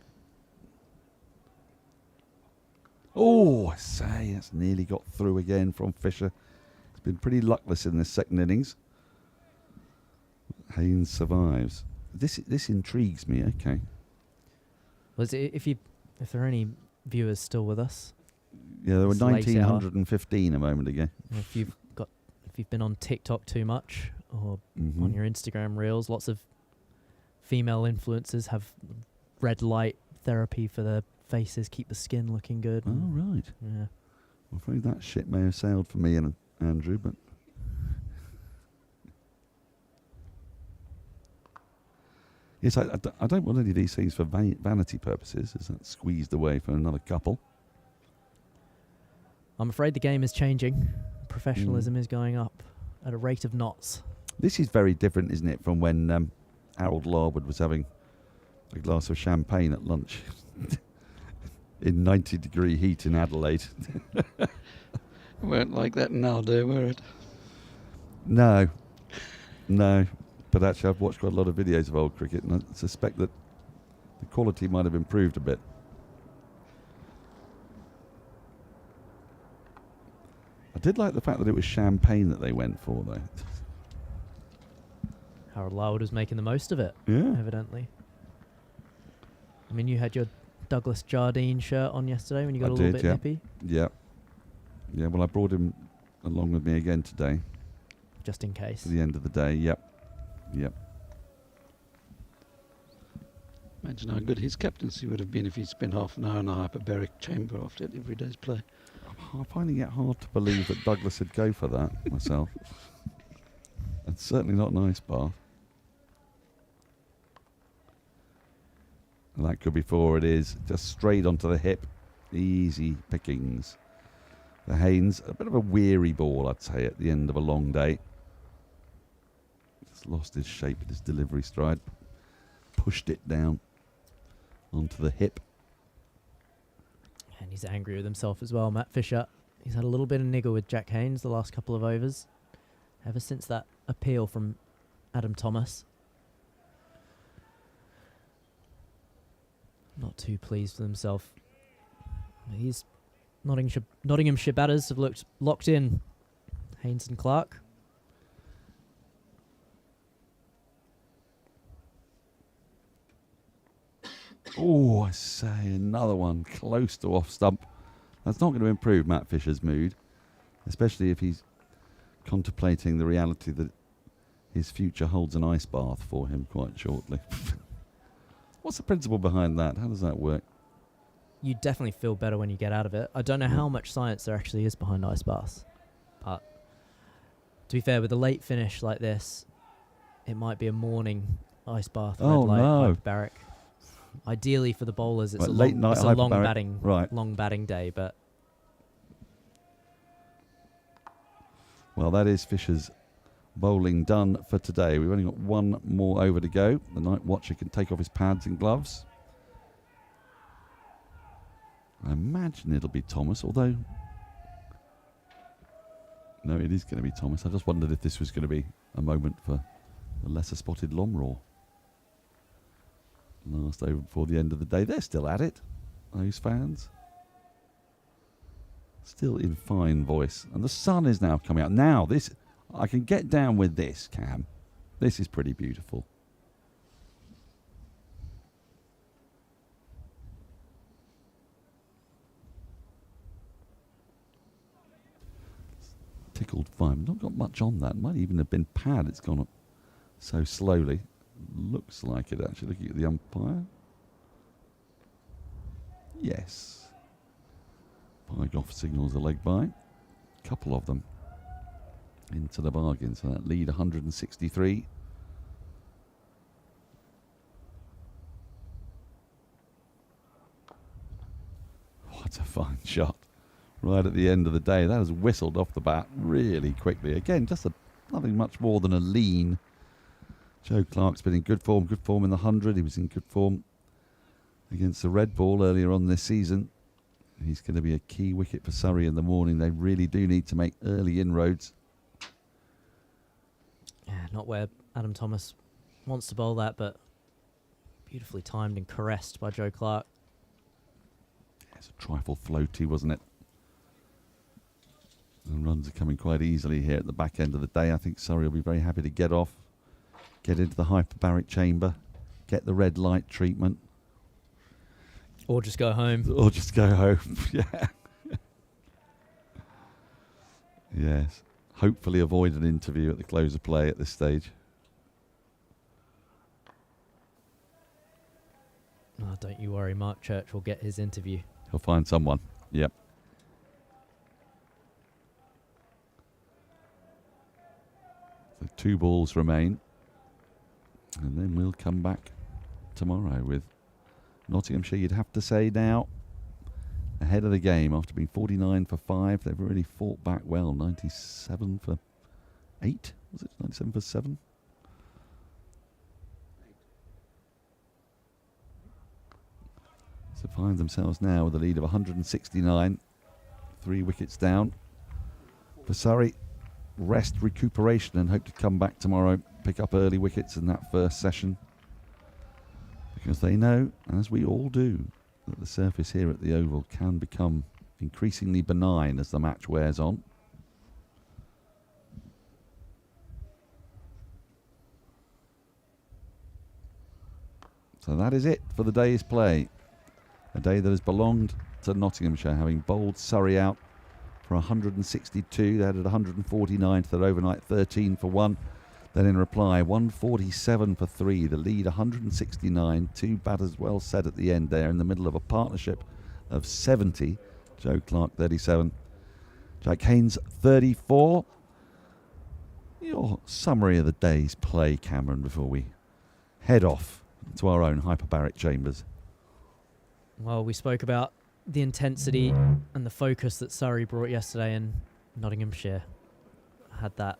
Oh, I say, that's nearly got through again from Fisher. It's been pretty luckless in this second innings. Haynes survives. This intrigues me. Okay.
Well, if there are any viewers still with us,
Yeah, there were
It's late hour.
1,915 a moment ago.
if you've been on TikTok too much or on your Instagram reels, lots of female influencers have red light therapy for their faces, keep the skin looking good.
Oh, right.
Yeah.
I'm afraid that ship may have sailed for me and Andrew, but... Yes, I don't want any of these things for vanity purposes. Is that squeezed away for another couple?
I'm afraid the game is changing. Professionalism is going up at a rate of knots.
This is very different, isn't it, from when Harold Larwood was having a glass of champagne at lunch in 90-degree heat in Adelaide.
Weren't like that nowadays, were it?
No. But actually, I've watched quite a lot of videos of old cricket, and I suspect that the quality might have improved a bit. I did like the fact that it was champagne that they went for, though.
Harold Larwood was making the most of it,
Yeah.
evidently. I mean, you had your Douglas Jardine shirt on yesterday when you got
I
a little
did,
bit
yeah.
nippy.
Yeah. Yeah, well, I brought him along with me again today.
Just in case.
For the end of the day, yep.
Imagine how good his captaincy would have been if he'd spent half an hour in a hyperbaric chamber after every day's play.
I'm finding it hard to believe that Douglas would go for that myself. It's certainly not an ice bath. And that could be 4. It is. Just straight onto the hip. Easy pickings. The Haynes, a bit of a weary ball, I'd say, at the end of a long day. Just lost his shape with his delivery stride. Pushed it down onto the hip.
And he's angry with himself as well, Matt Fisher. He's had a little bit of niggle with Jack Haynes the last couple of overs. Ever since that appeal from Adam Thomas. Not too pleased with himself. He's Nottinghamshire batters have looked locked in. Haynes and Clark.
Oh, I say, another one close to off stump. That's not going to improve Matt Fisher's mood, especially if he's contemplating the reality that his future holds an ice bath for him quite shortly. What's the principle behind that? How does that work?
You definitely feel better when you get out of it. I don't know how much science there actually is behind ice baths, but to be fair, with a late finish like this, it might be a morning ice bath, red light, hyperbaric. Ideally for the bowlers, it's
Like
a long batting day, but
well, that is Fisher's bowling done for today. We've only got one more over to go. The night watcher can take off his pads and gloves. I imagine it'll be Thomas, although no, it is going to be Thomas. I just wondered if this was going to be a moment for the lesser spotted Lomraw. Last over before the end of the day. They're still at it, those fans. Still in fine voice. And the sun is now coming out. Now, this, I can get down with this, Cam. This is pretty beautiful. Tickled fine. Not got much on that. Might even have been pad. It's gone up so slowly. Looks like it actually, looking at the umpire. Yes. 5 off signals a leg by. Couple of them into the bargain. So that lead 163. What a fine shot. Right at the end of the day. That has whistled off the bat really quickly. Again, just nothing much more than a lean. Joe Clark's been in good form in the 100. He was in good form against the red ball earlier on this season. He's going to be a key wicket for Surrey in the morning. They really do need to make early inroads.
Yeah, not where Adam Thomas wants to bowl that, but beautifully timed and caressed by Joe Clark.
It's a trifle floaty, wasn't it? And runs are coming quite easily here at the back end of the day. I think Surrey will be very happy to get off. Get into the hyperbaric chamber, get the red light treatment.
Or just go home.
Yeah. Yes. Hopefully avoid an interview at the close of play at this stage.
Oh, don't you worry, Mark Church will get his interview.
He'll find someone. Yep. So 2 balls remain. And then we'll come back tomorrow with Nottinghamshire, you'd have to say now, ahead of the game after being 49 for 5. They've really fought back well. 97 for 8? Was it 97 for 7? So find themselves now with a lead of 169. 3 wickets down. For Surrey, rest, recuperation, and hope to come back tomorrow, pick up early wickets in that first session. Because they know, as we all do, that the surface here at the Oval can become increasingly benign as the match wears on. So that is it for the day's play. A day that has belonged to Nottinghamshire, having bowled Surrey out for 162. They had 149 to their overnight 13 for 1. Then in reply, 147 for 3. The lead 169. 2 batters well set at the end there in the middle of a partnership of 70. Joe Clark 37. Jack Haynes 34. Your summary of the day's play, Cameron, before we head off to our own hyperbaric chambers.
Well, we spoke about the intensity and the focus that Surrey brought yesterday, and Nottinghamshire had that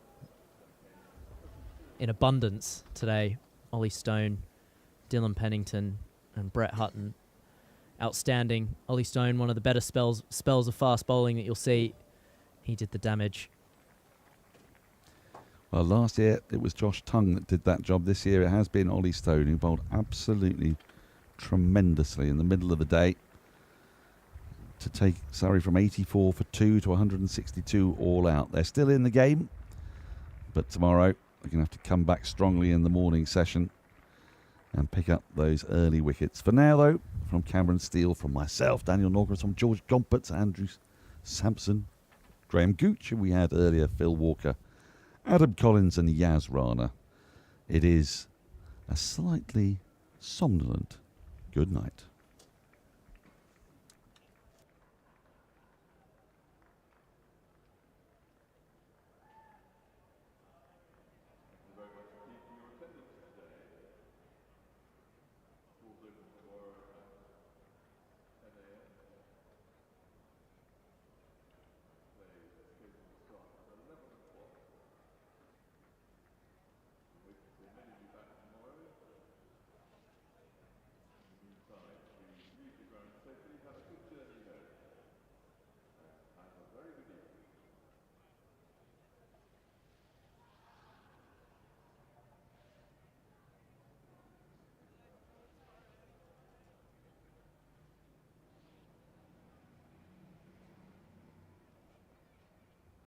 in abundance today. Ollie Stone, Dylan Pennington and Brett Hutton. Outstanding. Ollie Stone, one of the better spells of fast bowling that you'll see. He did the damage.
Well, last year it was Josh Tongue that did that job. This year it has been Ollie Stone, who bowled absolutely tremendously in the middle of the day. to take Surrey from 84 for 2 to 162 all out. They're still in the game, but tomorrow they're going to have to come back strongly in the morning session and pick up those early wickets. For now, though, from Cameron Steele, from myself, Daniel Norcross, from George Gompert, Andrew Samson, Graham Gooch, who we had earlier, Phil Walker, Adam Collins and Yas Rana, it is a slightly somnolent good night.